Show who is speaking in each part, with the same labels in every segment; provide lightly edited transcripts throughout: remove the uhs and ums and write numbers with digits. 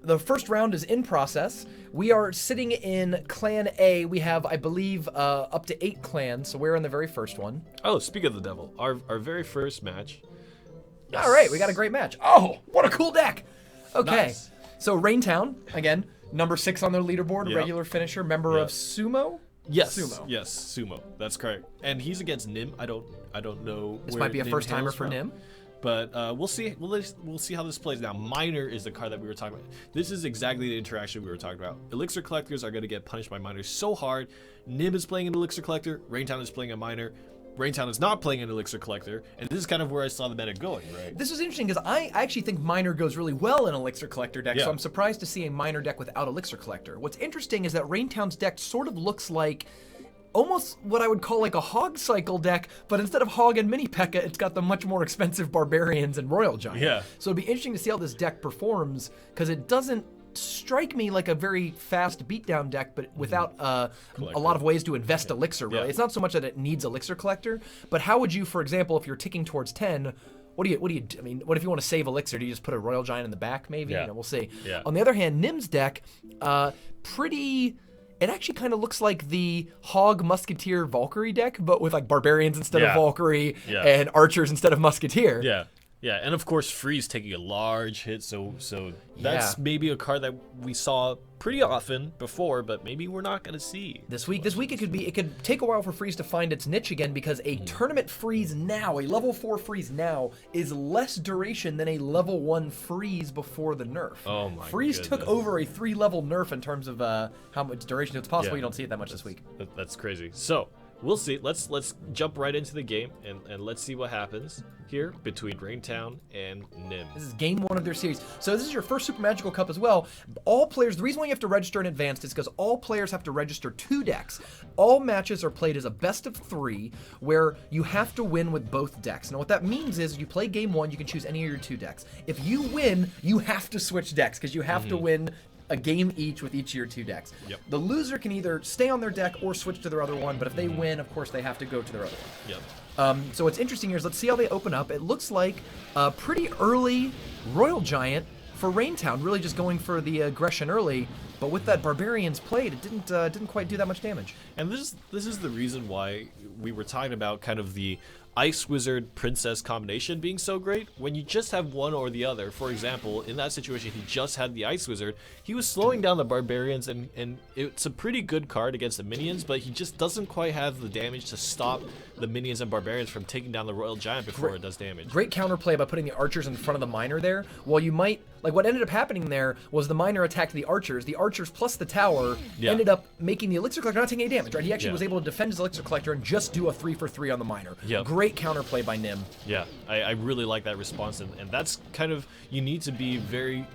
Speaker 1: the first round is in process. We are sitting in Clan A. We have, I believe, up to 8 clans, so we're in the very first one.
Speaker 2: Oh, speak of the devil, our very first match.
Speaker 1: Yes. All right, we got a great match. Oh, what a cool deck. Okay,
Speaker 2: Nice.
Speaker 1: so Raintown, again, number 6 on their leaderboard,
Speaker 2: Yep.
Speaker 1: regular finisher, member of Sumo?
Speaker 2: Yes,
Speaker 1: Sumo.
Speaker 2: yes, Sumo. That's correct. And he's against Nim. I don't know.
Speaker 1: This
Speaker 2: where
Speaker 1: might be a
Speaker 2: Nim
Speaker 1: first timer
Speaker 2: hails
Speaker 1: for
Speaker 2: from.
Speaker 1: Nim.
Speaker 2: But we'll see. We'll see how this plays. Now, Miner is the card that we were talking about. This is exactly the interaction we were talking about. Elixir collectors are going to get punished by miners so hard. Nim is playing an Elixir collector. Raintown is playing a miner. Raintown is not playing an Elixir collector, and this is kind of where I saw the meta going, right?
Speaker 1: This was interesting because I actually think Miner goes really well in Elixir Collector deck,
Speaker 2: Yeah.
Speaker 1: so I'm surprised to see a Miner deck without Elixir Collector. What's interesting is that Raintown's deck sort of looks like almost what I would call like a Hog Cycle deck, but instead of Hog and Mini P.E.K.K.A., it's got the much more expensive Barbarians and Royal Giant.
Speaker 2: Yeah.
Speaker 1: So it'd be interesting to see how this deck performs, because it doesn't strike me like a very fast beatdown deck, but without a lot of ways to invest Elixir, really.
Speaker 2: Yeah.
Speaker 1: It's not so much that it needs Elixir Collector, but how would you, for example, if you're ticking towards 10, what do you I mean, what if you want to save Elixir? Do you just put a Royal Giant in the back, maybe?
Speaker 2: Yeah.
Speaker 1: You know, we'll see.
Speaker 2: Yeah.
Speaker 1: On the other hand, Nim's deck, it actually kind of looks like the Hog Musketeer Valkyrie deck, but with like Barbarians instead of
Speaker 2: Yeah.
Speaker 1: Valkyrie
Speaker 2: Yeah.
Speaker 1: and Archers instead of Musketeer.
Speaker 2: Yeah. Yeah, and of course Freeze taking a large hit, so that's maybe a card that we saw pretty often before, but maybe we're not gonna see
Speaker 1: This week it could take a while for Freeze to find its niche again, because a tournament Freeze now, a level 4 Freeze now, is less duration than a level 1 Freeze before the nerf.
Speaker 2: Oh my
Speaker 1: Freeze took
Speaker 2: goodness.
Speaker 1: over a 3-level nerf in terms of how much duration. It's possible
Speaker 2: Yeah.
Speaker 1: you don't see it that much this week.
Speaker 2: That's crazy. So we'll see. Let's jump right into the game and let's see what happens here between Raintown and Nim.
Speaker 1: This is game 1 of their series. So this is your first Super Magical Cup as well. All players, the reason why you have to register in advance is because all players have to register 2 decks. All matches are played as a best of 3, where you have to win with both decks. Now what that means is you play game 1, you can choose any of your 2 decks. If you win, you have to switch decks, because you have to win a game each with each of your 2 decks.
Speaker 2: Yep.
Speaker 1: The loser can either stay on their deck or switch to their other one, but if they win, of course, they have to go to their other one.
Speaker 2: Yep.
Speaker 1: So what's interesting here is, let's see how they open up. It looks like a pretty early Royal Giant for Raintown, really just going for the aggression early. But with that Barbarians played, it didn't quite do that much damage.
Speaker 2: And this is the reason why we were talking about kind of the Ice Wizard Princess combination being so great. When you just have one or the other, for example, in that situation he just had the Ice Wizard, he was slowing down the Barbarians, and it's a pretty good card against the minions, but he just doesn't quite have the damage to stop the minions and Barbarians from taking down the Royal Giant before it does damage.
Speaker 1: Great counterplay by putting the Archers in front of the Miner there. While you might, like, what ended up happening there was the Miner attacked the Archers. The Archers plus the tower ended up making the Elixir Collector not taking any damage, right? He actually was able to defend his Elixir Collector and just do a 3-for-3 on the Miner.
Speaker 2: Yep.
Speaker 1: Great counterplay by Nim.
Speaker 2: Yeah, I really like that response, and that's kind of, you need to be very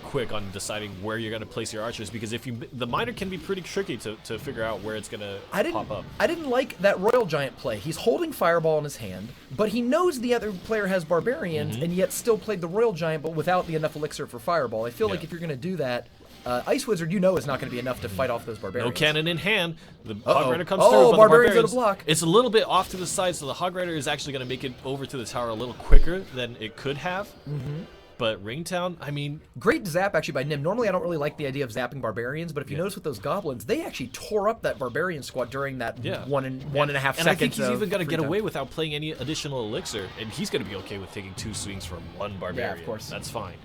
Speaker 2: quick on deciding where you're going to place your archers, because if the miner can be pretty tricky to figure out where it's going to pop up.
Speaker 1: I didn't like that Royal Giant play. He's holding Fireball in his hand, but he knows the other player has Barbarians, and yet still played the Royal Giant, but without the enough Elixir for Fireball. I feel like if you're going to do that, Ice Wizard, is not going to be enough to fight off those Barbarians.
Speaker 2: No cannon in hand. The Hog Rider comes through.
Speaker 1: Oh,
Speaker 2: But
Speaker 1: Barbarians
Speaker 2: the
Speaker 1: out of block.
Speaker 2: It's a little bit off to the side, so the Hog Rider is actually going to make it over to the tower a little quicker than it could have. But Raintown, I mean...
Speaker 1: Great zap, actually, by Nim. Normally, I don't really like the idea of zapping Barbarians, but if you notice with those Goblins, they actually tore up that Barbarian squad during that one and a half seconds.
Speaker 2: And I think he's even going to get
Speaker 1: free
Speaker 2: away
Speaker 1: time.
Speaker 2: without playing any additional Elixir, and he's going to be okay with taking 2 swings from 1 Barbarian.
Speaker 1: Yeah, of course.
Speaker 2: That's fine.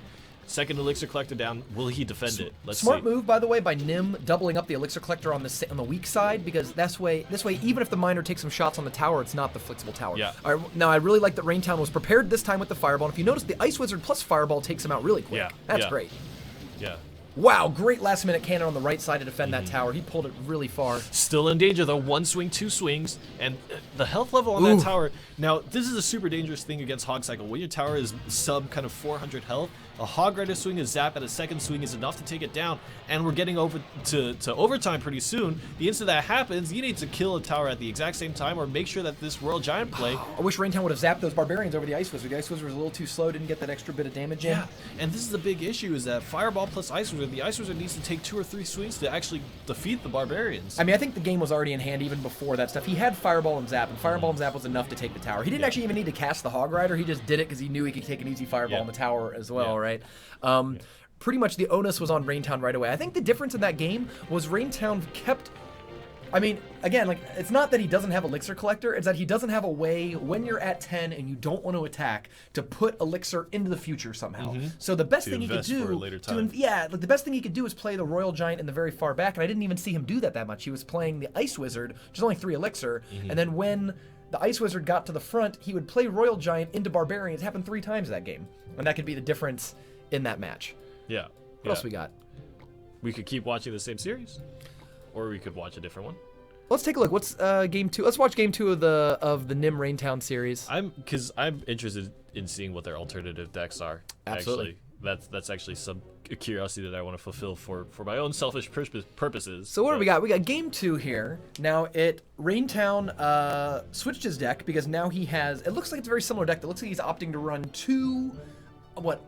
Speaker 2: Second Elixir Collector down. Will he defend it? Let's
Speaker 1: Smart
Speaker 2: see.
Speaker 1: move, by the way, by Nim, doubling up the Elixir Collector on the weak side, because this way, even if the Miner takes some shots on the tower, it's not the flexible tower.
Speaker 2: Yeah.
Speaker 1: All right, now, I really like that Raintown was prepared this time with the Fireball. And if you notice, the Ice Wizard plus Fireball takes him out really quick.
Speaker 2: Yeah.
Speaker 1: That's
Speaker 2: Yeah.
Speaker 1: great.
Speaker 2: Yeah.
Speaker 1: Wow, great last-minute cannon on the right side to defend that tower. He pulled it really far.
Speaker 2: Still in danger though. 1 swing, 2 swings, and the health level on that tower. Now, this is a super dangerous thing against Hog Cycle. When your tower is sub kind of 400 health, a Hog Rider swing, a zap at a second swing is enough to take it down, and we're getting over to overtime pretty soon. The instant that happens, you need to kill a tower at the exact same time, or make sure that this Royal Giant play.
Speaker 1: I wish Raintown would have zapped those Barbarians over the Ice Wizard. The Ice Wizard was a little too slow, didn't get that extra bit of damage in.
Speaker 2: Yeah, and this is the big issue, is that Fireball plus Ice Wizard, the Ice Wizard needs to take 2 or 3 swings to actually defeat the Barbarians.
Speaker 1: I mean, I think the game was already in hand even before that stuff. He had Fireball and Zap, and Fireball and Zap was enough to take the tower. He didn't actually even need to cast the Hog Rider. He just did it because he knew he could take an easy Fireball on the tower as well, right? pretty much the onus was on Raintown right away. I think the difference in that game was Raintown kept... I mean, again, like, it's not that he doesn't have Elixir Collector, it's that he doesn't have a way, when you're at 10 and you don't want to attack, to put Elixir into the future somehow. So the best thing he could do... the best thing he could do is play the Royal Giant in the very far back, and I didn't even see him do that much. He was playing the Ice Wizard, which is only 3 Elixir, and then when the Ice Wizard got to the front, he would play Royal Giant into Barbarians. It happened 3 times that game, and that could be the difference in that match.
Speaker 2: Yeah.
Speaker 1: What else we got?
Speaker 2: We could keep watching the same series, or we could watch a different one.
Speaker 1: Let's take a look. What's game 2? Let's watch game 2 of the Nim Raintown series.
Speaker 2: I'm interested in seeing what their alternative decks are.
Speaker 1: Absolutely.
Speaker 2: Actually, that's actually some curiosity that I want to fulfill for my own selfish purposes.
Speaker 1: So what do we got? We got game 2 here. Now Raintown switched his deck because now he has. It looks like it's a very similar deck. It looks like he's opting to run 2,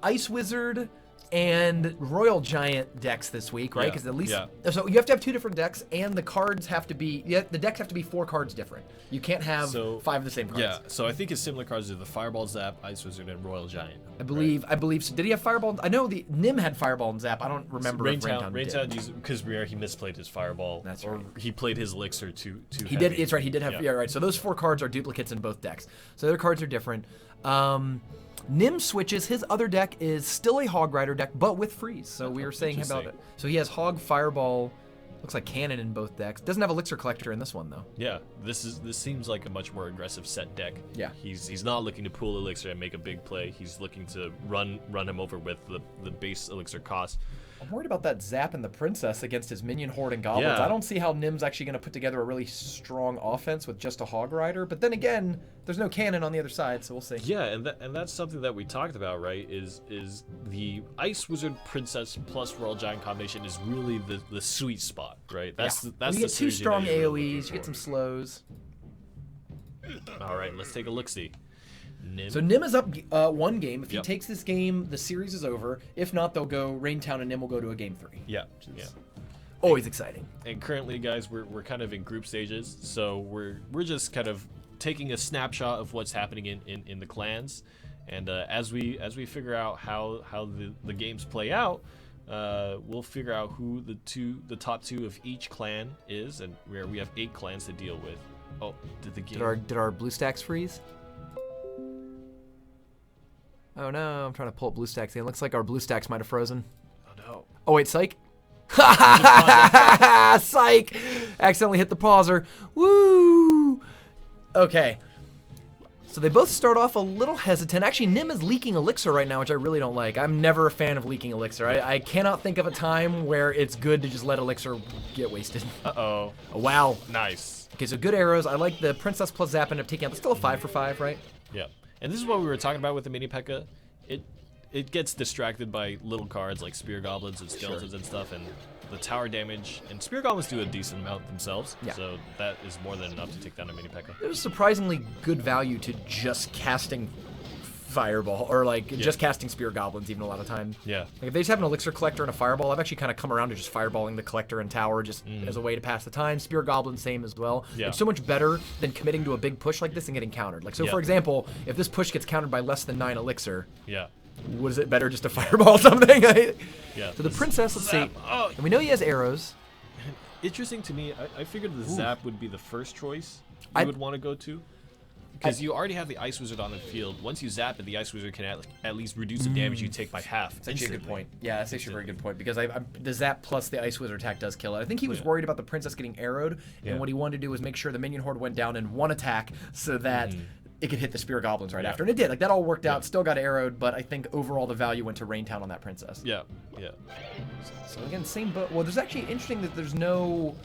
Speaker 1: Ice Wizard and Royal Giant decks this week, right? Because at least so you have to have 2 different decks, and the cards have to be the decks have to be 4 cards different. You can't have 5 of the same cards.
Speaker 2: Yeah. So I think his similar cards are the Fireball, Zap, Ice Wizard, and Royal Giant.
Speaker 1: I believe. So did he have Fireball? I know the Nim had Fireball and Zap. I don't remember if Raintown did.
Speaker 2: Used because he misplayed his Fireball.
Speaker 1: That's right.
Speaker 2: Or he played his Elixir too.
Speaker 1: He did. It's right. He did have. Yeah. Right. So those 4 cards are duplicates in both decks. So their cards are different. Nim switches. His other deck is still a Hog Rider deck, but with freeze. So we were saying about it. So he has Hog, Fireball, looks like Cannon in both decks. Doesn't have Elixir Collector in this one though. Yeah,
Speaker 2: this seems like a much more aggressive set deck.
Speaker 1: Yeah,
Speaker 2: he's not looking to pool Elixir and make a big play. He's looking to run him over with the base Elixir cost.
Speaker 1: I'm worried about that Zap and the Princess against his Minion Horde and Goblins. I don't see how Nim's actually going to put together a really strong offense with just a Hog Rider. But then again, there's no Cannon on the other side, so we'll see.
Speaker 2: Yeah, and that's something that we talked about, right? Is the Ice Wizard Princess plus Royal Giant combination is really the sweet spot, right? That's
Speaker 1: you get 2 strong AoEs, you get some slows.
Speaker 2: All right, let's take a look-see. Nim.
Speaker 1: So Nim is up 1 game. If he takes this game, the series is over. If not, they'll go Raintown and Nim will go to a game 3.
Speaker 2: Yeah.
Speaker 1: Always exciting.
Speaker 2: And currently, guys, we're kind of in group stages, so we're just kind of taking a snapshot of what's happening in the clans, and as we figure out how the games play out, we'll figure out who the top 2 of each clan is, and we have 8 clans to deal with. Oh, did
Speaker 1: our BlueStacks freeze? Oh no, I'm trying to pull up BlueStacks. It looks like our BlueStacks might have frozen.
Speaker 2: Oh no.
Speaker 1: Oh wait, psych. Psych! Accidentally hit the pauser. Woo! Okay. So they both start off a little hesitant. Actually, Nim is leaking Elixir right now, which I really don't like. I'm never a fan of leaking Elixir. I cannot think of a time where it's good to just let Elixir get wasted.
Speaker 2: Uh-oh.
Speaker 1: Oh, wow.
Speaker 2: Nice.
Speaker 1: Okay, so good arrows. I like the Princess plus Zap end up taking out. It's still a 5 for 5, right?
Speaker 2: Yeah. And this is what we were talking about with the mini P.E.K.K.A. It gets distracted by little cards like Spear Goblins and Skeletons and stuff, and the tower damage. And Spear Goblins do a decent amount themselves, so that is more than enough to take down a mini P.E.K.K.A.
Speaker 1: There's surprisingly good value to just casting Fireball, or just casting Spear Goblins even a lot of time.
Speaker 2: Yeah.
Speaker 1: Like if they just have an Elixir Collector and a Fireball, I've actually kind of come around to just Fireballing the Collector and Tower just as a way to pass the time. Spear Goblin, same as well.
Speaker 2: Yeah.
Speaker 1: It's so much better than committing to a big push like this and getting countered. Like, so for example, if this push gets countered by less than 9 Elixir, was it better just to Fireball something?
Speaker 2: Yeah.
Speaker 1: So the Princess, let's see. And we know he has arrows.
Speaker 2: Interesting to me, I figured the Zap would be the first choice you would want to go to. Because you already have the Ice Wizard on the field. Once you zap it, the Ice Wizard can at least reduce the damage you take by half.
Speaker 1: That's actually a good point. Yeah, that's actually a very good point. Because the zap plus the Ice Wizard attack does kill it. I think he was worried about the Princess getting arrowed. And what he wanted to do was make sure the Minion Horde went down in 1 attack so that it could hit the Spear Goblins right after. And it did. Like, that all worked out. Still got arrowed. But I think overall the value went to Raintown on that Princess.
Speaker 2: Yeah.
Speaker 1: So again, same boat. Well, there's actually interesting that there's no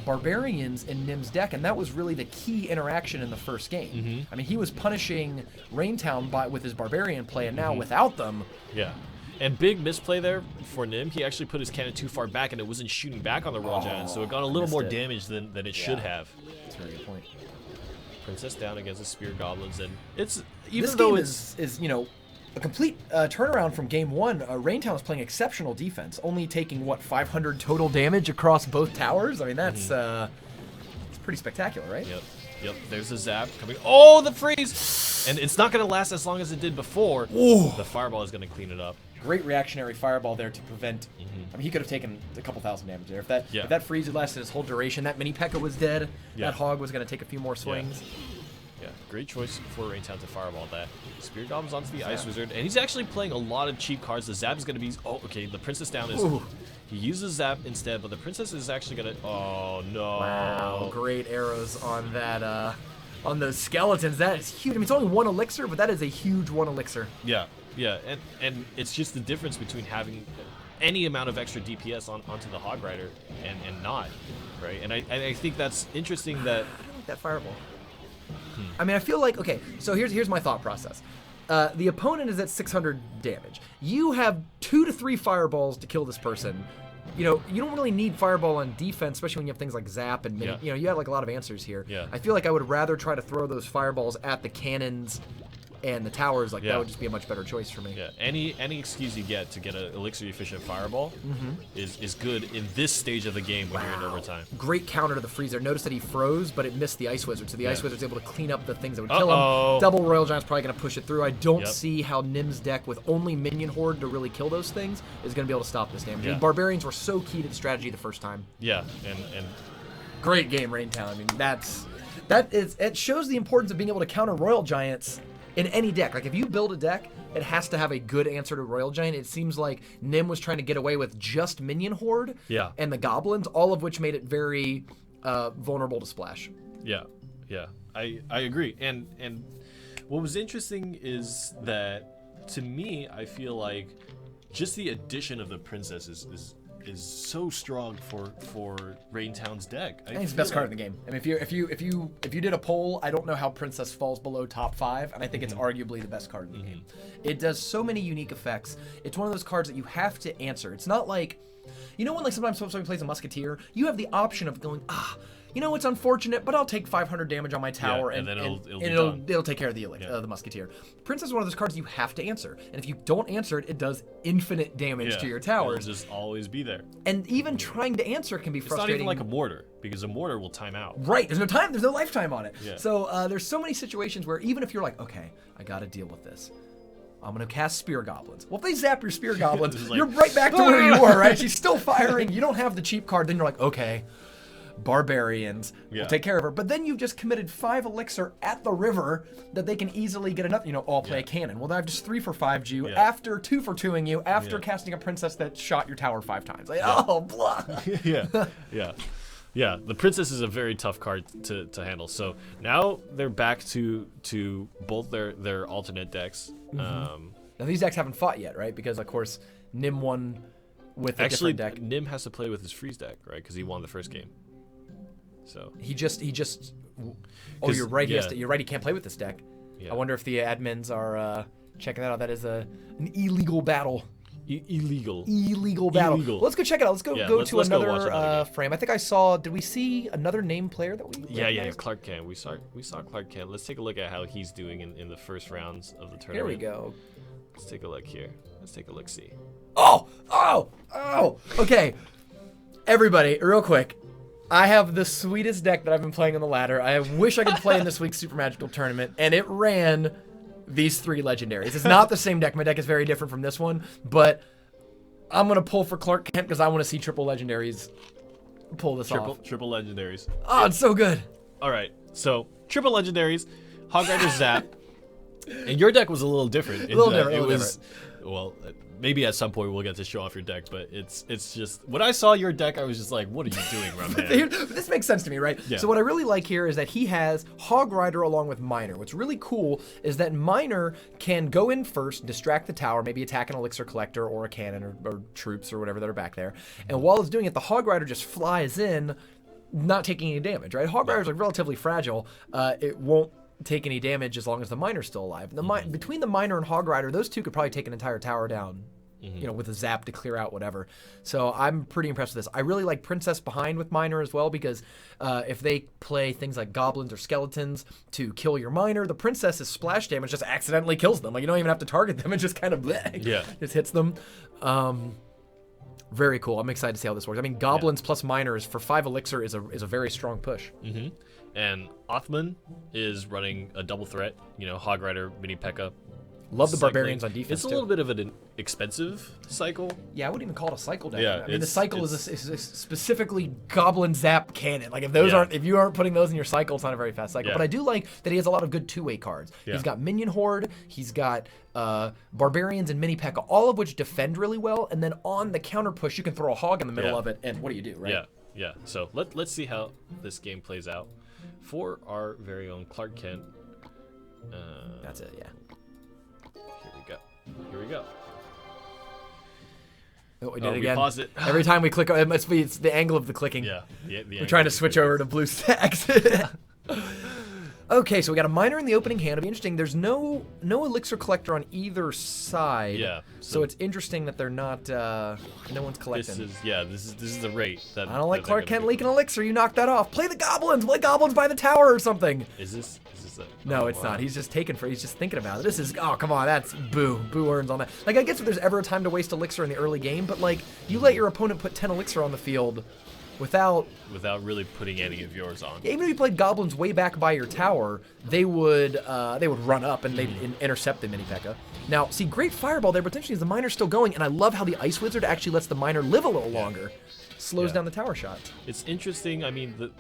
Speaker 1: Barbarians in Nim's deck, and that was really the key interaction in the first game. I mean, he was punishing Raintown with his Barbarian play, and now without them...
Speaker 2: Yeah. And big misplay there for Nim. He actually put his cannon too far back, and it wasn't shooting back on the Royal Giant, so it got a little more damage than it should have.
Speaker 1: That's a very good point.
Speaker 2: Princess down against the Spear Goblins, and it's...
Speaker 1: This game is, you know, a complete turnaround from game 1. Raintown was playing exceptional defense, only taking, what, 500 total damage across both towers? I mean, that's it's pretty spectacular, right?
Speaker 2: Yep, there's the zap coming. Oh, the freeze! And it's not going to last as long as it did before.
Speaker 1: Ooh.
Speaker 2: The Fireball is going to clean it up.
Speaker 1: great reactionary fireball there to prevent. I mean, he could have taken a couple thousand damage there. If that freeze had lasted his whole duration, that mini P.E.K.K.A was dead. That hog was going to take a few more swings.
Speaker 2: Yeah, great choice for Raintown to fireball that. Spear Goblins onto the Ice Wizard, and he's actually playing a lot of cheap cards. The Zap is going to be... Oh, okay, the Princess down is... Ooh. He uses Zap instead, but the Princess is actually going to... Oh, no.
Speaker 1: Wow, great arrows on that... on those skeletons. That is huge. I mean, it's only 1 elixir, but that is a huge 1 elixir.
Speaker 2: Yeah, yeah, and it's just the difference between having any amount of extra DPS onto the Hog Rider and not, right? And I think that's interesting that...
Speaker 1: I don't like that fireball. I mean, I feel like, okay, so here's my thought process. The opponent is at 600 damage. You have 2 to 3 fireballs to kill this person. You know, you don't really need fireball on defense, especially when you have things like Zap and you know, you have like a lot of answers here.
Speaker 2: Yeah.
Speaker 1: I feel like I would rather try to throw those fireballs at the cannons and the towers. Like that would just be a much better choice for me.
Speaker 2: Yeah. Any excuse you get to get an elixir efficient fireball is good in this stage of the game when you're in overtime.
Speaker 1: Great counter to the freezer. Notice that he froze, but it missed the Ice Wizard, so the Ice Wizard's able to clean up the things that would kill him. Double Royal Giant's probably going to push it through. I don't see how Nim's deck with only Minion Horde to really kill those things is going to be able to stop this damage. I mean, Barbarians were so key to the strategy the first time.
Speaker 2: Yeah, and
Speaker 1: great game, Raintown. I mean, it shows the importance of being able to counter Royal Giants in any deck. Like, if you build a deck, it has to have a good answer to Royal Giant. It seems like Nim was trying to get away with just Minion Horde and the Goblins, all of which made it very vulnerable to splash.
Speaker 2: Yeah, I agree. And what was interesting is that, to me, I feel like just the addition of the Princess is so strong for Raintown's deck.
Speaker 1: I think it's the best card in the game. I mean, if you did a poll, I don't know how Princess falls below top 5, and I think it's arguably the best card in the game. It does so many unique effects. It's one of those cards that you have to answer. It's not like, you know, when like sometimes somebody plays a Musketeer, you have the option of going, you know, it's unfortunate, but I'll take 500 damage on my tower,
Speaker 2: and then
Speaker 1: it'll take care of the Musketeer. Princess is one of those cards you have to answer, and if you don't answer it, it does infinite damage to your towers.
Speaker 2: It'll just always be there.
Speaker 1: And even trying to answer can be frustrating.
Speaker 2: It's not even like a mortar, because a mortar will time out.
Speaker 1: Right, there's no lifetime on it. So there's so many situations where even if you're like, okay, I gotta deal with this, I'm going to cast Spear Goblins. Well, if they zap your Spear Goblins, like, you're right back to where you were, right? She's still firing. You don't have the cheap card. Then you're like, okay, Barbarians will take care of her. But then you've just committed 5 elixir at the river that they can easily get another, you know, all play a cannon. Well, then I've just 3 for 5'd you after 2 for 2'ing you after casting a Princess that shot your tower 5 times. Like, oh, blah.
Speaker 2: Yeah, the Princess is a very tough card to handle. So now they're back to both their alternate decks.
Speaker 1: Now these decks haven't fought yet, right? Because of course Nim won with a different deck.
Speaker 2: Nim has to play with his freeze deck, right? Because he won the first game. So
Speaker 1: he just. Oh, you're right. You're right. He can't play with this deck. I wonder if the admins are checking that out. That is an illegal battle. Illegal battle. Well, let's go check it out. Let's go to another frame. I think I saw. Did we see another named player that we?
Speaker 2: Yeah. Clark Kent. We saw Clark Kent. Let's take a look at how he's doing in the first rounds of the tournament.
Speaker 1: Here we go.
Speaker 2: Let's take a look here. Let's take a look. See.
Speaker 1: Oh. Okay. Everybody, real quick. I have the sweetest deck that I've been playing on the ladder. I wish I could play in this week's Super Magical Tournament, and it ran these 3 legendaries. It's not the same deck. My deck is very different from this one, but I'm going to pull for Clark Kent because I want to see triple legendaries pull this off.
Speaker 2: Triple legendaries.
Speaker 1: Oh, it's so good.
Speaker 2: All right, so triple legendaries, Hog Rider Zap, and your deck was a little different. Well, maybe at some point we'll get to show off your deck, but it's just, when I saw your deck, I was just like, what are you doing, Rumhead?
Speaker 1: This makes sense to me, right? Yeah. So what I really like here is that he has Hog Rider along with Miner. What's really cool is that Miner can go in first, distract the tower, maybe attack an Elixir Collector or a cannon or troops or whatever that are back there. And while it's doing it, the Hog Rider just flies in, not taking any damage, right? Hog Rider's like relatively fragile. It won't take any damage as long as the Miner's still alive. Between the Miner and Hog Rider, those two could probably take an entire tower down, you know, with a zap to clear out whatever. So I'm pretty impressed with this. I really like Princess behind with Miner as well, because if they play things like Goblins or Skeletons to kill your Miner, the Princess's splash damage just accidentally kills them. Like, you don't even have to target them. It just kind of just hits them. Very cool. I'm excited to see how this works. I mean, Goblins plus Miners for 5 elixir is a very strong push.
Speaker 2: And Othman is running a double threat, you know, Hog Rider, mini P.E.K.K.A.
Speaker 1: Love the
Speaker 2: cycling.
Speaker 1: barbarians on defense.
Speaker 2: It's a little bit of an expensive cycle.
Speaker 1: Yeah, I wouldn't even call it a cycle deck.
Speaker 2: Yeah,
Speaker 1: I mean, the cycle is
Speaker 2: it's-
Speaker 1: specifically Goblin Zap Cannon. Like if you aren't putting those in your cycle, it's not a very fast cycle.
Speaker 2: Yeah.
Speaker 1: But I do like that he has a lot of good two-way cards.
Speaker 2: Yeah.
Speaker 1: He's got Minion Horde, he's got Barbarians and Mini P.E.K.K.A, all of which defend really well. And then on the counter push, you can throw a hog in the middle of it, and what do you do, right?
Speaker 2: Yeah, yeah. So let's see how this game plays out for our very own Clark Kent.
Speaker 1: That's it. Yeah.
Speaker 2: Here we go.
Speaker 1: Oh, we did
Speaker 2: Oh,
Speaker 1: it
Speaker 2: we
Speaker 1: again.
Speaker 2: pause it.
Speaker 1: Every time we click, it must be it's the angle of the clicking.
Speaker 2: Yeah.
Speaker 1: We're trying to switch over to blue stacks. Okay, so we got a miner in the opening hand. It'll be interesting. There's no elixir collector on either side.
Speaker 2: Yeah.
Speaker 1: So it's interesting that they're not. No one's collecting.
Speaker 2: This is the rate that.
Speaker 1: I don't like
Speaker 2: that they're
Speaker 1: Clark
Speaker 2: gonna
Speaker 1: Kent
Speaker 2: be-
Speaker 1: leaking elixir. You knocked that off. Play the goblins. Play goblins by the tower or something.
Speaker 2: Is this it?
Speaker 1: No,
Speaker 2: Oh,
Speaker 1: it's
Speaker 2: wow.
Speaker 1: not. He's just he's just thinking about it. This is, oh, come on, that's boo. Boo earns on that. Like, I guess if there's ever a time to waste elixir in the early game, but like, you let your opponent put 10 elixir on the field without
Speaker 2: really putting any of yours on.
Speaker 1: even if you played goblins way back by your tower, they would run up and they'd intercept the mini P.E.K.K.A. Now, see, great fireball there, but potentially is the miner's still going, and I love how the Ice Wizard actually lets the miner live a little longer. Slows down the tower shots.
Speaker 2: It's interesting. I mean,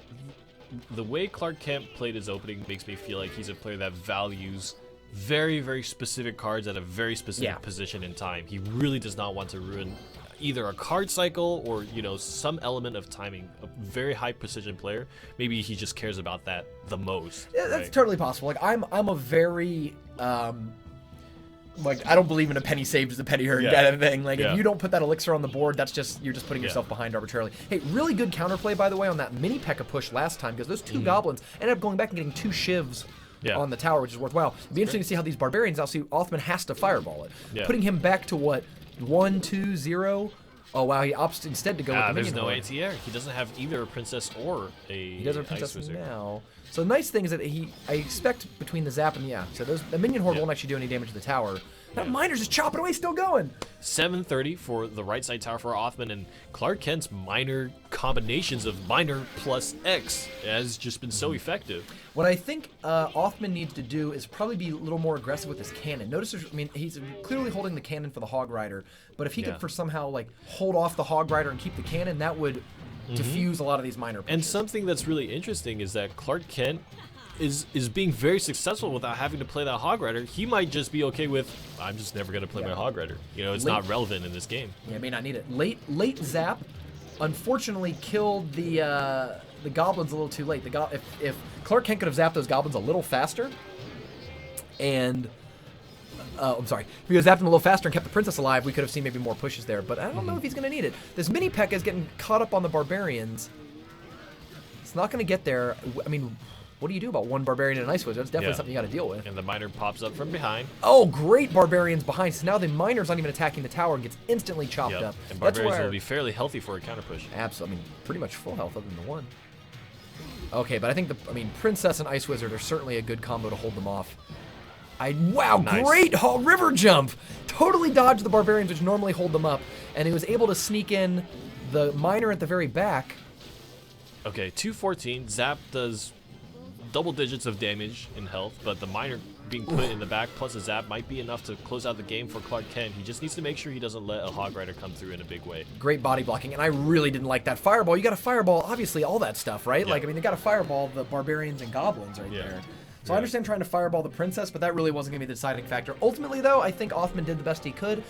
Speaker 2: the way Clark Kent played his opening makes me feel like he's a player that values very, very specific cards at a very specific position in time. He really does not want to ruin either a card cycle or, some element of timing. A very high precision player. Maybe he just cares about that the most.
Speaker 1: Yeah, that's
Speaker 2: right?
Speaker 1: totally possible. Like, I'm a very like, I don't believe in a penny saved is a penny earned kind of thing. Like, if you don't put that elixir on the board, you're just putting yourself behind arbitrarily. Hey, really good counterplay, by the way, on that mini P.E.K.K.A push last time, because those two goblins ended up going back and getting 2 shivs on the tower, which is worthwhile. It'll be interesting to see how these barbarians, I'll see Othman has to fireball it.
Speaker 2: Yeah.
Speaker 1: Putting him back to what, 1, 2, 0? Oh, wow, he opts instead to go with the
Speaker 2: there's
Speaker 1: minion
Speaker 2: no
Speaker 1: horde.
Speaker 2: anti-air. He doesn't have either a princess or a
Speaker 1: He does have a
Speaker 2: ice
Speaker 1: princess
Speaker 2: wizard.
Speaker 1: now. So the nice thing is that I expect between the zap and the the minion horde won't actually do any damage to the tower. That miner's just chopping away, still going.
Speaker 2: 730 for the right side tower for Othman, and Clark Kent's miner combinations of miner plus X has just been so effective.
Speaker 1: What I think Othman needs to do is probably be a little more aggressive with his cannon. Notice, he's clearly holding the cannon for the Hog Rider, but if he could somehow like hold off the Hog Rider and keep the cannon, that would diffuse a lot of these miner pushes.
Speaker 2: And something that's really interesting is that Clark Kent is being very successful without having to play that Hog Rider. He might just be okay with, I'm just never going to play my Hog Rider. It's not relevant in this game.
Speaker 1: Yeah, may not need it. Late zap, unfortunately killed the goblins a little too late. If Clark Kent could have zapped those goblins a little faster, and I'm sorry, if he had zapped them a little faster and kept the princess alive, we could have seen maybe more pushes there. But I don't know if he's going to need it. This mini P.E.K.K.A is getting caught up on the barbarians. It's not going to get there. I mean, what do you do about one barbarian and an ice wizard? That's definitely something you got to deal with.
Speaker 2: And the miner pops up from behind.
Speaker 1: Oh, great barbarians behind. So now the miner's not even attacking the tower and gets instantly chopped up.
Speaker 2: And barbarians will be fairly healthy for a counter push.
Speaker 1: Absolutely. I mean, pretty much full health other than the one. Okay, but I think Princess and Ice Wizard are certainly a good combo to hold them off. Wow,
Speaker 2: Nice.
Speaker 1: Great river jump. Totally dodged the barbarians, which normally hold them up, and he was able to sneak in the miner at the very back.
Speaker 2: Okay, 214. Zap does double digits of damage in health, but the miner being put in the back plus a zap might be enough to close out the game for Clark Kent. He just needs to make sure he doesn't let a Hog Rider come through in a big way.
Speaker 1: Great body blocking, and I really didn't like that fireball. You got to fireball, obviously, all that stuff, right?
Speaker 2: Yeah.
Speaker 1: Like, they got to fireball the barbarians and goblins right there. So I understand trying to fireball the princess, but that really wasn't going to be the deciding factor. Ultimately, though, I think Othman did the best he could.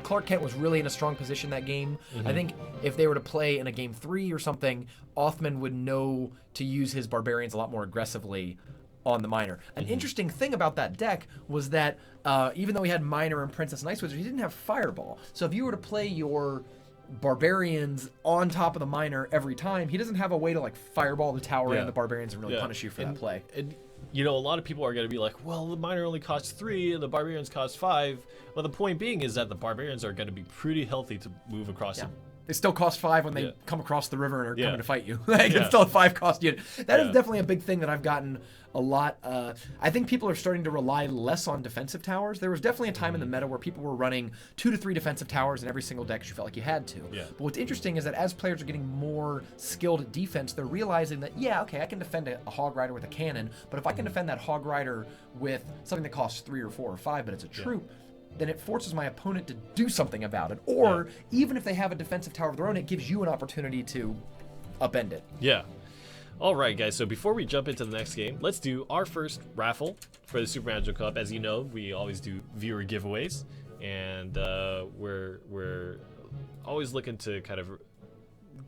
Speaker 1: Clark Kent was really in a strong position that game. I think if they were to play in a game 3 or something, Othman would know to use his barbarians a lot more aggressively on the miner. An interesting thing about that deck was that even though he had miner and princess and ice wizard, he didn't have fireball. So if you were to play your barbarians on top of the miner every time, he doesn't have a way to like fireball the tower and the barbarians and really punish you for that play.
Speaker 2: And a lot of people are going to be like, well, the miner only costs 3 and the barbarians cost 5. Well, the point being is that the barbarians are going to be pretty healthy to move across the
Speaker 1: They still cost 5 when they come across the river and are coming to fight you. It's still a 5 cost unit. That is definitely a big thing that I've gotten a lot. I think people are starting to rely less on defensive towers. There was definitely a time in the meta where people were running 2 to 3 defensive towers in every single deck because you felt like you had to. But what's interesting is that as players are getting more skilled at defense, they're realizing that, okay, I can defend a Hog Rider with a cannon, but if I can defend that Hog Rider with something that costs 3 or 4 or 5, but it's a troop, then it forces my opponent to do something about it. Or even if they have a defensive tower of their own, it gives you an opportunity to upend it.
Speaker 2: Yeah. All right, guys. So before we jump into the next game, let's do our first raffle for the Super Magical Cup. As you know, we always do viewer giveaways, and we're always looking to kind of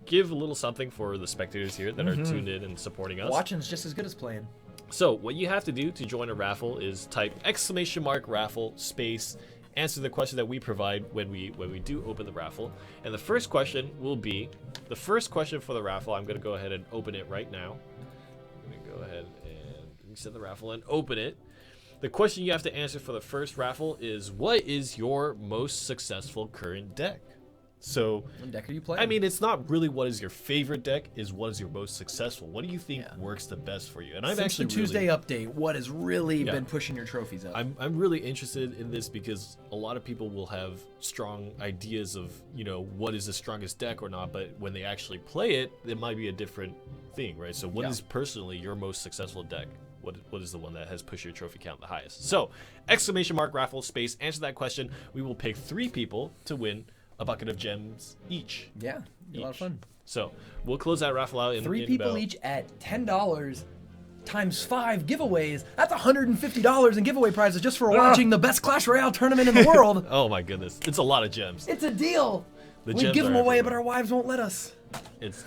Speaker 2: give a little something for the spectators here that are tuned in and supporting us.
Speaker 1: Watching's just as good as playing.
Speaker 2: So what you have to do to join a raffle is type !raffle space answer the question that we provide when we do open the raffle. And the first question will be the first question for the raffle. I'm going to go ahead and open it right now. I'm going to go ahead and reset the raffle and open it. The question you have to answer for the first raffle is, what is your most successful current deck? So,
Speaker 1: what deck are you playing?
Speaker 2: I mean, it's not really what is your favorite deck, is what is your most successful. What do you think works the best for you? And
Speaker 1: Since
Speaker 2: actually
Speaker 1: the Tuesday update, what has really been pushing your trophies up?
Speaker 2: I'm really interested in this because a lot of people will have strong ideas of, what is the strongest deck or not, but when they actually play it, it might be a different thing, right? So what is personally your most successful deck? What is the one that has pushed your trophy count the highest? So, !raffle space answer that question. We will pick 3 people to win a bucket of gems each.
Speaker 1: Yeah, a lot of fun.
Speaker 2: So we'll close that raffle out in
Speaker 1: 3 people each at $10 times 5 giveaways. That's $150 in giveaway prizes just for watching the best Clash Royale tournament in the world.
Speaker 2: Oh my goodness, it's a lot of gems.
Speaker 1: It's a deal. We
Speaker 2: gems
Speaker 1: give them
Speaker 2: are
Speaker 1: away,
Speaker 2: everywhere.
Speaker 1: but our wives won't let us.
Speaker 2: It's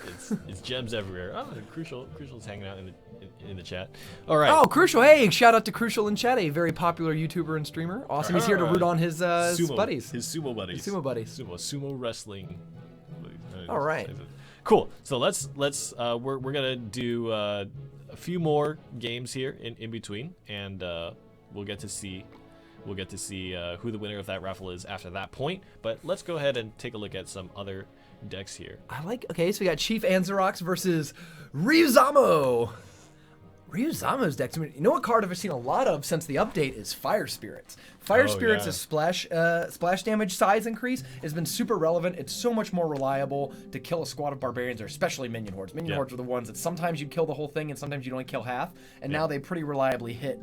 Speaker 2: gems everywhere. Oh, Crucial's hanging out in the chat. All right.
Speaker 1: Oh, Crucial! Hey, shout out to Crucial in chat, a very popular YouTuber and streamer. Awesome. He's here to root on his buddies.
Speaker 2: His sumo buddies.
Speaker 1: Sumo buddies.
Speaker 2: Sumo wrestling.
Speaker 1: All right.
Speaker 2: Cool. So let's we're gonna do a few more games here in between, and we'll get to see who the winner of that raffle is after that point. But let's go ahead and take a look at some other decks here.
Speaker 1: Okay, so we got Chief Anzarox versus Ryuzamo. Ryuzamo's deck, you know what card I've seen a lot of since the update is Fire Spirits. Fire Spirits' splash damage size increase has been super relevant. It's so much more reliable to kill a squad of barbarians, or especially minion hordes. Minion hordes are the ones that sometimes you kill the whole thing and sometimes you only kill half, and now they pretty reliably hit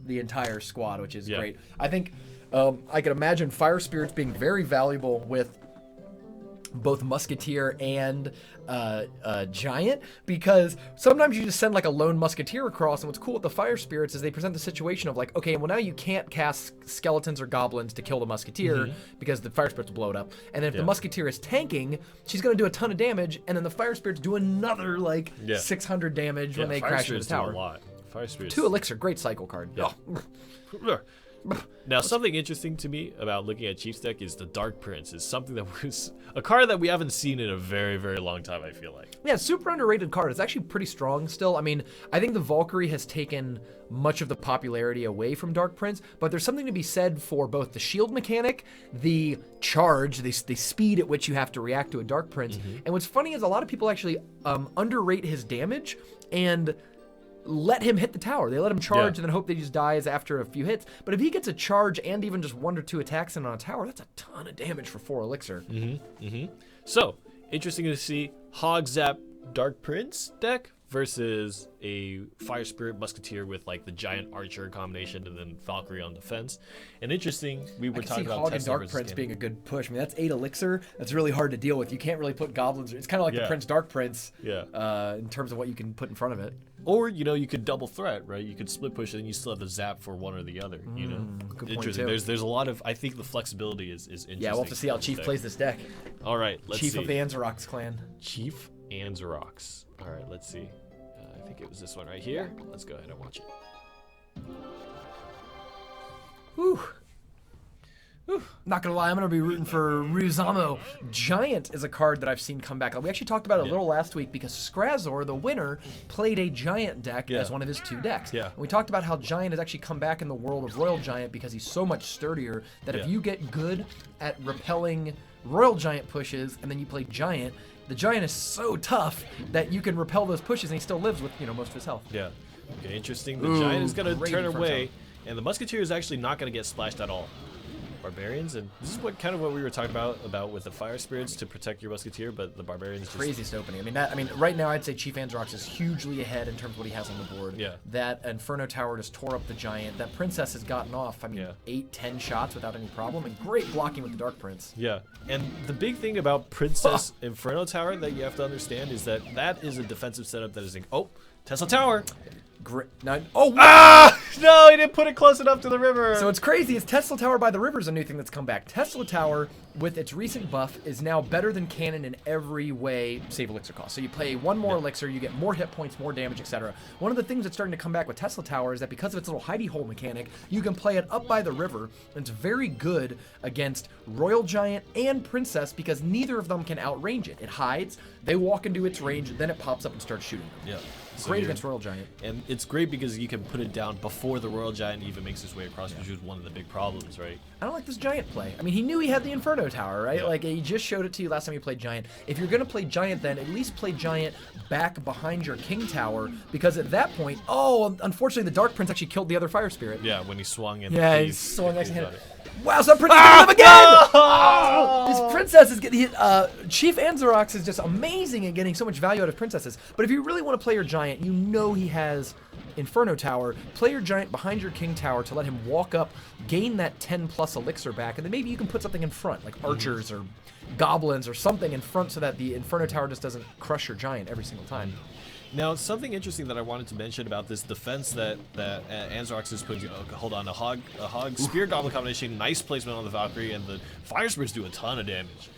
Speaker 1: the entire squad, which is great. I think I could imagine Fire Spirits being very valuable with both Musketeer and Giant, because sometimes you just send like a lone Musketeer across, and what's cool with the Fire Spirits is they present the situation of like, okay, well now you can't cast skeletons or goblins to kill the Musketeer because the Fire Spirits will blow it up, and then if the Musketeer is tanking, she's going to do a ton of damage, and then the Fire Spirits do another like 600 damage when they crash into the tower.
Speaker 2: Do a lot. Fire Spirits.
Speaker 1: 2 Elixir, great cycle card.
Speaker 2: Yeah. Now, something interesting to me about looking at Chief's deck is the Dark Prince. Is something that was a card that we haven't seen in a very, very long time, I feel like.
Speaker 1: Yeah, super underrated card. It's actually pretty strong still. I mean, I think the Valkyrie has taken much of the popularity away from Dark Prince, but there's something to be said for both the shield mechanic, the charge, the speed at which you have to react to a Dark Prince. And what's funny is a lot of people actually underrate his damage and let him hit the tower. They let him charge and then hope that he just dies after a few hits. But if he gets a charge and even just 1 or 2 attacks in on a tower, that's a ton of damage for 4 Elixir.
Speaker 2: So, interesting to see Hog Zap Dark Prince deck versus a Fire Spirit Musketeer with like the Giant Archer combination and then Valkyrie on defense. And interesting, we were talking about
Speaker 1: Hog and Dark Prince being a good push. I mean, that's 8 Elixir. That's really hard to deal with. You can't really put goblins. It's kind of like the Prince Dark Prince in terms of what you can put in front of it.
Speaker 2: Or, you could double threat, right? You could split push it and you still have the zap for one or the other,
Speaker 1: Good point
Speaker 2: Interesting.
Speaker 1: too.
Speaker 2: There's a lot of, I think the flexibility is interesting.
Speaker 1: Yeah, we'll have to see how Chief plays this deck.
Speaker 2: All right, let's see.
Speaker 1: Chief of the Anzarox clan.
Speaker 2: Chief Anzarox. All right, let's see. I think it was this one right here. Let's go ahead and watch it.
Speaker 1: Whew. Not gonna lie, I'm gonna be rooting for Ryuzamo. Giant is a card that I've seen come back. We actually talked about it a little last week because Skrazor, the winner, played a Giant deck as one of his 2 decks. And we talked about how Giant has actually come back in the world of Royal Giant because he's so much sturdier that if you get good at repelling Royal Giant pushes and then you play Giant, the Giant is so tough that you can repel those pushes and he still lives with most of his health.
Speaker 2: Yeah. Okay, interesting. The Giant is gonna turn away, and the Musketeer is actually not gonna get splashed at all. Barbarians, and this is what we were talking about with the fire spirits to protect your musketeer, but the barbarians just
Speaker 1: craziest opening. I mean, right now I'd say Chief Anzorox is hugely ahead in terms of what he has on the board.
Speaker 2: Yeah.
Speaker 1: That Inferno Tower just tore up the giant. That Princess has gotten off. I mean, 8-10 shots without any problem, and great blocking with the Dark Prince.
Speaker 2: Yeah, and the big thing about Princess Inferno Tower that you have to understand is that is a defensive setup that is Tesla Tower.
Speaker 1: No,
Speaker 2: he didn't put it close enough to the river.
Speaker 1: So what's crazy is Tesla Tower by the river is a new thing that's come back. Tesla Tower, with its recent buff, is now better than Cannon in every way save elixir cost. So you play one more elixir, you get more hit points, more damage, etc. One of the things that's starting to come back with Tesla Tower is that because of its little hidey hole mechanic, you can play it up by the river, and it's very good against Royal Giant and Princess because neither of them can outrange it. It hides, they walk into its range, then it pops up and starts shooting them.
Speaker 2: Yeah.
Speaker 1: Great against Royal Giant.
Speaker 2: And it's great because you can put it down before the Royal Giant even makes his way across, which is one of the big problems, right?
Speaker 1: I don't like this Giant play. I mean, he knew he had the Inferno Tower, right?
Speaker 2: Yeah.
Speaker 1: Like, he just showed it to you last time you played Giant. If you're going to play Giant, then at least play Giant back behind your King Tower, because at that point, unfortunately, the Dark Prince actually killed the other Fire Spirit.
Speaker 2: Yeah, when he swung in.
Speaker 1: Yeah, he swung next to him. Wow, so Princess is him again! This Princess is getting Chief Anzorox is just amazing at getting so much value out of Princesses. But if you really want to play your Giant, you know he has Inferno Tower. Play your Giant behind your King Tower to let him walk up, gain that 10+ elixir back, and then maybe you can put something in front, like archers or goblins or something in front so that the Inferno Tower just doesn't crush your Giant every single time.
Speaker 2: Now, something interesting that I wanted to mention about this defense that Anzorox is putting. Hold on, a hog spear goblin combination, nice placement on the Valkyrie, and the fire spirits do a ton of damage.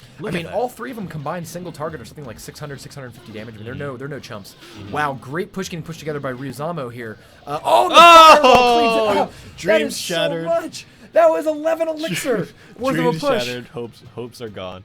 Speaker 1: All three of them combined single target or something like 600, 650 damage. I mean, they're no chumps. Wow, great push getting pushed together by Ryuzamo here. The fireball cleans it up.
Speaker 2: Dreams shattered.
Speaker 1: So much. That was 11 elixir worth of a push.
Speaker 2: Dreams shattered. Hopes are gone.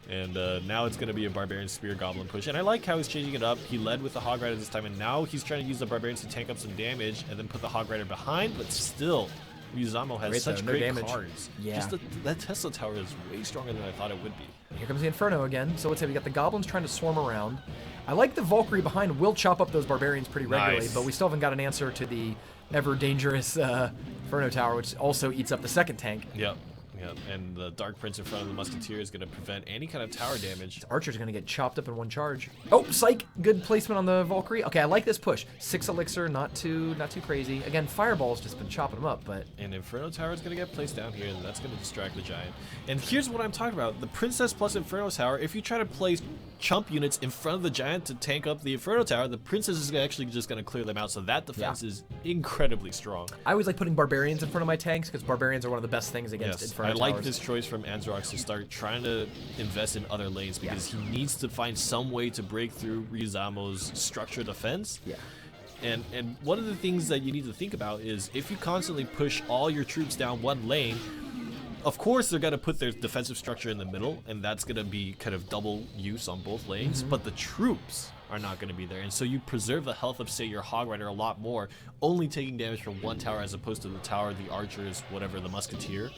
Speaker 2: And now it's going to be a Barbarian Spear Goblin push. And I like how he's changing it up. He led with the Hog Rider this time, and now he's trying to use the Barbarians to tank up some damage and then put the Hog Rider behind, but still, Ryuzamo has such great cards.
Speaker 1: Yeah.
Speaker 2: Just that Tesla Tower is way stronger than I thought it would be.
Speaker 1: Here comes the Inferno again. So let's say we got the Goblins trying to swarm around. I like the Valkyrie behind will chop up those Barbarians pretty regularly, but we still haven't got an answer to the ever dangerous Inferno Tower, which also eats up the second tank.
Speaker 2: Yep. Yeah, and the Dark Prince in front of the Musketeer is going to prevent any kind of tower damage.
Speaker 1: Archer's going to get chopped up in one charge. Oh, psych! Good placement on the Valkyrie. Okay, I like this push. 6 elixir, not too crazy. Again, Fireball's just been chopping them up, but...
Speaker 2: And Inferno Tower is going to get placed down here, and that's going to distract the Giant. And here's what I'm talking about. The Princess plus Inferno Tower, if you try to place chump units in front of the Giant to tank up the Inferno Tower, the Princess is actually just going to clear them out, so that defense is incredibly strong.
Speaker 1: I always like putting Barbarians in front of my tanks, because Barbarians are one of the best things against Inferno Towers.
Speaker 2: I like this choice from Anzorox to start trying to invest in other lanes, because he needs to find some way to break through Ryuzamo's structure defense.
Speaker 1: Yeah.
Speaker 2: And one of the things that you need to think about is if you constantly push all your troops down one lane, of course they're going to put their defensive structure in the middle, and that's going to be kind of double use on both lanes, but the troops are not going to be there. And so you preserve the health of, say, your Hog Rider a lot more, only taking damage from one tower as opposed to the tower, the archers, whatever, the Musketeer.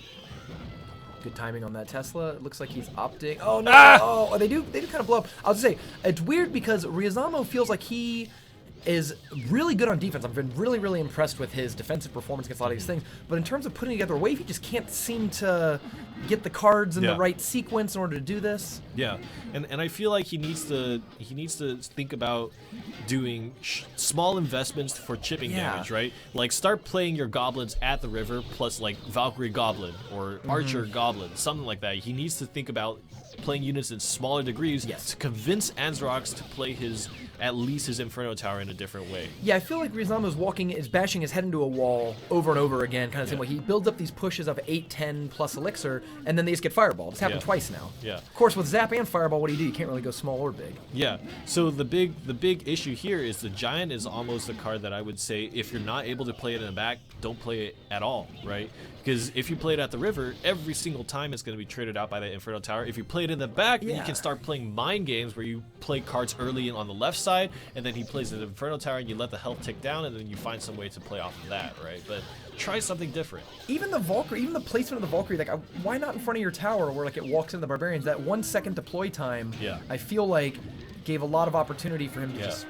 Speaker 1: Good timing on that Tesla. It looks like he's opting. Oh no! Oh, they do kind of blow up. I'll just say it's weird because Ryuzamo feels like he is really good on defense. I've been really impressed with his defensive performance against a lot of these things. But in terms of putting together a wave, he just can't seem to get the cards in the right sequence in order to do this.
Speaker 2: Yeah, and I feel like he needs to think about doing small investments for chipping damage, right? Like start playing your goblins at the river plus like Valkyrie Goblin or Archer Goblin, something like that. He needs to think about playing units in smaller degrees to convince Anzorox to play at least his Inferno Tower in a different way.
Speaker 1: Yeah, I feel like Ryuzamo's is bashing his head into a wall over and over again, kind of the same way. He builds up these pushes of 8, 10 plus elixir, and then they just get Fireball. It's happened twice now.
Speaker 2: Yeah.
Speaker 1: Of course, with Zap and Fireball, what do? You can't really go small or big.
Speaker 2: Yeah. So the big issue here is the Giant is almost a card that I would say if you're not able to play it in the back, don't play it at all, right? Because if you play it at the river, every single time it's going to be traded out by the Inferno Tower. If you play it in the back, then you can start playing mind games where you play cards early on the left side, and then he plays the Inferno Tower, and you let the health tick down, and then you find some way to play off of that, right? But try something different.
Speaker 1: Even the Valkyrie, even the placement of the Valkyrie, like why not in front of your tower where like it walks into the Barbarians? That 1 second deploy time, I feel like gave a lot of opportunity for him to just...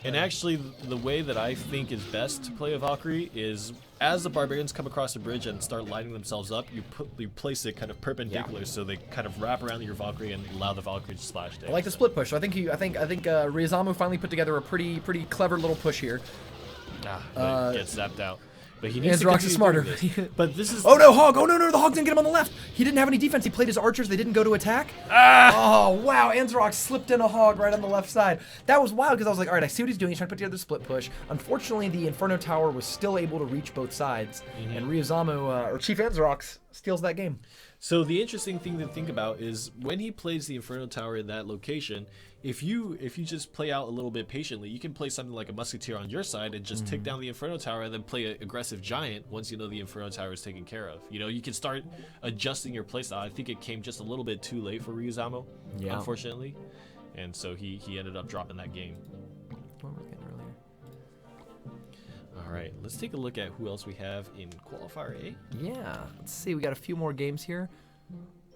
Speaker 2: And actually, the way that I think is best to play a Valkyrie is as the barbarians come across the bridge and start lining themselves up, you place it kind of perpendicular so they kind of wrap around your Valkyrie and allow the Valkyrie to splash damage.
Speaker 1: I like the split push. So I think Ryazamu finally put together a pretty clever little push here.
Speaker 2: But it gets zapped out. But he needs to
Speaker 1: Anzrox is smarter.
Speaker 2: But this is...
Speaker 1: Oh no, Hog! Oh no, the Hog didn't get him on the left. He didn't have any defense. He played his archers. They didn't go to attack. Oh wow, Anzrox slipped in a Hog right on the left side. That was wild because I was like, all right, I see what he's doing. He's trying to put together the split push. Unfortunately, the Inferno Tower was still able to reach both sides, and Ryazamu, or Chief Anzrox, steals that game.
Speaker 2: So the interesting thing to think about is when he plays the Inferno Tower in that location, if you just play out a little bit patiently, you can play something like a Musketeer on your side and just take down the Inferno Tower and then play an aggressive Giant once you know the Inferno Tower is taken care of. You know, you can start adjusting your playstyle. I think it came just a little bit too late for Ryazamu, unfortunately. And so he ended up dropping that game. All right, let's take a look at who else we have in Qualifier A.
Speaker 1: Yeah, let's see. We got a few more games here.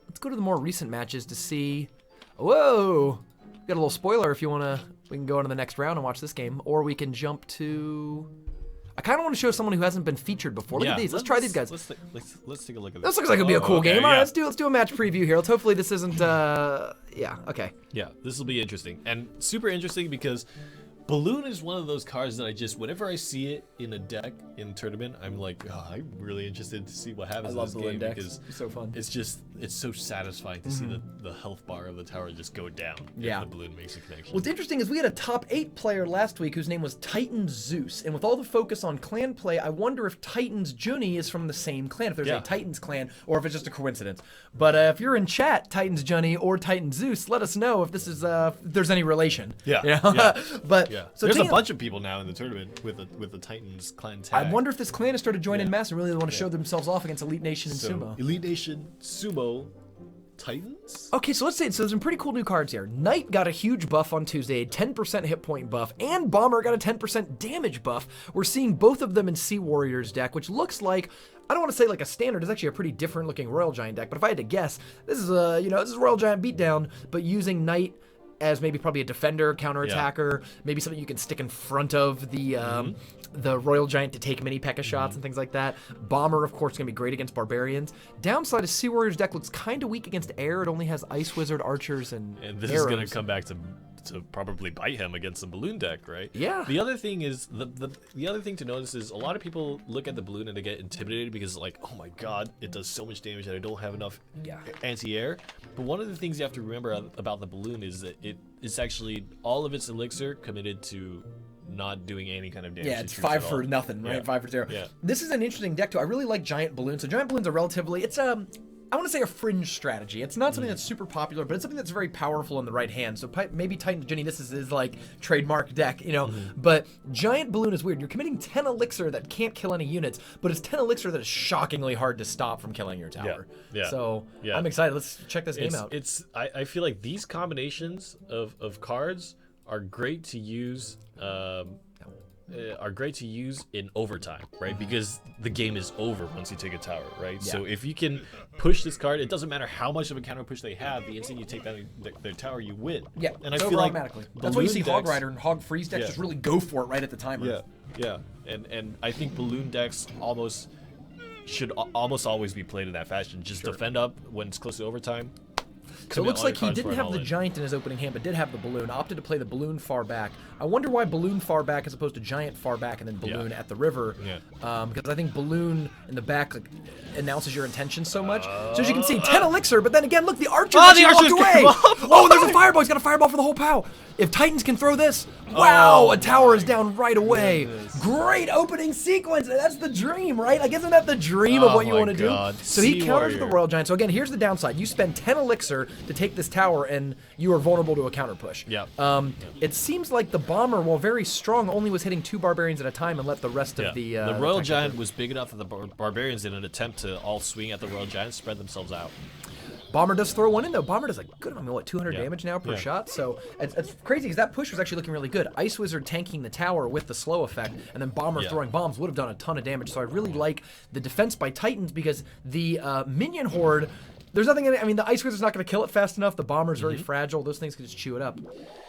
Speaker 1: Let's go to the more recent matches to see. Whoa! Got a little spoiler if you want to. We can go into the next round and watch this game, or we can jump to. I kind of want to show someone who hasn't been featured before. Look at these. Let's try these guys.
Speaker 2: Let's take a look at
Speaker 1: this. This looks like it'll be a cool game. All right, let's do a match preview here. Hopefully this isn't. Yeah. Okay.
Speaker 2: Yeah, this will be interesting and super interesting because Balloon is one of those cards that I just, whenever I see it in a deck in tournament, I'm like, oh, I'm really interested to see what happens in this game because
Speaker 1: it's so fun.
Speaker 2: It's so satisfying to see the health bar of the tower just go down.
Speaker 1: Yeah.
Speaker 2: If the Balloon makes a connection.
Speaker 1: What's interesting is we had a top 8 player last week whose name was Titan Zeus, and with all the focus on clan play, I wonder if Titan's Juni is from the same clan, if there's a Titans clan, or if it's just a coincidence. But if you're in chat, Titan's Juni or Titan Zeus, let us know if this is if there's any relation.
Speaker 2: Yeah.
Speaker 1: You know? But
Speaker 2: so there's a bunch of people now in the tournament with the Titans clan tag.
Speaker 1: I wonder if this clan has started joining mass and really want to show themselves off against Elite Nation and Sumo.
Speaker 2: Elite Nation, Sumo, Titans?
Speaker 1: Okay, so let's say, so there's some pretty cool new cards here. Knight got a huge buff on Tuesday, 10% hit point buff, and Bomber got a 10% damage buff. We're seeing both of them in Sea Warriors deck, which looks like, I don't want to say like a standard, it's actually a pretty different looking Royal Giant deck, but if I had to guess, this is a, this is Royal Giant beatdown, but using Knight as maybe probably a defender, counterattacker, maybe something you can stick in front of the Royal Giant to take mini P.E.K.K.A. shots and things like that. Bomber, of course, is going to be great against Barbarians. Downside is Sea Warriors deck looks kind of weak against air. It only has Ice Wizard, Archers, and
Speaker 2: this
Speaker 1: arrows.
Speaker 2: is going to come back to probably bite him against the Balloon deck, right?
Speaker 1: Yeah.
Speaker 2: The other thing is, the other thing to notice is a lot of people look at the Balloon and they get intimidated because like, oh my god, it does so much damage that I don't have enough anti-air. But one of the things you have to remember about the Balloon is that it's actually all of its elixir committed to not doing any kind of damage.
Speaker 1: Yeah, it's 5 for nothing, right? 5 for 0.
Speaker 2: Yeah.
Speaker 1: This is an interesting deck too. I really like Giant Balloon. So Giant Balloons are relatively, it's I want to say a fringe strategy. It's not something that's super popular, but it's something that's very powerful in the right hand. So maybe Titan Juni, this is his like trademark deck, But Giant Balloon is weird. You're committing 10 elixir that can't kill any units, but it's 10 elixir that is shockingly hard to stop from killing your tower.
Speaker 2: Yeah.
Speaker 1: So I'm excited. Let's check this game out.
Speaker 2: I feel like these combinations of cards are great to use. Are great to use in overtime, right? Because the game is over once you take a tower, right? Yeah. So if you can push this card, it doesn't matter how much of a counter push they have. The instant you take down their tower, you win.
Speaker 1: Yeah,
Speaker 2: and I feel like
Speaker 1: automatically. That's why you see Hog Rider and Hog Freeze decks just really go for it right at the timer.
Speaker 2: Yeah. And I think Balloon decks should almost always be played in that fashion. Just defend up when it's close to overtime.
Speaker 1: So it looks like he didn't have the Giant in his opening hand, but did have the Balloon. Opted to play the Balloon far back. I wonder why Balloon far back as opposed to Giant far back and then Balloon at the river. Because I think Balloon in the back announces your intentions so much. So as you can see, 10 elixir, but then again, look, the Archer walked away. Oh, there's a Fireball. He's got a Fireball for the whole POW. If Titans can throw this, wow, a tower is down right away. Goodness. Great opening sequence. That's the dream, right? Like, isn't that the dream of what you want to do? So he counters with the Royal Giant. So again, here's the downside. You spend 10 elixir to take this tower, and you are vulnerable to a counter push. It seems like the Bomber, while very strong, only was hitting 2 Barbarians at a time and let the rest of the
Speaker 2: Royal Giant was big enough that the Barbarians, in an attempt to all swing at the Royal Giant, spread themselves out.
Speaker 1: Bomber does throw one in, though. Bomber does a good amount, what, 200 damage now per shot? So it's crazy because that push was actually looking really good. Ice Wizard tanking the tower with the slow effect, and then Bomber throwing bombs would have done a ton of damage. So I really like the defense by Titans because the Minion Horde, There's nothing in it. I mean, the Ice Wizard's not going to kill it fast enough. The Bomber's very fragile. Those things can just chew it up.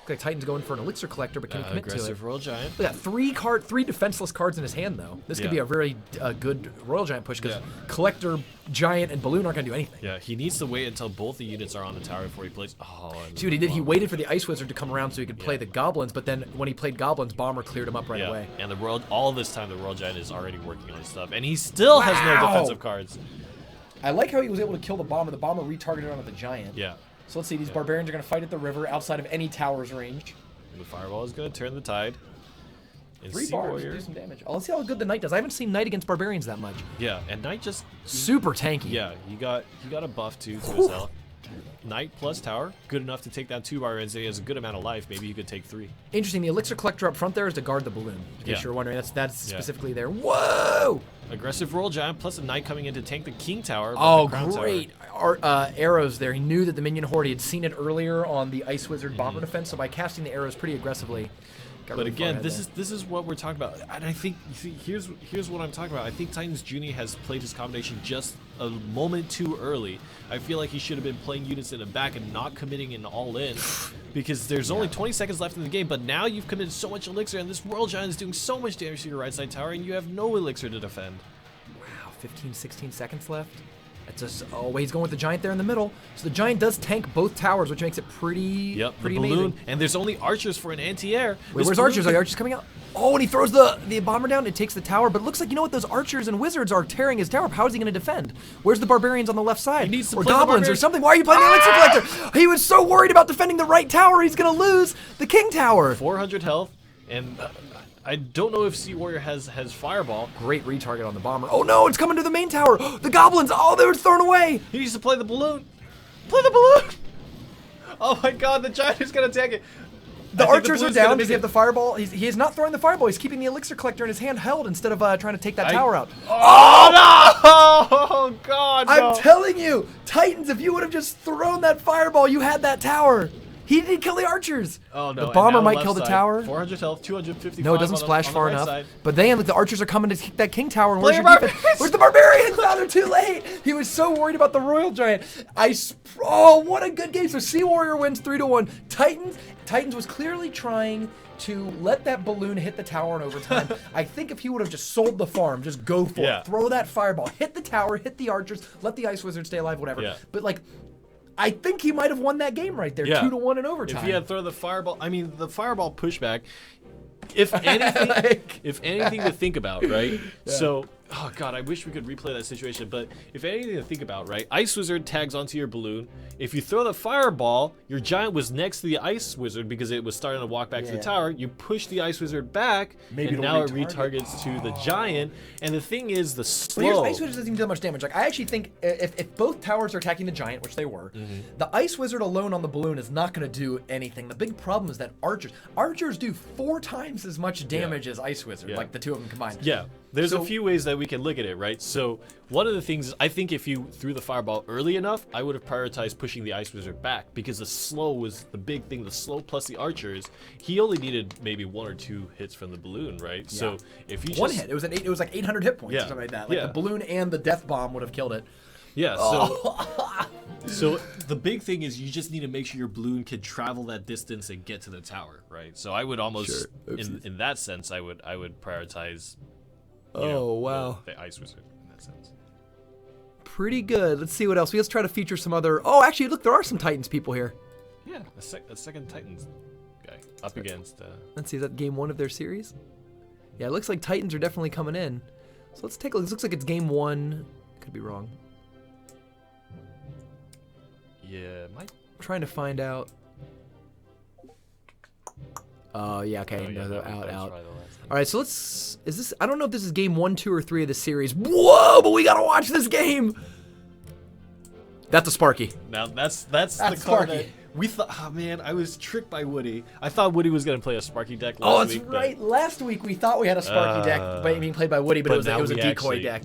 Speaker 1: Like Titan's going for an Elixir Collector, but can he commit to it?
Speaker 2: Aggressive Royal Giant.
Speaker 1: Look at that, three defenseless cards in his hand, though. This could be a very good Royal Giant push, because Collector, Giant, and Balloon aren't going to do anything.
Speaker 2: Yeah, he needs to wait until both the units are on the tower before he plays. Oh,
Speaker 1: see what he did? He waited for the Ice Wizard to come around so he could play the Goblins, but then when he played Goblins, Bomber cleared him up right away.
Speaker 2: And all this time, the Royal Giant is already working on his stuff, and he still has no defensive cards.
Speaker 1: I like how he was able to kill the Bomber. The Bomber retargeted onto the Giant.
Speaker 2: Yeah.
Speaker 1: So let's see. These Barbarians are going to fight at the river outside of any tower's range.
Speaker 2: The Fireball is going to turn the tide. And
Speaker 1: 3 bars do some damage. Oh, let's see how good the Knight does. I haven't seen Knight against Barbarians that much.
Speaker 2: Yeah, and Knight just...
Speaker 1: super tanky.
Speaker 2: Yeah, he got a buff to his health. Knight plus Tower, good enough to take down 2 Barbarians. He has a good amount of life. Maybe you could take 3.
Speaker 1: Interesting. The Elixir Collector up front there is to guard the Balloon. In case you're wondering, that's specifically there. Whoa!
Speaker 2: Aggressive Royal Giant plus a Knight coming in to tank the King Tower.
Speaker 1: Oh, great. Arrows there. He knew that the minion horde, he had seen it earlier on the Ice Wizard Bomber defense, so by casting the arrows pretty aggressively.
Speaker 2: But again, this is what we're talking about, and I think here's what I'm talking about. I think Titans Juni has played his combination just a moment too early. I feel like he should have been playing units in the back and not committing an all-in, because there's only 20 seconds left in the game. But now you've committed so much elixir, and this Royal Giant is doing so much damage to your right side tower, and you have no elixir to defend.
Speaker 1: Wow, 15, 16 seconds left. It's just, oh, he's going with the Giant there in the middle. So the Giant does tank both towers, which makes it pretty
Speaker 2: Balloon,
Speaker 1: amazing.
Speaker 2: And there's only archers for an anti-air.
Speaker 1: Wait, where's archers? Are the archers coming out? Oh, and he throws the bomber down. It takes the tower, but it looks like, you know what, those archers and wizards are tearing his tower. How is he going to defend? Where's the barbarians on the left side?
Speaker 2: He needs to
Speaker 1: or
Speaker 2: play the
Speaker 1: goblins or something. Why are you playing the Elixir Collector? He was so worried about defending the right tower, he's going to lose the King Tower.
Speaker 2: 400 health, and I don't know if Sea Warrior has Fireball.
Speaker 1: Great retarget on the bomber. Oh no, it's coming to the main tower. The goblins, oh, they were thrown away.
Speaker 2: He needs to play the balloon. Play the balloon. Oh my god, the Giant is going to take it.
Speaker 1: The archers are down. Does he have the fireball? He is not throwing the fireball. He's keeping the Elixir Collector in his hand held instead of trying to take that tower out.
Speaker 2: Oh no! Oh god, no.
Speaker 1: I'm telling you, Titans, if you would have just thrown that fireball, you had that tower. He didn't kill the archers.
Speaker 2: Oh no!
Speaker 1: The bomber might kill the tower.
Speaker 2: 400 health, 255.
Speaker 1: No, it doesn't splash far enough.
Speaker 2: Side.
Speaker 1: But then the archers are coming to kick that King Tower. And
Speaker 2: Play
Speaker 1: where's your defense? Where's the barbarians? Now they're too late. He was so worried about the Royal Giant. Oh, what a good game! So Sea Warrior wins 3-1. Titans was clearly trying to let that balloon hit the tower in overtime. I think if he would have just sold the farm, just go for it, throw that fireball, hit the tower, hit the archers, let the Ice Wizard stay alive, whatever. But like, I think he might have won that game right there, 2-1 in overtime.
Speaker 2: If he had thrown the fireball, I mean, the fireball pushback. If anything, if anything to think about, right? So, oh god, I wish we could replay that situation. But if anything to think about, right? Ice Wizard tags onto your balloon. If you throw the fireball, your Giant was next to the Ice Wizard because it was starting to walk back to the tower. You push the Ice Wizard back, and now it retargets to the Giant. And the thing is, the slow.
Speaker 1: But here's Ice Wizard doesn't even do that much damage. Like, I actually think if both towers are attacking the Giant, which they were, the Ice Wizard alone on the balloon is not going to do anything. The big problem is that archers do 4 times as much damage as Ice Wizard, like the two of them combined.
Speaker 2: Yeah. There's a few ways that we can look at it, right? So one of the things is, I think if you threw the fireball early enough, I would have prioritized pushing the Ice Wizard back, because the slow was the big thing. The slow plus the archers, he only needed maybe 1 or 2 hits from the balloon, right? Yeah. So if you
Speaker 1: one hit, it was like 800 hit points or something like that. Like the balloon and the death bomb would have killed it.
Speaker 2: Yeah. So the big thing is you just need to make sure your balloon can travel that distance and get to the tower, right? So I would almost, in that sense, I would prioritize. The Ice Wizard in that sense.
Speaker 1: Pretty good. Let's see what else. Let's try to feature some other. Oh, actually, look, there are some Titans people here.
Speaker 2: Yeah, a second Titans guy up against.
Speaker 1: Let's see, is that game 1 of their series? Yeah, it looks like Titans are definitely coming in. So let's take a look. This looks like it's game 1. Could be wrong.
Speaker 2: Yeah,
Speaker 1: I'm trying to find out. Oh, yeah, okay. Out. All right, so is this, I don't know if this is game 1, 2, or 3 of the series. Whoa, but we got to watch this game. That's a Sparky.
Speaker 2: Now, that's the card that we thought, oh man, I was tricked by Woody. I thought Woody was going to play a Sparky deck last week.
Speaker 1: Oh, that's right. Last week we thought we had a Sparky deck being played by Woody, but it was a decoy deck,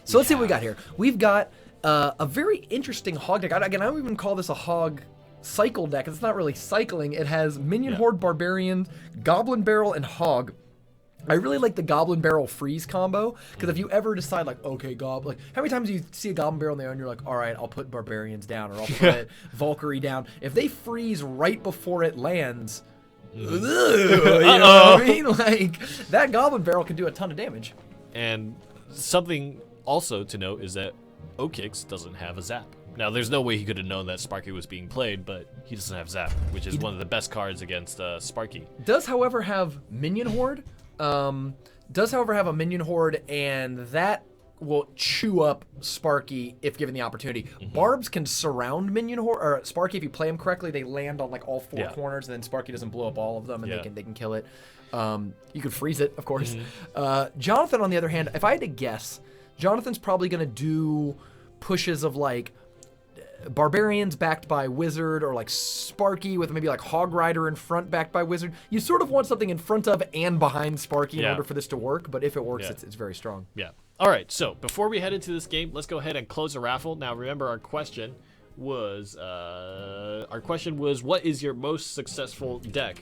Speaker 1: So let's see what we got here. We've got a very interesting hog deck. Again, I don't even call this a hog cycle deck. It's not really cycling. It has Minion Horde, Barbarian, Goblin Barrel, and Hog. I really like the Goblin Barrel freeze combo, because if you ever decide, like, okay, Goblin, like, how many times do you see a Goblin Barrel in there and you're like, all right, I'll put Barbarians down, or I'll put Valkyrie down. If they freeze right before it lands, you know what I mean? Like, that Goblin Barrel can do a ton of damage.
Speaker 2: And something also to note is that O-Kix doesn't have a zap. Now, there's no way he could have known that Sparky was being played, but he doesn't have zap, which is one of the best cards against Sparky.
Speaker 1: Does, however, have Minion Horde. Does, however, have a Minion Horde, and that will chew up Sparky if given the opportunity. Barbs can surround Minion Horde, or Sparky, if you play them correctly, they land on like all four corners, and then Sparky doesn't blow up all of them, and they can kill it. You could freeze it, of course. Jonathan, on the other hand, if I had to guess, Jonathan's probably going to do pushes of like Barbarians backed by Wizard, or like Sparky with maybe like Hog Rider in front backed by Wizard. You sort of want something in front of and behind Sparky in order for this to work, but if it works, it's very strong.
Speaker 2: Yeah. All right, so before we head into this game, let's go ahead and close the raffle. Now, remember, our question was what is your most successful deck?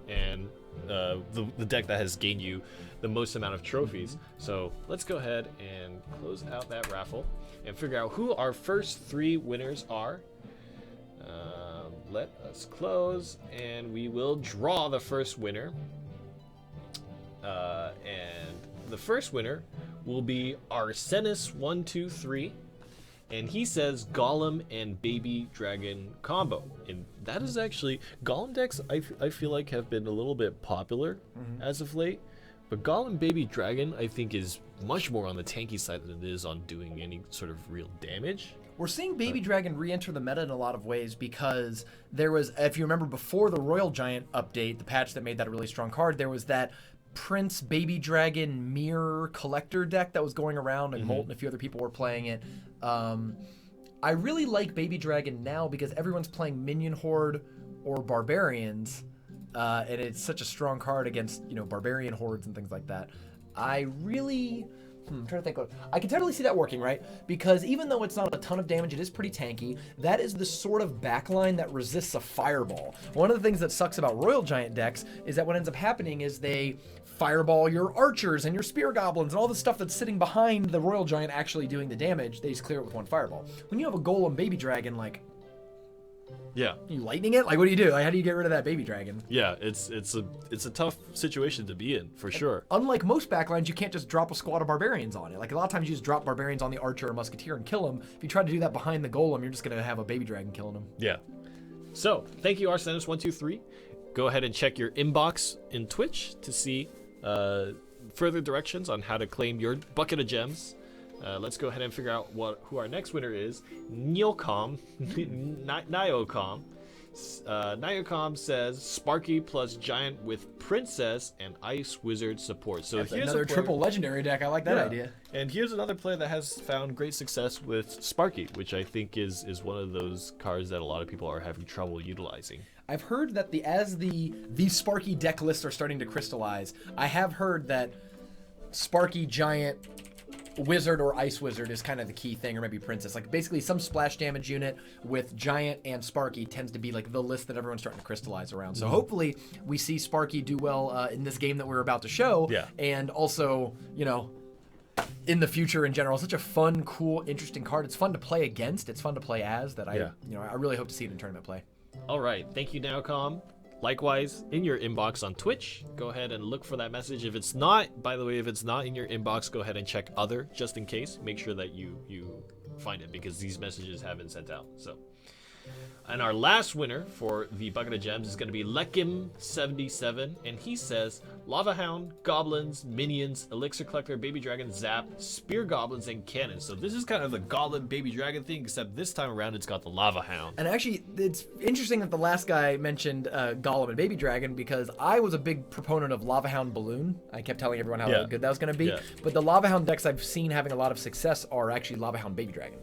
Speaker 2: And the deck that has gained you the most amount of trophies. So let's go ahead and close out that raffle and figure out who our first 3 winners are. Let us close, and we will draw the first winner. And the first winner will be Arsenis123, and he says Golem and Baby Dragon combo. And that is actually, Golem decks I feel like have been a little bit popular as of late, but Golem Baby Dragon I think is much more on the tanky side than it is on doing any sort of real damage.
Speaker 1: We're seeing Baby Dragon re-enter the meta in a lot of ways, because there was, if you remember before the Royal Giant update, the patch that made that a really strong card, there was that Prince Baby Dragon Mirror Collector deck that was going around, and Molt and a few other people were playing it. I really like Baby Dragon now because everyone's playing Minion Horde or Barbarians, and it's such a strong card against, you know, Barbarian Hordes and things like that. I really... I'm trying to think. I can totally see that working, right? Because even though it's not a ton of damage, it is pretty tanky. That is the sort of backline that resists a fireball. One of the things that sucks about Royal Giant decks is that what ends up happening is they fireball your archers and your spear goblins and all the stuff that's sitting behind the Royal Giant actually doing the damage. They just clear it with one fireball. When you have a Golem Baby Dragon, like...
Speaker 2: Yeah.
Speaker 1: You lightning it? Like, what do you do? Like, how do you get rid of that Baby Dragon?
Speaker 2: Yeah, it's a tough situation to be in, for sure.
Speaker 1: Unlike most backlines, you can't just drop a squad of Barbarians on it. Like, a lot of times you just drop Barbarians on the Archer or Musketeer and kill them. If you try to do that behind the Golem, you're just going to have a Baby Dragon killing them.
Speaker 2: Yeah. So, thank you, Arsenis123. Go ahead and check your inbox in Twitch to see further directions on how to claim your bucket of gems. Let's go ahead and figure out who our next winner is. Niocom. Niocom says Sparky plus Giant with Princess and Ice Wizard support. So
Speaker 1: That's
Speaker 2: here's
Speaker 1: another triple legendary deck. I like that idea.
Speaker 2: And here's another player that has found great success with Sparky, which I think is one of those cards that a lot of people are having trouble utilizing.
Speaker 1: I've heard that as the Sparky deck lists are starting to crystallize, I have heard that Sparky, Giant, Wizard, or Ice Wizard is kind of the key thing, or maybe Princess. Like, basically some splash damage unit with Giant and Sparky tends to be like the list that everyone's starting to crystallize around. So hopefully we see Sparky do well in this game that we're about to show.
Speaker 2: Yeah.
Speaker 1: And also, you know, in the future in general. Such a fun, cool, interesting card. It's fun to play against. It's fun to play as. I really hope to see it in tournament play.
Speaker 2: All right. Thank you, Nowcom. Likewise, in your inbox on Twitch, go ahead and look for that message. If it's not, by the way, if it's not in your inbox, go ahead and check other, just in case. Make sure that you find it, because these messages have been sent out. So, and our last winner for the Bucket of Gems is going to be Lekim77, and he says Lava Hound, Goblins, Minions, Elixir Collector, Baby Dragon, Zap, Spear Goblins, and Cannon. So this is kind of the Goblin Baby Dragon thing, except this time around it's got the Lava Hound.
Speaker 1: And actually, it's interesting that the last guy mentioned Golem and Baby Dragon, because I was a big proponent of Lava Hound Balloon. I kept telling everyone how good that was going to be. Yeah. But the Lava Hound decks I've seen having a lot of success are actually Lava Hound Baby Dragon.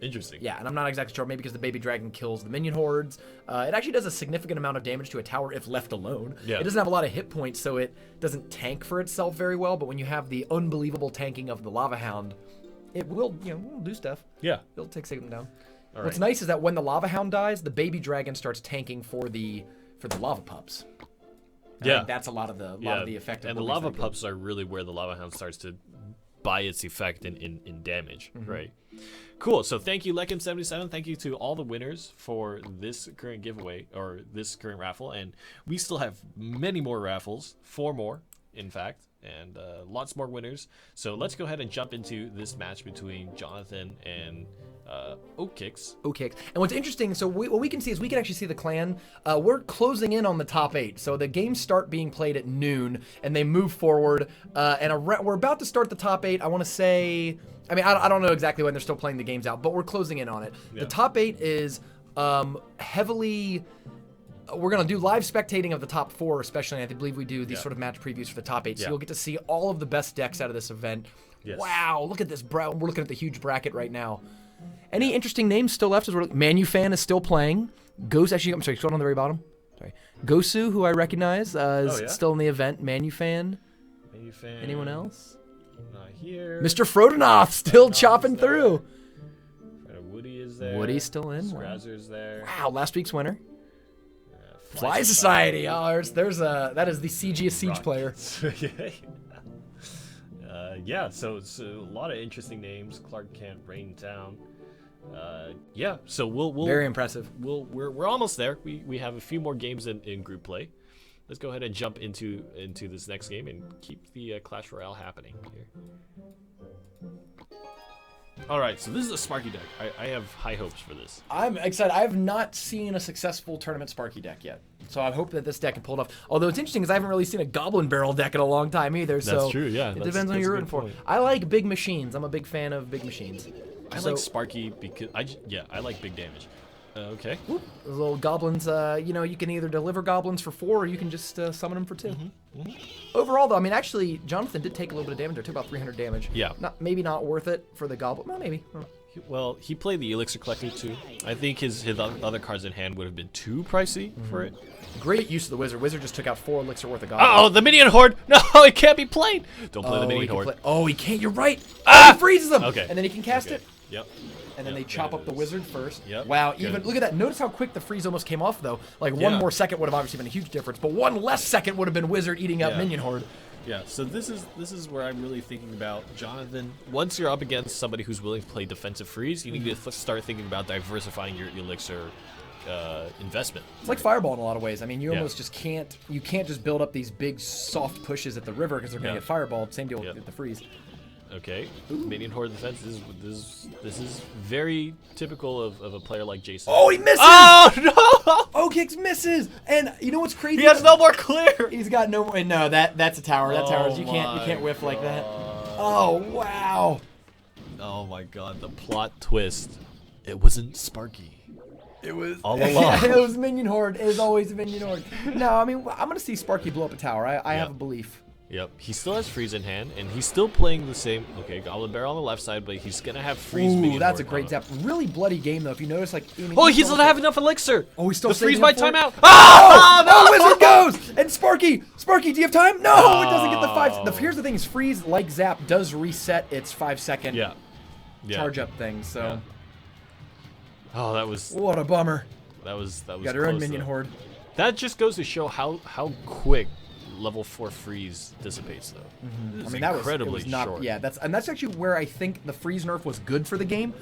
Speaker 2: Interesting.
Speaker 1: Yeah, and I'm not exactly sure. Maybe because the Baby Dragon kills the minion hordes. It actually does a significant amount of damage to a tower if left alone.
Speaker 2: Yeah.
Speaker 1: It doesn't have a lot of hit points, so it doesn't tank for itself very well. But when you have the unbelievable tanking of the Lava Hound, it will, do stuff.
Speaker 2: Yeah.
Speaker 1: It'll take them down.
Speaker 2: All
Speaker 1: What's
Speaker 2: right.
Speaker 1: nice is that when the Lava Hound dies, the Baby Dragon starts tanking for the Lava Pups. I think that's a lot of the effect.
Speaker 2: And the lava pups are really where the lava hound starts to buy its effect in damage, right? Cool. So thank you, Lekin77. Thank you to all the winners for this current giveaway or this current raffle, and we still have many more raffles, 4 more, in fact. And lots more winners. So let's go ahead and jump into this match between Jonathan and Oatkicks.
Speaker 1: And what's interesting, so what we can see is we can actually see the clan. We're closing in on the top 8. So the games start being played at noon, and they move forward. And we're about to start the top 8. I want to say, I mean, I don't know exactly when they're still playing the games out, but we're closing in on it. Yeah. The top 8 is heavily... We're going to do live spectating of the top 4, especially. And I believe we do these sort of match previews for the top 8. So you'll get to see all of the best decks out of this event. Yes. Wow, look at this. We're looking at the huge bracket right now. Any interesting names still left? Manufan is still playing. Actually, I'm sorry, scroll on the very bottom. Sorry. Gosu, who I recognize, is still in the event. Manufan. Anyone else?
Speaker 2: Not here.
Speaker 1: Mr. Frodenoff still chopping through.
Speaker 2: Woody is there.
Speaker 1: Woody's still in.
Speaker 2: Scrazzer's there.
Speaker 1: Wow, last week's winner. Fly Society. Oh, that is the CG Siege player.
Speaker 2: Yeah, so it's a lot of interesting names. Clark Kent, Raintown. Yeah, so we'll
Speaker 1: very impressive.
Speaker 2: We're almost there. We have a few more games in group play. Let's go ahead and jump into this next game and keep the Clash Royale happening here. All right, so this is a Sparky deck. I have high hopes for this.
Speaker 1: I'm excited. I have not seen a successful tournament Sparky deck yet, so I hope that this deck can pull it off. Although it's interesting because I haven't really seen a Goblin Barrel deck in a long time either.
Speaker 2: That's true, yeah.
Speaker 1: It depends on who you're rooting for. I like big machines. I'm a big fan of big machines.
Speaker 2: I like Sparky because I like big damage. Okay.
Speaker 1: Those little goblins, you can either deliver goblins for 4 or you can just summon them for 2. Overall, though, I mean, actually, Jonathan did take a little bit of damage. There took about 300 damage.
Speaker 2: Yeah.
Speaker 1: Maybe not worth it for the goblin. Well, maybe.
Speaker 2: Well, he played the Elixir Collector too. I think his other cards in hand would have been too pricey for it.
Speaker 1: Great use of the Wizard. Wizard just took out 4 Elixir worth of goblins.
Speaker 2: Oh, the Minion Horde! No, it can't be played! Don't play the Minion Horde.
Speaker 1: He can't. You're right. He freezes them!
Speaker 2: Okay.
Speaker 1: And then he can cast it.
Speaker 2: Yep.
Speaker 1: And then they chop up the Wizard first.
Speaker 2: Yep.
Speaker 1: Wow, look at that. Notice how quick the freeze almost came off, though. Like, 1 more second would have obviously been a huge difference, but 1 less second would have been Wizard eating up Minion Horde.
Speaker 2: Yeah, so this is where I'm really thinking about Jonathan. Once you're up against somebody who's willing to play defensive freeze, you need to start thinking about diversifying your Elixir investment.
Speaker 1: It's like Fireball in a lot of ways. I mean, you almost just can't just build up these big soft pushes at the river because they're going to get Fireballed. Same deal with the freeze.
Speaker 2: Okay, Minion Horde defense. This is very typical of a player like Jason.
Speaker 1: Oh, he misses!
Speaker 2: Oh no!
Speaker 1: Kicks misses, and you know what's crazy?
Speaker 2: He has no more clear.
Speaker 1: He's got no more. No, that's a tower. That tower's you can't whiff like that. Oh wow!
Speaker 2: Oh my God! The plot twist. It wasn't Sparky.
Speaker 1: It was
Speaker 2: all along.
Speaker 1: It was Minion Horde. It was always a Minion Horde. No, I mean I'm gonna see Sparky blow up a tower. I have a belief.
Speaker 2: Yep, he still has freeze in hand, and he's still playing the same. Okay, Goblin Barrel on the left side, but he's gonna have freeze.
Speaker 1: Ooh, that's a great zap. Really bloody game though. If you notice, like,
Speaker 2: he doesn't have enough elixir.
Speaker 1: Oh, he's still
Speaker 2: the freeze by timeout.
Speaker 1: Oh, no! Wizard goes and Sparky, do you have time? No, it doesn't get the 5. Here's the thing: is freeze like zap does reset its 5-second charge up thing. So.
Speaker 2: Oh, that was.
Speaker 1: What a bummer.
Speaker 2: That was.
Speaker 1: Got her own Minion Horde.
Speaker 2: That just goes to show how quick level 4 freeze dissipates, though.
Speaker 1: I mean, that was not short. Yeah, that's actually where I think the freeze nerf was good for the game.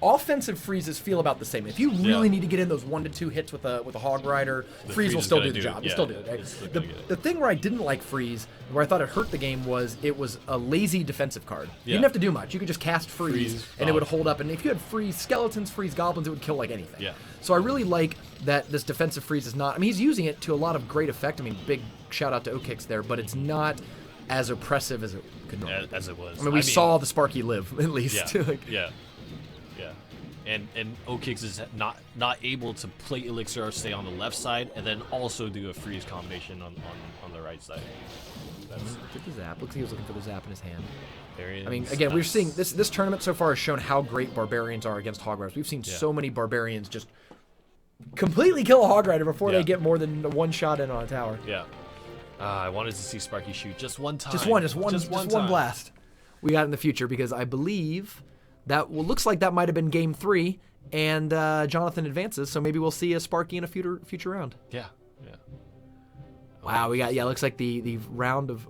Speaker 1: Offensive freezes feel about the same. If you really need to get in those 1 to 2 hits with a Hog Rider, freeze will still do the job. It'll still do it. Right? The thing where I didn't like freeze, where I thought it hurt the game, was it was a lazy defensive card. You didn't have to do much. You could just cast freeze and it would hold up. And if you had freeze skeletons, freeze goblins, it would kill like anything.
Speaker 2: Yeah.
Speaker 1: So I really like that this defensive freeze is not. I mean, he's using it to a lot of great effect. I mean, big shout out to Oatkicks there, but it's not as oppressive as it could normally be.
Speaker 2: As it was.
Speaker 1: I mean, we saw the Sparky live at least.
Speaker 2: Yeah. And Oatkicks is not able to play Elixir or stay on the left side, and then also do a freeze combination on the right side.
Speaker 1: Get the zap. Looks like he was looking for the zap in his hand.
Speaker 2: Barbarians,
Speaker 1: I mean, again, we're seeing this tournament so far has shown how great Barbarians are against Hog Riders. We've seen so many Barbarians just completely kill a Hog Rider before they get more than 1 shot in on a tower.
Speaker 2: Yeah. I wanted to see Sparky shoot just one time.
Speaker 1: Just one blast. We got it in the future because I believe that looks like that might have been game 3, and Jonathan advances, so maybe we'll see a Sparky in a future round.
Speaker 2: Yeah.
Speaker 1: Wow, we got, looks like the round of,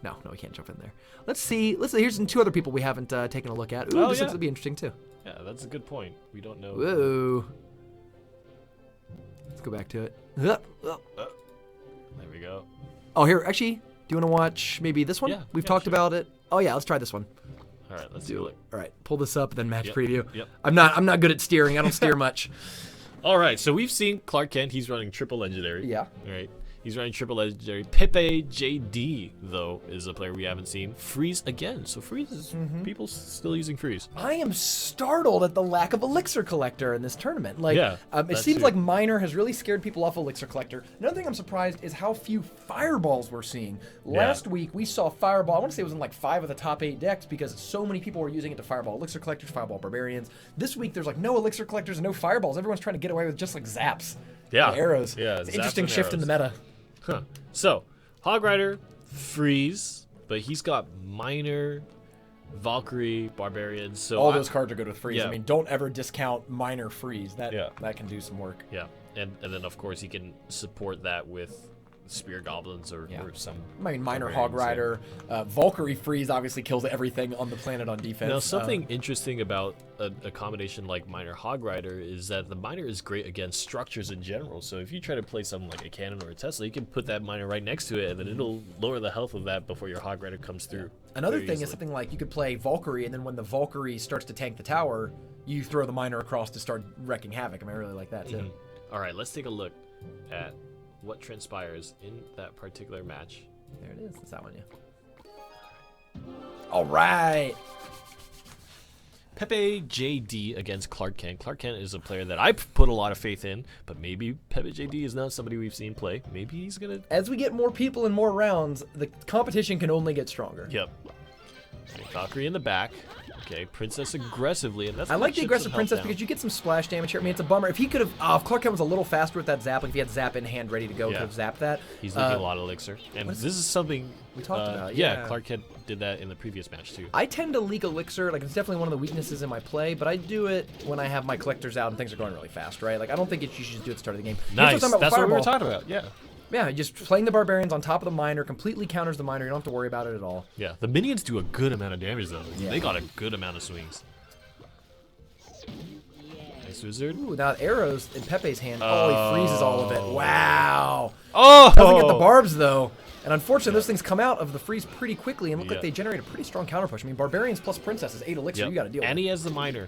Speaker 1: no, we can't jump in there. Let's see, here's some 2 other people we haven't taken a look at. This looks to be interesting too.
Speaker 2: Yeah, that's a good point. We don't know.
Speaker 1: Whoa. Let's go back to it.
Speaker 2: There we go.
Speaker 1: Oh, here, actually, do you want to watch maybe this one?
Speaker 2: Yeah,
Speaker 1: We've talked about it. Oh yeah, let's try this one.
Speaker 2: All right, let's do it.
Speaker 1: All right, pull this up, then match preview.
Speaker 2: Yep.
Speaker 1: I'm not good at steering. I don't steer much.
Speaker 2: All right, so we've seen Clark Kent. He's running triple legendary.
Speaker 1: Yeah.
Speaker 2: All right. He's running triple legendary. PepeJD, though, is a player we haven't seen. Freeze again. So Freeze is people still using Freeze.
Speaker 1: I am startled at the lack of Elixir Collector in this tournament. Like, it seems like Miner has really scared people off Elixir Collector. Another thing I'm surprised is how few Fireballs we're seeing. Last week, we saw Fireball. I want to say it was in like 5 of the top 8 decks because so many people were using it to Fireball Elixir Collectors, Fireball Barbarians. This week, there's like no Elixir Collectors and no Fireballs. Everyone's trying to get away with just like Zaps.
Speaker 2: Yeah.
Speaker 1: Arrows.
Speaker 2: Yeah,
Speaker 1: it's an interesting shift in the meta.
Speaker 2: Huh. So, Hog Rider, Freeze, but he's got Miner, Valkyrie, Barbarians. So
Speaker 1: all those cards are good with Freeze.
Speaker 2: Yeah.
Speaker 1: I mean, don't ever discount Miner Freeze. That can do some work.
Speaker 2: Yeah, and then of course he can support that with Spear Goblins or some.
Speaker 1: I mean, Miner Hog Rider, Valkyrie Freeze obviously kills everything on the planet on defense.
Speaker 2: Now, something interesting about a combination like Miner Hog Rider is that the Miner is great against structures in general. So if you try to play something like a cannon or a Tesla, you can put that Miner right next to it, and then it'll lower the health of that before your Hog Rider comes through.
Speaker 1: Another thing is something like you could play Valkyrie, and then when the Valkyrie starts to tank the tower, you throw the Miner across to start wrecking havoc. I mean, I really like that too.
Speaker 2: All right, let's take a look at what transpires in that particular match.
Speaker 1: There it is. It's that one, All right.
Speaker 2: PepeJD against Clark Kent. Clark Kent is a player that I put a lot of faith in, but maybe PepeJD is not somebody we've seen play. Maybe he's gonna.
Speaker 1: As we get more people in more rounds, the competition can only get stronger.
Speaker 2: Yep. Okay, Valkyrie in the back. Okay, Princess aggressively, and that's.
Speaker 1: I like the aggressive Princess because you get some splash damage here. I mean, it's a bummer. If he could have, if Clark Kent was a little faster with that zap, like if he had zap in hand ready to go, could have zapped that.
Speaker 2: He's looking a lot of elixir, and this is something
Speaker 1: we talked about.
Speaker 2: Yeah, Clark Kent did that in the previous match too.
Speaker 1: I tend to leak elixir. Like it's definitely one of the weaknesses in my play, but I do it when I have my collectors out and things are going really fast, right? Like I don't think you should just do it at the start of the game.
Speaker 2: Nice. That's what we were talking about. Yeah.
Speaker 1: Yeah, just playing the Barbarians on top of the Miner completely counters the Miner. You don't have to worry about it at all.
Speaker 2: Yeah, the minions do a good amount of damage though. Yeah. They got a good amount of swings. Nice wizard.
Speaker 1: Ooh, now arrows in Pepe's hand. Oh, he freezes all of it. Wow.
Speaker 2: Oh!
Speaker 1: Doesn't get the barbs though. And unfortunately, those things come out of the freeze pretty quickly and look like they generate a pretty strong counter push. I mean, Barbarians plus Princess is 8 elixir. You got to deal with it.
Speaker 2: And he has the Miner.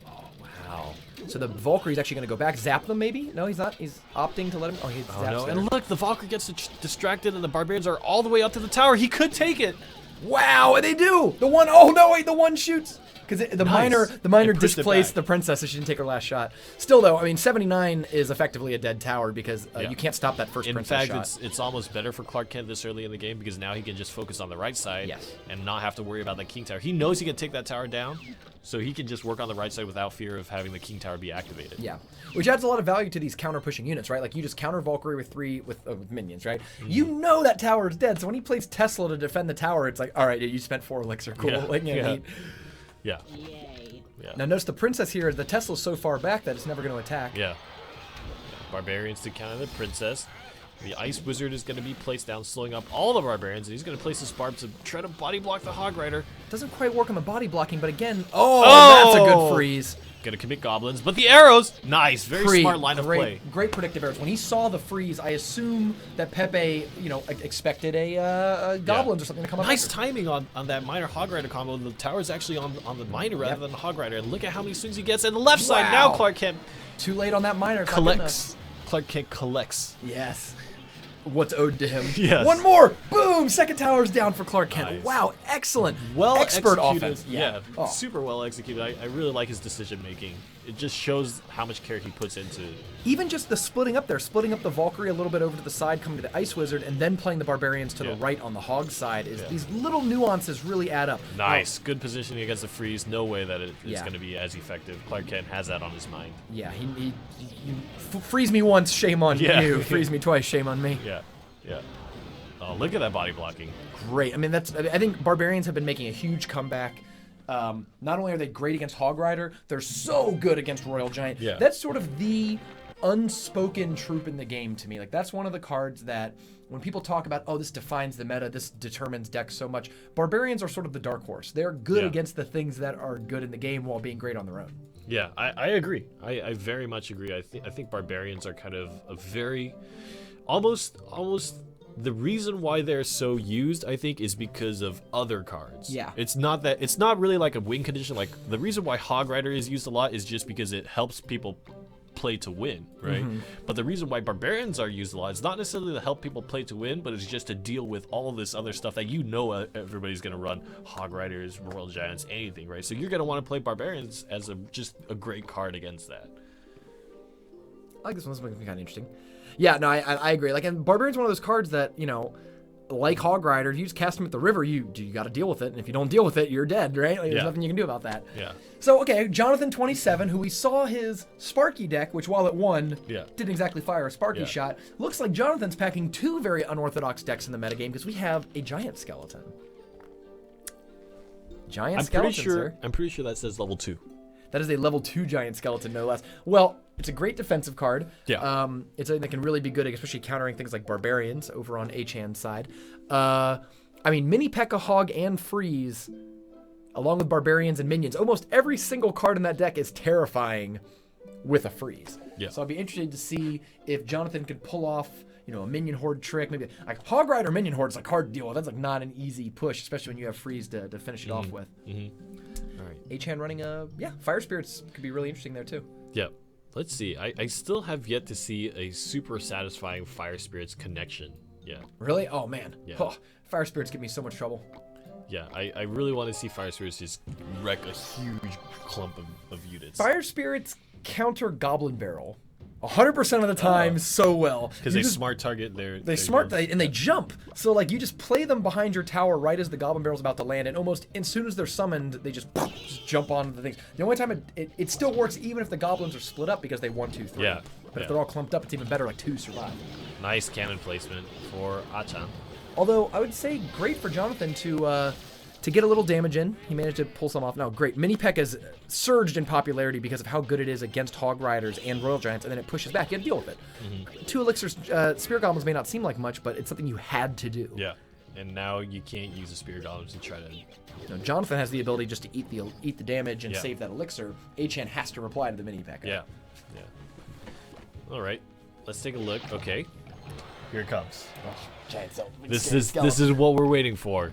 Speaker 1: Oh, wow. So the Valkyrie's actually going to go back. Zap them, maybe? No, he's not. He's opting to let him. Oh, he zaps
Speaker 2: no. And look, the Valkyrie gets distracted, and the Barbarians are all the way up to the tower. He could take it.
Speaker 1: Wow, and they do. The one, oh no, wait, the one shoots. Because the Miner displaced the Princess, so she didn't take her last shot. Still, though, I mean, 79 is effectively a dead tower because you can't stop that first Princess shot.
Speaker 2: In fact, it's almost better for Clark Kent this early in the game because now he can just focus on the right side and not have to worry about the King Tower. He knows he can take that tower down, so he can just work on the right side without fear of having the King Tower be activated.
Speaker 1: Yeah, which adds a lot of value to these counter-pushing units, right? Like, you just counter Valkyrie with 3 with minions, right? You know that tower is dead, so when he plays Tesla to defend the tower, it's like, all right, you spent 4 elixir, cool.
Speaker 2: Yeah.
Speaker 1: Now notice the Princess here, the Tesla's so far back that it's never going to attack.
Speaker 2: Yeah. Barbarians to counter the Princess. The Ice Wizard is going to be placed down, slowing up all the Barbarians, and he's going to place his Barb to try to body block the Hog Rider.
Speaker 1: Doesn't quite work on the body blocking, but again, that's a good freeze.
Speaker 2: Going to commit Goblins, but the arrows, nice, very smart line of play.
Speaker 1: Great predictive arrows. When he saw the freeze, I assume that Pepe, expected a Goblins or something to come up.
Speaker 2: Nice timing on that Miner Hog Rider combo. The tower's actually on the Miner rather than the Hog Rider, and look at how many swings he gets. And the left side now, Clark Kent
Speaker 1: too late on that Miner.
Speaker 2: Collects. Clark Kent collects.
Speaker 1: Yes. What's owed to him.
Speaker 2: Yes.
Speaker 1: One more. Boom. Second tower's down for Clark Kent.
Speaker 2: Nice.
Speaker 1: Wow. Excellent.
Speaker 2: Well
Speaker 1: expert
Speaker 2: executed.
Speaker 1: offense.
Speaker 2: Yeah. Super well executed. I really like his decision making. It just shows how much care he puts into.
Speaker 1: Even just the splitting up there, splitting up the Valkyrie a little bit over to the side, coming to the Ice Wizard, and then playing the Barbarians to the right on the Hog side. These little nuances really add up.
Speaker 2: Nice. Good positioning against the freeze. No way that it's going to be as effective. Clark Kent has that on his mind.
Speaker 1: Yeah. He freeze me once, shame on you. Freeze me twice, shame on me.
Speaker 2: Yeah. Yeah. Oh, look at that body blocking.
Speaker 1: Great. I mean, I think Barbarians have been making a huge comeback. Not only are they great against Hog Rider, they're so good against Royal Giant.
Speaker 2: Yeah.
Speaker 1: That's sort of the unspoken troop in the game to me. Like, that's one of the cards that when people talk about, oh, this defines the meta, this determines decks so much, Barbarians are sort of the dark horse. They're good against the things that are good in the game while being great on their own.
Speaker 2: Yeah, I agree. I very much agree. I think Barbarians are kind of a very almost the reason why they're so used, I think, is because of other cards.
Speaker 1: Yeah.
Speaker 2: It's not really like a win condition. Like, the reason why Hog Rider is used a lot is just because it helps people play to win, right? But the reason why Barbarians are used a lot is not necessarily to help people play to win, but it's just to deal with all of this other stuff that everybody's going to run. Hog Riders, Royal Giants, anything, right? So you're going to want to play Barbarians as just a great card against that.
Speaker 1: I like this one. This one's kind of interesting. Yeah, no, I agree. Like, and Barbarian's one of those cards that, you know, like Hog Rider, you just cast him at the river, you got to deal with it, and if you don't deal with it, you're dead, right? Like, there's nothing you can do about that.
Speaker 2: Yeah.
Speaker 1: So, okay, Jonathan 27, who we saw his Sparky deck, which while it won, didn't exactly fire a Sparky shot. Looks like Jonathan's packing two very unorthodox decks in the metagame because we have a Giant Skeleton. I'm
Speaker 2: pretty sure that says level 2.
Speaker 1: That is a level 2 Giant Skeleton, no less. Well, it's a great defensive card.
Speaker 2: Yeah.
Speaker 1: It's something that can really be good, especially countering things like Barbarians over on Achan's side. I mean, Mini P.E.K.K.A. Hog and Freeze, along with Barbarians and Minions. Almost every single card in that deck is terrifying with a Freeze.
Speaker 2: Yeah.
Speaker 1: So I'd be interested to see if Jonathan could pull off, you know, a Minion Horde trick. Maybe like Hog Rider Minion Horde is like hard to deal with. That's like not an easy push, especially when you have Freeze to finish it off with. All right. Achan running Fire Spirits could be really interesting there too.
Speaker 2: Yep. Let's see. I still have yet to see a super satisfying Fire Spirits connection. Yeah.
Speaker 1: Really? Oh man.
Speaker 2: Yeah.
Speaker 1: Oh, Fire Spirits give me so much trouble.
Speaker 2: Yeah, I really want to see Fire Spirits just wreck a huge clump of units.
Speaker 1: Fire Spirits counter Goblin Barrel 100% of the time so well.
Speaker 2: Because they smart target their...
Speaker 1: They jump. So, like, you just play them behind your tower right as the Goblin Barrel's about to land, and almost as soon as they're summoned, they just jump onto the things. The only time it still works even if the Goblins are split up because they 1, 2, 3.
Speaker 2: Yeah.
Speaker 1: But if they're all clumped up, it's even better, like 2 survive.
Speaker 2: Nice cannon placement for Achan.
Speaker 1: Although, I would say great for Jonathan to get a little damage in. He managed to pull some off. Now, great. Mini P.E.K.K.A. has surged in popularity because of how good it is against Hog Riders and Royal Giants, and then it pushes back. You have to deal with it. 2 elixirs, Spirit Goblins may not seem like much, but it's something you had to do.
Speaker 2: Yeah, and now you can't use the Spirit Goblins to try to...
Speaker 1: You know, Jonathan has the ability just to eat the damage and save that elixir. Achan has to reply to the Mini P.E.K.K.A.
Speaker 2: Yeah. All right, let's take a look. Okay, here it comes.
Speaker 1: Giant Skeleton.
Speaker 2: This is what we're waiting for.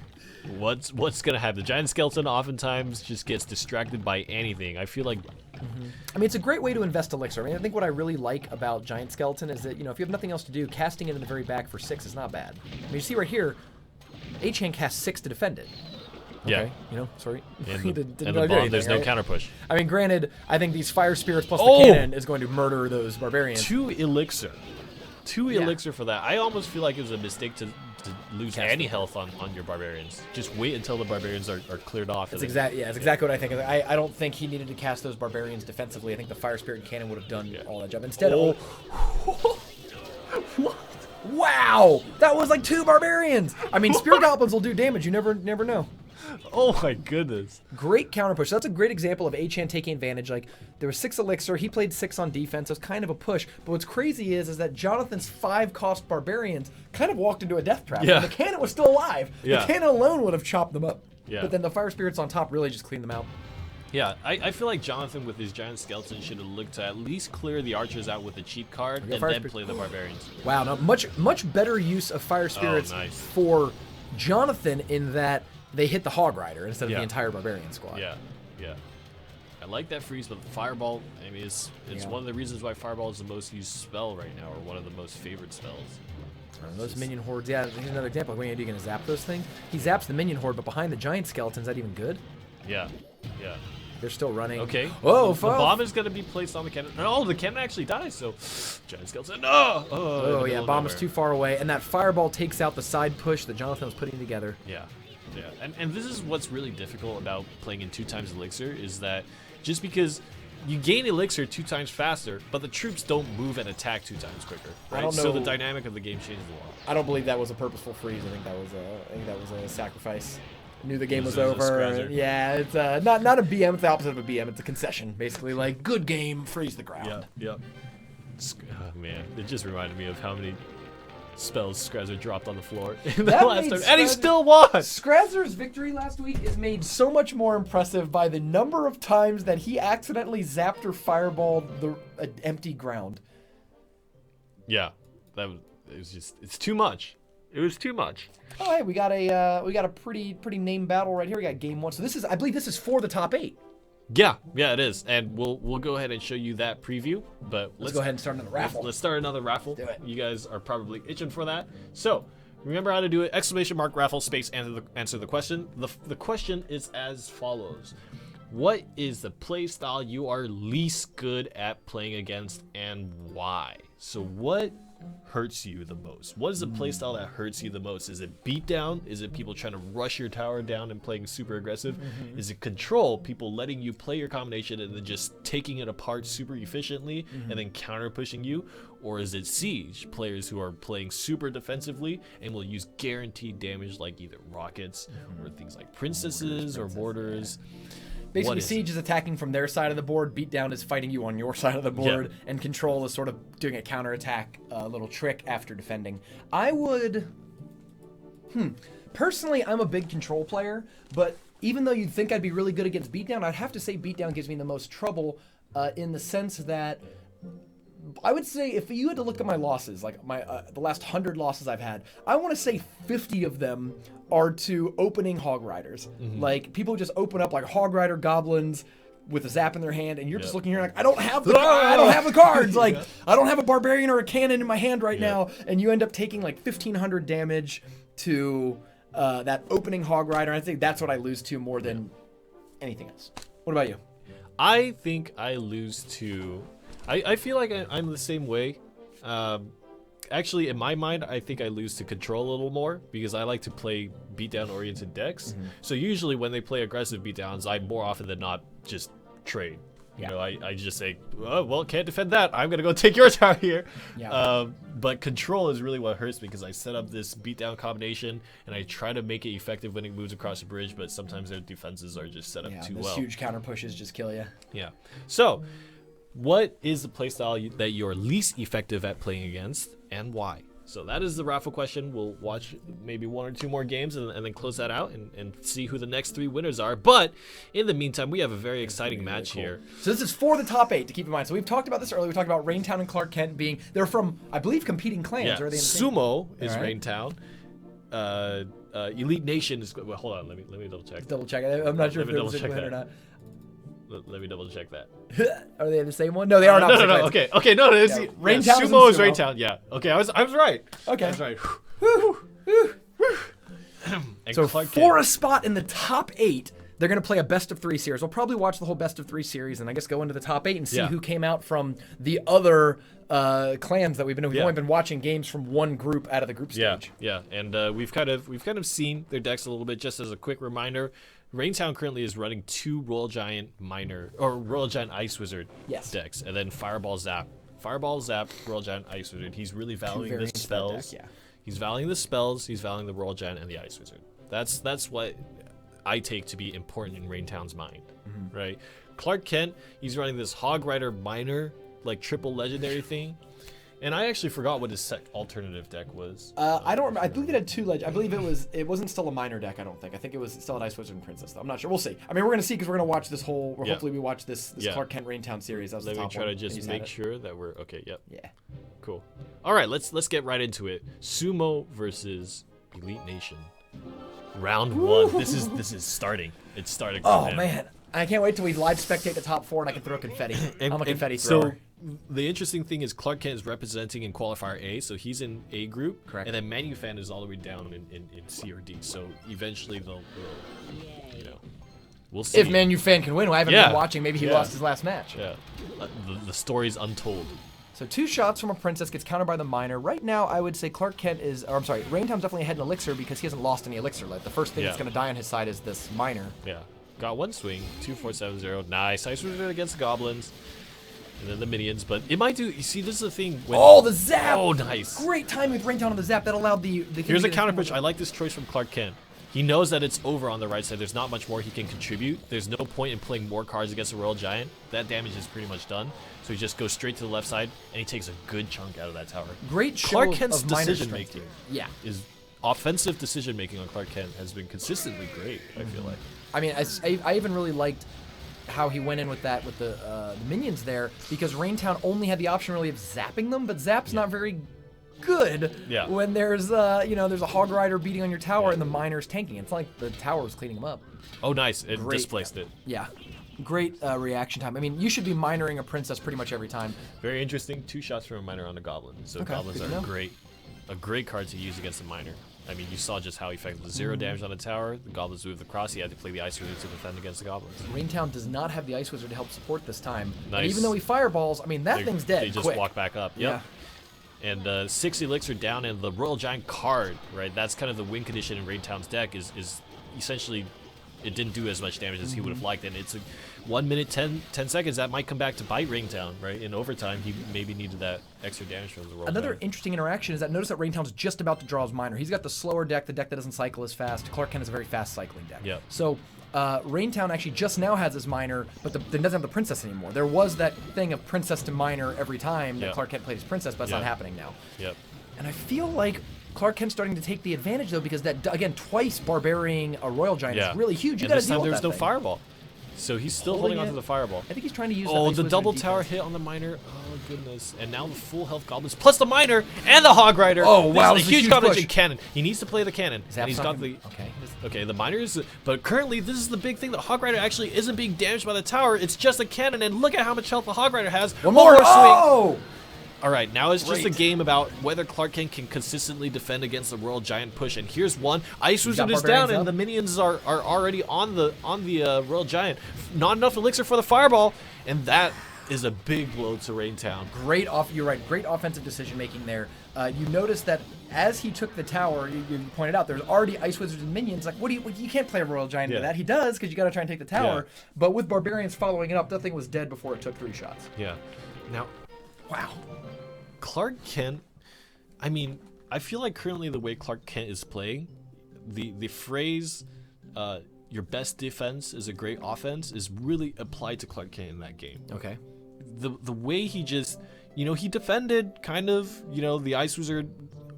Speaker 2: What's gonna happen? The Giant Skeleton oftentimes just gets distracted by anything. I feel like...
Speaker 1: I mean, it's a great way to invest elixir. I mean, I think what I really like about Giant Skeleton is that, you know, if you have nothing else to do, casting it in the very back for 6 is not bad. I mean, you see right here, Achan casts 6 to defend it. Okay,
Speaker 2: Yeah.
Speaker 1: You know, sorry.
Speaker 2: And
Speaker 1: Didn't
Speaker 2: the
Speaker 1: really do
Speaker 2: bomb,
Speaker 1: anything,
Speaker 2: there's no
Speaker 1: right?
Speaker 2: counter push.
Speaker 1: I mean, granted, I think these Fire Spirits plus the cannon is going to murder those Barbarians.
Speaker 2: 2 elixir. 2 elixir for that. I almost feel like it was a mistake to lose any health on your Barbarians. Just wait until the Barbarians are cleared off.
Speaker 1: That's exactly what I think. I don't think he needed to cast those Barbarians defensively. I think the Fire Spirit and Cannon would have done all that job. Instead, what? Wow! That was like 2 Barbarians! I mean, Spirit Goblins will do damage. You never know.
Speaker 2: Oh my goodness.
Speaker 1: Great counter push. That's a great example of Achan taking advantage. Like, there was 6 elixir. He played 6 on defense. It was kind of a push. But what's crazy is that Jonathan's 5-cost Barbarians kind of walked into a death trap.
Speaker 2: Yeah.
Speaker 1: And the cannon was still alive.
Speaker 2: Yeah.
Speaker 1: The cannon alone would have chopped them up.
Speaker 2: Yeah.
Speaker 1: But then the Fire Spirits on top really just cleaned them out.
Speaker 2: Yeah, I feel like Jonathan with his Giant Skeleton should have looked to at least clear the archers out with a cheap card and then play the Barbarians.
Speaker 1: Wow, now much better use of Fire Spirits for Jonathan in that they hit the Hog Rider instead of the entire Barbarian squad.
Speaker 2: Yeah. I like that freeze, but the Fireball, I mean, it's one of the reasons why Fireball is the most used spell right now, or one of the most favored spells.
Speaker 1: Those minion hordes, here's another example. What are you going to zap those things? He zaps the minion horde, but behind the Giant Skeleton, is that even good?
Speaker 2: Yeah.
Speaker 1: They're still running.
Speaker 2: Okay.
Speaker 1: Oh,
Speaker 2: the bomb is going to be placed on the cannon. Oh, the cannon actually dies, so Giant Skeleton. No!
Speaker 1: Oh yeah, bomb is too far away, and that Fireball takes out the side push that Jonathan was putting together.
Speaker 2: Yeah. And this is what's really difficult about playing in 2 times Elixir, is that just because you gain Elixir 2 times faster, but the troops don't move and attack 2 times quicker, right?
Speaker 1: I don't know.
Speaker 2: So the dynamic of the game changes a lot.
Speaker 1: I don't believe that was a purposeful freeze. I think that was a sacrifice. Knew the game was
Speaker 2: a
Speaker 1: over.
Speaker 2: scrazzer.
Speaker 1: Yeah, it's not a BM. It's the opposite of a BM. It's a concession, basically. Like, good game, freeze the ground.
Speaker 2: Yeah. Oh, man, it just reminded me of how many spells Scrazzer dropped on the floor in the
Speaker 1: That
Speaker 2: last
Speaker 1: made
Speaker 2: time, and he
Speaker 1: Scrazzer-
Speaker 2: still won.
Speaker 1: Skrazzer's victory last week is made so much more impressive by the number of times that he accidentally zapped or fireballed the empty ground.
Speaker 2: Yeah, it was just, it's too much. It was too much.
Speaker 1: Oh, hey, we got a pretty named battle right here. We got game 1. So this is, I believe, this is for the top 8.
Speaker 2: Yeah, it is, and we'll go ahead and show you that preview. But
Speaker 1: Let's go ahead and start another raffle.
Speaker 2: Let's start another raffle.
Speaker 1: Do it.
Speaker 2: You guys are probably itching for that. So remember how to do it: !raffle space answer the question. The question is as follows: what is the play style you are least good at playing against, and why? So what hurts you the most? What is the playstyle that hurts you the most? Is it beatdown? Is it people trying to rush your tower down and playing super aggressive? Is it control? People letting you play your combination and then just taking it apart super efficiently and then counter pushing you? Or is it siege? Players who are playing super defensively and will use guaranteed damage like either rockets or things like princesses or borders.
Speaker 1: Basically, Siege is attacking from their side of the board, Beatdown is fighting you on your side of the board, and Control is sort of doing a counterattack little trick after defending. I would... Personally, I'm a big Control player, but even though you'd think I'd be really good against Beatdown, I'd have to say Beatdown gives me the most trouble in the sense that... I would say if you had to look at my losses, like my the last 100 losses I've had, I want to say 50 of them are to opening Hog Riders. Like people just open up like Hog Rider Goblins with a zap in their hand, and you're just looking here like I don't have the cards. Like I don't have a barbarian or a cannon in my hand right now, and you end up taking like 1,500 damage to that opening Hog Rider. I think that's what I lose to more than anything else. What about you?
Speaker 2: I think I lose to... I feel like I'm the same way. Actually, in my mind, I think I lose to Control a little more because I like to play beatdown-oriented decks. So usually when they play aggressive beatdowns, I more often than not just trade. You know, I just say, oh, well, can't defend that. I'm going to go take your tower here. But Control is really what hurts me because I set up this beatdown combination and I try to make it effective when it moves across the bridge, but sometimes their defenses are just set up too well.
Speaker 1: Huge counter pushes just kill you.
Speaker 2: Yeah. So... what is the playstyle that you're least effective at playing against, and why? So that is the raffle question. We'll watch maybe 1 or 2 more games and then close that out and see who the next 3 winners are. But in the meantime, we have a very exciting match here.
Speaker 1: So this is for the top 8 to keep in mind. So we've talked about this earlier. We talked about Raintown and Clark Kent being, they're from, I believe, competing clans.
Speaker 2: Yeah.
Speaker 1: Or are they in the
Speaker 2: Sumo is
Speaker 1: right.
Speaker 2: Raintown. Elite Nation is... well, hold on. Let me double check.
Speaker 1: Double check it. I'm not sure if
Speaker 2: me
Speaker 1: they're
Speaker 2: double
Speaker 1: the same
Speaker 2: check
Speaker 1: clan or
Speaker 2: that.
Speaker 1: not.
Speaker 2: Let me double check that.
Speaker 1: Are they the same one? No, they are not.
Speaker 2: No. Okay. No, it's
Speaker 1: Raintown
Speaker 2: Sumo is
Speaker 1: Sumo.
Speaker 2: Raintown. Yeah. Okay, I was right.
Speaker 1: Okay.
Speaker 2: I was right. And
Speaker 1: So
Speaker 2: Clark
Speaker 1: for
Speaker 2: Kent.
Speaker 1: a spot in the top 8, they're going to play a best of 3 series. We'll probably watch the whole best of 3 series and I guess go into the top 8 and see who came out from the other clans that we've only been watching games from one group out of the group stage.
Speaker 2: Yeah. And we've kind of seen their decks a little bit. Just as a quick reminder, Raintown currently is running 2 Royal Giant Ice Wizard decks, and then Fireball Zap, Royal Giant Ice Wizard. He's really valuing the spells. He's valuing the spells. He's valuing the Royal Giant and the Ice Wizard. That's what I take to be important in Raintown's mind, right? Clark Kent, he's running this Hog Rider Miner, like triple legendary thing. And I actually forgot what his alternative deck was.
Speaker 1: I don't remember. I believe it had 2 I believe it wasn't still a minor deck, I don't think. I think it was still an Ice Wizard and Princess, though. I'm not sure. We'll see. I mean, we're going to see because we're going to watch this whole, or hopefully we watch this Clark Kent Raintown series. That was
Speaker 2: Let
Speaker 1: the
Speaker 2: me
Speaker 1: top
Speaker 2: try
Speaker 1: one.
Speaker 2: to just make sure that we're, okay, yep.
Speaker 1: Yeah.
Speaker 2: Cool. All right, let's get right into it. Sumo versus Elite Nation. Round 1. This is starting. It's starting.
Speaker 1: Oh, man. I can't wait till we live spectate the top 4 and I can throw confetti. I'm a confetti thrower.
Speaker 2: So the interesting thing is Clark Kent is representing in qualifier A, so he's in A group.
Speaker 1: Correct.
Speaker 2: And then Manufan is all the way down in C or D. So eventually they'll we'll see.
Speaker 1: If Manufan can win, who I haven't been watching, maybe he lost his last match.
Speaker 2: Yeah. The story's untold.
Speaker 1: So 2 shots from a Princess gets countered by the Miner. Right now, I would say Clark Kent is, or I'm sorry, Raintown's definitely ahead in Elixir because he hasn't lost any Elixir. Like the first thing that's going to die on his side is this Miner.
Speaker 2: Yeah. Got 1 swing, 2-4-7-0. Nice. Ice Wizard against the Goblins. And then the minions, but it might do. You see, this is the thing.
Speaker 1: When, the zap!
Speaker 2: Oh, nice.
Speaker 1: Great timing with Raintown on the zap. That allowed the
Speaker 2: Here's a counter push. I like this choice from Clark Kent. He knows that it's over on the right side. There's not much more he can contribute. There's no point in playing more cards against the Royal Giant. That damage is pretty much done. So he just goes straight to the left side, and he takes a good chunk out of that tower.
Speaker 1: Great show
Speaker 2: Clark Kent's
Speaker 1: of minor
Speaker 2: decision making.
Speaker 1: Yeah.
Speaker 2: Is offensive decision making on Clark Kent has been consistently great. I feel like.
Speaker 1: I mean, I even really liked how he went in with that with the minions there, because Raintown only had the option really of zapping them, but Zap's not very good when there's there's a Hog Rider beating on your tower and the miner's tanking. It's like the tower was cleaning them up.
Speaker 2: Oh, nice! It displaced it.
Speaker 1: Yeah, great reaction time. I mean, you should be minoring a princess pretty much every time.
Speaker 2: Very interesting. 2 shots from a miner on a goblin. So goblins are a great card to use against a miner. I mean, you saw just how effective. 0 damage on a tower. The goblins moved across. He had to play the Ice Wizard to defend against the goblins.
Speaker 1: Raintown does not have the Ice Wizard to help support this time.
Speaker 2: Nice.
Speaker 1: And even though he fireballs, I mean, that thing's dead.
Speaker 2: They just
Speaker 1: quick.
Speaker 2: walk back up. Yep. Yeah. And 6 elixir down, and the Royal Giant card, right? That's kind of the win condition in Raintown's deck. Is essentially it didn't do as much damage as he would have liked, and it's 1 minute 10 seconds that might come back to bite Raintown, right? In overtime, he maybe needed that extra damage from the Royal
Speaker 1: Another
Speaker 2: Giant.
Speaker 1: interesting interaction is that notice that Raintown's just about to draw his miner. He's got the slower deck, the deck that doesn't cycle as fast. Clark Kent is a very fast cycling deck.
Speaker 2: Yep.
Speaker 1: So Raintown actually just now has his miner, but then doesn't have the princess anymore. There was that thing of princess to miner every time that Clark Kent played his princess, but it's not happening now.
Speaker 2: Yep.
Speaker 1: And I feel like Clark Kent's starting to take the advantage, though, because that, again, twice barbarian a Royal Giant is really huge. You got to deal with
Speaker 2: there's
Speaker 1: that
Speaker 2: no
Speaker 1: thing.
Speaker 2: fireball. So he's still holding on to the fireball.
Speaker 1: I think he's trying to use
Speaker 2: the double tower hit on the miner. Oh, goodness. And now the full health goblins, plus the miner and the Hog Rider.
Speaker 1: Oh, wow.
Speaker 2: This is a huge combination cannon. He needs to play the cannon.
Speaker 1: And
Speaker 2: he's got the... Okay, the miner is... But currently, this is the big thing. The Hog Rider actually isn't being damaged by the tower. It's just a cannon, and look at how much health the Hog Rider has.
Speaker 1: One more swing.
Speaker 2: All right, now it's just a game about whether Clark Kent can consistently defend against the Royal Giant push. And here's one. Ice Wizard is down, and the minions are already on the Royal Giant. Not enough elixir for the fireball, and that is a big blow to Raintown.
Speaker 1: You're right. Great offensive decision making there. You notice that as he took the tower, you pointed out there's already Ice Wizards and minions. Like, you can't play a Royal Giant into that. He does, because you got to try and take the tower. But with barbarians following it up, that thing was dead before it took 3 shots.
Speaker 2: Yeah. Now,
Speaker 1: wow.
Speaker 2: Clark Kent, I mean, I feel like currently the way Clark Kent is playing, the phrase, your best defense is a great offense, is really applied to Clark Kent in that game.
Speaker 1: Okay.
Speaker 2: The way he just, he defended kind of, the Ice Wizard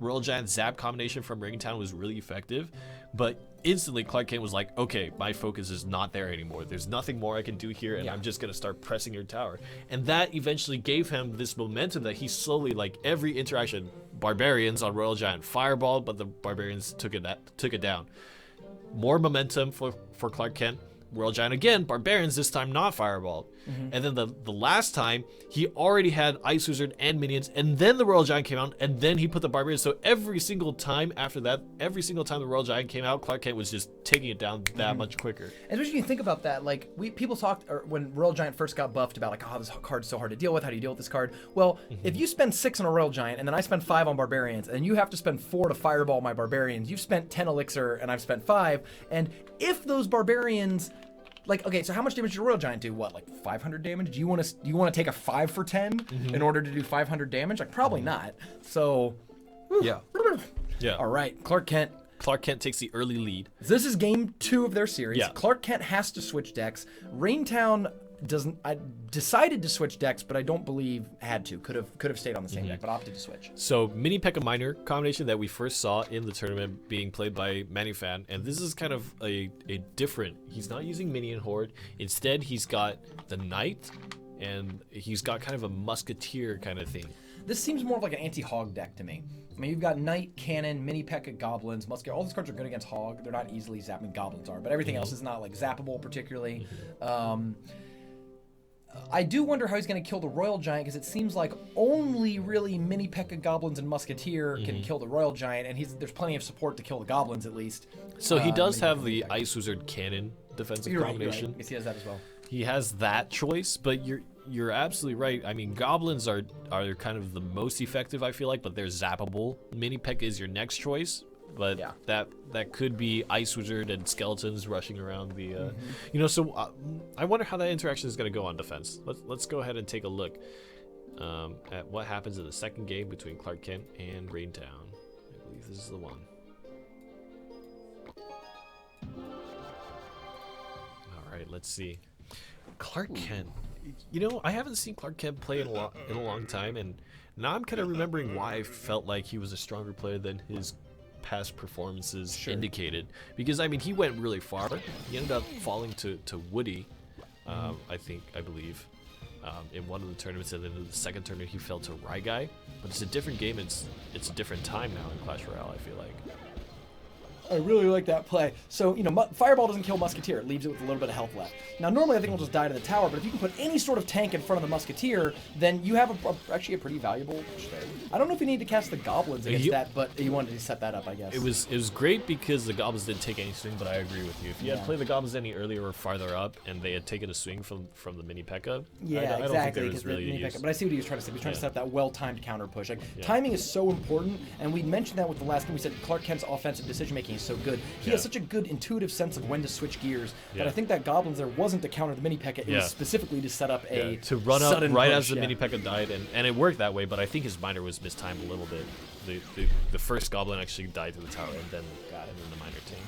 Speaker 2: Royal Giant Zap combination from Raintown was really effective, but instantly Clark Kent was like, okay, my focus is not there anymore. There's nothing more I can do here, and I'm just going to start pressing your tower. And that eventually gave him this momentum that he slowly, like every interaction, barbarians on Royal Giant fireball, but the barbarians took it down. More momentum for Clark Kent. Royal Giant again, barbarians this time not fireball. And then the last time he already had Ice Wizard and minions, and then the Royal Giant came out, and then he put the barbarians. So every single time after that, every single time the Royal Giant came out, Clark Kent was just taking it down that much quicker.
Speaker 1: And especially when you think about that, like people talked when Royal Giant first got buffed about like, oh, this card's so hard to deal with. How do you deal with this card? Well, if you spend 6 on a Royal Giant and then I spend 5 on barbarians, and you have to spend 4 to fireball my barbarians, you've spent 10 elixir and I've spent 5. And if those barbarians, like, okay, so how much damage did a Royal Giant do? What, like 500 damage? Do you want to take a 5 for 10 in order to do 500 damage? Like, probably not. So,
Speaker 2: yeah.
Speaker 1: All right, Clark Kent.
Speaker 2: Clark Kent takes the early lead.
Speaker 1: This is game 2 of their series.
Speaker 2: Yeah.
Speaker 1: Clark Kent has to switch decks. Raintown decided to switch decks, but I don't believe had to. Could have stayed on the same deck, but opted to switch.
Speaker 2: So mini P.E.K.K.A. Miner combination that we first saw in the tournament being played by Manufan, and this is kind of a different. He's not using Minion Horde. Instead, he's got the Knight, and he's got kind of a Musketeer kind of thing.
Speaker 1: This seems more of like an anti-Hog deck to me. I mean, you've got Knight, Cannon, Mini P.E.K.K.A. Goblins, Musketeer. All these cards are good against Hog. They're not easily zapped. I mean, Goblins are, but everything else is not like zappable particularly. I do wonder how he's going to kill the Royal Giant, because it seems like only really Mini P.E.K.K.A. Goblins and Musketeer can kill the Royal Giant, and there's plenty of support to kill the Goblins at least.
Speaker 2: So he does have the Ice Wizard Cannon defensive combination.
Speaker 1: Right. Yes, he has that as well.
Speaker 2: He has that choice, but you're absolutely right. I mean, Goblins are kind of the most effective, I feel like, but they're zappable. Mini P.E.K.K.A. is your next choice. But that could be Ice Wizard and skeletons rushing around the, So I wonder how that interaction is going to go on defense. Let's go ahead and take a look at what happens in the second game between Clark Kent and Raintown. I believe this is the one. right, let's see. Clark Kent. You know, I haven't seen Clark Kent play in a long time, and now I'm kind of remembering why I felt like he was a stronger player than his past performances indicated. Because, I mean, he went really far. He ended up falling to Woody, I believe, in one of the tournaments, and then in the second tournament he fell to Guy. But it's a different game. It's a different time now in Clash Royale, I feel like.
Speaker 1: I really like that play. So, you know, Fireball doesn't kill Musketeer. It leaves it with a little bit of health left. Now, normally I think we'll just die to the tower, but if you can put any sort of tank in front of the Musketeer, then you have actually a pretty valuable trade. I don't know if you need to cast the Goblins against that, but you wanted to set that up, I guess.
Speaker 2: It was great because the Goblins didn't take any swing, but I agree with you. If you had played the Goblins any earlier or farther up, and they had taken a swing from the mini P.E.K.K.A., I don't think there was really a use.
Speaker 1: But I see what he was trying to say. He was trying to set up that well-timed counter push. Like, timing is so important, and we mentioned that with the last game. We said Clark Kent's offensive decision-making is so good. He has such a good intuitive sense of when to switch gears that I think that Goblins there wasn't to counter the mini P.E.K.K.A. It was specifically to set up a
Speaker 2: to run up right
Speaker 1: push,
Speaker 2: as the mini P.E.K.K.A. died, and it worked that way. But I think his miner was mistimed a little bit. The first Goblin actually died to the tower, and then the miner tanked.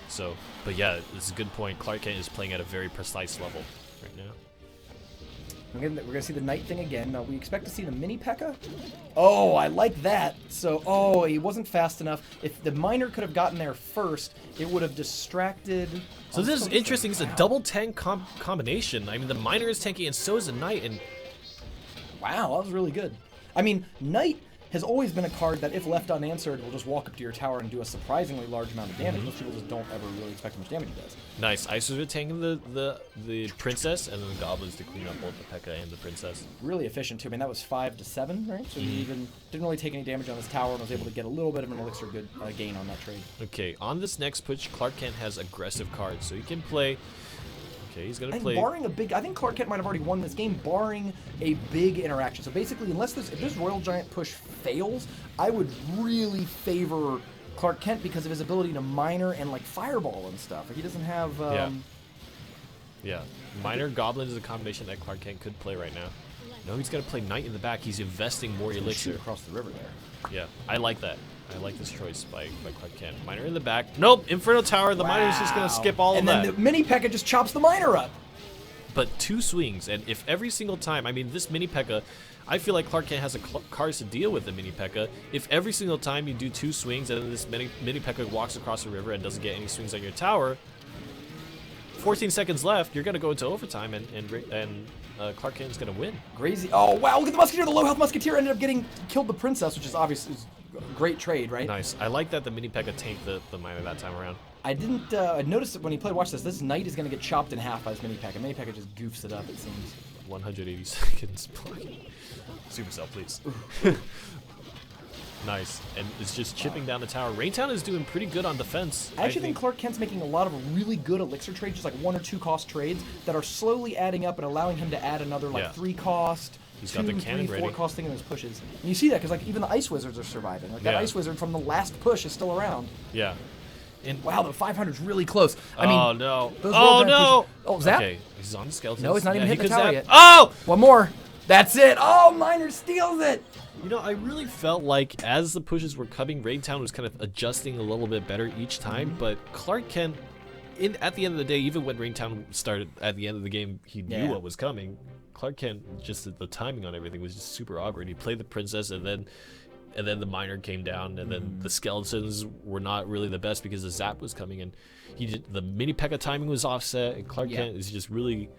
Speaker 2: So, but yeah, it's a good point. Clark Kent is playing at a very precise level right now.
Speaker 1: We're gonna see the Knight thing again. Now we expect to see the mini P.E.K.K.A. Oh, I like that. So, he wasn't fast enough. If the miner could have gotten there first, it would have distracted.
Speaker 2: So this is interesting. It's a double tank combination. I mean, the miner is tanky, and so is the Knight. And
Speaker 1: wow, that was really good. I mean, Knight has always been a card that, if left unanswered, will just walk up to your tower and do a surprisingly large amount of damage. Most people just don't ever really expect how much damage he does.
Speaker 2: Nice. Ice Wizard tanking the princess, and then the Goblins to clean up both the P.E.K.K.A. and the princess. Really
Speaker 1: efficient too. I mean, that was 5 to 7, right? So he even didn't really take any damage on his tower and was able to get a little bit of an elixir good gain on that trade.
Speaker 2: Okay, on this next push, Clark Kent has aggressive cards, so he can play. Okay, he's gonna play.
Speaker 1: Barring a big, I think Clark Kent might have already won this game, barring a big interaction. So basically, if this Royal Giant push fails, I would really favor Clark Kent because of his ability to miner and like fireball and stuff. Like, he doesn't have.
Speaker 2: Yeah. Miner Goblin is a combination that Clark Kent could play right now. No, he's gonna play Knight in the back. He's investing more elixir
Speaker 1: across the river there.
Speaker 2: Yeah, I like that. I like this choice by Clark Kent. Miner in the back. Nope, Inferno Tower. The Miner's just going to skip all of that.
Speaker 1: And then the mini P.E.K.K.A. just chops the miner up.
Speaker 2: But 2 swings, and if every single time, I mean, this mini P.E.K.K.A., I feel like Clark Kent has cards to deal with the mini P.E.K.K.A. If every single time you do 2 swings and then this mini P.E.K.K.A. walks across the river and doesn't get any swings on your tower, 14 seconds left, you're going to go into overtime, and Clark Kent's going to win.
Speaker 1: Crazy. Oh, wow, look at the Musketeer. The low-health Musketeer ended up getting killed the Princess, which is obviously a great trade, right?
Speaker 2: Nice. I like that the mini P.E.K.K.A. tanked the miner that time around.
Speaker 1: I didn't notice it when he played. Watch this. This Knight is going to get chopped in half by this mini P.E.K.K.A. Mini P.E.K.K.A. just goofs it up, it seems.
Speaker 2: 180 seconds. Supercell, please. Nice. And it's just chipping down the tower. Raintown is doing pretty good on defense.
Speaker 1: I actually think Clark Kent's making a lot of really good elixir trades, just like 1 or 2 cost trades that are slowly adding up and allowing him to add another 3 cost.
Speaker 2: He's got the cannon
Speaker 1: 3, 4 costing in his pushes. And you see that because like even the Ice Wizards are surviving. Like that Ice Wizard from the last push is still around.
Speaker 2: Yeah. And
Speaker 1: wow, the 500's really close. I mean,
Speaker 2: oh no!
Speaker 1: Oh
Speaker 2: no!
Speaker 1: Oh, Zap?
Speaker 2: Okay, he's on the skeleton.
Speaker 1: No, he's not even hitting the tower yet.
Speaker 2: Oh!
Speaker 1: One more. That's it. Oh, Miner steals it.
Speaker 2: You know, I really felt like as the pushes were coming, Raintown was kind of adjusting a little bit better each time. But Clark Kent, at the end of the day, even when Raintown started at the end of the game, he knew what was coming. Clark Kent, just the timing on everything was just super awkward. He played the princess, and then the miner came down, and then the skeletons were not really the best because the zap was coming, and the mini P.E.K.K.A. timing was offset, and Clark Kent is just really.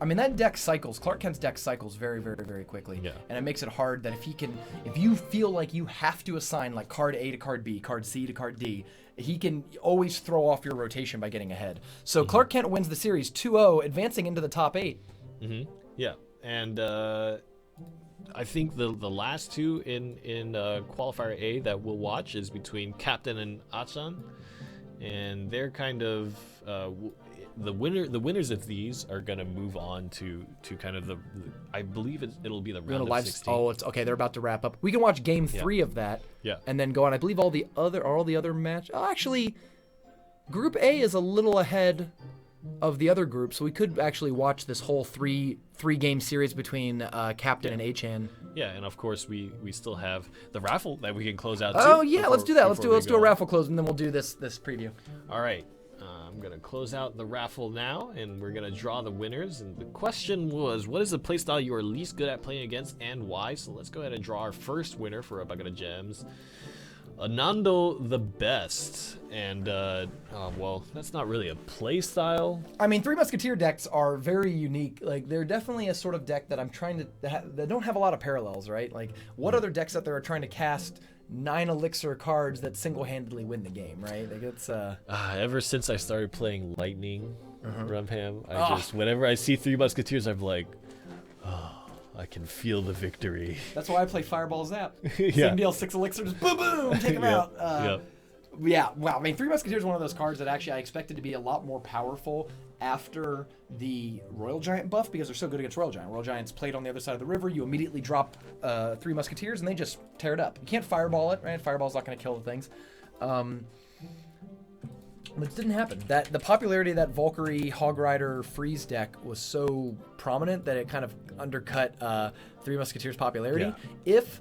Speaker 1: I mean, that deck cycles. Clark Kent's deck cycles very, very, very quickly.
Speaker 2: Yeah. And
Speaker 1: it makes it hard that if you feel like you have to assign like card A to card B, card C to card D, he can always throw off your rotation by getting ahead. So Clark Kent wins the series 2-0, advancing into the top 8.
Speaker 2: Yeah, and I think the last 2 in qualifier A that we'll watch is between Captain and Achan, and they're kind of the winners of these are gonna move on to kind of I believe it'll be the round of 16.
Speaker 1: Oh, it's okay. They're about to wrap up. We can watch game 3 of that.
Speaker 2: Yeah.
Speaker 1: And then go on. I believe all the other match. Oh, actually, Group A is a little ahead of the other group, so we could actually watch this whole three game series between Captain and Achan.
Speaker 2: Yeah, and of course we still have the raffle that we can close out.
Speaker 1: Oh yeah, let's do that. Let's do a raffle close, and then we'll do this preview.
Speaker 2: All right. I'm I'm gonna close out the raffle now, and we're gonna draw the winners. And the question was, what is the playstyle you are least good at playing against, and why? So let's go ahead and draw our first winner for a bucket of gems. Anando the Best, and well, that's not really a play style.
Speaker 1: I mean, Three Musketeer decks are very unique. Like, they're definitely a sort of deck that I'm trying to that don't have a lot of parallels, right? Like, what other decks out there are trying to cast 9 elixir cards that single-handedly win the game, right? Like, it's
Speaker 2: ever since I started playing Lightning, Rumham, I just whenever I see Three Musketeers, I'm like, oh, I can feel the victory.
Speaker 1: That's why I play Fireball Zap.
Speaker 2: Yeah.
Speaker 1: Same deal, 6 elixir, just boom, boom, take them out. Yeah, wow. I mean, Three Musketeers is one of those cards that actually I expected to be a lot more powerful after the Royal Giant buff because they're so good against Royal Giant. Royal Giant's played on the other side of the river. You immediately drop Three Musketeers and they just tear it up. You can't Fireball it, right? Fireball's not going to kill the things. But it didn't happen. The popularity of that Valkyrie Hog Rider Freeze deck was so prominent that it kind of undercut Three Musketeers' popularity.
Speaker 2: Yeah.
Speaker 1: If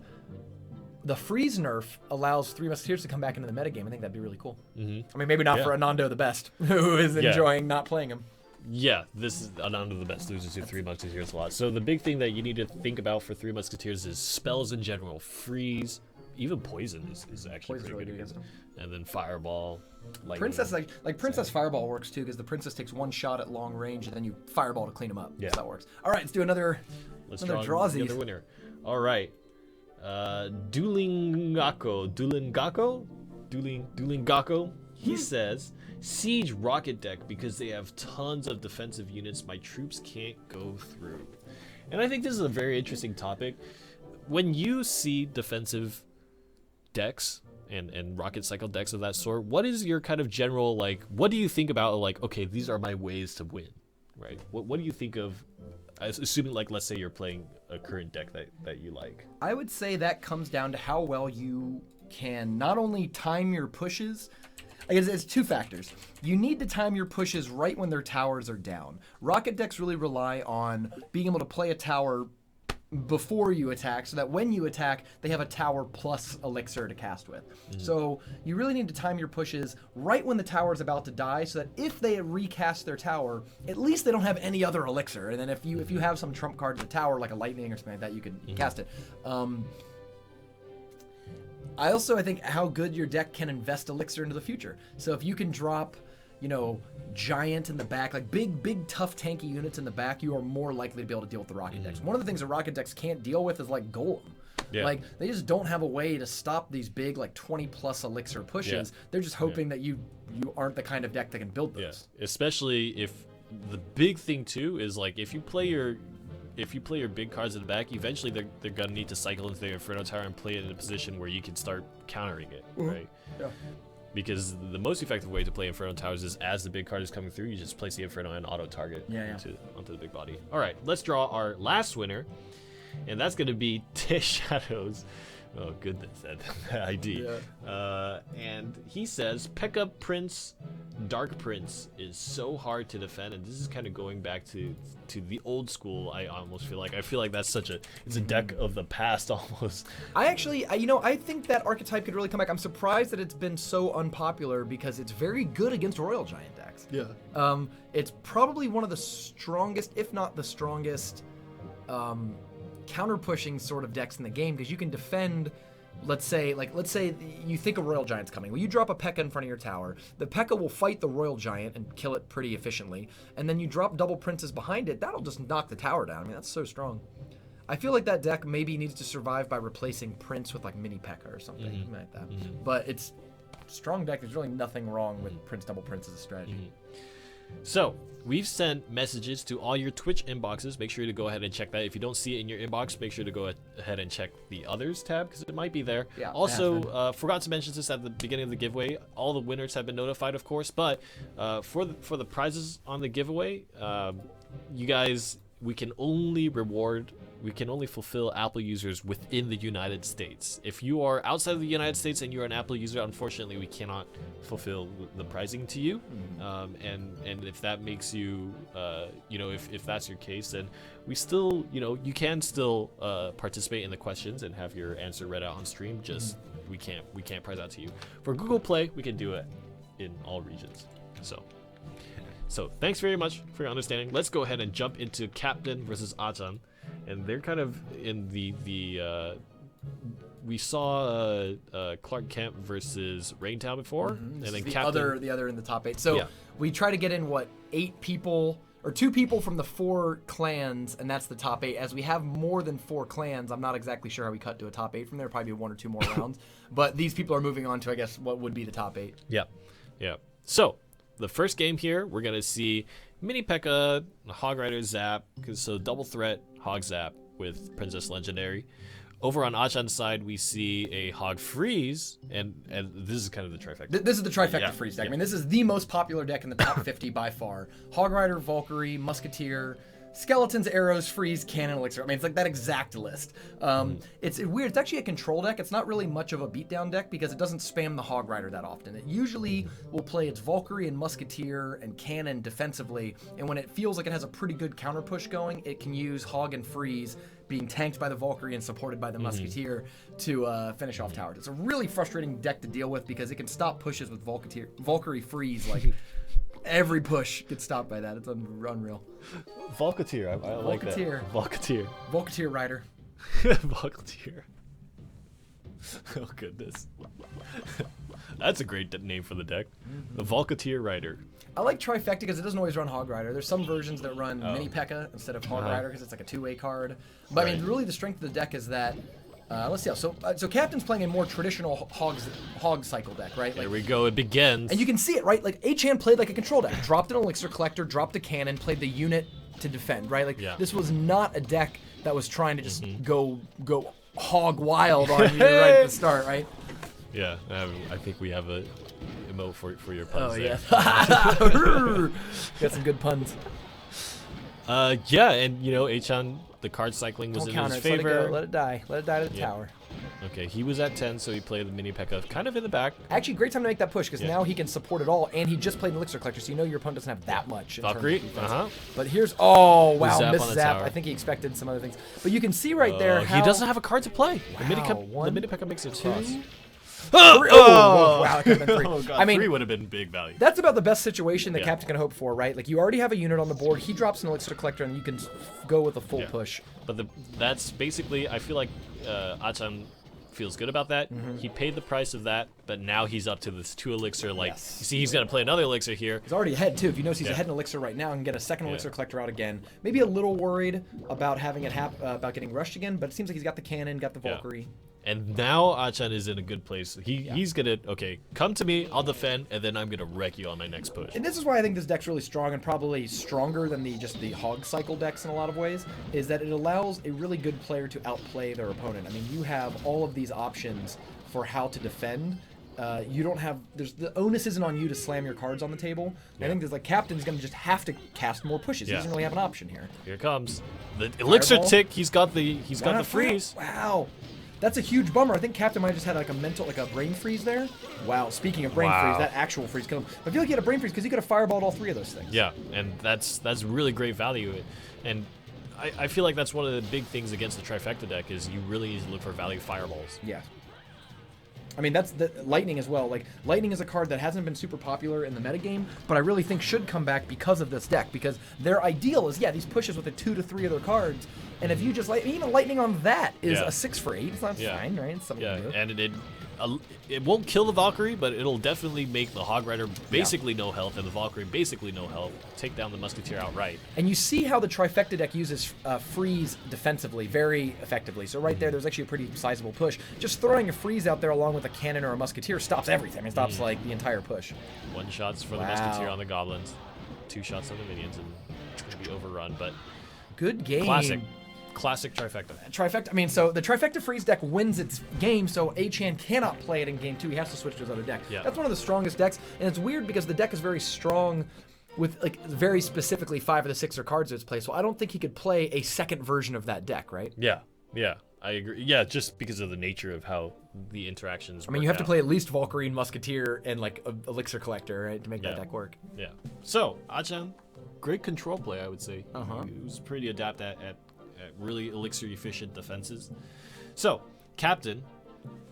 Speaker 1: the Freeze nerf allows Three Musketeers to come back into the metagame, I think that'd be really cool. I mean, maybe not for Anando the Best, who is enjoying not playing him.
Speaker 2: Yeah, this is Anando the Best loses to Three Musketeers a lot. So the big thing that you need to think about for Three Musketeers is spells in general. Freeze, even Poison is actually pretty good against them. And then Fireball, Lightning.
Speaker 1: Princess Princess Fireball works too because the Princess takes 1 shot at long range and then you Fireball to clean them up. Yeah, so that works. All right, let's do another.
Speaker 2: Let's draw the other winner. All right, Dulingako. He says, Siege Rocket deck because they have tons of defensive units my troops can't go through. And I think this is a very interesting topic. When you see defensive decks and rocket cycle decks of that sort, what is your kind of general, like, what do you think about, like, okay, these are my ways to win, right? What do you think of, assuming, like, let's say you're playing a current deck that you like?
Speaker 1: I would say that comes down to how well you can not only time your pushes. I guess it's 2 factors. You need to time your pushes right when their towers are down. Rocket decks really rely on being able to play a tower before you attack so that when you attack, they have a tower plus elixir to cast with. So you really need to time your pushes right when the tower is about to die so that if they recast their tower, at least they don't have any other elixir. And then if you have some trump card in the tower, like a lightning or something like that, you can cast it. I think how good your deck can invest elixir into the future. So if you can drop, giant in the back, like big tough tanky units in the back, you are more likely to be able to deal with the rocket decks. One of the things that rocket decks can't deal with is like Golem. Yeah. Like they just don't have a way to stop these big like 20+ elixir pushes. Yeah. They're just hoping that you aren't the kind of deck that can build those.
Speaker 2: Yeah. Especially if the big thing too is like if you play your big cards in the back, eventually they're gonna need to cycle into their Inferno Tower and play it in a position where you can start countering it, right? Yeah. Because the most effective way to play Inferno Towers is as the big card is coming through, you just place the Inferno and auto target onto the big body. All right, let's draw our last winner, and that's gonna be Tish Shadows. Oh goodness, that ID. Yeah. And he says, P.E.K.K.A. Prince, Dark Prince is so hard to defend, and this is kind of going back to the old school. I almost feel like that's it's a deck of the past almost.
Speaker 1: I think that archetype could really come back. I'm surprised that it's been so unpopular because it's very good against Royal Giant decks. Yeah. It's probably one of the strongest, if not the strongest, counter-pushing sort of decks in the game because you can defend. Let's say you think a Royal Giant's coming. Well, you drop a P.E.K.K.A. in front of your tower. The P.E.K.K.A. will fight the Royal Giant and kill it pretty efficiently. And then you drop double Princes behind it. That'll just knock the tower down. I mean, that's so strong. I feel like that deck maybe needs to survive by replacing Prince with like mini P.E.K.K.A. or something like that. But it's a strong deck. There's really nothing wrong with Prince double Prince as a strategy.
Speaker 2: So we've sent messages to all your Twitch inboxes. Make sure to go ahead and check that. If you don't see it in your inbox, make sure to go ahead and check the others tab because it might be there. Yeah, also, forgot to mention this at the beginning of the giveaway. All the winners have been notified, of course, but for the prizes on the giveaway, you guys, we can only fulfill Apple users within the United States. If you are outside of the United States and you're an Apple user, unfortunately, we cannot fulfill the pricing to you. And if that makes you, if that's your case, then we still, you can still participate in the questions and have your answer read out on stream. Just we can't prize out to you. For Google Play, we can do it in all regions. So So thanks very much for your understanding. Let's go ahead and jump into Captain versus Achan, and they're kind of in the we saw Clark Kent versus Raintown before, and then
Speaker 1: the
Speaker 2: Captain.
Speaker 1: the other in the top 8. So
Speaker 2: Yeah.
Speaker 1: we try to get in 8 people or 2 people from the 4 clans, and that's the top 8. As we have more than 4 clans, I'm not exactly sure how we cut to a top 8 from there. Probably 1 or 2 more rounds. But these people are moving on to, I guess, what would be the top 8.
Speaker 2: Yeah, yeah. So the first game here, we're gonna see Mini P.E.K.K.A, Hog Rider Zap, so double threat Hog Zap with Princess Legendary. Over on Achan's side, we see a Hog Freeze, and this is kind of the trifecta.
Speaker 1: This is the trifecta
Speaker 2: Yeah,
Speaker 1: freeze deck.
Speaker 2: yeah.
Speaker 1: I mean, this is the most popular deck in the top 50 by far. Hog Rider, Valkyrie, Musketeer, Skeletons, Arrows, Freeze, Cannon, Elixir. I mean, it's like that exact list. It's weird. It's actually a control deck. It's not really much of a beatdown deck because it doesn't spam the Hog Rider that often. It usually will play its Valkyrie and Musketeer and Cannon defensively, and when it feels like it has a pretty good counter push going, it can use Hog and Freeze being tanked by the Valkyrie and supported by the Musketeer to finish off towers. It's a really frustrating deck to deal with because it can stop pushes with Valkyrie Freeze. Like, every push gets stopped by that. It's unreal.
Speaker 2: Volcateer, I like that. Volcateer.
Speaker 1: Volcateer Rider.
Speaker 2: Volcateer. Oh, goodness. That's a great name for the deck. The Volcateer Rider.
Speaker 1: I like Trifecta because it doesn't always run Hog Rider. There's some versions that run Mini P.E.K.K.A instead of Hog Rider because it's like a 2-way card. But I mean, really the strength of the deck is that, let's see. So Captain's playing a more traditional hog cycle deck, right?
Speaker 2: There we go. It begins.
Speaker 1: And you can see it, right? Like Achan played like a control deck. Dropped an Elixir Collector, dropped a Cannon, played the unit to defend, right? Like this was not a deck that was trying to just go hog wild on you right at the start, right?
Speaker 2: Yeah, I think we have a emote for your puns there.
Speaker 1: Yeah. Got some good puns.
Speaker 2: Yeah, and you know, Achan, the card cycling was in his favor.
Speaker 1: Let it die. Let it die to the tower.
Speaker 2: Okay, he was at 10, so he played the Mini P.E.K.K.A kind of in the back.
Speaker 1: Actually, great time to make that push because now he can support it all, and he just played an Elixir Collector, so you know your opponent doesn't have that much.
Speaker 2: Valkyrie,
Speaker 1: But here's wow,
Speaker 2: Zap
Speaker 1: miss
Speaker 2: on the
Speaker 1: Zap.
Speaker 2: tower.
Speaker 1: I think he expected some other things, but you can see right there how
Speaker 2: he doesn't have a card to play.
Speaker 1: Wow,
Speaker 2: The Mini P.E.K.K.A makes it cross.
Speaker 1: 3. Oh, wow, that could have been 3.
Speaker 2: Oh, God,
Speaker 1: I mean,
Speaker 2: 3 would have been big value.
Speaker 1: that's about the best situation that Captain can hope for, right? Like, you already have a unit on the board, he drops an Elixir Collector, and you can go with a full push.
Speaker 2: But that's basically, I feel like Achan feels good about that. He paid the price of that, but now he's up to this 2 Elixir. Like, you see, he's going to play another Elixir here.
Speaker 1: He's already ahead, too. If you notice, he's ahead in Elixir right now and get a second Elixir Collector out again. Maybe a little worried about having it about getting rushed again, but it seems like he's got the Cannon, got the Valkyrie.
Speaker 2: And now Achan is in a good place. He's gonna come to me, I'll defend, and then I'm gonna wreck you on my next push.
Speaker 1: And this is why I think this deck's really strong and probably stronger than just the hog cycle decks in a lot of ways, is that it allows a really good player to outplay their opponent. I mean, you have all of these options for how to defend. You don't have the onus isn't on you to slam your cards on the table. I think there's Captain's gonna just have to cast more pushes. He doesn't really have an option here.
Speaker 2: Here comes the Elixir tick. He's got the freeze.
Speaker 1: Wow. That's a huge bummer. I think Captain might have just had a brain freeze there. Wow, speaking of brain freeze, that actual freeze killed him. I feel like he had a brain freeze because he could have fireballed all 3 of those things.
Speaker 2: Yeah, and that's really great value. And I feel like that's one of the big things against the Trifecta deck is you really need to look for value fireballs.
Speaker 1: Yeah. I mean, that's the Lightning as well. Like, Lightning is a card that hasn't been super popular in the metagame, but I really think should come back because of this deck, because their ideal is, these pushes with the 2 to 3 other cards, and if you just, even Lightning on that is a 6 for 8. It's not fine, right? It's something to do.
Speaker 2: And it won't kill the Valkyrie, but it'll definitely make the Hog Rider basically no health, and the Valkyrie basically no health, take down the Musketeer outright.
Speaker 1: And you see how the Trifecta deck uses freeze defensively very effectively. So right there's actually a pretty sizable push. Just throwing a freeze out there along with a Cannon or a Musketeer stops everything. It stops like the entire push.
Speaker 2: 1 shots for the Musketeer on the Goblins, 2 shots on the minions, and it's gonna be overrun. But
Speaker 1: good game.
Speaker 2: Classic Trifecta.
Speaker 1: I mean, so the Trifecta Freeze deck wins its game, so Achan cannot play it in game 2. He has to switch to his other deck.
Speaker 2: Yeah.
Speaker 1: That's one of the strongest decks, and it's weird because the deck is very strong with, very specifically 5 of the 6 cards it's play, so I don't think he could play a second version of that deck, right?
Speaker 2: Yeah, I agree. Yeah, just because of the nature of how the interactions
Speaker 1: I mean, you have to play at least Valkyrie and Musketeer and, a Elixir Collector, right, to make that deck work.
Speaker 2: Yeah. So, Achan, great control play, I would say. He was pretty adept at really elixir efficient defenses. So, Captain,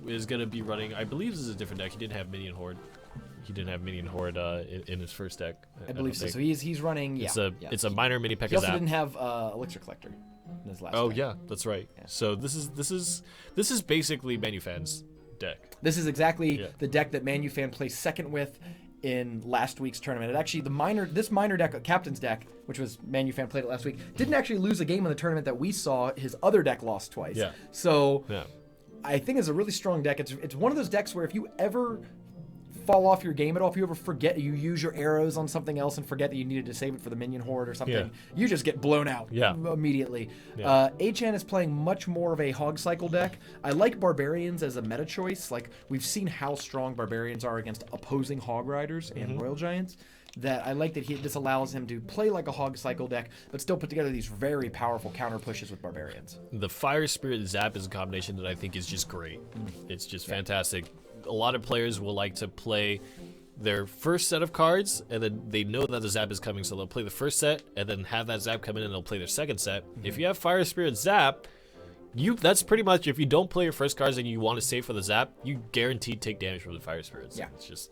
Speaker 2: is going to be running. I believe this is a different deck. He didn't have Minion Horde. He didn't have Minion Horde in his first deck.
Speaker 1: I believe so. So he's running. Yeah,
Speaker 2: it's a minor mini P.E.K.K.A.
Speaker 1: He also
Speaker 2: Zap.
Speaker 1: didn't have Elixir Collector in his last.
Speaker 2: Oh
Speaker 1: deck.
Speaker 2: yeah, that's right. Yeah. So this is basically Manufan's deck.
Speaker 1: This is exactly the deck that Manufan placed second with in last week's tournament. It actually this minor deck, Captain's deck, which was Manufan played it last week, didn't actually lose a game in the tournament that we saw. His other deck lost twice.
Speaker 2: Yeah.
Speaker 1: So I think it's a really strong deck. It's one of those decks where if you ever fall off your game at all, if you ever forget, you use your arrows on something else and forget that you needed to save it for the Minion Horde or something, you just get blown out immediately. Achan is playing much more of a Hog Cycle deck. I like Barbarians as a meta choice. Like, we've seen how strong Barbarians are against opposing Hog Riders and Royal Giants. That I like that this allows him to play like a Hog Cycle deck, but still put together these very powerful counter pushes with Barbarians.
Speaker 2: The Fire Spirit Zap is a combination that I think is just great. It's just fantastic. A lot of players will like to play their first set of cards, and then they know that the Zap is coming, so they'll play the first set, and then have that Zap come in, and they'll play their second set. If you have Fire Spirit Zap, that's pretty much, if you don't play your first cards and you want to save for the Zap, you guaranteed take damage from the Fire Spirits.
Speaker 1: Yeah.
Speaker 2: It's just...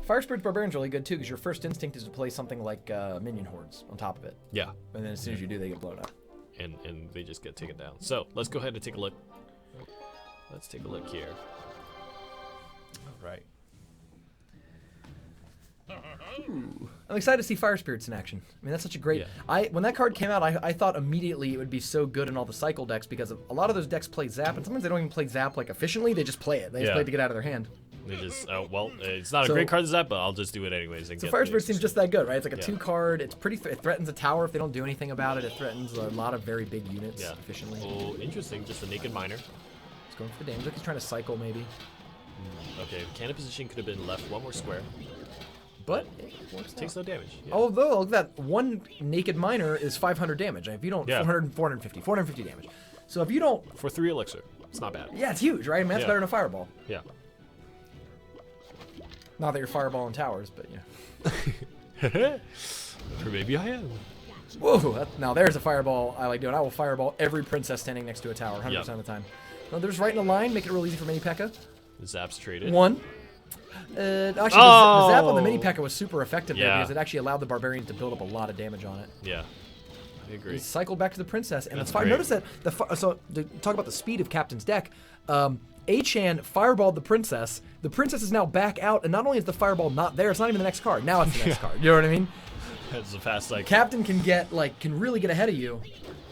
Speaker 1: Fire Spirit's Barbarian's really good, too, because your first instinct is to play something like Minion Hordes on top of it.
Speaker 2: Yeah.
Speaker 1: And then as soon as you do, they get blown up.
Speaker 2: And they just get taken down. So, let's go ahead and take a look. Let's take a look here. Right.
Speaker 1: I'm excited to see Fire Spirits in action. I mean, that's such a great... When that card came out, I thought immediately it would be so good in all the cycle decks, because a lot of those decks play Zap, and sometimes they don't even play Zap like efficiently, they just play it. They just play it to get out of their hand.
Speaker 2: They just, it's not a great card to Zap, but I'll just do it anyways.
Speaker 1: So Fire Spirit seems just that good, right? It's like a 2-card. It's pretty. It threatens a tower if they don't do anything about it. It threatens a lot of very big units efficiently.
Speaker 2: Oh, interesting. Just a Naked Miner.
Speaker 1: He's going for the damage. Like he's trying to cycle, maybe.
Speaker 2: Okay, cannon position could have been left one more square.
Speaker 1: But it works
Speaker 2: takes no damage. Yeah.
Speaker 1: Although, look at that. One Naked Miner is 500 damage. If you don't, 450 damage. So if you don't...
Speaker 2: For 3 Elixir. It's not bad.
Speaker 1: Yeah, it's huge, right? I mean, that's better than a Fireball.
Speaker 2: Yeah.
Speaker 1: Not that you're fireballing towers, but yeah.
Speaker 2: Or maybe I am.
Speaker 1: Whoa! Now there's a fireball I like doing. I will fireball every princess standing next to a tower 100% of the time. No, they're just right in a line, make it real easy for Mini P.E.K.K.A.
Speaker 2: The Zap's traded.
Speaker 1: Actually, the Zap on the Mini P.E.K.K.A. was super effective there because it actually allowed the Barbarians to build up a lot of damage on it.
Speaker 2: Yeah. I agree.
Speaker 1: He cycled back to the princess, and that's fine. Notice that so to talk about the speed of Captain's deck, Achan fireballed the princess. The princess is now back out, and not only is the fireball not there, it's not even the next card. Now it's the next card. You know what I mean?
Speaker 2: That's a fast cycle.
Speaker 1: Captain can really get ahead of you.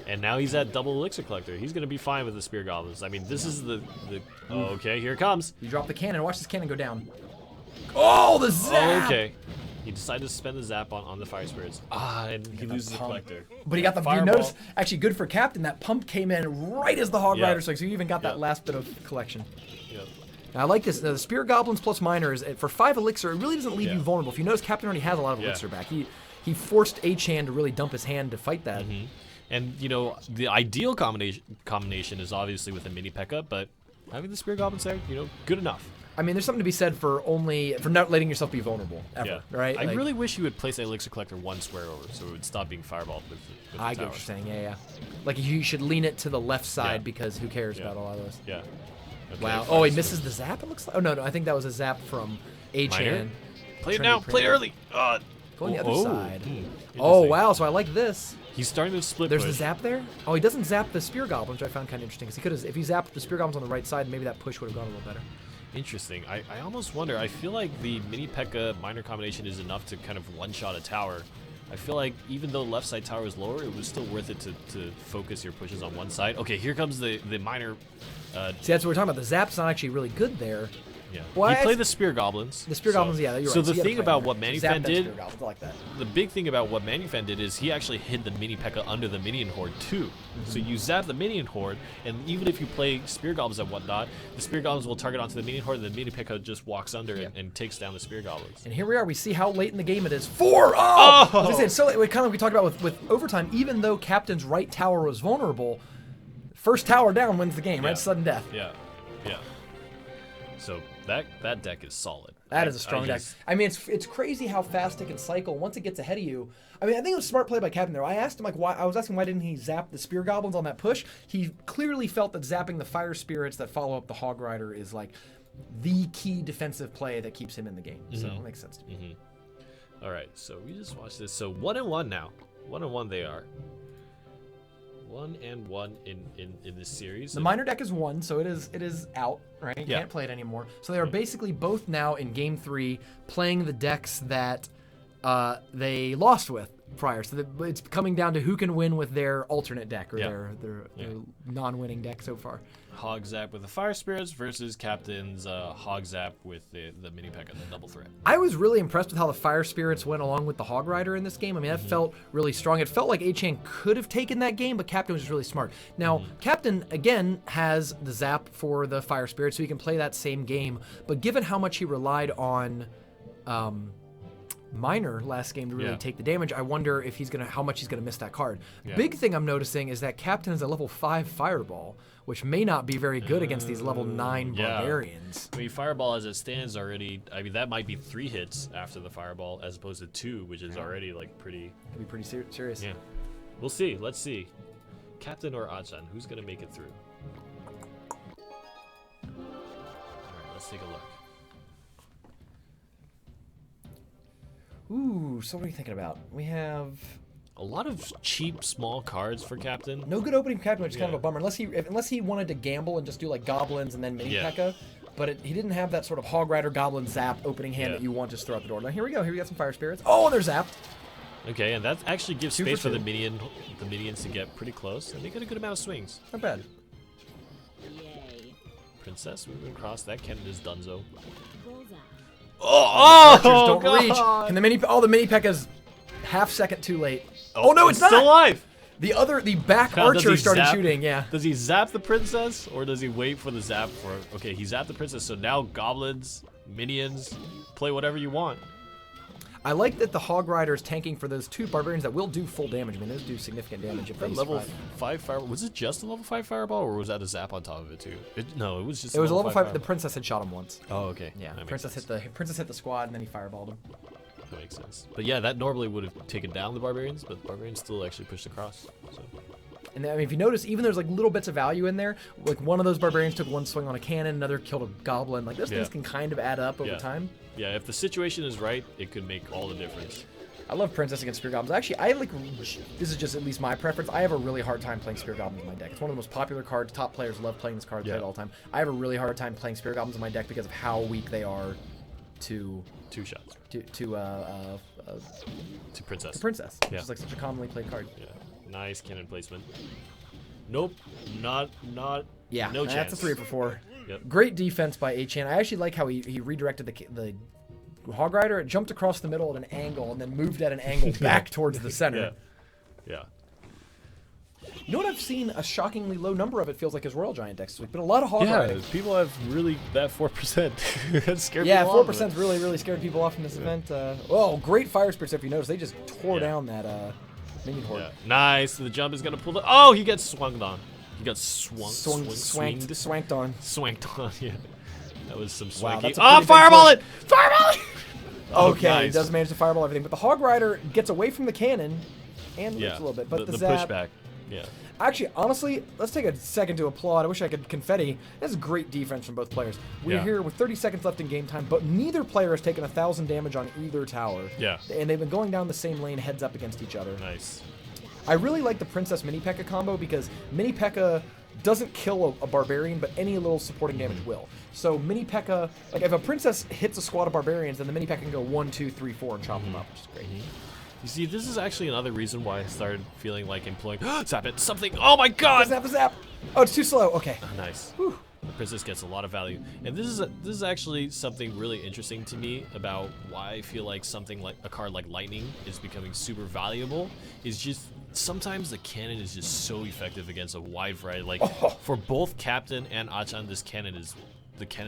Speaker 2: And now he's at double Elixir Collector. He's gonna be fine with the Spear Goblins. I mean, this is the okay, here it comes.
Speaker 1: You drop the cannon. Watch this cannon go down. Oh, the Zap!
Speaker 2: Okay. He decided to spend the Zap on the Fire Spirits. And he loses the Collector.
Speaker 1: But he got the
Speaker 2: Fireball.
Speaker 1: You notice, actually good for Captain, that pump came in right as the Hog Rider, so you even got that last bit of collection.
Speaker 2: Yep.
Speaker 1: Now, I like this. The Spear Goblins plus Miners, for 5 Elixir, it really doesn't leave you vulnerable. If you notice, Captain already has a lot of Elixir back. He forced Achan to really dump his hand to fight that.
Speaker 2: And, you know, the ideal combination is obviously with a Mini P.E.K.K.A., but having the Spear Goblins there, you know, good enough.
Speaker 1: I mean, there's something to be said for not letting yourself be vulnerable ever, right?
Speaker 2: I really wish you would place that Elixir Collector one square over, so it would stop being fireballed with the
Speaker 1: I get what you're saying, yeah. Like, you should lean it to the left side because who cares about a lot of those?
Speaker 2: Yeah. Okay,
Speaker 1: wow. Oh, he misses the Zap, it looks like? Oh, no, I think that was a Zap from Achan.
Speaker 2: Play it now. Play it early.
Speaker 1: Go on the other side. Oh, wow, so I like this.
Speaker 2: He's starting to split
Speaker 1: There's
Speaker 2: push.
Speaker 1: the Zap there? Oh, he doesn't zap the Spear Goblins, which I found kind of interesting. Because he could have, if he zapped the Spear Goblins on the right side, maybe that push would have gone a little better.
Speaker 2: Interesting. I almost wonder. I feel like the Mini P.E.K.K.A. minor combination is enough to kind of one-shot a tower. I feel like even though left side tower is lower, it was still worth it to focus your pushes on one side. Okay, here comes the minor.
Speaker 1: See, that's what we're talking about. The Zap's not actually really good there.
Speaker 2: Yeah.
Speaker 1: Well,
Speaker 2: you play the Spear Goblins.
Speaker 1: The Spear Goblins, yeah, you're right.
Speaker 2: So the thing about what Manufan did,
Speaker 1: I like that.
Speaker 2: the big thing about what Manufan did is he actually hid the Mini P.E.K.K.A. under the Minion Horde too. So you zap the Minion Horde, and even if you play Spear Goblins and whatnot, the Spear Goblins will target onto the Minion Horde, and the Mini P.E.K.K.A. just walks under and takes down the Spear Goblins.
Speaker 1: And here we are. We see how late in the game it is. 4-0! I was gonna say, so we talked about with overtime, even though Captain's right tower was vulnerable, first tower down wins the game, right? Sudden death.
Speaker 2: Yeah. So that deck is solid.
Speaker 1: That is a strong deck. I mean, it's crazy how fast it can cycle once it gets ahead of you. I mean, I think it was a smart play by Captain there. I asked him like why. I was asking why didn't he zap the Spear Goblins on that push? He clearly felt that zapping the Fire Spirits that follow up the Hog Rider is like the key defensive play that keeps him in the game. So it makes sense to me.
Speaker 2: All right, so we just watched this. So 1-1 now. 1-1 they are. 1-1 in this series.
Speaker 1: The minor deck is 1, so it is out, right? You can't play it anymore. So they are basically both now in game 3 playing the decks that they lost with prior. So it's coming down to who can win with their alternate deck or their non-winning deck so far.
Speaker 2: Hog Zap with the Fire Spirits versus Captain's Hog Zap with the Mini P.E.K.K.A. the double threat.
Speaker 1: I was really impressed with how the Fire Spirits went along with the Hog Rider in this game. I mean, that felt really strong. It felt like A-Chain could have taken that game, but Captain was just really smart. Now, Captain, again, has the Zap for the Fire Spirit, so he can play that same game. But given how much he relied on Minor last game to really take the damage, I wonder if how much he's gonna miss that card. Big thing I'm noticing is that Captain is a level 5 Fireball, which may not be very good against these level 9 Barbarians.
Speaker 2: I mean, Fireball as it stands already, I mean, that might be 3 hits after the Fireball as opposed to 2, which is already like pretty...
Speaker 1: Could be pretty serious.
Speaker 2: Yeah. We'll see. Let's see. Captain or Achan, who's gonna make it through? Alright, let's take a look.
Speaker 1: Ooh, so what are you thinking about? We have
Speaker 2: a lot of cheap, small cards for Captain.
Speaker 1: No good opening for Captain, which is kind of a bummer. Unless he wanted to gamble and just do like Goblins and then Mini P.E.K.K.A. But he didn't have that sort of Hog Rider Goblin Zap opening hand that you want just throw out the door. Now here we go. Here we got some Fire Spirits. Oh, and they're zapped.
Speaker 2: Okay, and that actually gives space for the minions to get pretty close, and they get a good amount of swings.
Speaker 1: Not bad.
Speaker 3: Yay.
Speaker 2: Princess moving across. That cannon is donezo.
Speaker 1: Oh, don't reach. Can the Mini P.E.K.K.A.'s half second too late. Oh no, it's not.
Speaker 2: Still alive.
Speaker 1: The back archer started shooting. Yeah.
Speaker 2: Does he zap the princess or does he wait for the zap for? Okay, he zapped the princess. So now goblins, minions, play whatever you want.
Speaker 1: I like that the Hog Rider is tanking for those 2 barbarians that will do full damage. I mean, those do significant damage if they
Speaker 2: level 5 fireball. Was it just a level 5 fireball, or was that a zap on top of it too? No, it was just.
Speaker 1: It was a level 5. The princess had shot him once.
Speaker 2: Oh, okay.
Speaker 1: Yeah, princess hit the squad and then he fireballed him.
Speaker 2: That makes sense. But yeah, that normally would have taken down the barbarians, but the barbarians still actually pushed across. So.
Speaker 1: And I mean, if you notice, even there's like little bits of value in there. Like one of those barbarians took 1 swing on a cannon, another killed a goblin. Like those things can kind of add up over time.
Speaker 2: Yeah, if the situation is right, it could make all the difference.
Speaker 1: I love Princess against Spear Goblins. Actually, this is just at least my preference. I have a really hard time playing Spear Goblins in my deck. It's one of the most popular cards. Top players love playing this card. Play it all the time. I have a really hard time playing Spear Goblins in my deck because of how weak they are to
Speaker 2: 2 shots.
Speaker 1: To
Speaker 2: Princess.
Speaker 1: To Princess. Which is like such a commonly played card.
Speaker 2: Yeah. Nice cannon placement. Nope. Not.
Speaker 1: Yeah.
Speaker 2: No chance.
Speaker 1: That's a 3 for 4.
Speaker 2: Yep.
Speaker 1: Great defense by A-Chan. I actually like how he redirected the Hog Rider. It jumped across the middle at an angle and then moved at an angle back towards the center.
Speaker 2: Yeah.
Speaker 1: You know what I've seen a shockingly low number of, it feels like, is Royal Giant decks this week, but a lot of Hog Riding.
Speaker 2: Yeah, people have really that 4%. That scared
Speaker 1: people
Speaker 2: off.
Speaker 1: 4% really scared people off in this event. Oh, great Fire Spirits, if you notice. They just tore down that minion horde.
Speaker 2: Yeah. Nice. The jump is going to pull the... Oh, he gets swung on. He got swanked on. Swanked on, yeah. That was some swanky.
Speaker 1: Wow,
Speaker 2: fireball it! Fireball it!
Speaker 1: Okay, nice. He does manage to fireball everything, but the Hog Rider gets away from the cannon and moves a little bit. But the zap,
Speaker 2: pushback,
Speaker 1: Actually, honestly, let's take a second to applaud. I wish I could confetti. That's great defense from both players. We're here with 30 seconds left in game time, but neither player has taken 1,000 damage on either tower.
Speaker 2: Yeah.
Speaker 1: And they've been going down the same lane, heads up against each other.
Speaker 2: Nice.
Speaker 1: I really like the Princess Mini P.E.K.K.A. combo because Mini P.E.K.K.A. doesn't kill a barbarian, but any little supporting damage will. So Mini P.E.K.K.A. like if a princess hits a squad of barbarians, then the Mini P.E.K.K.A. can go 1, 2, 3, 4 and chop them up, which is great.
Speaker 2: You see, this is actually another reason why I started feeling like employing zap it something. Oh my god!
Speaker 1: Doesn't have the zap. Oh, it's too slow. Okay.
Speaker 2: Nice.
Speaker 1: Whew.
Speaker 2: The princess gets a lot of value, and this is actually something really interesting to me about why I feel like something like a card like Lightning is becoming super valuable. Is just sometimes the cannon is just so effective against a wide variety. Like for both Captain and Achan, the cannon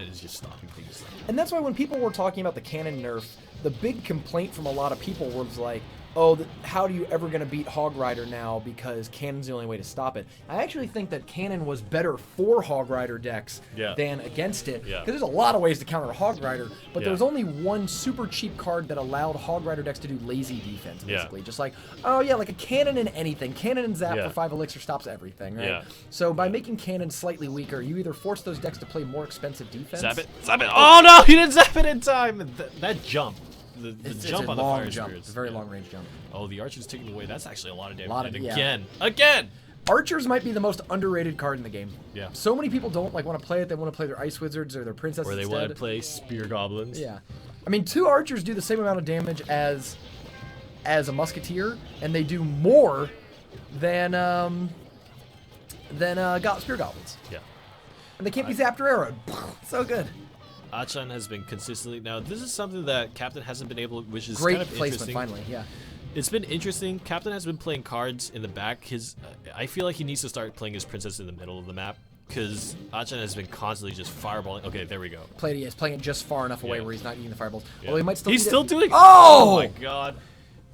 Speaker 2: is just stopping things.
Speaker 1: And that's why when people were talking about the cannon nerf, the big complaint from a lot of people was like, oh, how are you ever going to beat Hog Rider now because Cannon's the only way to stop it? I actually think that Cannon was better for Hog Rider decks than against it.
Speaker 2: Yeah.
Speaker 1: Because there's a lot of ways to counter Hog Rider, but
Speaker 2: Yeah.
Speaker 1: there was only one super cheap card that allowed Hog Rider decks to do lazy defense, basically. Just like, oh yeah, like a Cannon in anything. Cannon and Zap for 5 elixir stops everything, right?
Speaker 2: Yeah.
Speaker 1: So by making Cannon slightly weaker, you either force those decks to play more expensive defense.
Speaker 2: Zap it! Zap it! Oh no, he didn't zap it in time. That jump, the
Speaker 1: It's
Speaker 2: jump
Speaker 1: a
Speaker 2: on the
Speaker 1: long
Speaker 2: fire
Speaker 1: jump.
Speaker 2: spirits.
Speaker 1: It's a very long range jump.
Speaker 2: Oh, the archer's taking away. That's actually a lot of damage.
Speaker 1: Lot of-
Speaker 2: and
Speaker 1: yeah.
Speaker 2: again.
Speaker 1: Archers might be the most underrated card in the game.
Speaker 2: Yeah.
Speaker 1: So many people don't like want to play it. They want to play their Ice Wizards or their Princesses
Speaker 2: Or they
Speaker 1: instead.
Speaker 2: want to play spear goblins.
Speaker 1: Yeah. I mean, 2 archers do the same amount of damage as a musketeer, and they do more than spear goblins.
Speaker 2: Yeah.
Speaker 1: And they can't be zapped or arrowed. So good.
Speaker 2: Achan has been consistently. Now, this is something that Captain hasn't been able, which is
Speaker 1: Great
Speaker 2: kind of
Speaker 1: placement,
Speaker 2: interesting.
Speaker 1: finally. Yeah.
Speaker 2: It's been interesting. Captain has been playing cards in the back. I feel like he needs to start playing his princess in the middle of the map because Achan has been constantly just fireballing. Okay, there we go.
Speaker 1: He's playing it just far enough away
Speaker 2: Yeah.
Speaker 1: where he's not eating the fireballs.
Speaker 2: Yeah.
Speaker 1: Although he might still.
Speaker 2: He's
Speaker 1: eat it.
Speaker 2: still doing.
Speaker 1: Oh!
Speaker 2: my god!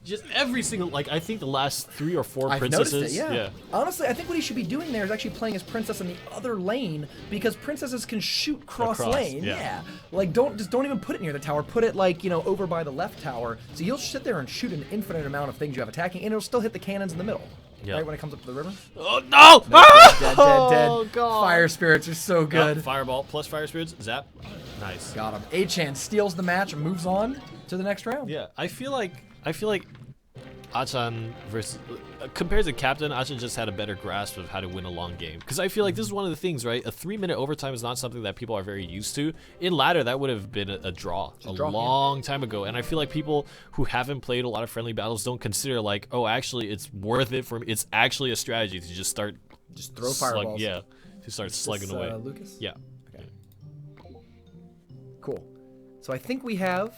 Speaker 2: Just every single I think the last 3 or 4
Speaker 1: I've
Speaker 2: princesses.
Speaker 1: noticed it, yeah. Honestly, I think what he should be doing there is actually playing his princess in the other lane because princesses can shoot cross lane.
Speaker 2: yeah.
Speaker 1: Like don't even put it near the tower. Put it like, over by the left tower. So you'll sit there and shoot an infinite amount of things you have attacking, and it'll still hit the cannons in the middle.
Speaker 2: Yeah.
Speaker 1: Right when it comes up to the river.
Speaker 2: Oh no!
Speaker 1: Dead.
Speaker 2: Oh god!
Speaker 1: Fire spirits are so good.
Speaker 2: Fireball plus fire spirits. Zap. Nice.
Speaker 1: Got him. Achan steals the match and moves on to the next round.
Speaker 2: Yeah, I feel like Achan versus compared to Captain, Achan just had a better grasp of how to win a long game. Because I feel like this is one of the things, right? A 3-minute overtime is not something that people are very used to. In ladder, that would have been a draw a long time ago. And I feel like people who haven't played a lot of friendly battles don't consider like, oh, actually, it's worth it for me. It's actually a strategy to just start
Speaker 1: throw fireballs.
Speaker 2: Yeah, to start slugging away.
Speaker 1: Lucas?
Speaker 2: Yeah.
Speaker 1: Okay. Cool. So I think we have.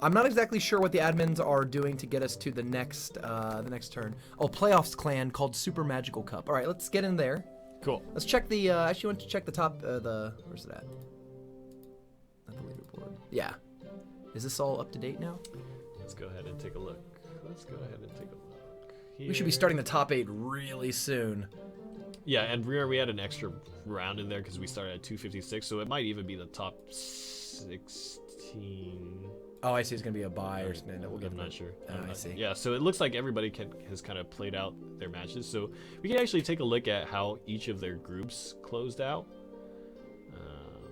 Speaker 1: I'm not exactly sure what the admins are doing to get us to the next turn. Oh, playoffs clan called Super Magical Cup. All right, let's get in there.
Speaker 2: Cool.
Speaker 1: Let's check the. Actually, want to check the top. Where's it at? Not the leaderboard. Yeah. Is this all up to date now?
Speaker 2: Let's go ahead and take a look.
Speaker 1: We should be starting the top 8 really soon.
Speaker 2: Yeah, and we had an extra round in there because we started at 256, so it might even be the top 16.
Speaker 1: Oh, I see. It's gonna be a buy or something. We'll
Speaker 2: I'm not sure.
Speaker 1: I see.
Speaker 2: Yeah, so it looks like everybody has kind of played out their matches. So we can actually take a look at how each of their groups closed out.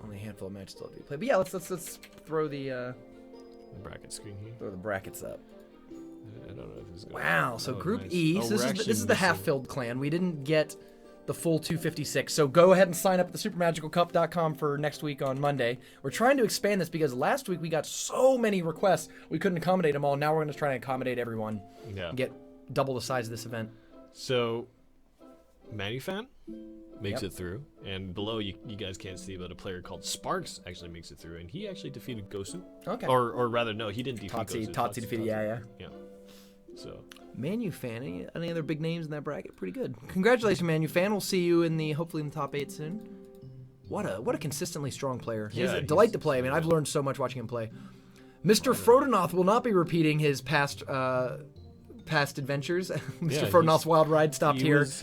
Speaker 1: Only a handful of matches still have to be played. But yeah, let's throw the
Speaker 2: bracket screen here.
Speaker 1: throw the brackets up.
Speaker 2: I don't know if this is going.
Speaker 1: Wow. So
Speaker 2: Oh,
Speaker 1: Group
Speaker 2: nice.
Speaker 1: E.
Speaker 2: Oh,
Speaker 1: So
Speaker 2: we're
Speaker 1: this
Speaker 2: actually
Speaker 1: is the
Speaker 2: missing-
Speaker 1: half-filled clan. We didn't get the full 256. So go ahead and sign up at thesupermagicalcup.com for next week on Monday. We're trying to expand this because last week we got so many requests we couldn't accommodate them all. Now we're going to try and accommodate everyone.
Speaker 2: Yeah.
Speaker 1: And get double the size of this event.
Speaker 2: So Manufan makes
Speaker 1: Yep.
Speaker 2: it through, and below you guys can't see, but a player called Sparks actually makes it through, and he actually defeated Gosu.
Speaker 1: Okay.
Speaker 2: Or rather, no, he didn't defeat Gosu.
Speaker 1: Tatsi defeated. Yeah.
Speaker 2: Yeah. So.
Speaker 1: Manufan, any other big names in that bracket? Pretty good. Congratulations, Manufan. We'll see you hopefully in the top 8 soon. What a consistently strong player. He's
Speaker 2: Yeah,
Speaker 1: a delight
Speaker 2: he's
Speaker 1: to play. I mean, I've learned so much watching him play. Mr. Frodonoth will not be repeating his past adventures. Mr.
Speaker 2: Yeah,
Speaker 1: Frodonoth's wild ride stopped
Speaker 2: He
Speaker 1: here.
Speaker 2: was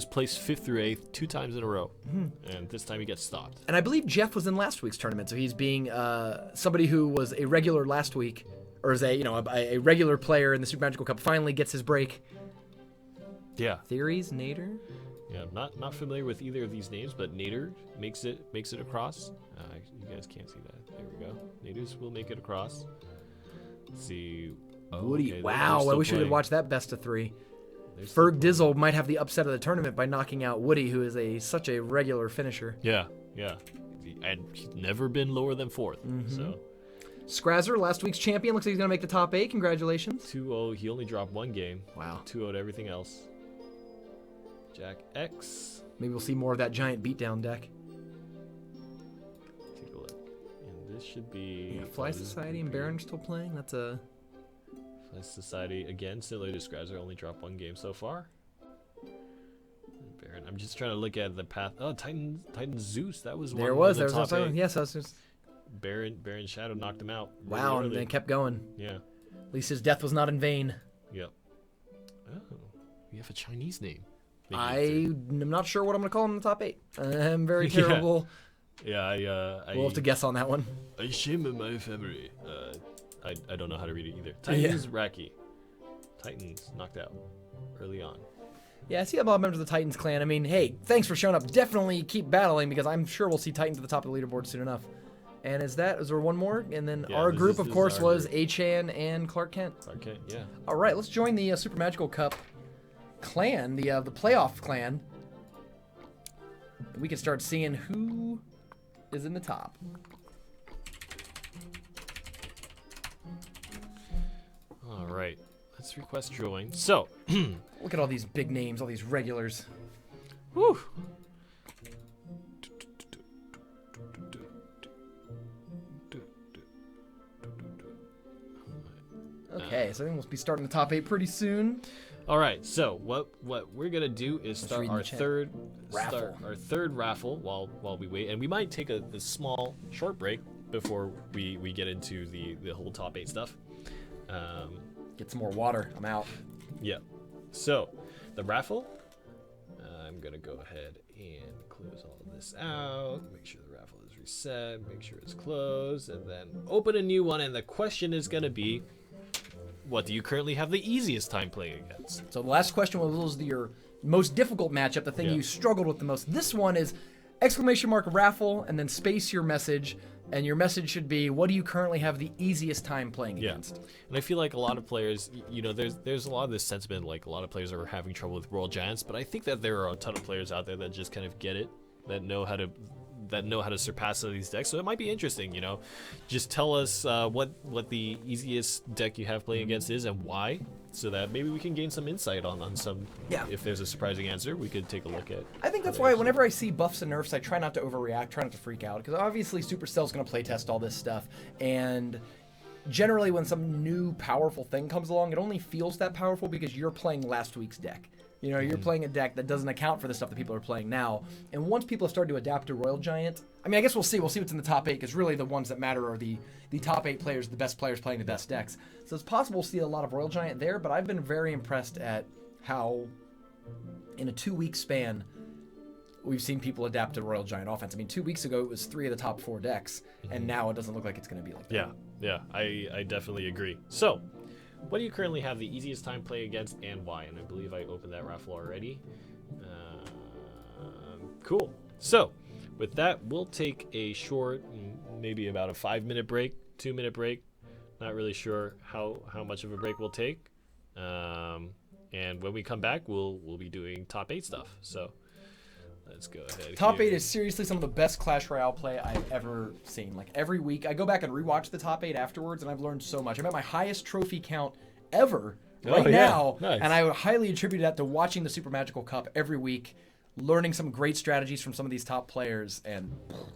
Speaker 2: placed 5th through 8th 2 times in a row, and this time he gets stopped.
Speaker 1: And I believe Jeff was in last week's tournament, so he's being somebody who was a regular last week, or is a regular player in the Super Magical Cup, finally gets his break.
Speaker 2: Yeah.
Speaker 1: Theories, Nader?
Speaker 2: Yeah, I'm not familiar with either of these names, but Nader makes it across. You guys can't see that. There we go. Naders will make it across. Let's see. Oh,
Speaker 1: Woody.
Speaker 2: okay,
Speaker 1: Wow,
Speaker 2: they're
Speaker 1: I wish we
Speaker 2: still
Speaker 1: could watch that best of 3.
Speaker 2: They're still
Speaker 1: Ferg Dizzle might have the upset of the tournament by knocking out Woody, who is such a regular finisher.
Speaker 2: Yeah. And he's never been lower than 4th. So
Speaker 1: Scrazzer, last week's champion, looks like he's going to make the top 8. Congratulations.
Speaker 2: 2-0. He only dropped 1 game.
Speaker 1: Wow.
Speaker 2: 2-0 to everything else. Jack X.
Speaker 1: Maybe we'll see more of that giant beatdown deck.
Speaker 2: Take a look. And this should be...
Speaker 1: Fly
Speaker 2: this is
Speaker 1: Society and
Speaker 2: Group E.
Speaker 1: Baron still playing? That's a...
Speaker 2: Fly Society, again, similar to Scrazzer, only dropped 1 game so far. Baron, I'm just trying to look at the path. Oh, Titan Zeus, that was one
Speaker 1: There was.
Speaker 2: of the
Speaker 1: There was
Speaker 2: top
Speaker 1: also...
Speaker 2: 8.
Speaker 1: Yes, I was just...
Speaker 2: Baron Shadow knocked him out. really
Speaker 1: Wow, and
Speaker 2: early.
Speaker 1: they kept going.
Speaker 2: Yeah.
Speaker 1: At least his death was not in vain.
Speaker 2: Yep. Oh, we have a Chinese name. Maybe
Speaker 1: I'm not sure what I'm going to call him in the top 8. I'm very terrible.
Speaker 2: Yeah,
Speaker 1: We'll have to guess on that one.
Speaker 2: I shame in my family. I don't know how to read it either. Titans Raki. Titans knocked out early on.
Speaker 1: Yeah, I see a lot of members of the Titans clan. I mean, hey, thanks for showing up. Definitely keep battling because I'm sure we'll see Titans at the top of the leaderboard soon enough. And is there one more? And then our group, of course, was Achan and Clark Kent.
Speaker 2: Clark Kent, yeah.
Speaker 1: All right, let's join the Super Magical Cup clan, the playoff clan. We can start seeing who is in the top.
Speaker 2: All right, let's request join. So,
Speaker 1: look at all these big names, all these regulars.
Speaker 2: Whew.
Speaker 1: Okay, so I think we'll be starting the top 8 pretty soon.
Speaker 2: All right, so what we're gonna do is start our third raffle while we wait, and we might take a small short break before we get into the whole top 8 stuff.
Speaker 1: Get some more water. I'm out.
Speaker 2: Yeah. So the raffle. I'm gonna go ahead and close all of this out. Make sure the raffle is reset. Make sure it's closed, and then open a new one. And the question is gonna be, what do you currently have the easiest time playing against?
Speaker 1: So the last question was your most difficult matchup, the thing you struggled with the most. This one is exclamation mark raffle and then space your message. And your message should be, what do you currently have the easiest time playing against?
Speaker 2: And I feel like a lot of players, there's a lot of this sentiment, like a lot of players are having trouble with Royal Giants, but I think that there are a ton of players out there that just kind of get it, that know how to surpass some of these decks. So it might be interesting, just tell us what the easiest deck you have playing against is and why, so that maybe we can gain some insight on some. If there's a surprising answer, we could take a look at.
Speaker 1: I think that's why whenever I see buffs and nerfs, I try not to overreact, try not to freak out, because obviously Supercell's going to playtest all this stuff, and generally when some new powerful thing comes along, it only feels that powerful because you're playing last week's deck. You're playing a deck that doesn't account for the stuff that people are playing now. And once people have started to adapt to Royal Giant, I mean, I guess we'll see. We'll see what's in the top 8, because really the ones that matter are the top 8 players, the best players playing the best decks. So it's possible we'll see a lot of Royal Giant there, but I've been very impressed at how, in a 2-week span, we've seen people adapt to Royal Giant offense. I mean, 2 weeks ago, it was 3 of the top 4 decks, and now it doesn't look like it's going to be like that.
Speaker 2: Yeah, I definitely agree. So, what do you currently have the easiest time playing against and why? And I believe I opened that raffle already. Cool. So, with that, we'll take a short, maybe about a 5-minute break, 2-minute break. Not really sure how much of a break we'll take. And when we come back, we'll be doing top 8 stuff. So, let's go ahead.
Speaker 1: Top 8 is seriously some of the best Clash Royale play I've ever seen. Like, every week, I go back and rewatch the top 8 afterwards, and I've learned so much. I'm at my highest trophy count ever now,
Speaker 2: nice.
Speaker 1: And I would highly attribute that to watching the Super Magical Cup every week, learning some great strategies from some of these top players, and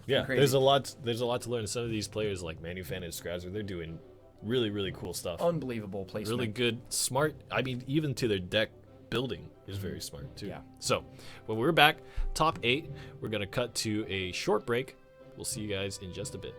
Speaker 1: crazy.
Speaker 2: There's a lot to learn. Some of these players like Manufan and Scrazzer, they're doing really, really cool stuff.
Speaker 1: Unbelievable placement.
Speaker 2: Really good, smart. I mean, even to their deck building is very smart too.
Speaker 1: Yeah.
Speaker 2: So when we're back, top 8, we're gonna cut to a short break. We'll see you guys in just a bit.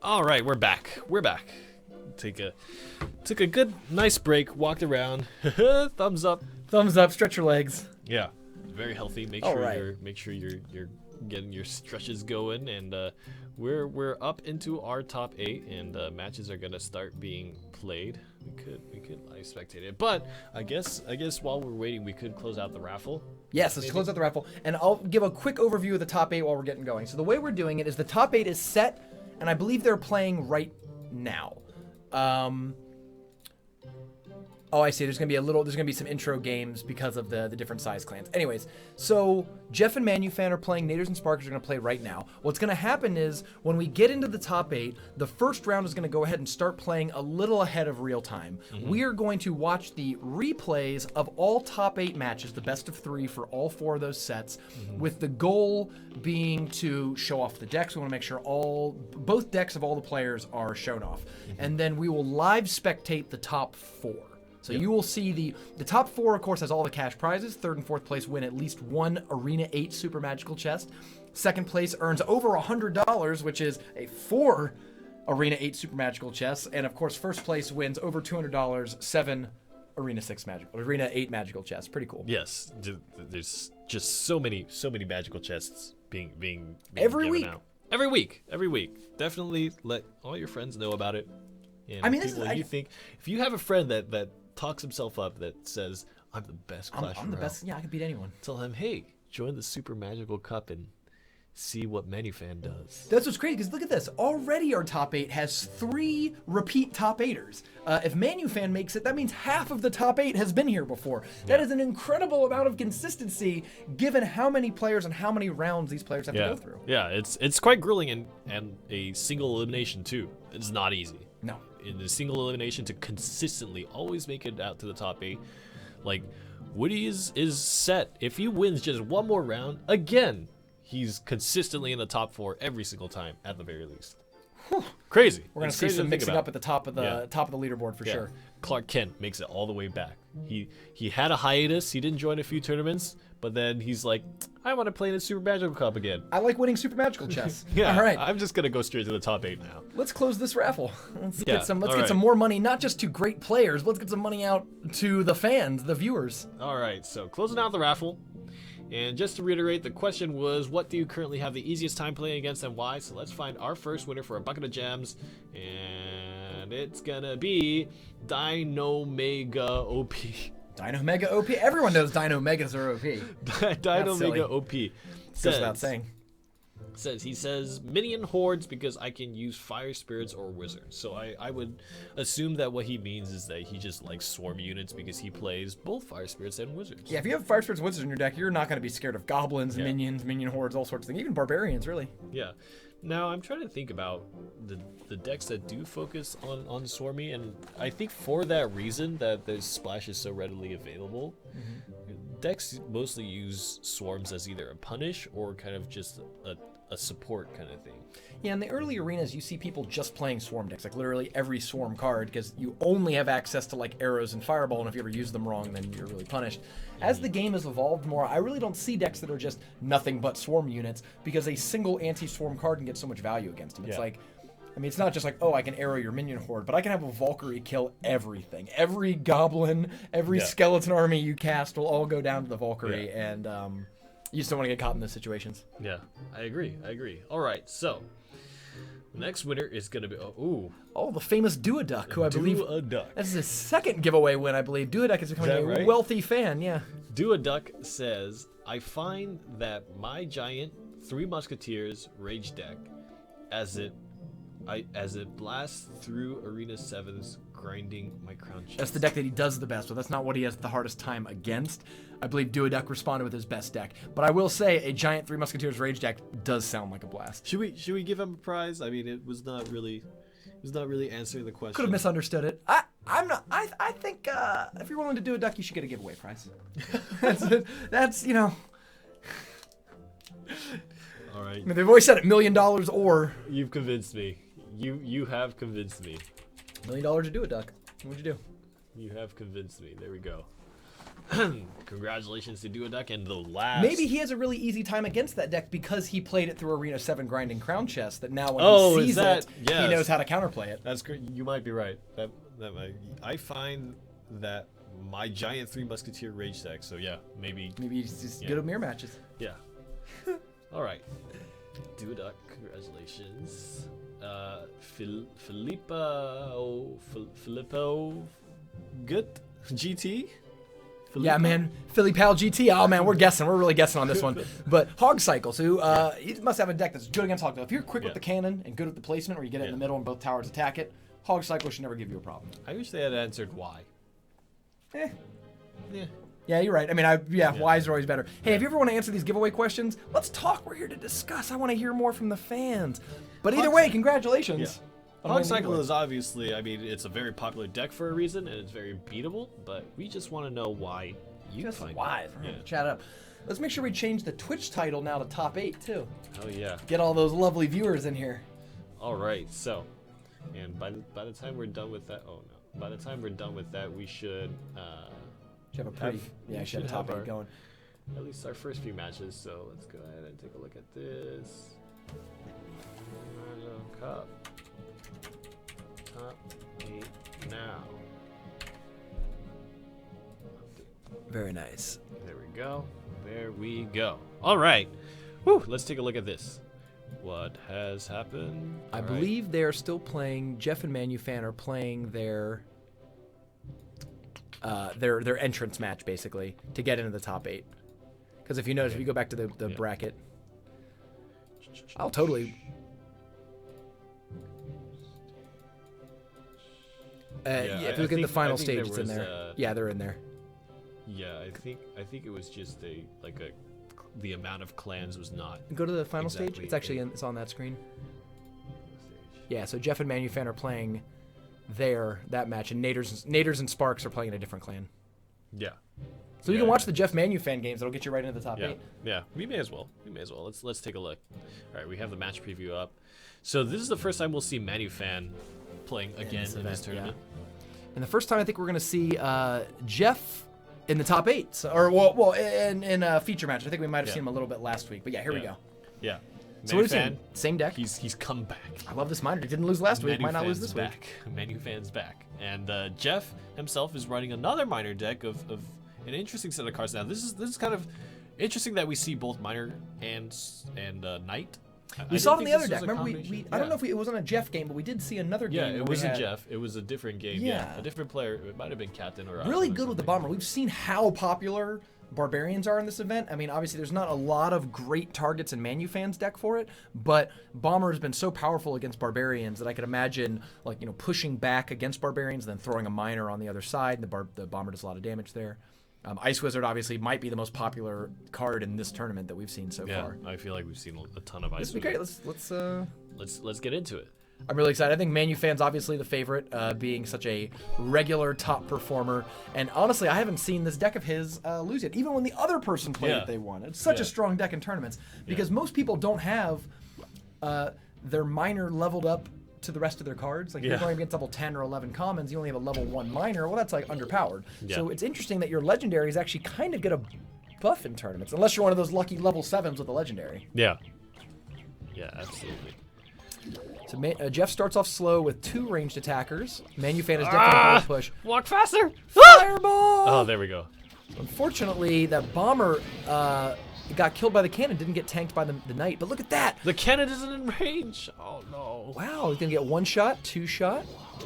Speaker 2: All right, we're back. We're back. Took a good, nice break. Walked around. Thumbs up.
Speaker 1: Thumbs up. Stretch your legs.
Speaker 2: Yeah, very healthy. Make
Speaker 1: All
Speaker 2: sure
Speaker 1: right.
Speaker 2: you're getting your stretches going, and we're up into our top 8, and matches are gonna start being played. We could live spectate it, but I guess while we're waiting, we could close out the raffle.
Speaker 1: Yes, let's close out the raffle, and I'll give a quick overview of the top 8 while we're getting going. So the way we're doing it is the top 8 is set, and I believe they're playing right now. Oh, I see. There's gonna be some intro games because of the different size clans. Anyways, so Jeff and Manufan are playing. Naders and Sparkers are gonna play right now. What's gonna happen is when we get into the top 8, the first round is gonna go ahead and start playing a little ahead of real time. We are going to watch the replays of all top 8 matches, the best of 3 for all 4 of those sets, with the goal being to show off the decks. We want to make sure both decks of all the players are shown off, and then we will live spectate the top 4. So you will see the top 4, of course, has all the cash prizes. 3rd and 4th place win at least 1 Arena 8 Super Magical Chest. 2nd place earns over $100, which is a 4 Arena 8 Super Magical Chests. And of course, 1st place wins over $200, 7 Arena 8 Magical Chests. Pretty cool.
Speaker 2: Yes, there's just so many magical chests being
Speaker 1: Every
Speaker 2: given
Speaker 1: week.
Speaker 2: out. Every week. Definitely let all your friends know about it. And
Speaker 1: I mean,
Speaker 2: if you have a friend that talks himself up, that says, I'm the best Clash
Speaker 1: I'm the
Speaker 2: Royale,
Speaker 1: best. Yeah, I can beat anyone.
Speaker 2: tell him, hey, join the Super Magical Cup and see what Manufan does.
Speaker 1: That's what's crazy, because look at this. Already our top 8 has 3 repeat top 8ers. If Manufan makes it, that means half of the top 8 has been here before. That is an incredible amount of consistency, given how many players and how many rounds these players have to go through.
Speaker 2: Yeah, it's quite grueling, and a single elimination too. It's not easy.
Speaker 1: No.
Speaker 2: In a single elimination to consistently always make it out to the top 8, like Woody is set. If he wins just one more round, again, he's consistently in the top 4 every single time at the very least. Crazy.
Speaker 1: We're gonna
Speaker 2: It's
Speaker 1: see
Speaker 2: crazy
Speaker 1: some
Speaker 2: to think
Speaker 1: mixing
Speaker 2: about.
Speaker 1: up at the top of the leaderboard for sure.
Speaker 2: Clark Kent makes it all the way back. He had a hiatus. He didn't join a few tournaments, but then he's like, I want to play in a Super Magical Cup again.
Speaker 1: I like winning Super Magical Chests.
Speaker 2: Yeah.
Speaker 1: All right.
Speaker 2: I'm just gonna go straight to the top 8 now.
Speaker 1: Let's close this raffle. Let's
Speaker 2: Yeah,
Speaker 1: get some
Speaker 2: all right.
Speaker 1: more money, not just to great players, but let's get some money out to the fans, the viewers.
Speaker 2: All right. So closing out the raffle. And just to reiterate, the question was, what do you currently have the easiest time playing against and why? So let's find our first winner for a bucket of gems. And it's gonna be Dino Mega OP.
Speaker 1: Dino Mega OP. Everyone knows Dino Megas are OP.
Speaker 2: Dino
Speaker 1: silly.
Speaker 2: Mega OP.
Speaker 1: Goes without saying.
Speaker 2: He says minion hordes because I can use fire spirits or wizards. So I would assume that what he means is that he just likes swarm units because he plays both fire spirits and wizards.
Speaker 1: Yeah, if you have Fire Spirits and Wizards in your deck, you're not going to be scared of goblins, minions, minion hordes, all sorts of things. Even barbarians, really.
Speaker 2: Yeah. Now I'm trying to think about the decks that do focus on Swarmy, and I think for that reason that there's Splash is so readily available, decks mostly use swarms as either a punish or kind of just a support kind of thing.
Speaker 1: Yeah, in the early arenas, you see people just playing swarm decks, like literally every swarm card, because you only have access to like arrows and fireball, and if you ever use them wrong, then you're really punished. As the game has evolved more, I really don't see decks that are just nothing but swarm units, because a single anti-swarm card can get so much value against them. It's like, I mean, it's not just like, oh, I can arrow your minion horde, but I can have a Valkyrie kill everything. Every goblin, every skeleton army you cast will all go down to the Valkyrie, and you just don't want to get caught in those situations.
Speaker 2: Yeah, I agree. All right, so the next winner is going to be,
Speaker 1: the famous Duoduck, who I believe
Speaker 2: Duoduck.
Speaker 1: this is his second giveaway win, I believe. Duoduck is becoming a wealthy fan,
Speaker 2: Duoduck says, I find that my giant Three Musketeers rage deck, as it blasts through Arena 7s, grinding my crown chest.
Speaker 1: That's the deck that he does the best, but that's not what he has the hardest time against. I believe Duoduck responded with his best deck. But I will say, a giant Three Musketeers rage deck does sound like a blast.
Speaker 2: Should we give him a prize? I mean, it was not really answering the question.
Speaker 1: Could have misunderstood it. I think if you're willing to do a duck, you should get a giveaway prize. that's
Speaker 2: All right.
Speaker 1: I mean, they've always said it, $1 million or
Speaker 2: You've convinced me. You have convinced me.
Speaker 1: $1 million to do a duck. What'd you do?
Speaker 2: You have convinced me. There we go. Congratulations to Duoduck and the last.
Speaker 1: Maybe he has a really easy time against that deck because he played it through Arena 7 grinding Crown Chest. That now when he sees it, he knows how to counterplay it.
Speaker 2: That's great. You might be right. That might. I find that my giant 3 Musketeer Rage deck. So yeah, maybe
Speaker 1: he's just good at mirror matches.
Speaker 2: Yeah. All right. Duoduck, congratulations. Filippo, good GT.
Speaker 1: Yeah, man. Philly Pal GT. Oh, man, we're guessing. We're really guessing on this one. But Hog Cycles, who he must have a deck that's good against Hog Cycle. If you're quick with the cannon and good with the placement, where you get it in the middle and both towers attack it, Hog Cycle should never give you a problem.
Speaker 2: I wish they had answered why.
Speaker 1: Yeah.
Speaker 4: Yeah, you're right. I mean, Y's are always better. Hey, if you ever want to answer these giveaway questions, let's talk. We're here to discuss. I want to hear more from the fans. But either way, congratulations.
Speaker 2: Hog Cycle is obviously, I mean, it's a very popular deck for a reason, and it's very beatable, but we just want to know why you find
Speaker 4: why. Chat up. Let's make sure we change the Twitch title now to Top 8, too.
Speaker 2: Oh, yeah.
Speaker 4: Get all those lovely viewers in here.
Speaker 2: All right, so, and by the time we're done with that, oh, no. By the time we're done with that, we should,
Speaker 4: should have a pretty, should have a Top 8 going.
Speaker 2: At least our first few matches, so let's go ahead and take a look at this. Cup. Top 8 now.
Speaker 4: Very nice.
Speaker 2: There we go. There we go. All right. Woo, let's take a look at this. What has happened?
Speaker 4: I believe they're still playing. Jeff and Manufan are playing their entrance match, basically, to get into the top 8. Because if you notice, if you go back to the bracket, I'll totally... if you look at the final stage, it's in there. Yeah, they're in there.
Speaker 2: Yeah, I think it was just the amount of clans was not.
Speaker 4: Go to the final stage. It's actually it's on that screen. Yeah, so Jeff and Manufan are playing that match, and Naders and Sparks are playing in a different clan.
Speaker 2: Yeah.
Speaker 4: So you can watch the Jeff Manufan games. That'll get you right into the top 8.
Speaker 2: Yeah, we may as well. Let's take a look. All right, we have the match preview up. So this is the first time we'll see Manufan playing again in this tournament.
Speaker 4: Yeah. And the first time I think we're going to see Jeff in the top 8. So, in a feature match. I think we might have seen him a little bit last week. But yeah, here we go.
Speaker 2: Yeah.
Speaker 4: So what is he? Same deck?
Speaker 2: He's come back.
Speaker 4: I love this miner. He didn't lose last week. Might not lose this
Speaker 2: week. Manufan's back. And Jeff himself is running another miner deck of an interesting set of cards. Now this is kind of interesting that we see both miner and knight.
Speaker 4: We saw it in the other deck. Remember, I don't know if it wasn't a Jeff game, but we did see another game.
Speaker 2: Yeah, it wasn't Jeff. It was a different game. Yeah, a different player. It might have been Captain or
Speaker 4: really good with the bomber. We've seen how popular barbarians are in this event. I mean, obviously, there's not a lot of great targets in Manufan's deck for it, but bomber has been so powerful against barbarians that I could imagine, pushing back against barbarians, then throwing a miner on the other side. And the bomber does a lot of damage there. Ice Wizard obviously might be the most popular card in this tournament that we've seen so far.
Speaker 2: I feel like we've seen a ton of Ice Wizard.
Speaker 4: This would be great.
Speaker 2: Let's get into it.
Speaker 4: I'm really excited. I think Manufan's obviously the favorite, being such a regular top performer. And honestly, I haven't seen this deck of his lose yet. Even when the other person played it, they won. It's such a strong deck in tournaments because most people don't have their miner leveled up to the rest of their cards. Like if you're going against level 10 or 11 commons, you only have a level 1 miner. Well, that's underpowered. Yeah. So it's interesting that your legendary is actually kind of going to buff in tournaments, unless you're one of those lucky level 7s with a legendary.
Speaker 2: Yeah. Yeah, absolutely.
Speaker 4: So Jeff starts off slow with 2 ranged attackers. Manufan is definitely a push.
Speaker 2: Walk faster!
Speaker 4: Fireball!
Speaker 2: Oh, there we go.
Speaker 4: Unfortunately, that bomber got killed by the cannon, didn't get tanked by the knight. But look at that!
Speaker 2: The cannon isn't in range! Oh, no.
Speaker 4: Wow, he's going to get 1 shot, 2 shot.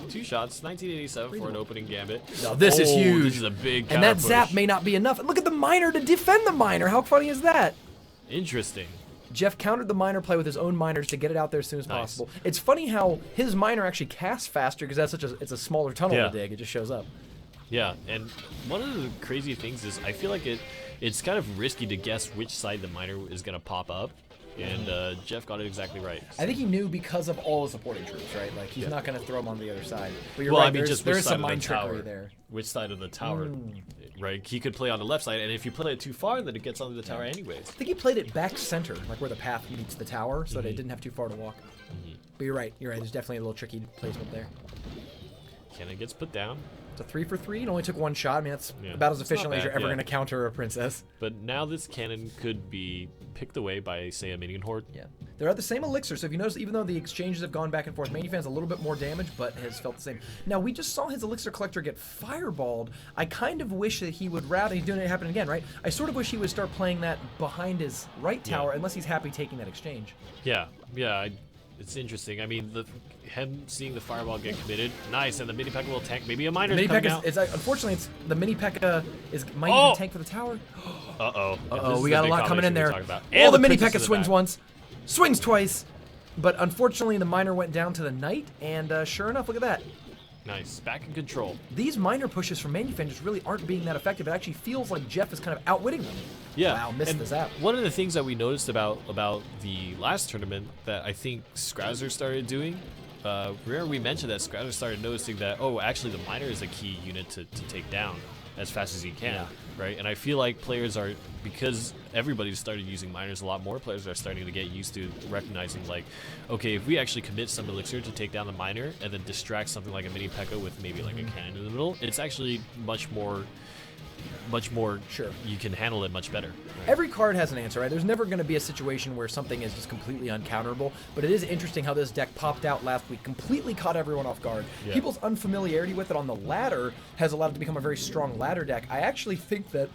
Speaker 2: 2 shots, 1987 for an opening gambit.
Speaker 4: No, this is huge.
Speaker 2: This is a big
Speaker 4: And that zap may not be enough. Look at the miner to defend the miner. How funny is that?
Speaker 2: Interesting.
Speaker 4: Jeff countered the miner play with his own miners to get it out there as soon as possible. It's funny how his miner actually casts faster because it's a smaller tunnel to dig. It just shows up.
Speaker 2: Yeah, and one of the crazy things is I feel like it's kind of risky to guess which side the miner is going to pop up. And Jeff got it exactly right.
Speaker 4: I think he knew because of all the supporting troops, right? Like, he's not going to throw them on the other side. But you're
Speaker 2: right,
Speaker 4: I mean, there's some mind trickery there.
Speaker 2: Which side of the tower, right? He could play on the left side, and if you play it too far, then it gets onto the tower anyways.
Speaker 4: I think he played it back center, like where the path meets the tower, so that it didn't have too far to walk. But you're right. There's definitely a little tricky placement there.
Speaker 2: Cannon gets put down.
Speaker 4: It's a 3 for 3. It only took one shot. I mean, that's
Speaker 2: Yeah.
Speaker 4: about as
Speaker 2: It's not
Speaker 4: efficiently as
Speaker 2: bad,
Speaker 4: you're ever
Speaker 2: yeah.
Speaker 4: going to counter a princess.
Speaker 2: But now this cannon could be picked away by, say, a minion horde.
Speaker 4: Yeah. They're at the same elixir, so if you notice, even though the exchanges have gone back and forth, Manufan's a little bit more damage, but has felt the same. Now, we just saw his elixir collector get fireballed. I kind of wish that he would rather, he's doing it happen again, right? I sort of wish he would start playing that behind his right tower, unless he's happy taking that exchange.
Speaker 2: Yeah, yeah, it's interesting. I mean, him seeing the fireball get committed, nice, and the mini P.E.K.K.A. will tank. Maybe a miner
Speaker 4: Mini
Speaker 2: coming
Speaker 4: P.E.K.K.A.
Speaker 2: out.
Speaker 4: is unfortunately, it's the Mini P.E.K.K.A. might even tank for the tower.
Speaker 2: Uh-oh.
Speaker 4: Uh-oh, we got a lot coming in there.
Speaker 2: Oh,
Speaker 4: Oh, the Mini P.E.K.K.A. swings once, swings twice, but unfortunately the miner went down to the knight, and sure enough, look at that.
Speaker 2: Nice, back in control.
Speaker 4: These miner pushes from Manufan just really aren't being that effective. It actually feels like Jeff is kind of outwitting them.
Speaker 2: Yeah.
Speaker 4: Wow, missed
Speaker 2: and
Speaker 4: the zap.
Speaker 2: One of the things that we noticed about the last tournament that I think Scrouser started doing, remember we mentioned that Scrouser started noticing that, oh, actually the miner is a key unit to take down as fast as he can, right? And I feel like players are, because everybody's started using miners a lot more, players are starting to get used to recognizing, like, okay, if we actually commit some elixir to take down the miner and then distract something like a mini P.E.K.K.A. with maybe like a cannon in the middle, it's actually much more
Speaker 4: Sure.
Speaker 2: you can handle it much better.
Speaker 4: Every card has an answer, right? There's never going to be a situation where something is just completely uncounterable, but it is interesting how this deck popped out last week, completely caught everyone off guard.
Speaker 2: Yeah.
Speaker 4: People's unfamiliarity with it on the ladder has allowed it to become a very strong ladder deck. I actually think that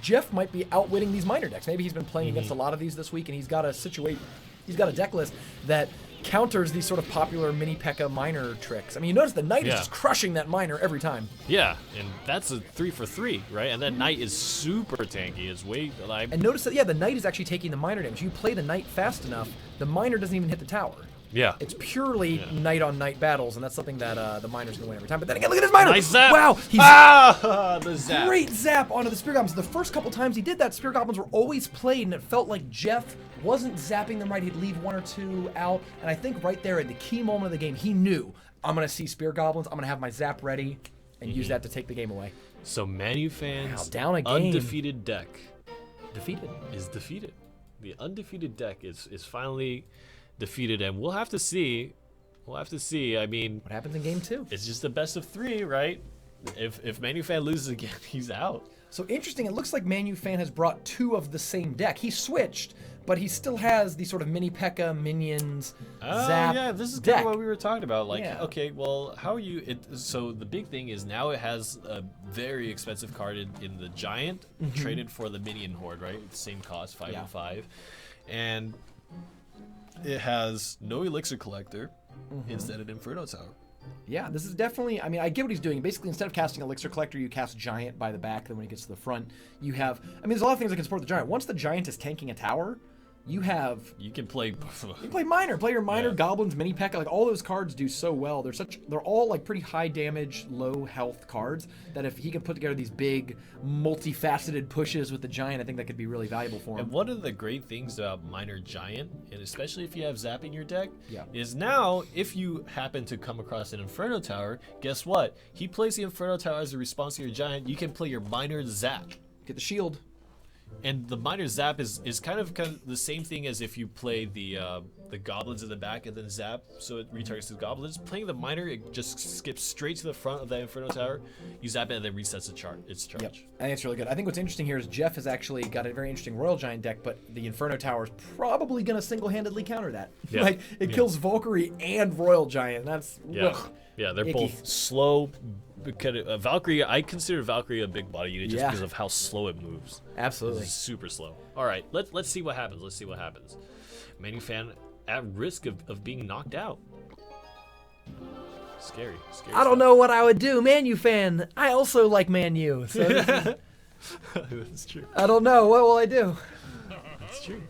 Speaker 4: Jeff might be outwitting these miner decks. Maybe he's been playing against a lot of these this week, and he's got a deck list that counters these sort of popular mini P.E.K.K.A. miner tricks. I mean, you notice the knight is just crushing that miner every time.
Speaker 2: Yeah, and that's a 3 for 3, right? And that knight is super tanky. It's way like.
Speaker 4: And notice that, yeah, the knight is actually taking the miner damage. You play the knight fast enough, the miner doesn't even hit the tower.
Speaker 2: Yeah.
Speaker 4: It's purely knight-on-knight battles, and that's something that the miner's going to win every time. But then again, look at this miner!
Speaker 2: Nice zap!
Speaker 4: Wow! He's
Speaker 2: The zap!
Speaker 4: great zap onto the Spear Goblins. The first couple times he did that, Spear Goblins were always played, and it felt like Jeff wasn't zapping them right. He'd leave one or two out, and I think right there at the key moment of the game, he knew, I'm going to see Spear Goblins, I'm going to have my zap ready, and use that to take the game away.
Speaker 2: So Manufan's
Speaker 4: down a game.
Speaker 2: undefeated deck
Speaker 4: Defeated.
Speaker 2: is defeated. The undefeated deck is finally defeated, and we'll have to see. I mean,
Speaker 4: What happens in game 2?
Speaker 2: it's just the best of 3, right? If Manufan loses again, he's out.
Speaker 4: So interesting, it looks like Manufan has brought 2 of the same deck. He switched, but he still has these sort of mini P.E.K.K.A. minions, zap
Speaker 2: yeah, this is kind
Speaker 4: deck.
Speaker 2: of what we were talking about. Like,
Speaker 4: Yeah.
Speaker 2: okay, well, how are you? So the big thing is now it has a very expensive card in the giant, traded for the minion horde, right? It's the same cost, 5 and 5, and it has no elixir collector, instead an inferno tower.
Speaker 4: Yeah, this is definitely, I mean, I get what he's doing. Basically, instead of casting Elixir Collector, you cast Giant by the back, then when he gets to the front, you have, I mean, there's a lot of things that can support the Giant. Once the Giant is tanking a tower, you
Speaker 2: can play.
Speaker 4: you play Miner. Play your Miner,
Speaker 2: Yeah.
Speaker 4: Goblins, Mini P.E.K.K.A. Like, all those cards do so well. They're all, like, pretty high damage, low health cards that if he can put together these big, multifaceted pushes with the Giant, I think that could be really valuable for him.
Speaker 2: And one of the great things about Miner Giant, and especially if you have Zap in your deck,
Speaker 4: Yeah.
Speaker 2: is now if you happen to come across an Inferno Tower, guess what? He plays the Inferno Tower as a response to your Giant. You can play your Miner Zap.
Speaker 4: Get the shield.
Speaker 2: And the Miner Zap is kind of the same thing as if you play the Goblins in the back and then Zap, so it retargets the Goblins. Playing the Miner, it just skips straight to the front of that Inferno Tower. You zap it and then resets its charge.
Speaker 4: Yep, I think it's really good. I think what's interesting here is Jeff has actually got a very interesting Royal Giant deck, but the Inferno Tower is probably going to single-handedly counter that.
Speaker 2: Yeah.
Speaker 4: Like, it kills Valkyrie and Royal Giant. That's
Speaker 2: Yeah,
Speaker 4: ugh,
Speaker 2: yeah, they're
Speaker 4: icky.
Speaker 2: both slow. Valkyrie, I consider Valkyrie a big body unit just
Speaker 4: Yeah.
Speaker 2: because of how slow it moves.
Speaker 4: Absolutely.
Speaker 2: It's super slow. All right, let's see what happens. Let's see what happens. Manufan at risk of being knocked out. Scary.
Speaker 4: I don't know what I would do. Manu fan. I also like Manu. So
Speaker 2: That's true.
Speaker 4: I don't know. What will I do?
Speaker 2: That's true.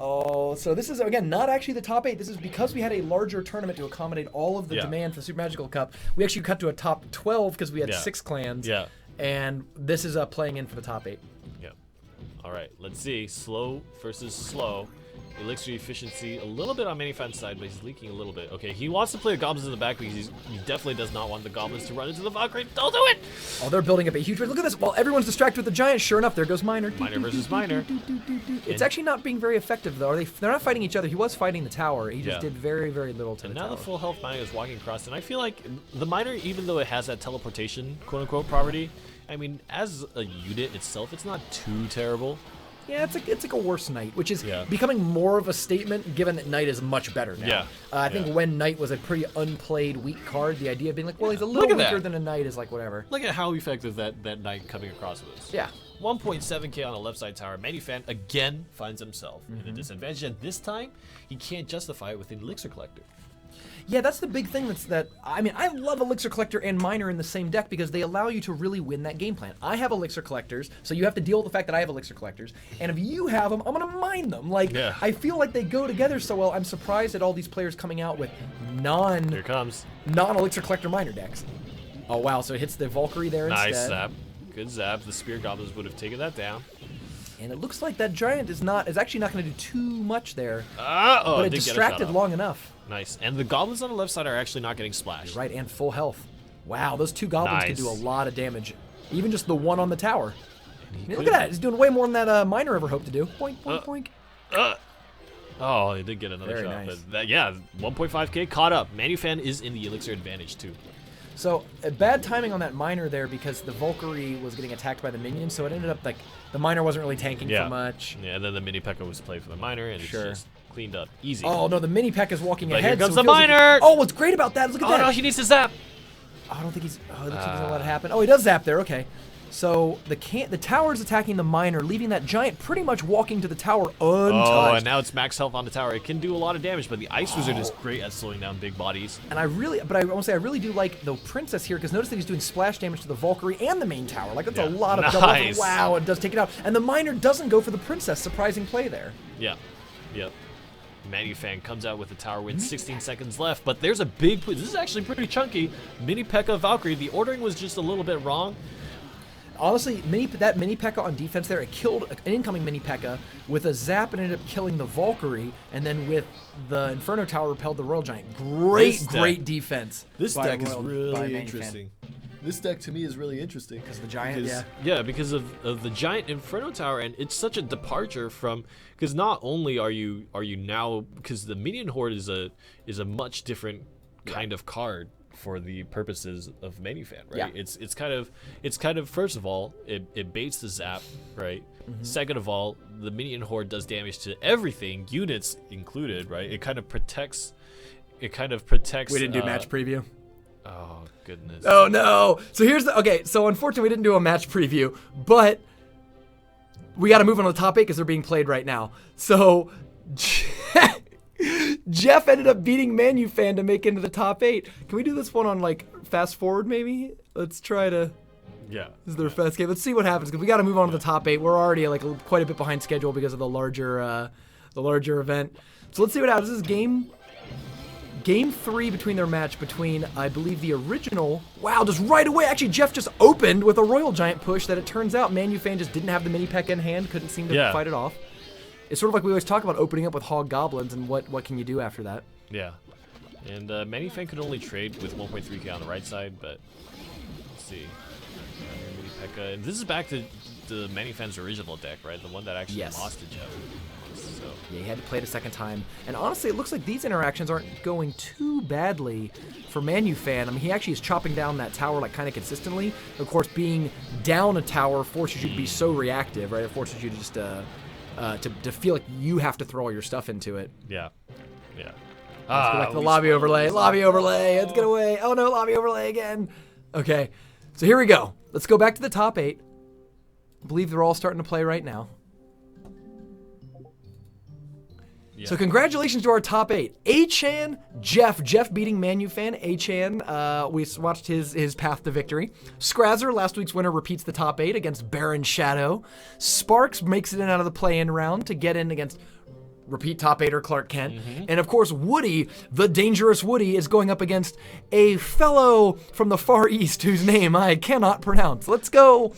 Speaker 4: Oh, so this is, again, not actually the top 8. This is because we had a larger tournament to accommodate all of the
Speaker 2: Yeah.
Speaker 4: demand for the Super Magical Cup. We actually cut to a top 12 because we had
Speaker 2: Yeah.
Speaker 4: 6 clans.
Speaker 2: Yeah.
Speaker 4: And this is playing in for the top 8.
Speaker 2: Yeah. All right, let's see. Slow versus slow. Elixir efficiency a little bit on Manifan's side, but he's leaking a little bit. Okay, he wants to play the Goblins in the back because he definitely does not want the Goblins to run into the Valkyrie. Don't do it!
Speaker 4: Oh, they're building up a huge raid. Look at this. While everyone's distracted with the giant, sure enough, there goes Miner.
Speaker 2: Miner versus Miner.
Speaker 4: It's actually not being very effective, though. They're not fighting each other. He was fighting the tower. He just did very, very little to
Speaker 2: and
Speaker 4: the
Speaker 2: now
Speaker 4: tower.
Speaker 2: the full health Miner is walking across, and I feel like the Miner, even though it has that teleportation, quote-unquote, property, I mean, as a unit itself, it's not too terrible.
Speaker 4: Yeah, it's like a worse Knight, which is
Speaker 2: Yeah.
Speaker 4: becoming more of a statement given that Knight is much better now.
Speaker 2: Yeah.
Speaker 4: I think
Speaker 2: Yeah.
Speaker 4: when Knight was a pretty unplayed, weak card, the idea of being like, well, he's a
Speaker 2: Look
Speaker 4: little
Speaker 2: at that.
Speaker 4: weaker than a Knight is like whatever.
Speaker 2: Look at how effective that Knight coming across was.
Speaker 4: Yeah.
Speaker 2: 1.7k on the left side tower. Manufan again finds himself in a disadvantage, and this time he can't justify it with an Elixir Collector.
Speaker 4: Yeah, that's the big thing. I mean, I love Elixir Collector and Miner in the same deck because they allow you to really win that game plan. I have Elixir Collectors, so you have to deal with the fact that I have Elixir Collectors. And if you have them, I'm gonna mine them. Like,
Speaker 2: Yeah.
Speaker 4: I feel like they go together so well. I'm surprised at all these players coming out with
Speaker 2: Here comes.
Speaker 4: non-Elixir Collector Miner decks. Oh wow, so it hits the Valkyrie there
Speaker 2: Nice
Speaker 4: instead.
Speaker 2: zap. Good zap. The Spear Goblins would have taken that down.
Speaker 4: And it looks like that giant is actually not going to do too much there,
Speaker 2: Oh,
Speaker 4: but it
Speaker 2: did get a shot
Speaker 4: distracted
Speaker 2: off.
Speaker 4: long enough.
Speaker 2: Nice. And the Goblins on the left side are actually not getting splashed.
Speaker 4: Right, and full health. Wow, those two goblins can
Speaker 2: Nice.
Speaker 4: do a lot of damage. Even just the one on the tower. I mean, look
Speaker 2: could-
Speaker 4: at that. He's doing way more than that Miner ever hoped to do. Boink, boink, boink.
Speaker 2: Oh, he did get another
Speaker 4: Very
Speaker 2: shot.
Speaker 4: nice.
Speaker 2: But that, yeah, 1.5k caught up. Manufan is in the Elixir advantage too.
Speaker 4: So, bad timing on that Miner there because the Valkyrie was getting attacked by the minions, so it ended up like the Miner wasn't really tanking for much.
Speaker 2: Yeah, and then the Mini P.E.K.K.A. was played for the Miner, and
Speaker 4: Sure.
Speaker 2: it's just cleaned up. Easy.
Speaker 4: Oh no, the Mini P.E.K.K.A. is walking
Speaker 2: But
Speaker 4: ahead.
Speaker 2: here comes
Speaker 4: so
Speaker 2: the
Speaker 4: it feels like-
Speaker 2: Miner!
Speaker 4: Oh, what's great about that is look at
Speaker 2: Oh
Speaker 4: that.
Speaker 2: no, he needs to zap!
Speaker 4: Oh, I don't think he's. Oh, it looks like he's gonna let it happen. Oh, he does zap there. Okay. So the tower's attacking the Miner, leaving that giant pretty much walking to the tower untouched.
Speaker 2: Oh, and now it's max health on the tower. It can do a lot of damage, but the Ice Wizard is great at slowing down big bodies.
Speaker 4: And I want to say I really do like the Princess here because notice that he's doing splash damage to the Valkyrie and the main tower. Like that's a lot of double.
Speaker 2: Nice.
Speaker 4: Wow, it does take it out. And the Miner doesn't go for the Princess. Surprising play there.
Speaker 2: Yeah. Yep. Manufan comes out with the tower win, 16 seconds left, but there's a big push. This is actually pretty chunky. Mini P.E.K.K.A. Valkyrie. The ordering was just a little bit wrong.
Speaker 4: Honestly, that Mini P.E.K.K.A. on defense there, it killed an incoming Mini P.E.K.K.A. with a zap and ended up killing the Valkyrie, and then with the Inferno Tower repelled the Royal Giant. Great defense.
Speaker 2: This
Speaker 4: by
Speaker 2: deck is
Speaker 4: by
Speaker 2: really
Speaker 4: Manufan.
Speaker 2: interesting. This deck to me is really interesting.
Speaker 4: Because the Giant,
Speaker 2: Because-
Speaker 4: yeah.
Speaker 2: Yeah, because of the giant Inferno Tower, and it's such a departure from because not only are you now because the Minion Horde is a much different kind of card for the purposes of Manufan, right?
Speaker 4: Yeah.
Speaker 2: It's kind of first of all it baits the zap, right? Second of all, the Minion Horde does damage to everything, units included, right? It kind of protects. We didn't
Speaker 4: do match preview.
Speaker 2: Oh goodness.
Speaker 4: Oh no! So so unfortunately we didn't do a match preview, but we got to move on to the top 8 because they're being played right now. So Jeff ended up beating Manufan to make into the top 8. Can we do this one on like fast forward maybe? Let's try to.
Speaker 2: Yeah.
Speaker 4: This is their fast game. Let's see what happens because we got to move on to the top 8. We're already like quite a bit behind schedule because of the larger event. So let's see what happens. This is Game 3 between their match between, I believe, the original. Wow, just right away. Actually, Jeff just opened with a Royal Giant push that it turns out Manufan just didn't have the Mini P.E.K.K.A. in hand, couldn't seem to fight it off. It's sort of like we always talk about opening up with Hog Goblins and what can you do after that.
Speaker 2: Yeah. And Manufan could only trade with 1.3k on the right side, but let's see. Mini P.E.K.K.A. And this is back to the Manufan's original deck, right? The one that actually lost to Jeff. So.
Speaker 4: Yeah, he had to play it a second time. And honestly, it looks like these interactions aren't going too badly for Manufan. I mean, he actually is chopping down that tower like kind of consistently. Of course, being down a tower forces you to be so reactive, right? It forces you to just to feel like you have to throw all your stuff into it.
Speaker 2: Yeah. Yeah.
Speaker 4: Like the lobby overlay. Let's get away. Oh no, lobby overlay again. Okay, so here we go. Let's go back to the top 8. I believe they're all starting to play right now.
Speaker 2: Yeah.
Speaker 4: So congratulations to our top 8. A-Chan, Jeff beating Manufan. A-Chan, we watched his path to victory. Scrazzer, last week's winner, repeats the top 8 against Baron Shadow. Sparks makes it in out of the play-in round to get in against repeat top 8er Clark Kent. And of course, Woody, the dangerous Woody, is going up against a fellow from the Far East whose name I cannot pronounce. Let's go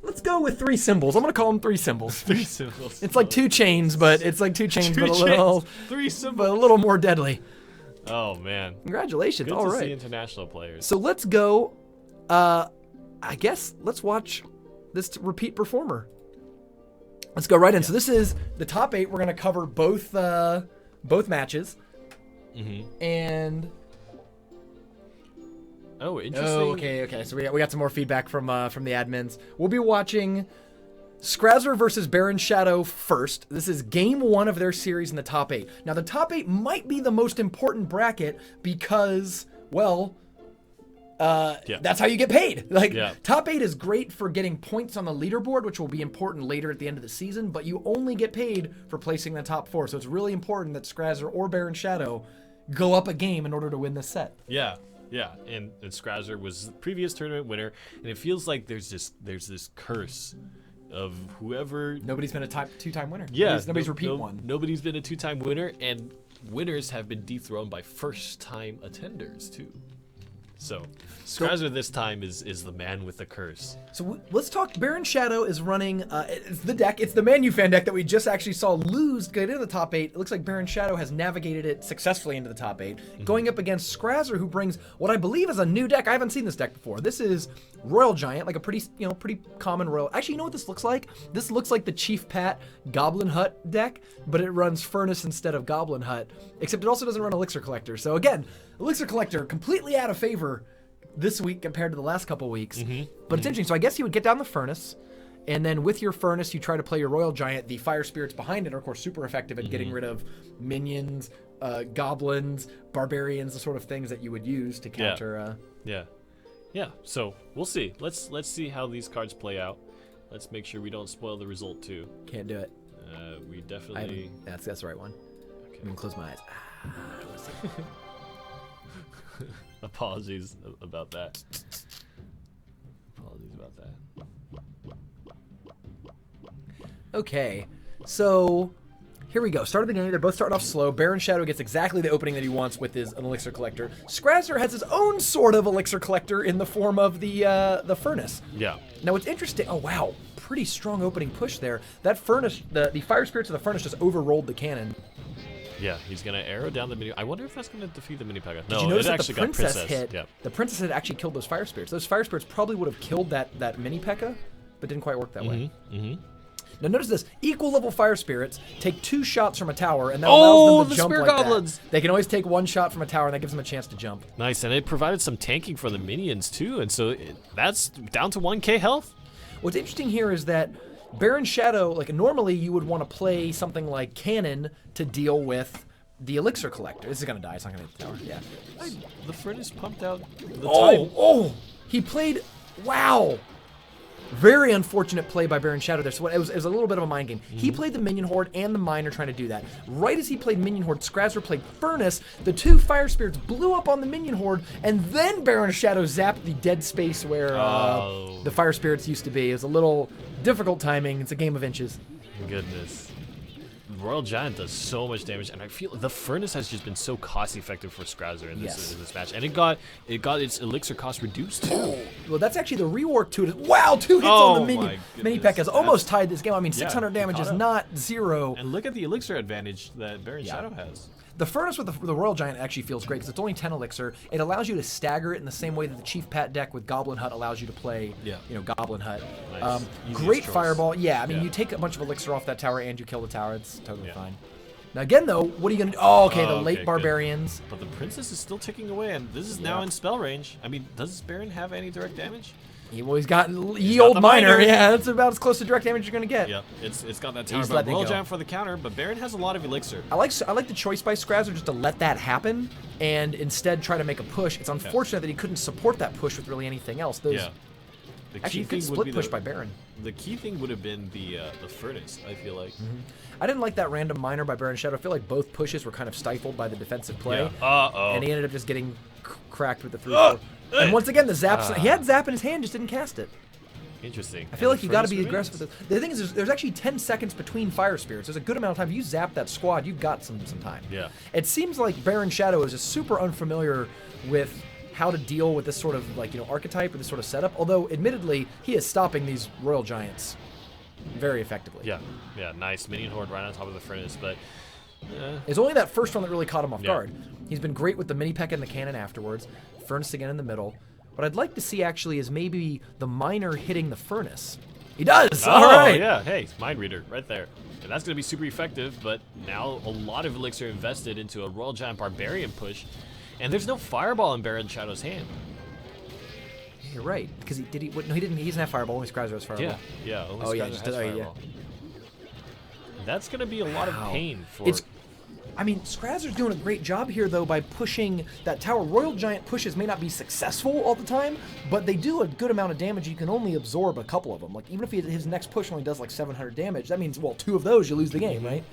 Speaker 4: Let's go with 3 symbols. I'm gonna call them 3 symbols.
Speaker 2: 3 symbols.
Speaker 4: It's like 2 chains, but it's like 2 chains,
Speaker 2: Two
Speaker 4: but a little,
Speaker 2: chains, 3 symbols.
Speaker 4: but a little more deadly.
Speaker 2: Oh man.
Speaker 4: Congratulations!
Speaker 2: Good
Speaker 4: All
Speaker 2: to
Speaker 4: right.
Speaker 2: see international players.
Speaker 4: So let's go. I guess let's watch this repeat performer. Let's go right in. So this is the top 8. We're gonna cover both matches. And
Speaker 2: oh, interesting.
Speaker 4: oh, okay. So we got some more feedback from the admins. We'll be watching Scrazzer versus Baron Shadow first. This is game 1 of their series in the top 8. Now the top 8 might be the most important bracket because, well, that's how you get paid. Like, top 8 is great for getting points on the leaderboard, which will be important later at the end of the season, but you only get paid for placing the top 4. So it's really important that Scrazzer or Baron Shadow go up a game in order to win this set.
Speaker 2: Yeah. And Scrazzer was the previous tournament winner, and it feels like there's this curse of whoever.
Speaker 4: Nobody's been a 2-time winner.
Speaker 2: Yeah.
Speaker 4: Nobody's repeat one.
Speaker 2: Nobody's been a 2-time winner, and winners have been dethroned by first-time attenders too. So, Scrazzer this time is the man with the curse.
Speaker 4: So let's talk. Baron Shadow is running. It's the deck. It's the Manufan deck that we just actually saw lose get into the top 8. It looks like Baron Shadow has navigated it successfully into the top 8, going up against Scrazzer, who brings what I believe is a new deck. I haven't seen this deck before. This is Royal Giant, like a pretty common Royal. Actually, you know what this looks like? This looks like the Chief Pat Goblin Hut deck, but it runs Furnace instead of Goblin Hut. Except it also doesn't run Elixir Collector. So again, Elixir Collector completely out of favor this week compared to the last couple weeks. But it's interesting. So I guess you would get down the Furnace, and then with your Furnace, you try to play your Royal Giant. The Fire Spirits behind it are, of course, super effective at getting rid of minions, goblins, barbarians, the sort of things that you would use to counter.
Speaker 2: Yeah. So we'll see. Let's see how these cards play out. Let's make sure we don't spoil the result too.
Speaker 4: Can't do it.
Speaker 2: We definitely.
Speaker 4: That's the right one.
Speaker 2: Okay.
Speaker 4: I'm gonna close my eyes.
Speaker 2: Apologies about that.
Speaker 4: Okay, so here we go. Start of the game. They're both starting off slow. Baron Shadow gets exactly the opening that he wants with an Elixir Collector. Scrazzer has his own sort of Elixir Collector in the form of the Furnace.
Speaker 2: Yeah.
Speaker 4: Now what's interesting, oh wow, pretty strong opening push there. That Furnace, the Fire Spirits of the Furnace just overrolled the cannon.
Speaker 2: Yeah, he's gonna arrow down the mini. I wonder if that's gonna defeat the mini Pekka. No,
Speaker 4: Did you notice
Speaker 2: it
Speaker 4: that
Speaker 2: actually
Speaker 4: the princess
Speaker 2: got
Speaker 4: hit?
Speaker 2: Yep.
Speaker 4: The princess had actually killed those Fire Spirits. Those Fire Spirits probably would have killed that mini Pekka, but didn't quite work that way. Now notice this: equal level Fire Spirits take 2 shots from a tower, and that allows them to jump
Speaker 2: Spear
Speaker 4: like
Speaker 2: Goblins!
Speaker 4: that. They can always take 1 shot from a tower, and that gives them a chance to jump.
Speaker 2: Nice, and it provided some tanking for the minions too, and so that's down to 1k health.
Speaker 4: What's interesting here is that Baron Shadow, like normally you would want to play something like Cannon to deal with the Elixir Collector. This is gonna die. It's not gonna hit the tower. Yeah.
Speaker 2: The Furnace pumped out the time.
Speaker 4: Oh! He played. Wow. Very unfortunate play by Baron Shadow there. So it was a little bit of a mind game. He played the Minion Horde and the Miner trying to do that. Right as he played Minion Horde, Scrazzer played Furnace. The 2 Fire Spirits blew up on the Minion Horde, and then Baron Shadow zapped the dead space where the Fire Spirits used to be. It was a little difficult timing. It's a game of inches.
Speaker 2: Goodness. Royal Giant does so much damage, and I feel the Furnace has just been so cost effective for Scrazzer in this match, and it got its elixir cost reduced too.
Speaker 4: Well, that's actually the rework to it. Wow, 2 hits on the mini Pekkas.
Speaker 2: That's
Speaker 4: Almost tied this game. I mean, 600 damage is not 0.
Speaker 2: And look at the elixir advantage that Baron Shadow has.
Speaker 4: The Furnace with the Royal Giant actually feels great because it's only 10 elixir. It allows you to stagger it in the same way that the Chief Pat deck with Goblin Hut allows you to play, Goblin Hut.
Speaker 2: Nice.
Speaker 4: Great fireball. Yeah, I mean, you take a bunch of elixir off that tower and you kill the tower. It's totally fine. Now again, though, what are you gonna do? Oh, okay, the late barbarians.
Speaker 2: But the princess is still ticking away, and this is now in spell range. I mean, does Baron have any direct damage?
Speaker 4: He's got ye old miner. Yeah, that's about as close to direct damage you're gonna get.
Speaker 2: Yep, it's got that tower. But Royal Giant for the counter, but Baron has a lot of elixir.
Speaker 4: I like the choice by Scrazzer just to let that happen and instead try to make a push. It's unfortunate that he couldn't support that push with really anything else. Actually, you could split push by Baron.
Speaker 2: The key thing would have been the Furnace, I feel like.
Speaker 4: I didn't like that random miner by Baron Shadow. I feel like both pushes were kind of stifled by the defensive play.
Speaker 2: Yeah.
Speaker 4: And he ended up just getting cracked with the 3-4. And once again, the Zap, he had Zap in his hand, just didn't cast it.
Speaker 2: Interesting.
Speaker 4: I feel like you got to be aggressive with it. The thing is, there's actually 10 seconds between Fire Spirits. There's a good amount of time. If you zap that squad, you've got some time.
Speaker 2: Yeah.
Speaker 4: It seems like Baron Shadow is just super unfamiliar with how to deal with this sort of like, you know, archetype or this sort of setup. Although, admittedly, he is stopping these Royal Giants very effectively.
Speaker 2: Yeah, nice minion horde right on top of the furnace, but
Speaker 4: It's only that first one that really caught him off guard. He's been great with the mini P.E.K.K.A. and the cannon afterwards. Furnace again in the middle. What I'd like to see actually is maybe the miner hitting the furnace. He does. All right.
Speaker 2: Yeah, hey, mind reader right there. And that's going to be super effective, but now a lot of elixir invested into a Royal Giant Barbarian push, and there's no Fireball in Baron Shadow's hand.
Speaker 4: You're right, because he didn't. He doesn't have Fireball. Only Scryzer has Fireball.
Speaker 2: Yeah. Only
Speaker 4: Oh, yeah,
Speaker 2: Skyzer
Speaker 4: just-
Speaker 2: has
Speaker 4: oh, yeah.
Speaker 2: Fireball. That's going to be a lot of pain for.
Speaker 4: I mean, Scryzer's doing a great job here, though, by pushing that tower. Royal Giant pushes may not be successful all the time, but they do a good amount of damage. You can only absorb a couple of them. Like, even if his next push only does like 700 damage, that means, well, 2 of those, you lose the game, right?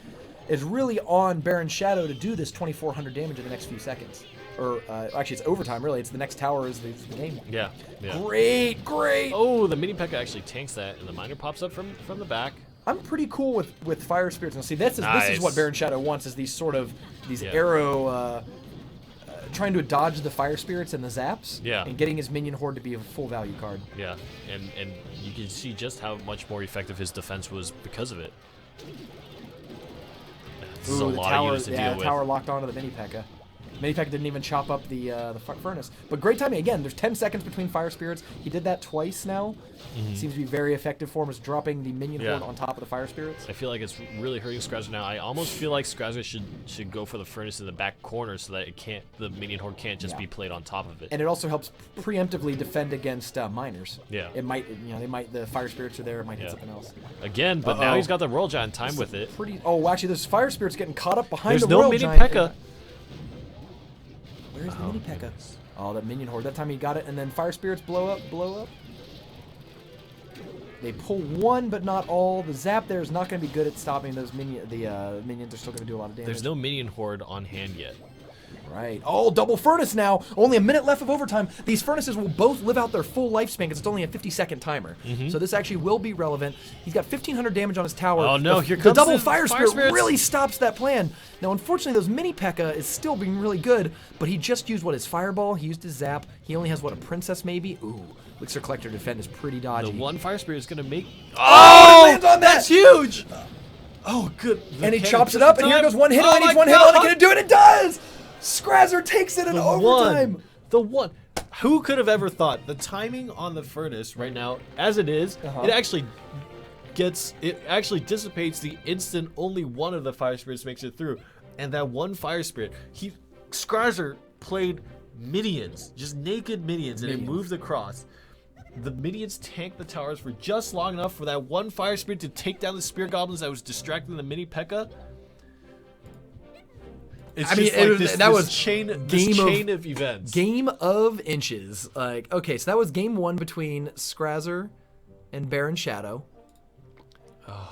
Speaker 4: It's really on Baron Shadow to do this 2,400 damage in the next few seconds. Or, actually, it's overtime, really. It's the next tower is the game.
Speaker 2: Yeah.
Speaker 4: Great.
Speaker 2: Oh, the mini P.E.K.K.A. actually tanks that, and the miner pops up from the back.
Speaker 4: I'm pretty cool with Fire Spirits. Now, see, this is what Baron Shadow wants, is these sort of, arrow, trying to dodge the Fire Spirits and the zaps, and getting his minion horde to be a full value card.
Speaker 2: Yeah, and you can see just how much more effective his defense was because of it. This is a lot of units to deal with.
Speaker 4: The tower locked onto the mini P.E.K.K.A. Mini P.E.K.K.A. didn't even chop up the furnace. But great timing. Again, there's 10 seconds between Fire Spirits. He did that twice now. Seems to be very effective for him, is dropping the minion horde on top of the Fire Spirits.
Speaker 2: I feel like it's really hurting Scryzer now. I almost feel like Scryzer should go for the furnace in the back corner so that the minion horde can't just be played on top of it.
Speaker 4: And it also helps preemptively defend against miners.
Speaker 2: Yeah.
Speaker 4: It might, the Fire Spirits are there. It might hit something else.
Speaker 2: Again, but now he's got the Royal Giant time with it.
Speaker 4: Oh, actually, there's Fire Spirits getting caught up behind the
Speaker 2: Royal
Speaker 4: Royal
Speaker 2: mini
Speaker 4: Giant.
Speaker 2: P.E.K.K.A.
Speaker 4: Where's the mini P.E.K.K.A.? Oh, that minion horde. That time he got it, and then Fire Spirits blow up. They pull one, but not all. The zap there is not going to be good at stopping those minions. The minions are still going to do a lot of damage.
Speaker 2: There's no minion horde on hand yet.
Speaker 4: Right. Oh, double furnace now. Only a minute left of overtime. These furnaces will both live out their full lifespan because it's only a 50-second timer. So this actually will be relevant. He's got 1,500 damage on his tower.
Speaker 2: Oh, no.
Speaker 4: The
Speaker 2: Here comes
Speaker 4: double
Speaker 2: the
Speaker 4: Fire
Speaker 2: Fire
Speaker 4: Spirit
Speaker 2: Spirits.
Speaker 4: really stops that plan. Now, unfortunately, those mini P.E.K.K.A. is still being really good, but he just used, his Fireball. He used his Zap. He only has, a Princess maybe? Ooh. Elixir Collector defend is pretty dodgy.
Speaker 2: The one Fire Spirit is going to make...
Speaker 4: Oh, he lands on that!
Speaker 2: That's huge! Oh, good.
Speaker 4: And he chops it up, and here goes one hit on. He needs one hit on. Can it do it? It does! Scryzer takes it in overtime.
Speaker 2: The one. Who could have ever thought the timing on the furnace right now, as it is, it actually dissipates the instant only one of the Fire Spirits makes it through. And that one Fire Spirit, Scryzer played minions, just naked minions, and it moved across. The minions tanked the towers for just long enough for that one Fire Spirit to take down the Spear Goblins that was distracting the mini P.E.K.K.A. That was chain of events.
Speaker 4: Game of inches. Okay, so that was game 1 between Scryzer and Baron Shadow.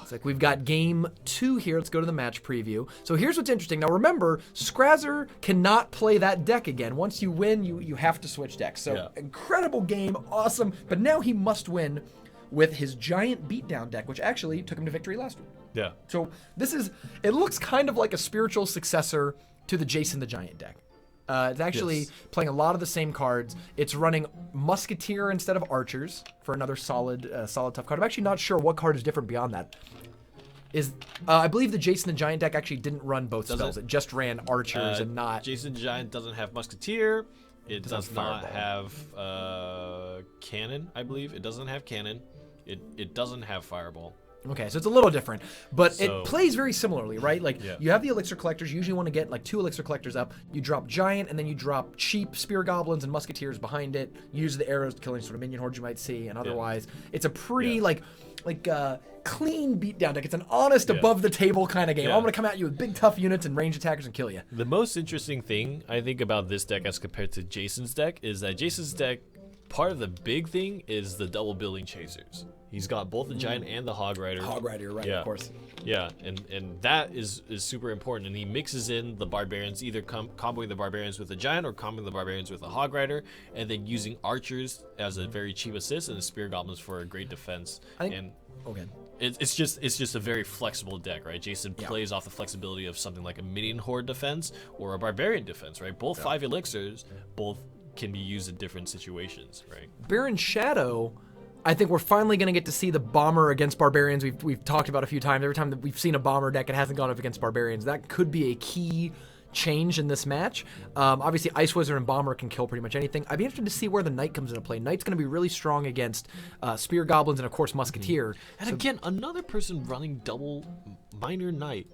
Speaker 4: It's like we've got game 2 here. Let's go to the match preview. So here's what's interesting. Now remember, Scryzer cannot play that deck again. Once you win, you have to switch decks. So incredible game, awesome. But now he must win with his giant beatdown deck, which actually took him to victory last week.
Speaker 2: Yeah.
Speaker 4: So it looks kind of like a spiritual successor to the Jason the Giant deck. It's actually playing a lot of the same cards. It's running Musketeer instead of Archers for another solid tough card. I'm actually not sure what card is different beyond that. I believe the Jason the Giant deck actually didn't run both spells. It just ran Archers and not...
Speaker 2: Jason the Giant doesn't have Musketeer. It does not have Cannon, I believe. It doesn't have Cannon. It doesn't have Fireball.
Speaker 4: Okay, so it's a little different, but it plays very similarly, right? You have the Elixir Collectors. You usually want to get 2 Elixir Collectors up. You drop Giant, and then you drop cheap Spear Goblins and Musketeers behind it. Use the arrows to kill any sort of minion horde you might see, and otherwise, it's a pretty clean beatdown deck. It's an honest, above the table kind of game. I'm gonna come at you with big tough units and range attackers and kill you.
Speaker 2: The most interesting thing I think about this deck as compared to Jason's deck is that Jason's deck, part of the big thing is the double building chasers. He's got both the Giant and the Hog Rider.
Speaker 4: Hog Rider, right, of course.
Speaker 2: Yeah, and that is super important. And he mixes in the Barbarians, either comboing the Barbarians with the Giant or comboing the Barbarians with the Hog Rider, and then using Archers as a very cheap assist and the Spear Goblins for a great defense. It's just a very flexible deck, right? Jason plays off the flexibility of something like a Minion Horde defense or a Barbarian defense, right? Both 5 elixirs, both can be used in different situations, right?
Speaker 4: Baron Shadow, I think we're finally going to get to see the bomber against barbarians. We've talked about a few times. Every time that we've seen a bomber deck, it hasn't gone up against barbarians. That could be a key change in this match. Obviously, Ice Wizard and Bomber can kill pretty much anything. I'd be interested to see where the Knight comes into play. Knight's going to be really strong against Spear Goblins and, of course, Musketeer.
Speaker 2: And again, another person running double Miner Knight.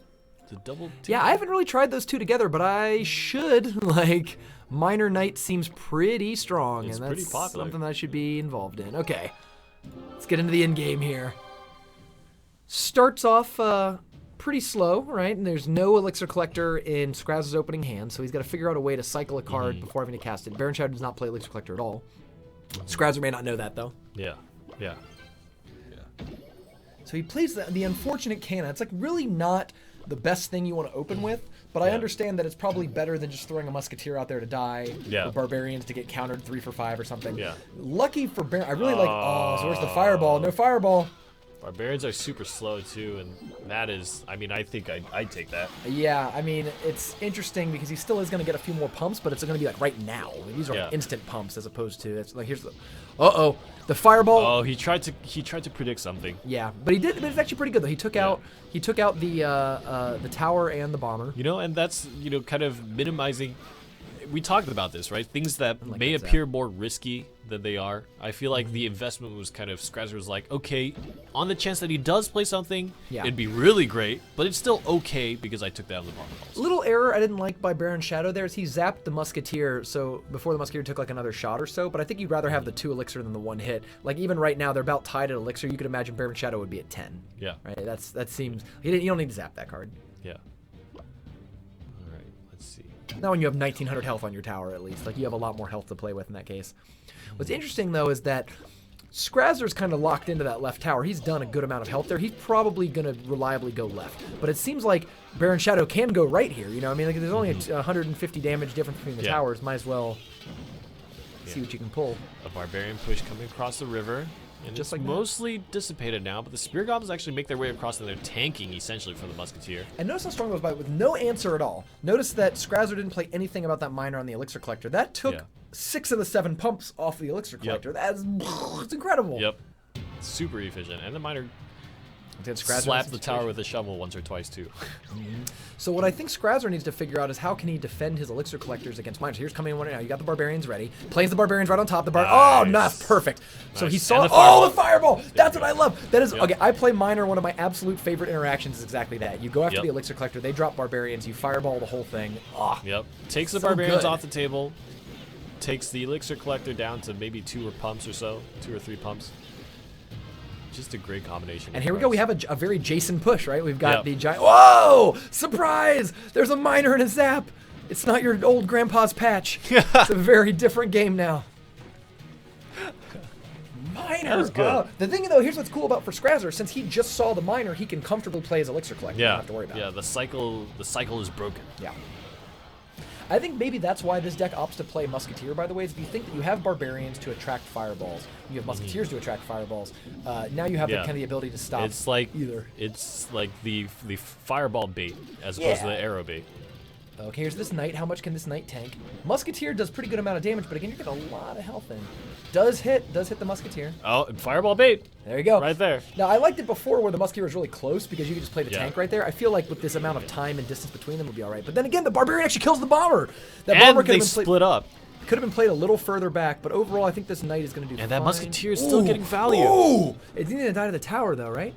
Speaker 2: The double team.
Speaker 4: Yeah, I haven't really tried those two together, but I should. Like, Miner Knight seems pretty strong,
Speaker 2: It's
Speaker 4: and that's
Speaker 2: pretty popular.
Speaker 4: something that I should be involved in. Okay, let's get into the end game here. Starts off pretty slow, right? And there's no Elixir Collector in Scrazz's opening hand, so he's got to figure out a way to cycle a card before having to cast it. Baron Shadow does not play Elixir Collector at all. Scrazzer may not know that, though.
Speaker 2: Yeah.
Speaker 4: So he plays the unfortunate cannon. It's like really not the best thing you want to open with, but I understand that it's probably better than just throwing a Musketeer out there to die, or Barbarians to get countered 3 for 5 or something.
Speaker 2: Yeah.
Speaker 4: Lucky for Baron, I really like, so where's the Fireball? No Fireball.
Speaker 2: Barbarians are super slow too, and that is, I mean, I think I'd take that.
Speaker 4: Yeah, I mean, it's interesting because he still is going to get a few more pumps, but it's going to be like right now. These are like instant pumps as opposed to, it's like, here's the, the Fireball.
Speaker 2: Oh, he tried to predict something.
Speaker 4: Yeah, but he did, but it's actually pretty good though. He took out the tower and the bomber.
Speaker 2: You know, and that's, you know, kind of minimizing. We talked about this, right? Things that
Speaker 4: like
Speaker 2: may
Speaker 4: that,
Speaker 2: appear more risky than they are. I feel like the investment was kind of, Scrazzer was like, okay, on the chance that he does play something, it'd be really great, but it's still okay because I took that on the bomber balls.
Speaker 4: Little error I didn't like by Baron Shadow there is he zapped the Musketeer, so before the Musketeer took like another shot or so, but I think you'd rather have the 2 Elixir than the 1 hit. Like even right now, they're about tied at Elixir. You could imagine Baron Shadow would be at 10.
Speaker 2: Yeah.
Speaker 4: Right? That seems, you don't need to zap that card.
Speaker 2: Yeah. All right, let's see.
Speaker 4: Not when you have 1900 health on your tower, at least. Like, you have a lot more health to play with in that case. What's interesting, though, is that Scrazzer's kind of locked into that left tower. He's done a good amount of health there. He's probably going to reliably go left. But it seems like Baron Shadow can go right here. You know, I mean, like, there's only a 150 damage difference between the towers. Might as well see what you can pull.
Speaker 2: A Barbarian push coming across the river. And
Speaker 4: Just
Speaker 2: it's
Speaker 4: like that.
Speaker 2: mostly dissipated now, but the Spear Goblins actually make their way across and they're tanking, essentially, for the Musketeer.
Speaker 4: And notice how strong those by with no answer at all. Notice that Scrazzer didn't play anything about that miner on the Elixir Collector. That took 6 of the 7 pumps off the Elixir Collector. That's it's incredible.
Speaker 2: Yep. Super efficient. And the miner
Speaker 4: Scrazzer
Speaker 2: slapped the tower with a shovel once or twice, too.
Speaker 4: So what I think Scrazzer needs to figure out is how can he defend his Elixir Collectors against miners. Here's coming in one right now. You got the Barbarians ready. Plays the Barbarians right on top. The Oh, that's perfect. So he saw the Fireball. That's what I love. That is okay. I play Miner. One of my absolute favorite interactions is exactly that. You go after the Elixir Collector. They drop Barbarians. You Fireball the whole thing.
Speaker 2: Yep. Takes the Barbarians off the table. Takes the Elixir Collector down to maybe 2 or pumps or so. 2 or 3 pumps. Just a great combination.
Speaker 4: And here we go. We have a very Jason push, right? We've got the giant. Whoa! Surprise! There's a miner and a zap. It's not your old grandpa's patch. It's a very different game now. Miner.
Speaker 2: That was good.
Speaker 4: The thing, though, here's what's cool about for Scrazzer. Since he just saw the miner, he can comfortably play his Elixir Collector. You don't have to worry about it.
Speaker 2: Yeah, the cycle is broken.
Speaker 4: Yeah. I think maybe that's why this deck opts to play Musketeer, by the way, is if you think that you have Barbarians to attract Fireballs, you have Musketeers to attract Fireballs, now you have the, kind of the ability to stop either.
Speaker 2: It's like the Fireball bait as opposed to the arrow bait.
Speaker 4: Okay, here's this Knight. How much can this Knight tank? Musketeer does pretty good amount of damage, but again, you're getting a lot of health in. Does hit the Musketeer.
Speaker 2: Oh, and Fireball bait.
Speaker 4: There you go.
Speaker 2: Right there.
Speaker 4: Now, I liked it before where the Musketeer was really close because you could just play the tank right there. I feel like with this amount of time and distance between them, would be all right. But then again, the Barbarian actually kills the Bomber. That
Speaker 2: and
Speaker 4: Bomber could
Speaker 2: they
Speaker 4: have been
Speaker 2: split up.
Speaker 4: Could have been played a little further back, but overall, I think this Knight is going to do fine.
Speaker 2: And that Musketeer is still getting value.
Speaker 4: Ooh! It didn't die to the tower, though, right?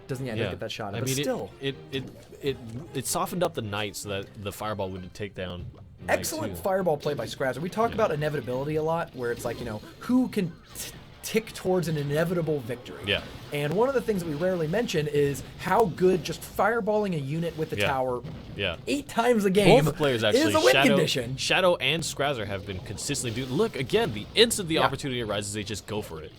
Speaker 4: Doesn't get that shot.
Speaker 2: I
Speaker 4: But
Speaker 2: mean,
Speaker 4: still.
Speaker 2: it softened up the Knight so that the Fireball wouldn't take down.
Speaker 4: Excellent Fireball play by Scrazzer. We talk about inevitability a lot, where it's like, you know, who can tick towards an inevitable victory.
Speaker 2: Yeah.
Speaker 4: And one of the things that we rarely mention is how good just fireballing a unit with the tower 8 times a game
Speaker 2: Both players actually,
Speaker 4: is a win condition.
Speaker 2: Shadow and Scrazzer have been consistently doing. Look, again, the instant the opportunity arises, they just go for it.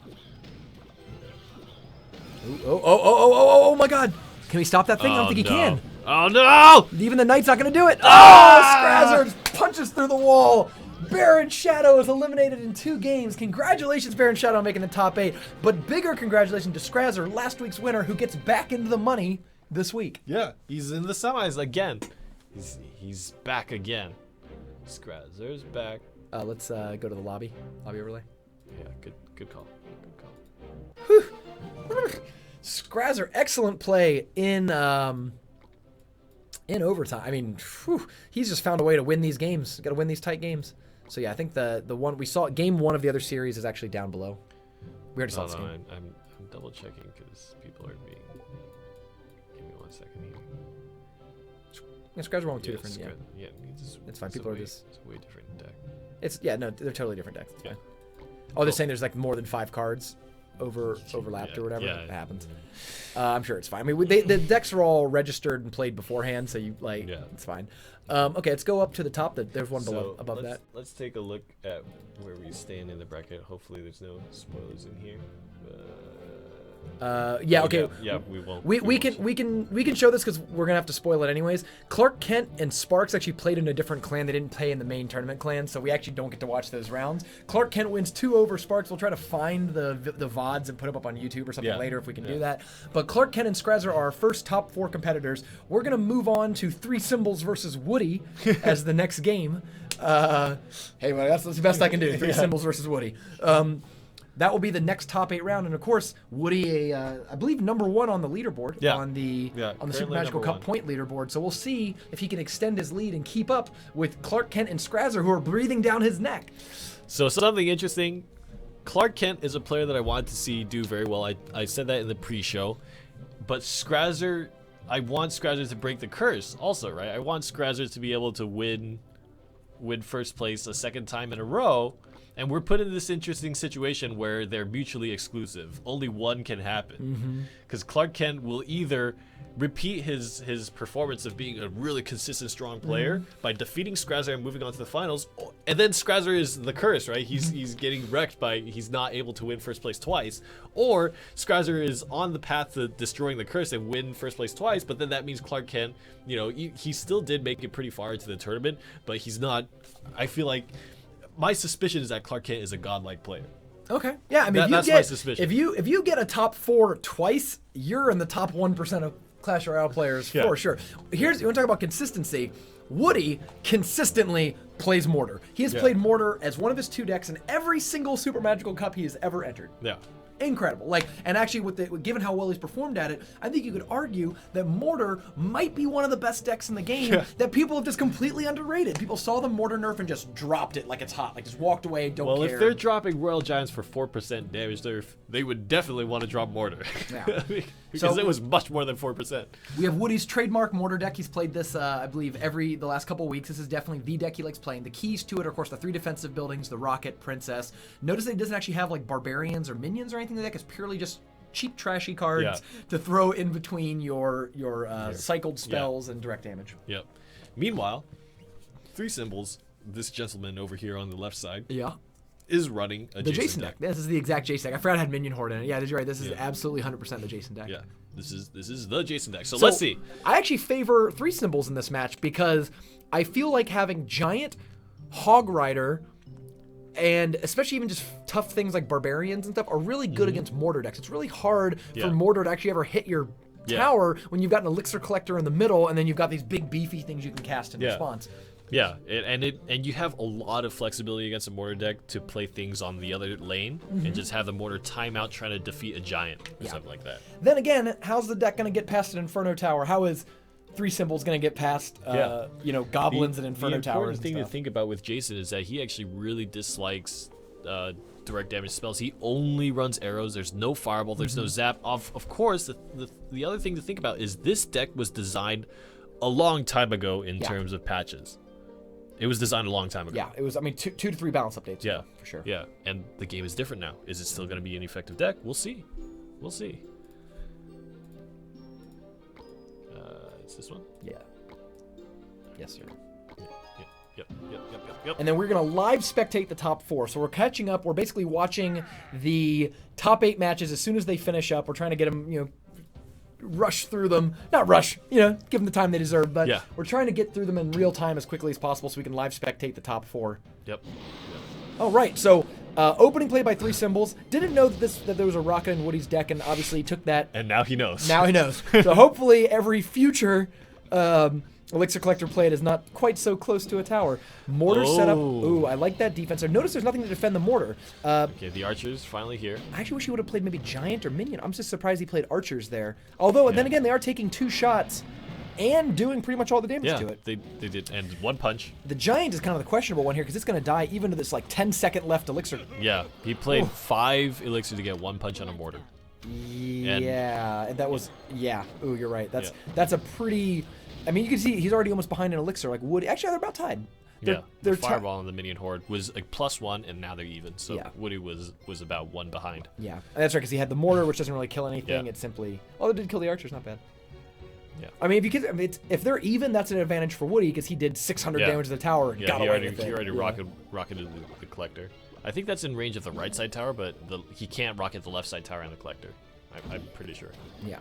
Speaker 4: Oh my God. Can we stop that thing? I don't think he can.
Speaker 2: Oh no!
Speaker 4: Even the Knight's not going to do it. Scrazzer punches through the wall. Baron Shadow is eliminated in 2 games. Congratulations, Baron Shadow, on making the top 8. But bigger congratulations to Scrazzer, last week's winner, who gets back into the money this week.
Speaker 2: Yeah, he's in the semis again. He's back again. Skrazzer's back.
Speaker 4: Let's go to the lobby overlay.
Speaker 2: Yeah, good call. Good call.
Speaker 4: Scrazzer, excellent play in overtime. I mean, he's just found a way to win these games. Got to win these tight games. So yeah, I think the one we saw, game 1 of the other series is actually down below. We already saw this game.
Speaker 2: I'm double checking because people are being. Give me 1 second here.
Speaker 4: Yeah, Scrazzer won with 2 different.
Speaker 2: Yeah,
Speaker 4: it's fine. People are just.
Speaker 2: It's a way different deck.
Speaker 4: No, they're totally different decks. It's
Speaker 2: Yeah.
Speaker 4: fine. Oh, they're saying there's like more than 5 cards overlapped or whatever.
Speaker 2: Yeah.
Speaker 4: It happens. I'm sure it's fine. I mean, the decks are all registered and played beforehand, so it's fine. Okay, let's go up to the top. There's one above that.
Speaker 2: Let's take a look at where we stand in the bracket. Hopefully, there's no spoilers in here.
Speaker 4: Yeah. Okay.
Speaker 2: Yeah, we won't.
Speaker 4: We can show this because we're gonna have to spoil it anyways. Clark Kent and Sparks actually played in a different clan. They didn't play in the main tournament clan, so we actually don't get to watch those rounds. Clark Kent wins 2 over Sparks. We'll try to find the VODs and put them up on YouTube or something later if we can do that. But Clark Kent and Scrazzer are our first top 4 competitors. We're gonna move on to 3 Symbols versus Woody as the next game. Hey, well, that's the best I can do. 3 Symbols versus Woody. That will be the next top 8 round, and of course, Woody, I believe, #1 on the leaderboard on the Super Magical Cup point leaderboard. So we'll see if he can extend his lead and keep up with Clark Kent and Scrazzer, who are breathing down his neck.
Speaker 2: So something interesting. Clark Kent is a player that I wanted to see do very well. I said that in the pre-show, but Scrazzer, I want Scrazzer to break the curse also, right? I want Scrazzer to be able to win first place a second time in a row. And we're put in this interesting situation where they're mutually exclusive. Only one can happen. Because Clark Kent will either repeat his performance of being a really consistent, strong player by defeating Scrazzer and moving on to the finals. And then Scrazzer is the curse, right? He's getting wrecked by he's not able to win first place twice. Or Scrazzer is on the path to destroying the curse and win first place twice, but then that means Clark Kent, he still did make it pretty far into the tournament, but he's not, I feel like, my suspicion is that Clark Kent is a godlike player.
Speaker 4: Okay. Yeah, I mean,
Speaker 2: that's my suspicion.
Speaker 4: If you get a top 4 twice, you're in the top 1% of Clash Royale players for sure. You want to talk about consistency? Woody consistently plays Mortar. He has played Mortar as one of his 2 decks in every single Super Magical Cup he has ever entered.
Speaker 2: Yeah.
Speaker 4: Incredible. And actually, given how well he's performed at it, I think you could argue that Mortar might be one of the best decks in the game that people have just completely underrated. People saw the Mortar nerf and just dropped it like it's hot, just walked away, don't care.
Speaker 2: Well, if they're dropping Royal Giants for 4% damage nerf, they would definitely want to drop Mortar.
Speaker 4: Yeah.
Speaker 2: Because it was much more than 4%.
Speaker 4: We have Woody's trademark Mortar deck. He's played this, I believe, the last couple weeks. This is definitely the deck he likes playing. The keys to it are, of course, the 3 defensive buildings, the Rocket, Princess. Notice that he doesn't actually have barbarians or minions or anything. The deck is purely just cheap, trashy cards to throw in between your cycled spells and direct damage.
Speaker 2: Yep. Meanwhile, 3 Symbols, this gentleman over here on the left side, is running
Speaker 4: the Jason deck. This is the exact Jason deck. I forgot I had Minion Horde in it. Yeah, you're right. This is absolutely 100% the Jason deck.
Speaker 2: Yeah, this is the Jason deck. So let's see.
Speaker 4: I actually favor 3 Symbols in this match because I feel like having Giant, Hog Rider, and especially even just tough things like Barbarians and stuff are really good against Mortar decks. It's really hard for Mortar to actually ever hit your tower when you've got an Elixir Collector in the middle and then you've got these big beefy things you can cast in response.
Speaker 2: Yeah, and you have a lot of flexibility against a Mortar deck to play things on the other lane and just have the Mortar time out trying to defeat a Giant or something like that.
Speaker 4: Then again, how's the deck going to get past an Inferno Tower? How is 3 Symbols going to get past, Goblins and Inferno Towers? The
Speaker 2: important thing to think about with Jason is that he actually really dislikes direct damage spells. He only runs arrows. There's no fireball. There's no zap. Of course, the other thing to think about is this deck was designed a long time ago in terms of patches. It was designed a long time ago.
Speaker 4: Yeah, it was, 2 to 3 balance updates.
Speaker 2: Yeah,
Speaker 4: for sure.
Speaker 2: Yeah, and the game is different now. Is it still going to be an effective deck? We'll see. We'll see. It's this one?
Speaker 4: Yeah. Yes, sir.
Speaker 2: Yep.
Speaker 4: And then we're going to live spectate the top 4. So we're catching up. We're basically watching the top 8 matches as soon as they finish up. We're trying to get them, rush through them. Not rush, give them the time they deserve, but we're trying to get through them in real time as quickly as possible so we can live spectate the top 4.
Speaker 2: Yep.
Speaker 4: Oh, right. So opening play by 3 Symbols. Didn't know that there was a Rocket in Woody's deck, and obviously took that.
Speaker 2: And now he knows.
Speaker 4: So hopefully every future Elixir Collector played is not quite so close to a tower. Mortar setup.
Speaker 2: Oh.
Speaker 4: Ooh, I like that defense. Notice there's nothing to defend the mortar.
Speaker 2: Okay, the archer's finally here.
Speaker 4: I actually wish he would have played maybe Giant or Minion. I'm just surprised he played Archers there. Although, then again, they are taking 2 shots and doing pretty much all the damage to it.
Speaker 2: They did, and 1 punch.
Speaker 4: The Giant is kind of the questionable one here because it's going to die even to this like 10-second left Elixir.
Speaker 2: Yeah, he played 5 Elixir to get 1 punch on a mortar.
Speaker 4: Yeah, and that was Ooh, you're right. That's a pretty. I mean, you can see he's already almost behind an Elixir. Like Woody, actually, they're about tied.
Speaker 2: The fireball on the minion horde was like +1, and now they're even. So
Speaker 4: Yeah.
Speaker 2: Woody was about 1 behind.
Speaker 4: Yeah, that's right because he had the mortar, which doesn't really kill anything.
Speaker 2: Yeah.
Speaker 4: It simply. Although it did kill the archers, not bad.
Speaker 2: Yeah.
Speaker 4: I mean, if they're even, that's an advantage for Woody because he did 600 damage to the tower and
Speaker 2: Yeah,
Speaker 4: got
Speaker 2: he
Speaker 4: away
Speaker 2: already,
Speaker 4: with it.
Speaker 2: he already rocketed the collector. I think that's in range of the right side tower, but he can't rocket the left side tower and the collector. I'm pretty sure.
Speaker 4: Yeah.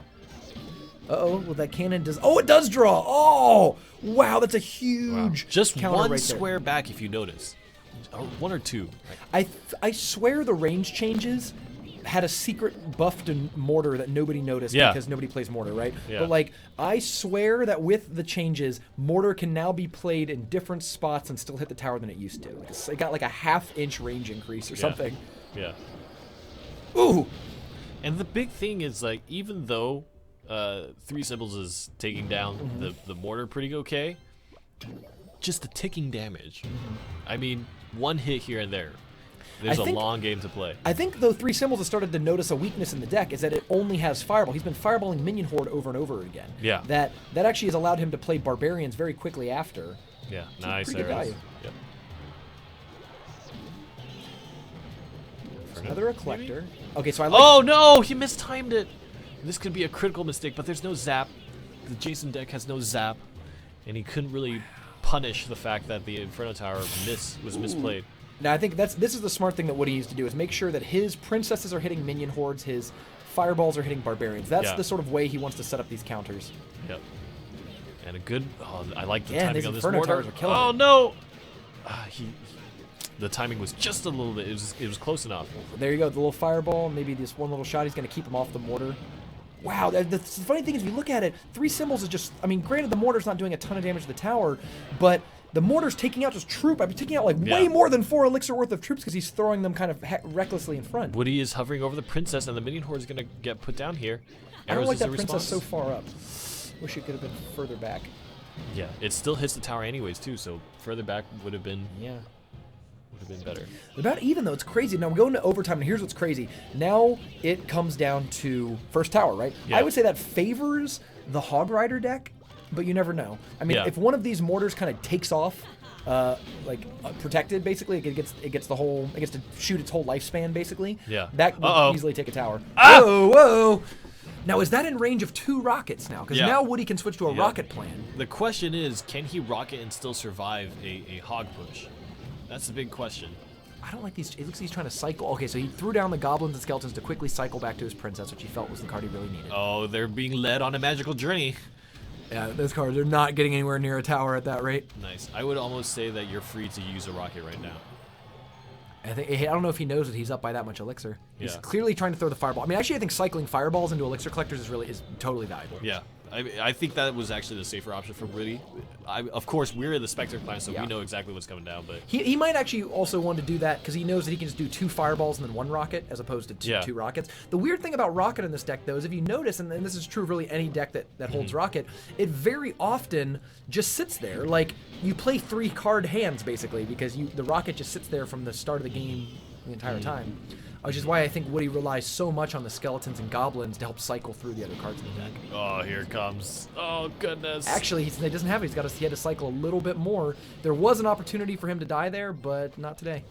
Speaker 4: Uh-oh, well that cannon does... Oh, it does draw! Oh! Wow, that's a huge
Speaker 2: Just
Speaker 4: counter
Speaker 2: one
Speaker 4: right there.
Speaker 2: square back if you notice. Or 1 or 2.
Speaker 4: I swear the range changes had a secret buff to mortar that nobody noticed because nobody plays mortar, right?
Speaker 2: Yeah.
Speaker 4: But like, I swear that with the changes, mortar can now be played in different spots and still hit the tower than it used to. It got like a ½ inch range increase or something.
Speaker 2: Yeah.
Speaker 4: Ooh!
Speaker 2: And the big thing is, like, even though 3 Symbols is taking down the mortar pretty okay, just the ticking damage. I mean, 1 hit here and there. There's a long game to play.
Speaker 4: I think, though, 3 Symbols has started to notice a weakness in the deck is that it only has Fireball. He's been fireballing Minion Horde over and over again.
Speaker 2: Yeah.
Speaker 4: That actually has allowed him to play Barbarians very quickly after.
Speaker 2: Yeah,
Speaker 4: It's
Speaker 2: nice
Speaker 4: pretty good
Speaker 2: arrows.
Speaker 4: value.
Speaker 2: Yep.
Speaker 4: Another Collector. Okay, so I like...
Speaker 2: Oh no, he mistimed it. This could be a critical mistake, but there's no zap. The Jason deck has no zap, and he couldn't really punish the fact that the Inferno Tower was misplayed.
Speaker 4: Now, I think this is the smart thing that Woody used to do, is make sure that his princesses are hitting minion hordes, his fireballs are hitting barbarians. That's the sort of way he wants to set up these counters.
Speaker 2: Yep. And a good... Oh, I like the
Speaker 4: Yeah,
Speaker 2: timing
Speaker 4: these
Speaker 2: of this
Speaker 4: Inferno
Speaker 2: mortar.
Speaker 4: Towers are killing
Speaker 2: Oh
Speaker 4: it.
Speaker 2: no! The timing was just a little bit... It was close enough.
Speaker 4: There you go, the little fireball, maybe this one little shot, he's going to keep him off the mortar. Wow, the funny thing is, if you look at it, 3 Symbols is just... I mean, granted, the mortar's not doing a ton of damage to the tower, but... The mortar's taking out just troop. I'm taking out like way more than 4 elixir worth of troops because he's throwing them kind of recklessly in front.
Speaker 2: Woody is hovering over the princess, and the minion horde is going to get put down here.
Speaker 4: I don't
Speaker 2: Arrows
Speaker 4: like
Speaker 2: is
Speaker 4: that
Speaker 2: a
Speaker 4: princess
Speaker 2: response.
Speaker 4: so far up. Wish it could have been further back.
Speaker 2: Yeah, it still hits the tower anyways too, so further back would have been
Speaker 4: Yeah.
Speaker 2: better.
Speaker 4: About even though, it's crazy. Now we're going to overtime, and here's what's crazy. Now it comes down to first tower, right?
Speaker 2: Yeah.
Speaker 4: I would say that favors the Hog Rider deck, but you never know. I mean, if one of these mortars kind of takes off, protected basically, it gets to shoot its whole lifespan basically.
Speaker 2: Yeah.
Speaker 4: That would easily take a tower.
Speaker 2: Ah!
Speaker 4: Whoa! Now is that in range of 2 rockets now? Because now Woody can switch to a rocket plan.
Speaker 2: The question is, can he rocket and still survive a hog push? That's the big question.
Speaker 4: I don't like these. It looks like he's trying to cycle. Okay, so he threw down the goblins and skeletons to quickly cycle back to his princess, which he felt was the card he really needed.
Speaker 2: Oh, they're being led on a magical journey.
Speaker 4: Yeah, those cards are not getting anywhere near a tower at that rate.
Speaker 2: Nice. I would almost say that you're free to use a rocket right now.
Speaker 4: I don't know if he knows that he's up by that much elixir. He's
Speaker 2: Yeah.
Speaker 4: clearly trying to throw the fireball. I mean, actually, I think cycling fireballs into elixir collectors is totally valuable.
Speaker 2: Yeah. I think that was actually the safer option for Woody. Of course, we're in the Spectre clan, so we know exactly what's coming down. But
Speaker 4: He might actually also want to do that because he knows that he can just do 2 fireballs and then 1 rocket as opposed to two rockets. The weird thing about rocket in this deck, though, is if you notice, and this is true of really any deck that holds rocket, it very often just sits there. Like, you play 3 card hands, basically, because the rocket just sits there from the start of the game the entire time. Which is why I think Woody relies so much on the skeletons and goblins to help cycle through the other cards in the deck.
Speaker 2: oh, here it comes. Oh goodness.
Speaker 4: Actually, he doesn't have it. He had to cycle a little bit more. There was an opportunity for him to die there, but not today.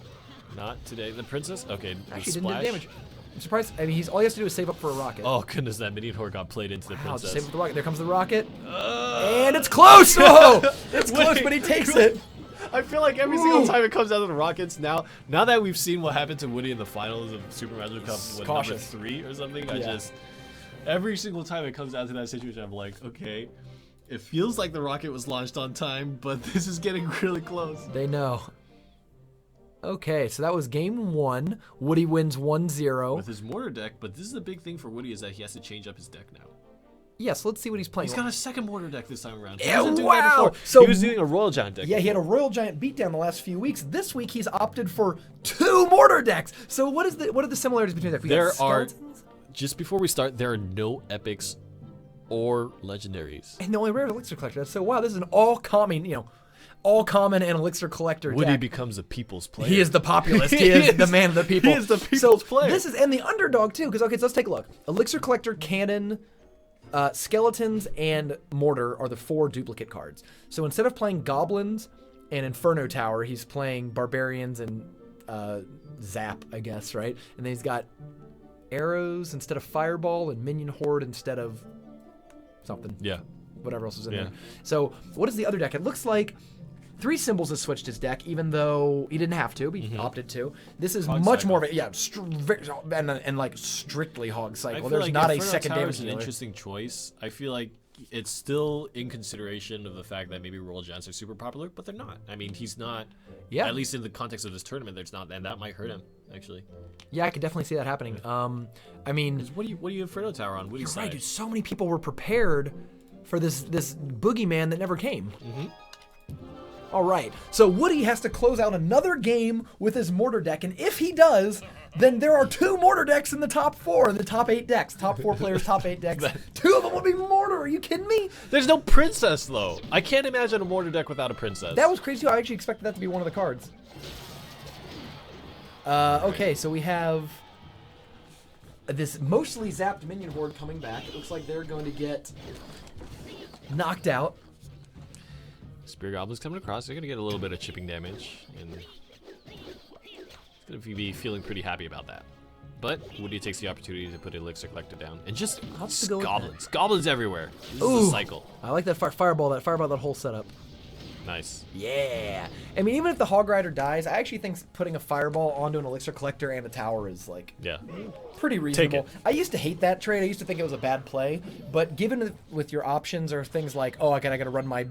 Speaker 2: Not today. The princess. Okay. The
Speaker 4: Actually,
Speaker 2: splash.
Speaker 4: didn't do damage. I'm surprised. I mean, all he has to do is save up for a rocket.
Speaker 2: Oh goodness, that minion horde got played into the
Speaker 4: Wow, just
Speaker 2: princess.
Speaker 4: save up for the rocket. There comes the rocket, and it's close. Oh, it's close,
Speaker 2: Wait,
Speaker 4: but he takes it.
Speaker 2: I feel like every single time it comes out of the Rockets, now that we've seen what happened to Woody in the finals of Super Magic Cup, number 3 or something, every single time it comes down to that situation, I'm like, okay, it feels like the rocket was launched on time, but this is getting really close.
Speaker 4: They know. Okay, so that was game 1. Woody wins 1-0.
Speaker 2: With his mortar deck, but this is the big thing for Woody is that he has to change up his deck now.
Speaker 1: Yes, let's see what he's playing.
Speaker 2: He's got a second mortar deck this time around. He
Speaker 1: Yeah,
Speaker 2: wasn't doing
Speaker 1: wow.
Speaker 2: that before.
Speaker 1: So-
Speaker 2: he was doing a Royal Giant deck.
Speaker 1: Yeah, he had a Royal Giant beatdown the last few weeks. This week he's opted for 2 mortar decks. So what are the similarities between them? We got
Speaker 2: There are,
Speaker 1: skeletons
Speaker 2: just before we start, there are no epics or legendaries.
Speaker 1: and the only rare elixir collector. So wow, this is an all common and elixir collector
Speaker 2: Woody
Speaker 1: deck.
Speaker 2: becomes a people's player.
Speaker 1: He is the populist. He is the man of the people.
Speaker 2: He is the people's player.
Speaker 1: This is and the underdog too. Because okay, so let's take a look. Elixir collector, cannon, skeletons, and mortar are the 4 duplicate cards. So instead of playing goblins and Inferno Tower, he's playing barbarians and zap, I guess, right? And then he's got arrows instead of fireball and minion horde instead of something.
Speaker 2: Yeah.
Speaker 1: Whatever else is in
Speaker 2: Yeah.
Speaker 1: there. So what is the other deck? It looks like 3 Symbols has switched his deck, even though he didn't have to, but he opted to. This is
Speaker 2: Hog
Speaker 1: much
Speaker 2: cycle.
Speaker 1: more of a, and like strictly hog
Speaker 2: I
Speaker 1: cycle.
Speaker 2: feel
Speaker 1: There's
Speaker 2: like
Speaker 1: not a
Speaker 2: Inferno
Speaker 1: second
Speaker 2: Tower
Speaker 1: damage
Speaker 2: is an
Speaker 1: dealer.
Speaker 2: interesting choice. I feel like it's still in consideration of the fact that maybe Royal Giants are super popular, but they're not. I mean, he's not.
Speaker 1: Yeah.
Speaker 2: At least in the context of this tournament, there's not, and that might hurt him actually.
Speaker 1: Yeah, I could definitely see that happening. I mean,
Speaker 2: What do you Inferno Tower on? Woody's
Speaker 1: you're
Speaker 2: side?
Speaker 1: right, dude. So many people were prepared for this boogeyman that never came. All right, so Woody has to close out another game with his mortar deck, and if he does, then there are 2 mortar decks in the top 4, in the top 8 decks. Top 4 players, top 8 decks. 2 of them will be mortar. Are you kidding me?
Speaker 2: There's no princess though. I can't imagine a mortar deck without a princess.
Speaker 1: That was crazy too. I actually expected that to be one of the cards. Okay, so we have this mostly zapped minion horde coming back. It looks like they're going to get knocked out.
Speaker 2: Spear Goblins coming across. They're gonna get a little bit of chipping damage, and gonna be feeling pretty happy about that. But Woody takes the opportunity to put Elixir Collector down and just
Speaker 1: Wants to go with
Speaker 2: goblins. Goblins everywhere. This is
Speaker 1: Ooh.
Speaker 2: a cycle.
Speaker 1: I like that fireball. That whole setup.
Speaker 2: Nice.
Speaker 1: Yeah. I mean, even if the Hog Rider dies, I actually think putting a fireball onto an Elixir Collector and a tower is like
Speaker 2: Yeah.
Speaker 1: pretty reasonable.
Speaker 2: it.
Speaker 1: I used to hate that trade. I used to think it was a bad play. But given with your options or things like, oh, I gotta run my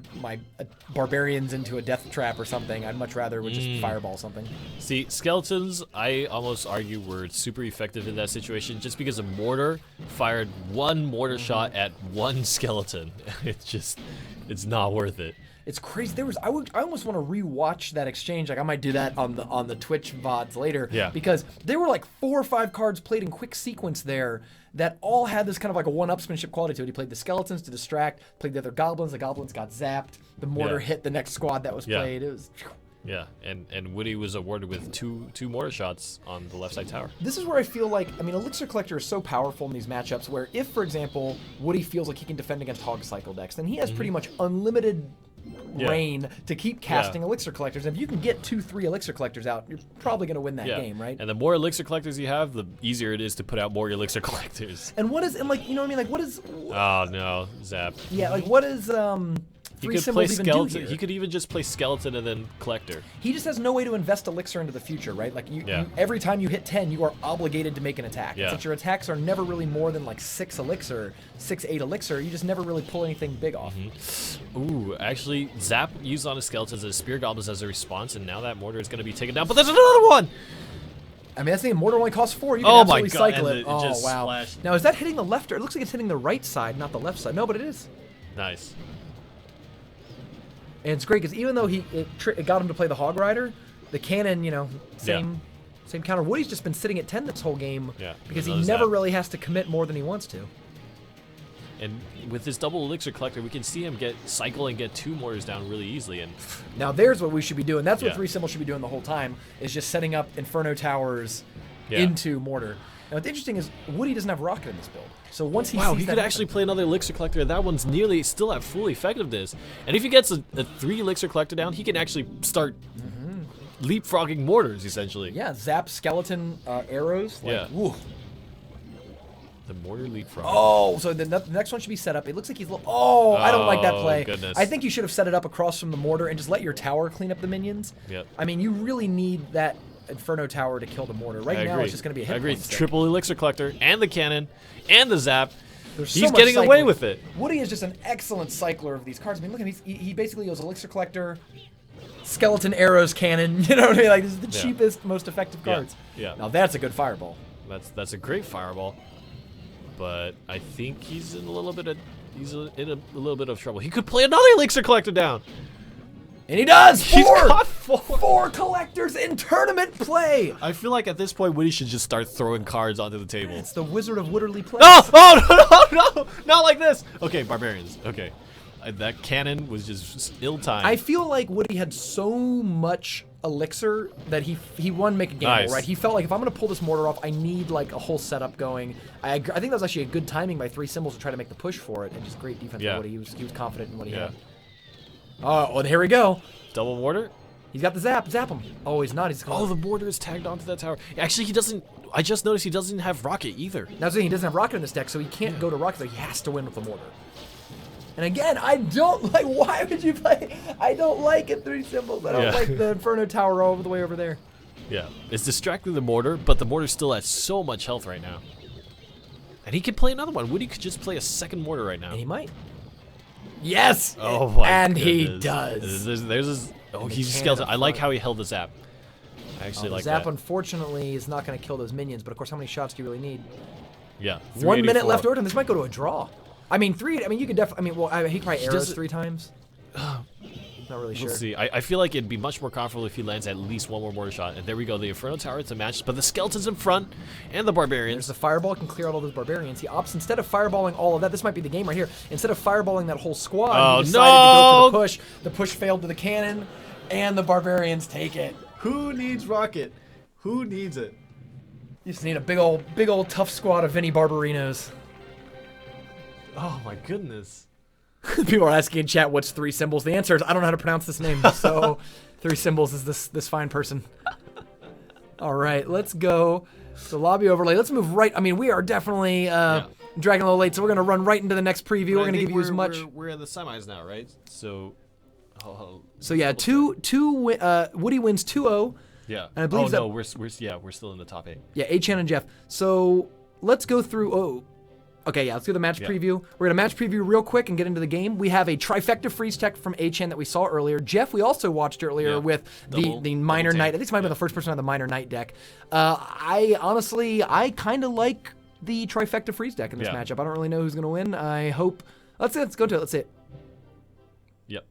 Speaker 1: barbarians into a death trap or something, I'd much rather would just fireball something.
Speaker 2: See, skeletons, I almost argue were super effective in that situation just because a mortar fired 1 mortar shot at 1 skeleton. It's not worth it.
Speaker 1: It's crazy. I almost want to rewatch that exchange. Like I might do that on the Twitch VODs later.
Speaker 2: Yeah.
Speaker 1: Because there were like 4 or 5 cards played in quick sequence there that all had this kind of like a one-upsmanship quality to it. He played the skeletons to distract, played the other goblins. The goblins got zapped. The mortar
Speaker 2: Yeah.
Speaker 1: hit the next squad that was
Speaker 2: Yeah.
Speaker 1: played. It was.
Speaker 2: Yeah, and Woody was awarded with two mortar shots on the left side tower.
Speaker 1: This is where I feel like, I mean, Elixir Collector is so powerful in these matchups where if, for example, Woody feels like he can defend against Hog Cycle decks, then he has pretty much unlimited
Speaker 2: Yeah.
Speaker 1: reign to keep casting Elixir Collectors. And if you can get 2-3 Elixir Collectors out, you're probably going to win that
Speaker 2: Yeah.
Speaker 1: game, right?
Speaker 2: And the more Elixir Collectors you have, the easier it is to put out more Elixir Collectors.
Speaker 1: And what is, and like, you know what I mean? Like, what is,
Speaker 2: Oh no, Zap.
Speaker 1: yeah, like, what is,
Speaker 2: He
Speaker 1: 3
Speaker 2: could play
Speaker 1: symbols even do
Speaker 2: skeleton.
Speaker 1: here?
Speaker 2: He could even just play skeleton and then collector.
Speaker 1: He just has no way to invest Elixir into the future, right? Like,
Speaker 2: Yeah.
Speaker 1: every time you hit 10, you are obligated to make an attack.
Speaker 2: Yeah.
Speaker 1: Since your attacks are never really more than like 6 Elixir, 8 Elixir, you just never really pull anything big off.
Speaker 2: Ooh, actually, Zap used on his skeletons as Spear Goblins as a response, and now that mortar is going to be taken down. But there's another one!
Speaker 1: I mean, that's the mortar only costs 4. You can
Speaker 2: Oh my
Speaker 1: absolutely
Speaker 2: God,
Speaker 1: cycle
Speaker 2: and
Speaker 1: it.
Speaker 2: it
Speaker 1: Oh,
Speaker 2: just
Speaker 1: wow.
Speaker 2: splashed.
Speaker 1: Now, is that hitting the left or it looks like it's hitting the right side, not the left side? No, but it is.
Speaker 2: Nice.
Speaker 1: And it's great because even though it got him to play the Hog Rider, the cannon, you know, same counter. Woody's just been sitting at 10 this whole game
Speaker 2: Yeah,
Speaker 1: because he
Speaker 2: another
Speaker 1: never
Speaker 2: zap.
Speaker 1: really has to commit more than he wants to.
Speaker 2: And with this double Elixir Collector, we can see him cycle and get 2 mortars down really easily. And
Speaker 1: Now there's what we should be doing. That's what
Speaker 2: Yeah.
Speaker 1: 3 Symbols should be doing the whole time, is just setting up Inferno Towers
Speaker 2: Yeah.
Speaker 1: into mortar. Now what's interesting is Woody doesn't have rocket in this build. So once he
Speaker 2: wow,
Speaker 1: sees
Speaker 2: he
Speaker 1: that
Speaker 2: could
Speaker 1: happen-
Speaker 2: actually play another Elixir Collector. That one's nearly still at full effectiveness. And if he gets a 3 Elixir Collector down, he can actually start leapfrogging mortars, essentially.
Speaker 1: Yeah, zap skeleton arrows. Like,
Speaker 2: Yeah.
Speaker 1: woo.
Speaker 2: The mortar leapfrog.
Speaker 1: Oh, so the next one should be set up. It looks like he's. Oh, I don't like that
Speaker 2: Oh,
Speaker 1: play.
Speaker 2: goodness.
Speaker 1: I think you should have set it up across from the mortar and just let your tower clean up the minions.
Speaker 2: Yep.
Speaker 1: I mean, you really need that Inferno Tower to kill the mortar. Right
Speaker 2: I
Speaker 1: now,
Speaker 2: agree.
Speaker 1: it's just going to be a hit.
Speaker 2: I agree.
Speaker 1: point stick.
Speaker 2: Triple Elixir Collector and the cannon and the zap.
Speaker 1: There's so
Speaker 2: He's
Speaker 1: much
Speaker 2: getting away
Speaker 1: cycling.
Speaker 2: with it.
Speaker 1: Woody is just an excellent cycler of these cards. I mean, look at him. He basically goes Elixir Collector, skeleton arrows, cannon. You know what I mean? Like, this is the
Speaker 2: Yeah.
Speaker 1: cheapest, most effective
Speaker 2: Yeah.
Speaker 1: cards.
Speaker 2: Yeah.
Speaker 1: Now that's a good fireball.
Speaker 2: That's a great fireball. but I think he's in a little bit of trouble. He could play another elixir collector down.
Speaker 4: And he does!
Speaker 2: He's got four.
Speaker 4: Four collectors in tournament play!
Speaker 2: I feel like at this point, Woody should just start throwing cards onto the table.
Speaker 4: It's the Wizard of Wooderly play.
Speaker 2: Oh! Oh, no! Not like this! Okay, barbarians. Okay. That cannon was just ill-timed.
Speaker 4: I feel like Woody had so much elixir that he won make a gamble,
Speaker 2: Nice.
Speaker 4: right? He felt like if I'm going to pull this mortar off, I need like a whole setup going. I think that was actually a good timing by 3 symbols to try to make the push for it, and just great defense by Woody. He was confident in what he had. Oh, well, here we go.
Speaker 2: Double mortar?
Speaker 4: He's got the zap. Zap him. Oh, he's not. He's
Speaker 2: Oh, the mortar is tagged onto that tower. Actually, he doesn't. I just noticed he doesn't have rocket either.
Speaker 4: That's the thing. He doesn't have rocket in this deck, so he can't go to rocket. So he has to win with the mortar. And again, I don't like. Why would you play? I don't like it 3 symbols. I don't like the Inferno Tower all the way over there.
Speaker 2: Yeah, it's distracting the mortar, but the mortar still has so much health right now. And he could play another one. Woody could just play a second mortar right now.
Speaker 4: And he might. Yes.
Speaker 2: Oh my
Speaker 4: And
Speaker 2: goodness.
Speaker 4: he does.
Speaker 2: There's his. Oh,
Speaker 4: And the
Speaker 2: he's a
Speaker 4: cannon
Speaker 2: skeleton.
Speaker 4: up
Speaker 2: I like
Speaker 4: front.
Speaker 2: how he held the zap. I actually like
Speaker 4: Zap,
Speaker 2: that.
Speaker 4: unfortunately, is not going to kill those minions. But of course, how many shots do you really need?
Speaker 2: Yeah.
Speaker 4: 1 minute
Speaker 2: 384.
Speaker 4: left order, and this might go to a draw. I mean, 3. I mean, you could definitely. I mean, well, he could probably arrows
Speaker 2: doesn't-
Speaker 4: 3 times. Not really sure.
Speaker 2: Let's see. I feel like it'd be much more comfortable if he lands at least one more mortar shot. And there we go. The Inferno Tower to match, but the skeletons in front and the barbarians.
Speaker 4: There's the fireball, can clear out all those barbarians. He opts, instead of fireballing all of that, this might be the game right here. Instead of fireballing that whole squad,
Speaker 2: Oh,
Speaker 4: he decided to go
Speaker 2: no!
Speaker 4: for the push. The push failed to the cannon, and the barbarians take it.
Speaker 2: Who needs rocket? Who needs it?
Speaker 4: You just need a big old tough squad of Vinny Barbarinos.
Speaker 2: Oh my goodness.
Speaker 4: People are asking in chat, what's 3 symbols? The answer is, I don't know how to pronounce this name, so 3 symbols is this fine person. All right, let's go. The lobby overlay. Let's move right. I mean, we are definitely dragging a little late, so we're going to run right into the next preview. We're going to give you as much.
Speaker 2: We're in the semis now, right? So.
Speaker 4: So yeah, Woody wins 2-0.
Speaker 2: Yeah.
Speaker 4: And I believe that.
Speaker 2: no, we're still in the top 8.
Speaker 4: Yeah, Achan and Jeff. So let's go through. Oh, okay, yeah. Let's do the match preview. We're gonna match preview real quick and get into the game. We have a trifecta freeze tech from Achan that we saw earlier. Jeff, we also watched earlier with the Minor Knight. I think this might have been the first person on the Minor Knight deck. I honestly, kind of like the trifecta freeze deck in this matchup. I don't really know who's gonna win. I hope. Let's go to it. Let's see it.
Speaker 2: Yep.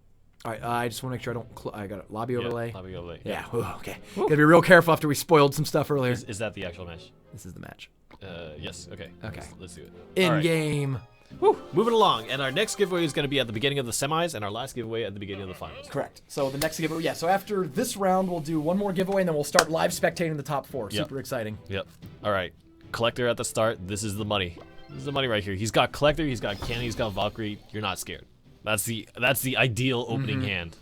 Speaker 4: All right, I just want to make sure I don't. I got a lobby overlay.
Speaker 2: Lobby overlay.
Speaker 4: Yeah. Ooh, okay. Gotta be real careful after we spoiled some stuff earlier.
Speaker 2: Is that the actual match?
Speaker 4: This is the match.
Speaker 2: Yes. Okay.
Speaker 4: Okay.
Speaker 2: Let's do it.
Speaker 4: In
Speaker 2: All right.
Speaker 4: game.
Speaker 2: Woo, moving along, and our next giveaway is going to be at the beginning of the semis, and our last giveaway at the beginning of the finals.
Speaker 4: Correct. So the next giveaway, so after this round, we'll do one more giveaway, and then we'll start live spectating the top 4.
Speaker 2: Yep.
Speaker 4: Super exciting.
Speaker 2: Yep. All right. Collector at the start. This is the money. This is the money right here. He's got Collector. He's got Cannon. He's got Valkyrie. You're not scared. That's the ideal opening hand.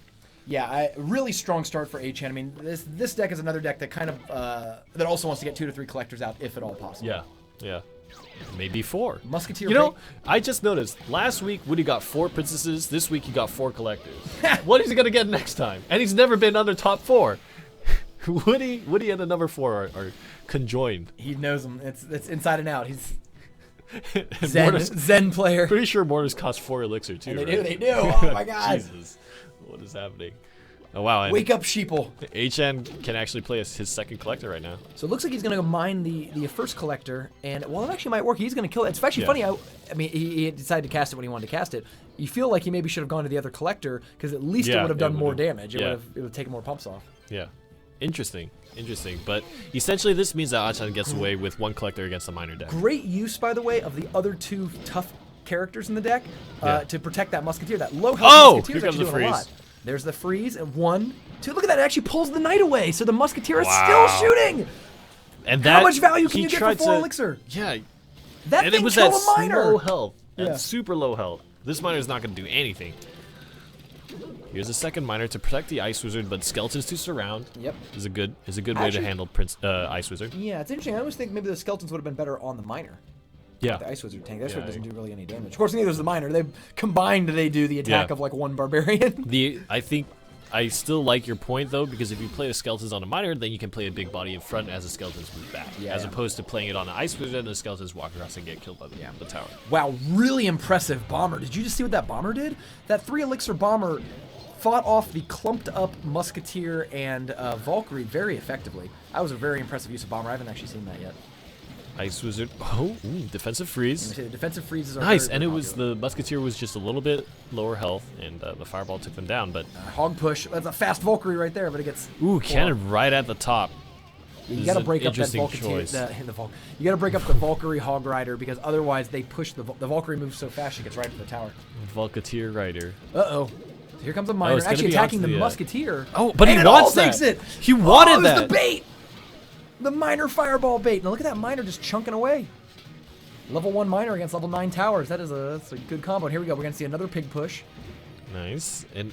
Speaker 4: Yeah, really strong start for Achan. I mean, this deck is another deck that kind of that also wants to get 2 to 3 collectors out if at all possible.
Speaker 2: Yeah. Yeah. Maybe 4.
Speaker 4: Musketeer.
Speaker 2: You know, I just noticed last week Woody got 4 princesses. This week he got 4 collectors. What is he gonna get next time? And he's never been under top 4. Woody and the number 4 are conjoined.
Speaker 4: He knows them. It's inside and out. He's
Speaker 2: And
Speaker 4: Zen player.
Speaker 2: Pretty sure mortars cost 4 elixir too.
Speaker 4: And
Speaker 2: right?
Speaker 4: they do. Oh my god.
Speaker 2: Jesus, what is happening? Oh wow! And
Speaker 4: Wake up, sheeple.
Speaker 2: HN can actually play his second collector right now.
Speaker 4: So it looks like he's going to mine the first collector, and well, it actually might work. He's going to kill it. It's actually funny. I mean, he decided to cast it when he wanted to cast it. You feel like he maybe should have gone to the other collector because at least it would have done more damage. It would have taken more pumps off.
Speaker 2: Yeah, interesting. But essentially, this means that Achan gets away with 1 collector against the minor deck.
Speaker 4: Great use, by the way, of the other 2 tough characters in the deck to protect that musketeer. That low health musketeer is actually doing a lot. There's the freeze, and 1, 2. Look at that! It actually pulls the knight away, so the musketeer is still shooting.
Speaker 2: And
Speaker 4: how much value can you get for 4 elixir?
Speaker 2: Yeah,
Speaker 4: that
Speaker 2: and
Speaker 4: thing
Speaker 2: it was
Speaker 4: killed
Speaker 2: at
Speaker 4: a miner.
Speaker 2: low health, and super low health. This miner is not going to do anything. Here's a second miner to protect the Ice Wizard, but skeletons to surround.
Speaker 4: Yep.
Speaker 2: Is a good way to handle Ice Wizard.
Speaker 4: Yeah, it's interesting. I always think maybe the skeletons would have been better on the miner.
Speaker 2: Yeah.
Speaker 4: The Ice Wizard tank. That Wizard doesn't do really any damage. Of course, neither does the miner. They combined. They do the attack of like 1 barbarian.
Speaker 2: I think I still like your point though, because if you play the skeletons on a miner, then you can play a big body in front as the skeletons move back, as opposed to playing it on an Ice Wizard and the skeletons walk across and get killed by the tower.
Speaker 4: Wow, really impressive bomber. Did you just see what that bomber did? That 3 elixir bomber fought off the clumped up musketeer and Valkyrie very effectively. That was a very impressive use of bomber. I haven't actually seen that yet.
Speaker 2: Ice Wizard. Oh, defensive freeze.
Speaker 4: The defensive freezes are
Speaker 2: Nice,
Speaker 4: very,
Speaker 2: and it
Speaker 4: very
Speaker 2: was
Speaker 4: popular.
Speaker 2: the Musketeer was just a little bit lower health, and the Fireball took them down. But
Speaker 4: Hog push. That's a fast Valkyrie right there, but it gets.
Speaker 2: ooh, cannon right at the top.
Speaker 4: You
Speaker 2: This
Speaker 4: got to
Speaker 2: is an
Speaker 4: break up that
Speaker 2: interesting
Speaker 4: Valkyrie.
Speaker 2: choice.
Speaker 4: You got to break up the Valkyrie Hog Rider because otherwise they push the Valkyrie moves so fast she gets right to the tower.
Speaker 2: Volketeer Rider.
Speaker 4: Uh-oh. Here comes a miner
Speaker 2: it's gonna
Speaker 4: actually
Speaker 2: be
Speaker 4: attacking
Speaker 2: onto
Speaker 4: the
Speaker 2: the,
Speaker 4: Musketeer.
Speaker 2: Oh, but he
Speaker 4: and
Speaker 2: wants
Speaker 4: it all takes
Speaker 2: that.
Speaker 4: it.
Speaker 2: He wanted
Speaker 4: it was
Speaker 2: that.
Speaker 4: the bait. The miner fireball bait. Now look at that miner just chunking away. Level 1 miner against level 9 towers. That's a good combo. And here we go. We're gonna see another pig push.
Speaker 2: Nice. And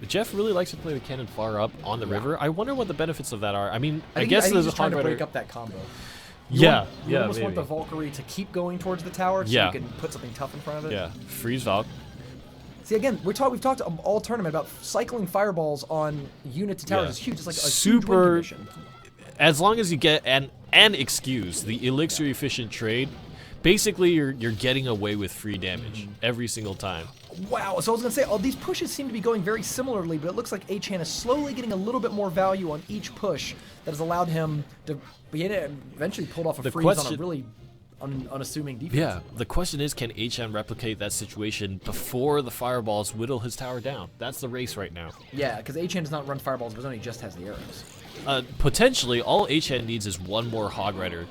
Speaker 2: Jeff really likes to play the cannon far up on the river. I wonder what the benefits of that are. I mean, I guess
Speaker 4: he's
Speaker 2: there's a
Speaker 4: just trying to
Speaker 2: Hog Rider.
Speaker 4: break up that combo.
Speaker 2: You
Speaker 4: almost want
Speaker 2: maybe.
Speaker 4: the Valkyrie to keep going towards the tower so
Speaker 2: Yeah.
Speaker 4: you can put something tough in front of it.
Speaker 2: Yeah, freeze Valk.
Speaker 4: See, again, we've talked all tournament about cycling fireballs on unit to towers
Speaker 2: Yeah.
Speaker 4: is huge. It's like a huge
Speaker 2: Super-
Speaker 4: win condition.
Speaker 2: As long as you get an excuse, the elixir efficient trade, basically you're getting away with free damage every single time.
Speaker 4: Wow. So I was going to say, all these pushes seem to be going very similarly, but it looks like Achan is slowly getting a little bit more value on each push that has allowed him to eventually pulled off a
Speaker 2: The
Speaker 4: freeze on a
Speaker 2: question-
Speaker 4: really unassuming defense.
Speaker 2: Yeah, the question is, can HN replicate that situation before the fireballs whittle his tower down? That's the race right now.
Speaker 4: Yeah, because Achan does not run fireballs of his own, he just has the arrows.
Speaker 2: Potentially, all HN needs is one more Hog Rider.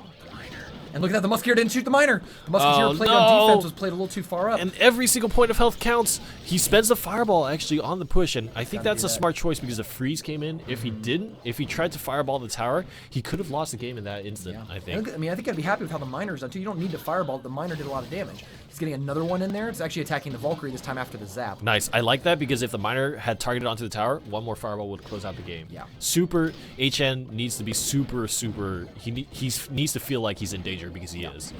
Speaker 4: And look at that, the Musketeer didn't shoot the miner. The Musketeer
Speaker 2: Oh,
Speaker 4: played
Speaker 2: no.
Speaker 4: on defense was played a little too far up.
Speaker 2: And every single point of health counts. He spends the fireball actually on the push, and I think
Speaker 4: Gotta
Speaker 2: that's
Speaker 4: do
Speaker 2: a
Speaker 4: that.
Speaker 2: smart choice because the freeze came in. If he didn't, if he tried to fireball the tower, he could have lost the game in that instant, I think.
Speaker 4: I mean, I think I'd be happy with how the miner's done too. You don't need to fireball. The miner did a lot of damage. He's getting another one in there. It's actually attacking the Valkyrie this time after the zap.
Speaker 2: Nice. I like that because if the miner had targeted onto the tower, one more fireball would close out the game.
Speaker 4: Yeah.
Speaker 2: Super HN needs to be super. He needs to feel like he's in danger because he is.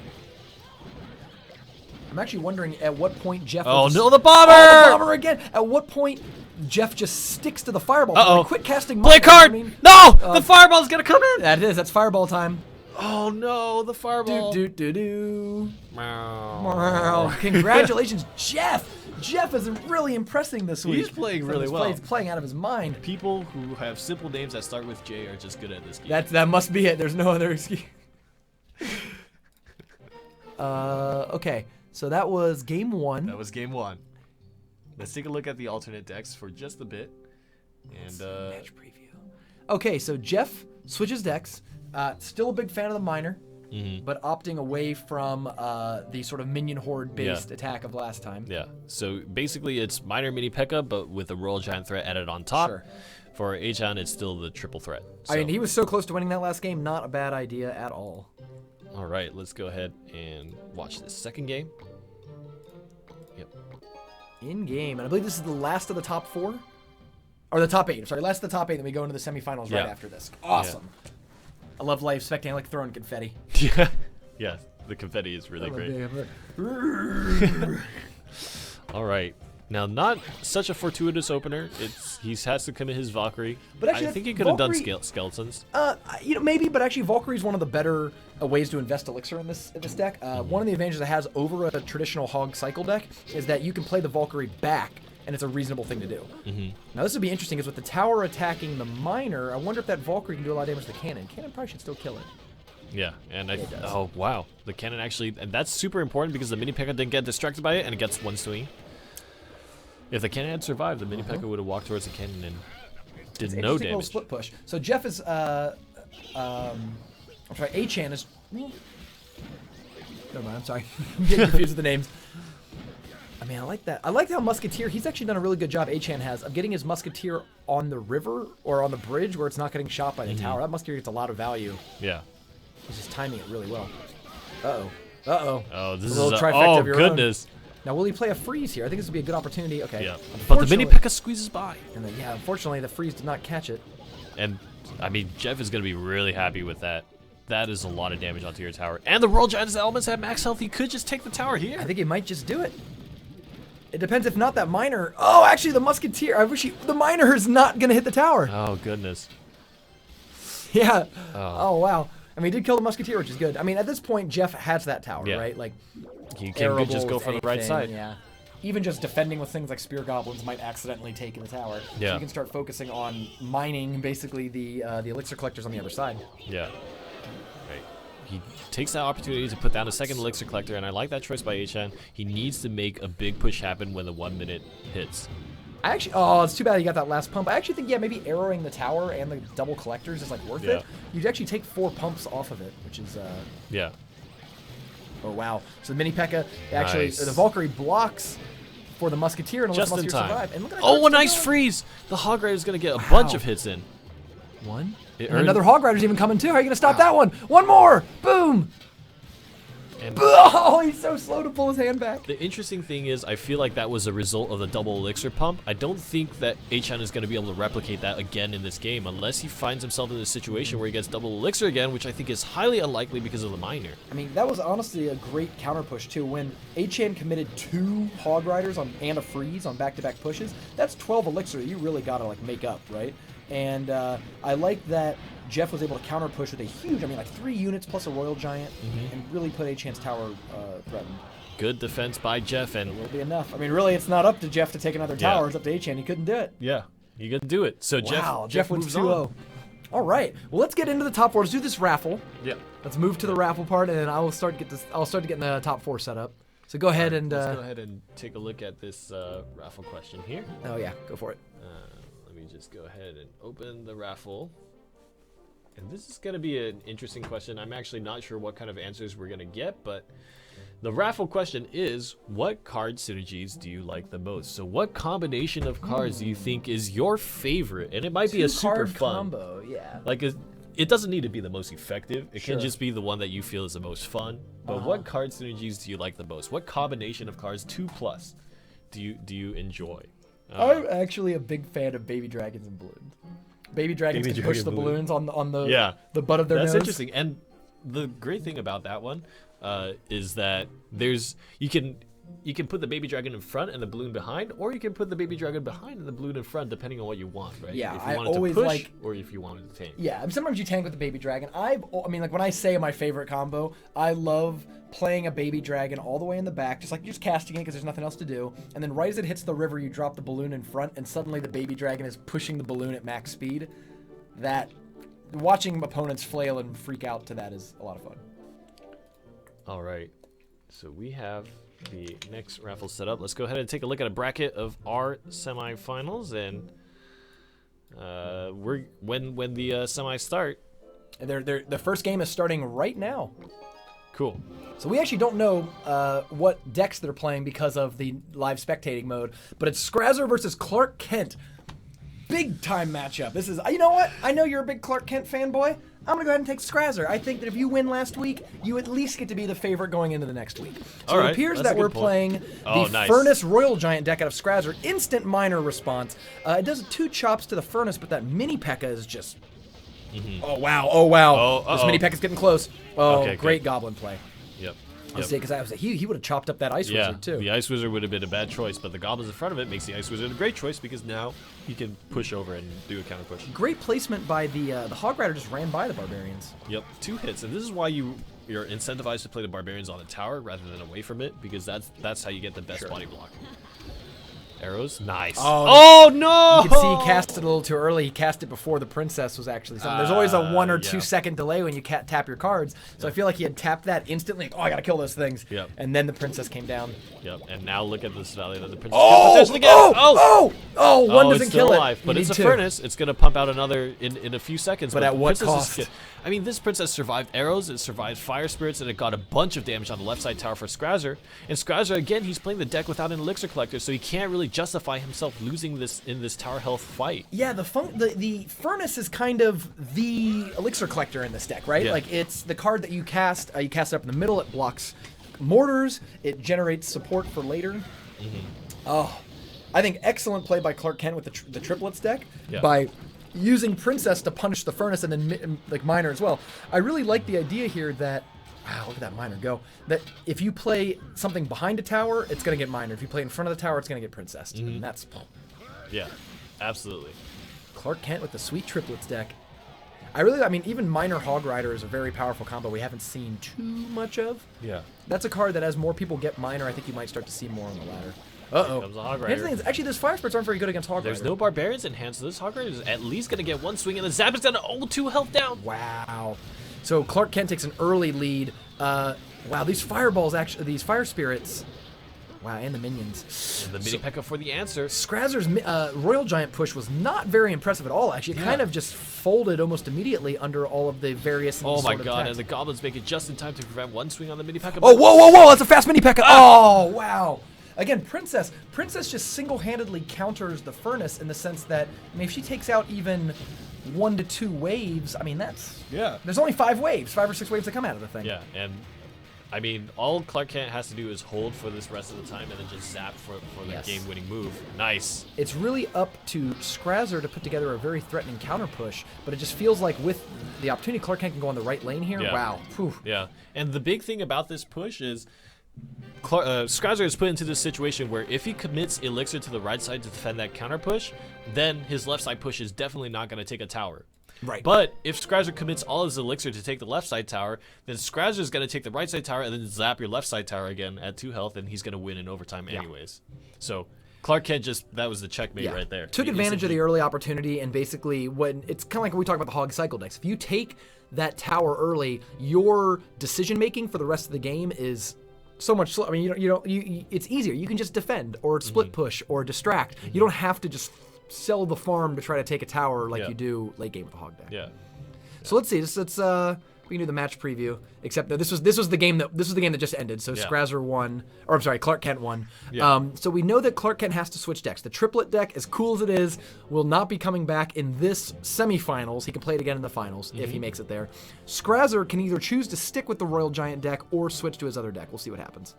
Speaker 4: I'm actually wondering at what point Jeff.
Speaker 2: Oh
Speaker 4: will
Speaker 2: no, the bomber!
Speaker 4: Oh, the bomber again. At what point Jeff just sticks to the fireball?
Speaker 2: Uh-oh.
Speaker 4: Quit casting.
Speaker 2: Play
Speaker 4: miner,
Speaker 2: card!
Speaker 4: I mean,
Speaker 2: No! The fireball's gonna come in!
Speaker 4: that is. That's fireball time.
Speaker 2: Oh no, the fireball.
Speaker 4: Do.
Speaker 2: Meow.
Speaker 4: Wow. Congratulations, Jeff. Jeff is really impressing this week.
Speaker 2: He's playing really well.
Speaker 4: He's playing out of his mind.
Speaker 2: People who have simple names that start with J are just good at this game.
Speaker 4: That must be it. There's no other excuse. Okay. So that was game 1.
Speaker 2: That was game 1. Let's take a look at the alternate decks for just a bit. And
Speaker 4: Match preview. Okay, so Jeff switches decks. Still a big fan of the miner, but opting away from the sort of minion horde based attack of last time.
Speaker 2: yeah, so basically it's minor mini P.E.K.K.A, but with a royal giant threat added on top.
Speaker 4: Sure.
Speaker 2: For Achan, it's still the triple threat.
Speaker 4: I mean,
Speaker 2: So-
Speaker 4: he was so close to winning that last game. Not a bad idea at all.
Speaker 2: All right, let's go ahead and watch this second game. Yep.
Speaker 4: In game, and I believe this is the last of the top 4, or the top 8. Sorry, last of the top 8. Then we go into the semifinals right
Speaker 2: Yeah.
Speaker 4: after this. Awesome. I love live spectating. I like throwing confetti.
Speaker 2: Yeah. Yeah, the confetti is really great. All right. Now, not such a fortuitous opener. He has to commit his Valkyrie.
Speaker 4: But actually,
Speaker 2: I think he could have done
Speaker 4: Valkyrie-
Speaker 2: skeletons.
Speaker 4: Maybe, but actually, Valkyrie's one of the better ways to invest elixir in this deck. One of the advantages it has over a traditional hog cycle deck is that you can play the Valkyrie back, and it's a reasonable thing to do. Now, this would be interesting, is with the tower attacking the miner, I wonder if that Valkyrie can do a lot of damage to the cannon. Cannon probably should still kill it.
Speaker 2: Yeah, and
Speaker 4: it does.
Speaker 2: oh wow, the cannon actually, and that's super important because the mini P.E.K.K.A didn't get distracted by it, and it gets one swing. If the cannon had survived, the mini P.E.K.K.A would have walked towards the cannon and did
Speaker 4: It's
Speaker 2: no
Speaker 4: interesting little
Speaker 2: damage.
Speaker 4: split push. So Jeff is, I'm sorry, Achan is. Never mind. I'm sorry. I'm getting confused with the names. I mean, I like that. I like how Musketeer. He's actually done a really good job. Achan has of getting his Musketeer on the river or on the bridge where it's not getting shot by the tower. That Musketeer gets a lot of value.
Speaker 2: Yeah.
Speaker 4: He's just timing it really well. Uh-oh. Uh-oh.
Speaker 2: Oh, this
Speaker 4: A
Speaker 2: is
Speaker 4: little
Speaker 2: a,
Speaker 4: trifecta
Speaker 2: oh
Speaker 4: of your own.
Speaker 2: goodness.
Speaker 4: Now, will he play a freeze here? I think this would be a good opportunity. Okay.
Speaker 2: Yeah. But the mini
Speaker 4: Unfortunately-
Speaker 2: P.E.K.K.A squeezes by.
Speaker 4: And then, yeah, unfortunately, the freeze did not catch it.
Speaker 2: And I mean, Jeff is going to be really happy with that. That is a lot of damage onto your tower. And the Royal Giant's elements at max health. He could just take the tower here.
Speaker 4: I think he might just do it. It depends if not that miner. Oh, actually, the Musketeer. The miner is not going to hit the tower.
Speaker 2: Oh, goodness.
Speaker 4: Yeah. Oh, wow. I mean, he did kill the Musketeer, which is good. I mean, at this point, Jeff has that tower,
Speaker 2: Yeah.
Speaker 4: right? Like,
Speaker 2: He can just go
Speaker 4: arrowables,
Speaker 2: for the right
Speaker 4: anything,
Speaker 2: side.
Speaker 4: Yeah. Even just defending with things like Spear Goblins might accidentally take in the tower. So
Speaker 2: Yeah.
Speaker 4: you can start focusing on mining, basically, the Elixir Collectors on the other side.
Speaker 2: Yeah. Right. he takes that opportunity to put down a second Elixir Collector, and I like that choice by Achan. He needs to make a big push happen when the 1 minute hits.
Speaker 4: I actually, oh, it's too bad you got that last pump. I actually think, yeah, maybe arrowing the tower and the double collectors is like worth it. You'd actually take 4 pumps off of it, which is
Speaker 2: yeah.
Speaker 4: Oh wow! So the mini P.E.K.K.A. actually,
Speaker 2: Nice.
Speaker 4: The Valkyrie blocks for the Musketeer and lets
Speaker 2: Just in
Speaker 4: Musketeer
Speaker 2: time.
Speaker 4: survive. And look at that
Speaker 2: Oh,
Speaker 4: card
Speaker 2: a nice
Speaker 4: still
Speaker 2: freeze! The Hog Rider is going to get a bunch of hits in.
Speaker 4: going.
Speaker 2: It
Speaker 4: And
Speaker 2: earned-
Speaker 4: another Hog Rider's even coming too. How are you gonna stop that one? One more! Boom!
Speaker 2: And
Speaker 4: Oh, he's so slow to pull his hand back.
Speaker 2: the interesting thing is, I feel like that was a result of the double elixir pump. I don't think that Achan is going to be able to replicate that again in this game unless he finds himself in a situation where he gets double elixir again, which I think is highly unlikely because of the miner.
Speaker 4: I mean, that was honestly a great counter push too. When Achan committed 2 Hog Riders on and a freeze on back-to-back pushes, that's 12 elixir you really gotta like make up, right? And I like that Jeff was able to counter push with a huge, I mean, like 3 units plus a Royal Giant, and really put Achan's tower threatened.
Speaker 2: Good defense by Jeff, and
Speaker 4: Will be enough. I mean, really, it's not up to Jeff to take another tower.
Speaker 2: Yeah.
Speaker 4: It's up to Achan. He couldn't do it.
Speaker 2: yeah, you got to do it. So
Speaker 4: Wow,
Speaker 2: Jeff
Speaker 4: wins
Speaker 2: moves
Speaker 4: 2-0.
Speaker 2: on.
Speaker 4: All right. Well, let's get into the top 4. Let's do this raffle.
Speaker 2: Yeah.
Speaker 4: Let's move to the raffle part, and then I'll start getting the top 4 set up. So go ahead and.
Speaker 2: Let's go ahead and take a look at this raffle question here.
Speaker 4: Oh yeah, go for it.
Speaker 2: Let me just go ahead and open the raffle. And this is going to be an interesting question. I'm actually not sure what kind of answers we're going to get, but the raffle question is, what card synergies do you like the most? So what combination of cards do you think is your favorite? And it might be a super
Speaker 4: Two-card
Speaker 2: fun
Speaker 4: combo. Yeah.
Speaker 2: Like it doesn't need to be the most effective. It
Speaker 4: Sure.
Speaker 2: can just be the one that you feel is the most fun. But what card synergies do you like the most? What combination of cards 2+ do you enjoy?
Speaker 4: I'm actually a big fan of baby dragons and balloons. Baby dragons
Speaker 2: Baby
Speaker 4: can push
Speaker 2: dragon
Speaker 4: the
Speaker 2: balloon.
Speaker 4: balloons on the
Speaker 2: Yeah.
Speaker 4: the butt of their
Speaker 2: That's
Speaker 4: nose.
Speaker 2: interesting. And the great thing about that one is that you can put the baby dragon in front and the balloon behind, or you can put the baby dragon behind and the balloon in front, depending on what you want, right?
Speaker 4: Yeah,
Speaker 2: if you
Speaker 4: I
Speaker 2: wanted
Speaker 4: always
Speaker 2: to push
Speaker 4: like-
Speaker 2: or if you wanted to tank.
Speaker 4: Yeah, and sometimes you tank with the baby dragon. I mean, like when I say my favorite combo, I love playing a baby dragon all the way in the back, just like you're just casting it because there's nothing else to do. And then right as it hits the river, you drop the balloon in front, and suddenly the baby dragon is pushing the balloon at max speed. That watching opponents flail and freak out to that is a lot of fun.
Speaker 2: All right, so we have the next raffle set up. Let's go ahead and take a look at a bracket of our semifinals, and when the semis start.
Speaker 4: And the first game is starting right now.
Speaker 2: Cool.
Speaker 4: So we actually don't know what decks they're playing because of the live spectating mode, but it's Scrazzer versus Clark Kent. Big time matchup. This is, you know what? I know you're a big Clark Kent fanboy. I'm gonna go ahead and take Scrazzer. I think that if you win last week, you at least get to be the favorite going into the next week. So
Speaker 2: All
Speaker 4: it
Speaker 2: right,
Speaker 4: appears
Speaker 2: that's a
Speaker 4: that we're
Speaker 2: good point.
Speaker 4: playing
Speaker 2: Oh,
Speaker 4: the
Speaker 2: nice.
Speaker 4: Furnace Royal Giant deck out of Scrazzer. Instant Miner response. It does 2 chops to the Furnace, but that mini P.E.K.K.A. is just. Oh wow! Oh wow!
Speaker 2: Oh,
Speaker 4: This
Speaker 2: uh-oh.
Speaker 4: mini P.E.K.K.A.'s getting close. Oh,
Speaker 2: Okay,
Speaker 4: great
Speaker 2: good.
Speaker 4: Goblin play.
Speaker 2: Yep.
Speaker 4: Let's see, because he would have chopped up that Ice
Speaker 2: Yeah,
Speaker 4: Wizard too.
Speaker 2: the Ice Wizard would have been a bad choice, but the Goblins in front of it makes the Ice Wizard a great choice because now he can push over and do a counter push.
Speaker 4: Great placement by the Hog Rider. Just ran by the Barbarians.
Speaker 2: Yep, 2 hits, and this is why you're incentivized to play the Barbarians on the tower rather than away from it, because that's how you get the best body block. Arrows, nice.
Speaker 4: Oh,
Speaker 2: no!
Speaker 4: You can see he cast it a little too early. He cast it before the Princess was actually something. There's always a 1 or 2
Speaker 2: yeah.
Speaker 4: second delay when you tap your cards. So I feel like he had tapped that instantly. Like, oh, I gotta kill those things.
Speaker 2: Yep.
Speaker 4: And then the Princess came down.
Speaker 2: Yep, and now look at this valley that the Princess
Speaker 4: Oh!
Speaker 2: can potentially get.
Speaker 4: One doesn't
Speaker 2: it's still
Speaker 4: kill
Speaker 2: alive,
Speaker 4: it.
Speaker 2: but
Speaker 4: You
Speaker 2: it's a
Speaker 4: need 2.
Speaker 2: furnace. It's gonna pump out another in a few seconds.
Speaker 4: But at
Speaker 2: the
Speaker 4: what
Speaker 2: Princess
Speaker 4: cost?
Speaker 2: I mean, this Princess survived arrows, it survived fire spirits, and it got a bunch of damage on the left side tower for Scrazzer. And Scrazzer, again, he's playing the deck without an elixir collector, so he can't really justify himself losing this in this tower health fight.
Speaker 4: Yeah, the Furnace is kind of the Elixir Collector in this deck, right?
Speaker 2: Yeah.
Speaker 4: Like, it's the card that you cast. You cast it up in the middle. It blocks mortars. It generates support for later. Oh, I think excellent play by Clark Kent with the triplets deck
Speaker 2: Yeah.
Speaker 4: by using Princess to punish the Furnace and then like Miner as well. I really like the idea here that, wow, look at that Miner go. That if you play something behind a tower, it's gonna get Miner. If you play in front of the tower, it's gonna get Princess. And that's
Speaker 2: Yeah, absolutely.
Speaker 4: Clark Kent with the sweet triplets deck. I mean, even Minor Hog Rider is a very powerful combo we haven't seen too much of.
Speaker 2: Yeah.
Speaker 4: That's a card that as more people get Minor, I think you might start to see more on the ladder.
Speaker 2: Here comes a Hog
Speaker 4: Here's the
Speaker 2: Rider.
Speaker 4: thing is, actually, those Fire Spirits aren't very good against Hog
Speaker 2: There's
Speaker 4: Rider.
Speaker 2: no Barbarians in hand, so this Hog Rider is at least gonna get 1 swing, and the Zap is down to 2 health down.
Speaker 4: Wow. So Clark Kent takes an early lead. Wow, these fireballs actually, these fire spirits. Wow, and the minions.
Speaker 2: And the mini P.E.K.K.A for the answer.
Speaker 4: Scrazzer's Royal Giant push was not very impressive at all, actually. It kind of just folded almost immediately under all of the various
Speaker 2: Oh my
Speaker 4: sort of
Speaker 2: god,
Speaker 4: attacks.
Speaker 2: and the Goblins make it just in time to prevent one swing on the mini P.E.K.K.A.
Speaker 4: Oh, whoa, that's a fast mini P.E.K.K.A. Oh, wow. Again, Princess just single-handedly counters the Furnace in the sense that, I mean, if she takes out even 1 to 2 waves, I mean, that's...
Speaker 2: Yeah.
Speaker 4: There's only 5 or 6 waves that come out of the thing.
Speaker 2: Yeah, and I mean, all Clark Kent has to do is hold for this rest of the time and then just zap for the game-winning move. Nice.
Speaker 4: It's really up to Scrazzer to put together a very threatening counter push, but it just feels like with the opportunity, Clark Kent can go on the right lane here.
Speaker 2: Yeah.
Speaker 4: Wow. Whew.
Speaker 2: Yeah, and the big thing about this push is Scrazzer is put into this situation where if he commits Elixir to the right side to defend that counter push, then his left side push is definitely not going to take a tower.
Speaker 4: Right.
Speaker 2: But if Scrazzer commits all his Elixir to take the left side tower, then Scrazzer is going to take the right side tower and then zap your left side tower again at 2 health, and he's going to win in overtime anyways. So Clark Kent that was the checkmate right there.
Speaker 4: Took advantage of the early opportunity, and basically it's kind of like when we talk about the Hog Cycle decks. If you take that tower early, your decision making for the rest of the game is so much slower. I mean, it's easier. You can just defend or split push or distract. You don't have to just sell the farm to try to take a tower like you do late game with the Hog deck.
Speaker 2: Yeah.
Speaker 4: So let's see. We can do the match preview. Except that this was the game that just ended. So Scrazzer won, or I'm sorry, Clark Kent won.
Speaker 2: Yeah.
Speaker 4: So we know that Clark Kent has to switch decks. The triplet deck, as cool as it is, will not be coming back in this semifinals. He can play it again in the finals if he makes it there. Scrazzer can either choose to stick with the Royal Giant deck or switch to his other deck. We'll see what happens.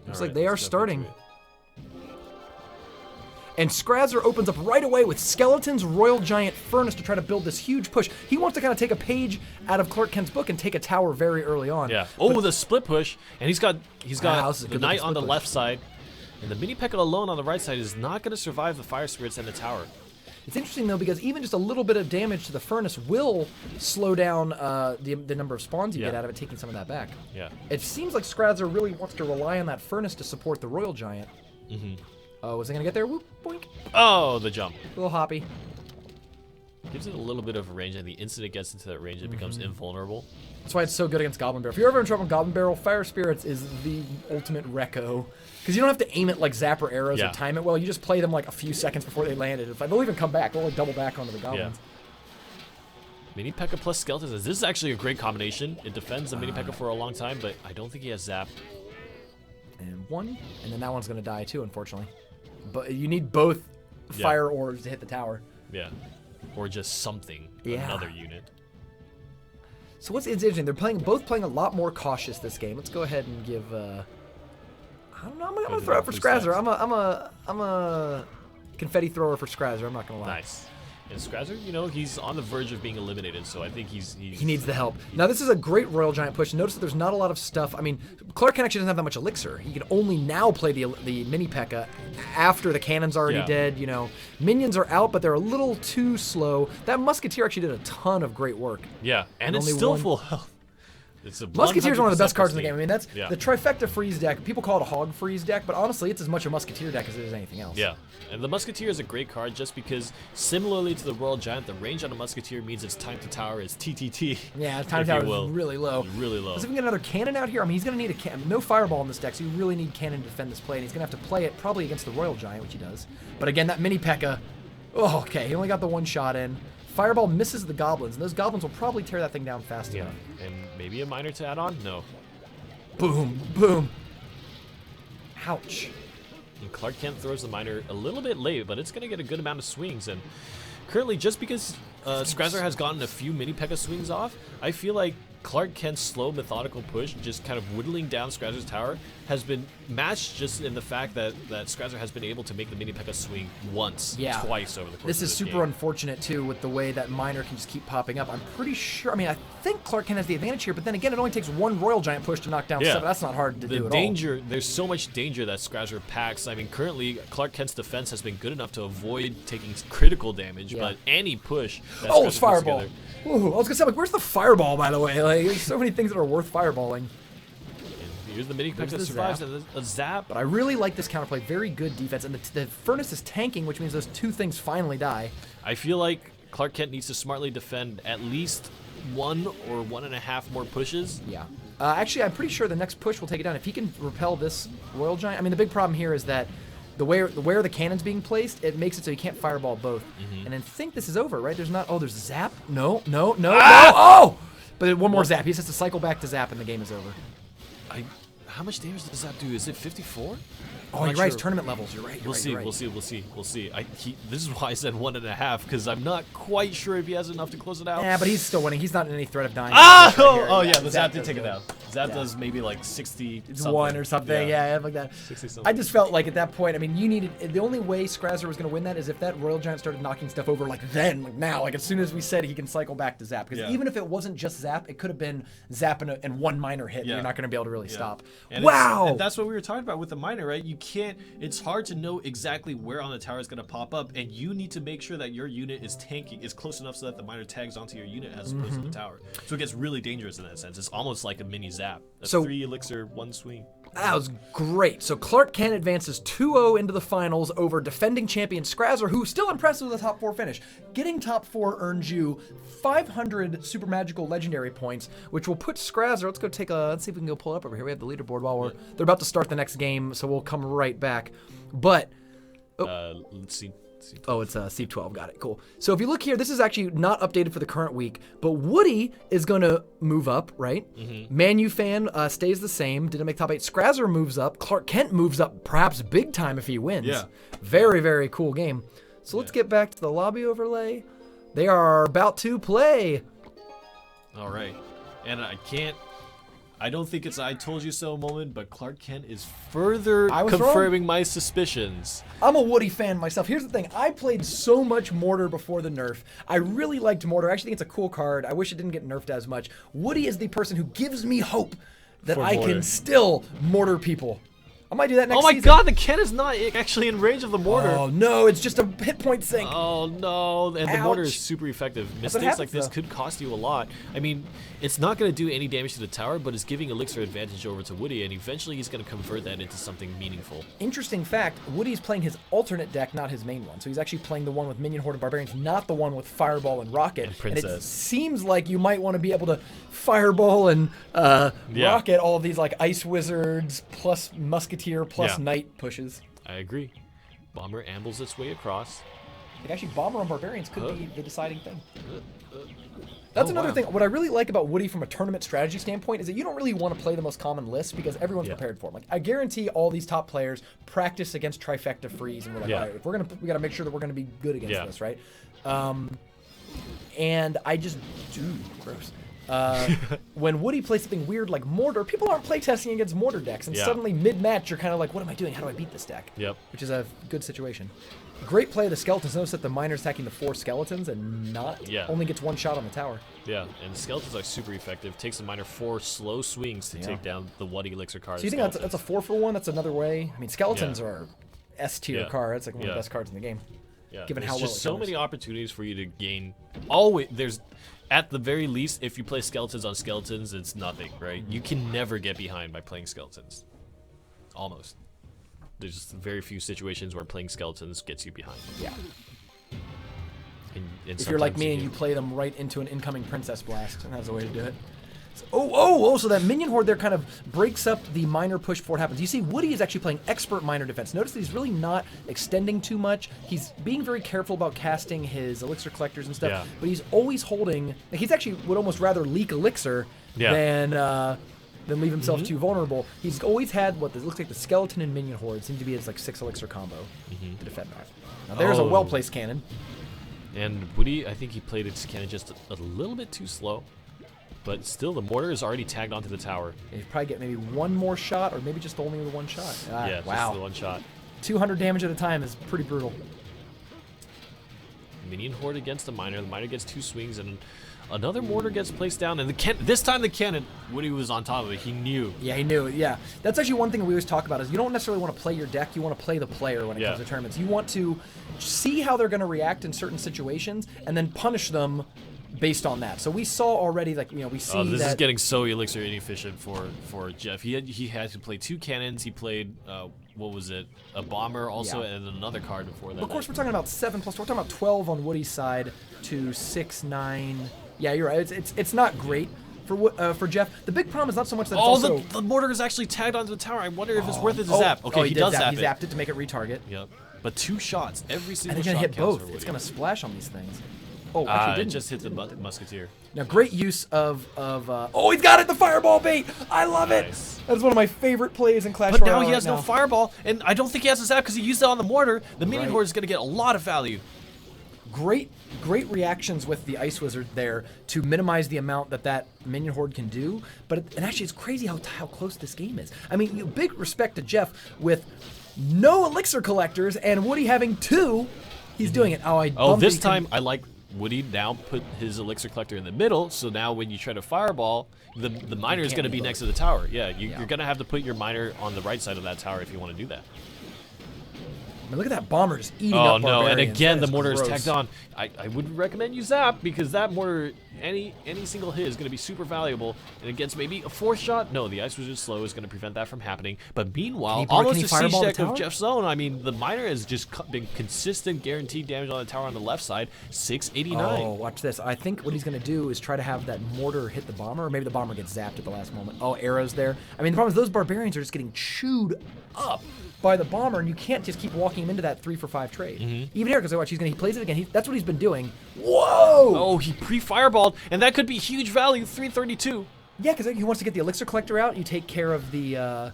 Speaker 4: Looks like they are starting. And Scrazzer opens up right away with Skeleton's Royal Giant Furnace to try to build this huge push. He wants to kind of take a page out of Clark Kent's book and take a tower very early on.
Speaker 2: Yeah. Oh, the split push, and he's got the Knight on the left side, and the mini P.E.K.K.A alone on the right side is not going to survive the Fire Spirits and the tower.
Speaker 4: It's interesting though because even just a little bit of damage to the Furnace will slow down the number of spawns you get out of it, taking some of that back.
Speaker 2: Yeah.
Speaker 4: It seems like Scrazzer really wants to rely on that Furnace to support the Royal Giant. Oh, was it going to get there? Whoop, boink.
Speaker 2: Oh, the jump.
Speaker 4: A little hoppy.
Speaker 2: Gives it a little bit of range, and the instant it gets into that range, it becomes invulnerable.
Speaker 4: That's why it's so good against Goblin Barrel. If you're ever in trouble with Goblin Barrel, Fire Spirits is the ultimate reco. Because you don't have to aim it like zapper arrows or time it well. You just play them like a few seconds before they landed. They'll even come back. They'll like double back onto the Goblins.
Speaker 2: Mini P.E.K.K.A plus Skeletons. This is actually a great combination. It defends the Mini P.E.K.K.A for a long time, but I don't think he has Zap.
Speaker 4: And one. And then that one's going to die too, unfortunately. But you need both fire orbs to hit the tower.
Speaker 2: Yeah. Or just something. Another unit.
Speaker 4: So it's interesting. They're both playing a lot more cautious this game. Let's go ahead and give. I don't know. I'm gonna throw out for Scrazzer. I'm a confetti thrower for Scrazzer. I'm not gonna lie.
Speaker 2: Nice. And Scrazzer, you know, he's on the verge of being eliminated, so I think he
Speaker 4: needs the help. Now, this is a great Royal Giant push. Notice that there's not a lot of stuff. I mean, Clark Kent actually doesn't have that much Elixir. He can only now play the mini P.E.K.K.A after the cannon's already dead, you know. Minions are out, but they're a little too slow. That Musketeer actually did a ton of great work.
Speaker 2: Yeah, and it's still full health.
Speaker 4: Musketeer is one of the best cards in the game. I mean, that's
Speaker 2: the
Speaker 4: trifecta freeze deck. People call it a hog freeze deck, but honestly, it's as much a Musketeer deck as it is anything else.
Speaker 2: Yeah, and the Musketeer is a great card just because, similarly to the Royal Giant, the range on a Musketeer means its time to tower is TTT.
Speaker 4: Yeah, time to tower is really low.
Speaker 2: Really low.
Speaker 4: Because if we get another cannon out here, I mean, he's going to need no fireball in this deck, so you really need cannon to defend this play, and he's going to have to play it probably against the Royal Giant, which he does. But again, that mini P.E.K.K.A, oh, okay, he only got the one shot in. Fireball misses the Goblins, and those Goblins will probably tear that thing down fast enough.
Speaker 2: And maybe a miner to add on? No.
Speaker 4: Boom, boom. Ouch.
Speaker 2: And Clark Kent throws the miner a little bit late, but it's going to get a good amount of swings. And currently, just because Scrazzer has gotten a few mini P.E.K.K.A swings off, I feel like Clark Kent's slow, methodical push, just kind of whittling down Skrazzer's tower, has been matched just in the fact that Scrazzer has been able to make the mini P.E.K.K.A swing once, twice over the course of
Speaker 4: this
Speaker 2: this
Speaker 4: is super
Speaker 2: game.
Speaker 4: unfortunate, too, with the way that miner can just keep popping up. I'm pretty sure, I mean, I think Clark Kent has the advantage here, but then again, it only takes one Royal Giant push to knock down 7. That's not hard to do at all.
Speaker 2: There's so much danger that Scrazzer packs. I mean, currently, Clark Kent's defense has been good enough to avoid taking critical damage, but any push that
Speaker 4: it's fireball. Ooh, I was gonna say, like, where's the fireball, by the way? Like, there's so many things that are worth fireballing.
Speaker 2: And here's the mini P.E.K.K.A that survives, and a zap.
Speaker 4: But I really like this counterplay. Very good defense, and the Furnace is tanking, which means those two things finally die.
Speaker 2: I feel like Clark Kent needs to smartly defend at least 1 or 1.5 more pushes.
Speaker 4: Yeah. Actually, I'm pretty sure the next push will take it down. If he can repel this Royal Giant, I mean, the big problem here is that where the cannon's being placed, it makes it so you can't fireball both. And I think this is over, right? There's not. Oh, there's zap. No. Oh! But one more zap. He just has to cycle back to zap, and the game is over.
Speaker 2: How much damage does zap do? Is it 54?
Speaker 4: Oh, you're right. It's tournament levels. You're right.
Speaker 2: We'll see. We'll see. This is why I said 1.5 because I'm not quite sure if he has enough to close it out.
Speaker 4: Yeah, but he's still winning. He's not in any threat of dying.
Speaker 2: Oh yeah, the zap did take it down. Zap does maybe like 60.
Speaker 4: It's 1 or something. Yeah, like that.
Speaker 2: 60 something.
Speaker 4: I just felt like at that point, I mean, you needed the only way Scrazzer was going to win that is if that Royal Giant started knocking stuff over like now, like as soon as we said he can cycle back to zap. Because even if it wasn't just zap, it could have been zap and one minor hit. You're not going to be able to really stop.
Speaker 2: And
Speaker 4: wow.
Speaker 2: And that's what we were talking about with the minor, right? You can't. It's hard to know exactly where on the tower is going to pop up, and you need to make sure that your unit is close enough so that the miner tags onto your unit as opposed to the tower. So it gets really dangerous in that sense. It's almost like a mini zap. That's 3 elixir, 1 swing.
Speaker 4: That was great. So Clark Kent advances 2-0 into the finals over defending champion Scrazzer, who's still impressive with a top 4 finish. Getting top 4 earns you 500 super magical legendary points, which will put Scrazzer. Let's go let's see if we can go pull it up over here. We have the leaderboard while they're about to start the next game, so we'll come right back. But
Speaker 2: Let's see.
Speaker 4: Oh, it's C12. Got it. Cool. So if you look here, this is actually not updated for the current week, but Woody is going to move up, right? Manufan stays the same. Didn't make top 8. Scrazzer moves up. Clark Kent moves up, perhaps big time if he wins.
Speaker 2: Yeah.
Speaker 4: Very, very cool game. So let's get back to the lobby overlay. They are about to play.
Speaker 2: All right. And I don't think it's a I told you so moment, but Clark Kent is further confirming my suspicions.
Speaker 4: I'm a Woody fan myself. Here's the thing. I played so much Mortar before the nerf. I really liked Mortar. I actually think it's a cool card. I wish it didn't get nerfed as much. Woody is the person who gives me hope that I can still Mortar people. I might do that next season.
Speaker 2: Oh my god, the Kent is not actually in range of the mortar.
Speaker 4: Oh no, it's just a hit point sink.
Speaker 2: Oh no, and the mortar is super effective. Mistakes like this could cost you a lot. I mean, it's not going to do any damage to the tower, but it's giving Elixir advantage over to Woody, and eventually he's going to convert that into something meaningful.
Speaker 4: Interesting fact, Woody's playing his alternate deck, not his main one. So he's actually playing the one with Minion Horde and Barbarians, not the one with Fireball and Rocket.
Speaker 2: And Princess.
Speaker 4: And it seems like you might want to be able to Fireball and Rocket all of these like Ice Wizards plus Musketeer plus Knight pushes.
Speaker 2: I agree. Bomber ambles its way across.
Speaker 4: Like actually, Bomber and Barbarians could be the deciding thing. That's another thing. What I really like about Woody from a tournament strategy standpoint is that you don't really want to play the most common list because everyone's prepared for them. Like I guarantee all these top players practice against Trifecta Freeze, and we're like, all right, if we got to make sure that we're gonna be good against this, right? And I just gross. When Woody plays something weird like Mortar, people aren't playtesting against Mortar decks, and suddenly mid-match you're kind of like, what am I doing? How do I beat this deck?
Speaker 2: Yep.
Speaker 4: Which is a good situation. Great play of the Skeletons. Notice that the Miner's attacking the 4 Skeletons and only gets 1 shot on the tower.
Speaker 2: Yeah, and the Skeletons are super effective. Takes the Miner 4 slow swings to take down the Woody Elixir card.
Speaker 4: So you think that's a 4-for-1? That's another way? I mean, Skeletons are S-tier card. It's like one of the best cards in the game.
Speaker 2: Yeah,
Speaker 4: given
Speaker 2: there's
Speaker 4: how well
Speaker 2: just so many opportunities for you to gain. There's at the very least, if you play Skeletons on Skeletons, it's nothing, right? You can never get behind by playing Skeletons. Almost. There's just very few situations where playing Skeletons gets you behind.
Speaker 4: Yeah.
Speaker 2: And
Speaker 4: if you're like me and you play them right into an incoming Princess Blast, and that's the way to do it. So that Minion Horde there kind of breaks up the Miner push before it happens. You see, Woody is actually playing Expert Miner Defense. Notice that he's really not extending too much. He's being very careful about casting his Elixir Collectors and stuff, but he's always holding... He's actually would almost rather leak Elixir than leave himself too vulnerable. He's always had what looks like the Skeleton and Minion Horde. Seems to be his like 6 Elixir combo to defend that. Now there's a well-placed cannon.
Speaker 2: And Woody, I think he played his cannon just a little bit too slow. But still, the mortar is already tagged onto the tower.
Speaker 4: You probably get maybe 1 more shot, or maybe just only the 1 shot.
Speaker 2: Just the 1 shot. 200
Speaker 4: damage at a time is pretty brutal.
Speaker 2: Minion Horde against the Miner. The Miner gets 2 swings, and another mortar gets placed down. And this time the cannon, Woody was on top of it. He knew.
Speaker 4: Yeah, he knew. Yeah, that's actually one thing we always talk about is you don't necessarily want to play your deck. You want to play the player when it comes to tournaments. You want to see how they're going to react in certain situations, and then punish them based on that. So we saw already, like, we see
Speaker 2: this is getting so Elixir inefficient for Jeff. He had to play 2 cannons. He played what was it, a bomber also, and another card before that.
Speaker 4: Of course, we're talking about 7+. We're talking about 12 on Woody's side to 6, 9, Yeah, you're right. It's not great for Jeff. The big problem is not so much that it's
Speaker 2: Oh,
Speaker 4: also...
Speaker 2: the mortar is actually tagged onto the tower. I wonder if it's worth it to zap. Okay,
Speaker 4: he
Speaker 2: does
Speaker 4: did
Speaker 2: zap
Speaker 4: He
Speaker 2: it.
Speaker 4: zapped it to make it retarget.
Speaker 2: Yep. But 2 shots. Every single
Speaker 4: And
Speaker 2: shot
Speaker 4: it's gonna hit
Speaker 2: counts
Speaker 4: both.
Speaker 2: for
Speaker 4: It's
Speaker 2: Woody.
Speaker 4: gonna splash on these things. Oh, actually
Speaker 2: It
Speaker 4: didn't.
Speaker 2: just hit the musketeer.
Speaker 4: Now, great use of oh, he's got it, the fireball bait. I love
Speaker 2: Nice.
Speaker 4: it. That is one of my favorite plays in Clash
Speaker 2: But
Speaker 4: Royale
Speaker 2: now he has
Speaker 4: right
Speaker 2: no fireball, and I don't think he has a zap because he used it on the mortar. The minion
Speaker 4: Right.
Speaker 2: horde is going to get a lot of value.
Speaker 4: Great reactions with the Ice Wizard there to minimize the amount that minion horde can do. But and actually, it's crazy how close this game is. I mean, big respect to Jeff with no elixir collectors and Woody having 2. He's doing it.
Speaker 2: Oh, this time I like Woody now put his elixir collector in the middle, so now when you try to fireball, the miner is
Speaker 4: can't
Speaker 2: going to
Speaker 4: do
Speaker 2: be
Speaker 4: both.
Speaker 2: next to the tower. Yeah, you're going to have to put your miner on the right side of that tower if you want to do that.
Speaker 4: I mean, look at that bomber just eating
Speaker 2: Oh
Speaker 4: up
Speaker 2: no!
Speaker 4: barbarians.
Speaker 2: And again,
Speaker 4: That
Speaker 2: the mortar is
Speaker 4: gross.
Speaker 2: tagged on. I wouldn't recommend you zap because that mortar, any single hit is going to be super valuable. And against maybe a 4th shot, no, the Ice Wizard's slow is going to prevent that from happening. But meanwhile,
Speaker 4: can
Speaker 2: almost
Speaker 4: he
Speaker 2: a siege
Speaker 4: fireball the
Speaker 2: deck of
Speaker 4: tower?
Speaker 2: Jeff's own. I mean, the miner has just been consistent, guaranteed damage on the tower on the left side. 689.
Speaker 4: Oh, watch this. I think what he's going to do is try to have that mortar hit the bomber, or maybe the bomber gets zapped at the last moment. Oh, arrows there. I mean, the problem is those barbarians are just getting chewed up by the bomber, and you can't just keep walking him into that 3-for-5 trade. Even here, because watch, he plays it again. That's what he's been doing. Whoa!
Speaker 2: Oh, he pre-fireballed, and that could be huge value. 332.
Speaker 4: Yeah, because he wants to get the elixir collector out. You take care of well,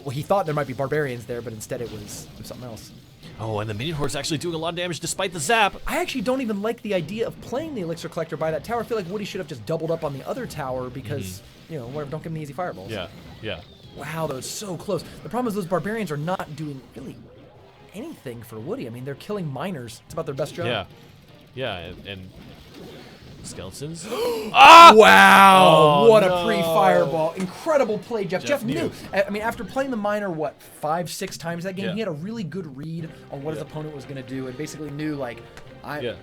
Speaker 4: he thought there might be barbarians there, but instead it was something else.
Speaker 2: Oh, and the minion horde is actually doing a lot of damage despite the zap.
Speaker 4: I actually don't even like the idea of playing the elixir collector by that tower. I feel like Woody should have just doubled up on the other tower because, whatever, don't give him the easy fireballs.
Speaker 2: Yeah, yeah.
Speaker 4: Wow, that was so close. The problem is those barbarians are not doing really anything for Woody. I mean, they're killing miners. It's about their best job.
Speaker 2: Yeah, yeah, and skeletons.
Speaker 4: Wow!
Speaker 2: Oh,
Speaker 4: what
Speaker 2: no.
Speaker 4: a pre-fireball. Incredible play, Jeff.
Speaker 2: Jeff
Speaker 4: Jeff knew.
Speaker 2: knew.
Speaker 4: I mean, after playing the miner, 5-6 times that game,
Speaker 2: Yeah.
Speaker 4: he had a really good read on what his opponent was going to do and basically knew, like,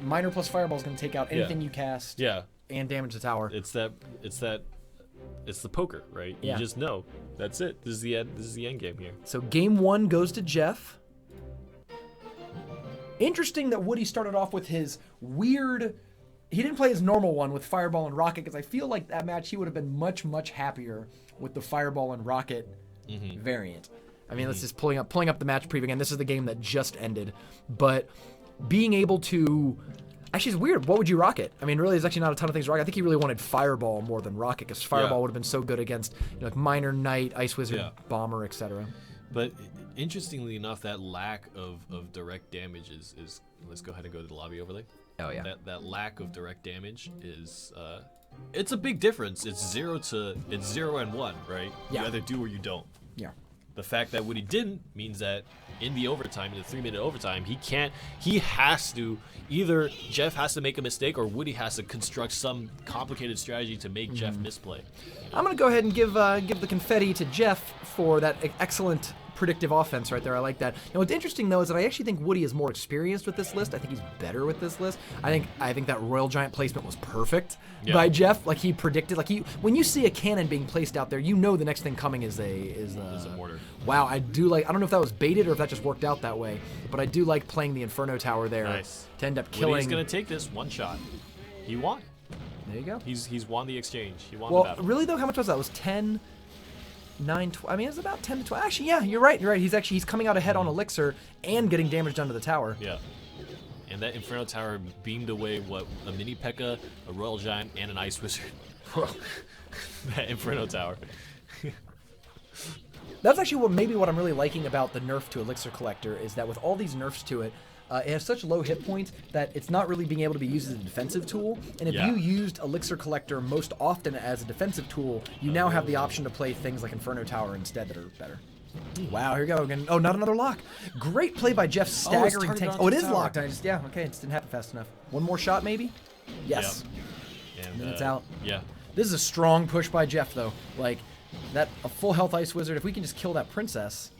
Speaker 4: miner plus fireball is going to take out anything you cast
Speaker 2: Yeah,
Speaker 4: and damage the tower.
Speaker 2: it's the poker, right?
Speaker 4: Yeah.
Speaker 2: You just know. That's it. This is the end game here.
Speaker 4: So game 1 goes to Jeff. Interesting that Woody started off with his weird... He didn't play his normal one with Fireball and Rocket because I feel like that match he would have been much, much happier with the Fireball and Rocket variant. I mean, let's just pulling up the match preview again. This is the game that just ended. But being able to... Actually, it's weird. What would you rocket? I mean, really, there's actually not a ton of things to rocket. I think he really wanted Fireball more than Rocket because Fireball would have been so good against like Miner, Knight, Ice Wizard, Bomber, etc.
Speaker 2: But interestingly enough, that lack of direct damage is let's go ahead and go to the lobby overlay.
Speaker 4: Oh, yeah.
Speaker 2: That lack of direct damage is it's a big difference. It's 0 and 1, right?
Speaker 4: Yeah.
Speaker 2: You either do or you don't.
Speaker 4: Yeah.
Speaker 2: The fact that Woody didn't means that in the overtime, in the 3-minute overtime, he has to either Jeff has to make a mistake or Woody has to construct some complicated strategy to make Jeff misplay.
Speaker 4: I'm going to go ahead and give the confetti to Jeff for that excellent predictive offense right there. I like that. Now, what's interesting, though, is that I actually think Woody is more experienced with this list. I think he's better with this list. I think that Royal Giant placement was perfect by Jeff. Like, he predicted. Like, when you see a cannon being placed out there, you know the next thing coming is a
Speaker 2: mortar.
Speaker 4: Wow, I do like... I don't know if that was baited or if that just worked out that way, but I do like playing the Inferno Tower there
Speaker 2: Nice.
Speaker 4: to end up killing...
Speaker 2: Woody's going to take this one shot. He won.
Speaker 4: There you go.
Speaker 2: He's won the exchange. He won the
Speaker 4: Well,
Speaker 2: battle.
Speaker 4: really, though, how much was that? It was 10... 9, 12. I mean, it's about 10 to 12. Actually, yeah, you're right. He's coming out ahead on Elixir and getting damage done to the tower.
Speaker 2: Yeah. And that Inferno Tower beamed away a mini P.E.K.K.A., a Royal Giant, and an Ice Wizard. That Inferno Tower.
Speaker 4: That's actually what I'm really liking about the nerf to Elixir Collector is that with all these nerfs to it, it has such low hit points that it's not really being able to be used as a defensive tool. And if you used Elixir Collector most often as a defensive tool, you now have the option to play things like Inferno Tower instead that are better. Wow, here we go again. Oh, not another lock. Great play by Jeff staggering tanks. Oh, it is locked. Okay, it just didn't happen fast enough. One more shot, maybe? Yes.
Speaker 2: Yep.
Speaker 4: And then it's out.
Speaker 2: Yeah.
Speaker 4: This is a strong push by Jeff, though. Like, a full health Ice Wizard, if we can just kill that Princess,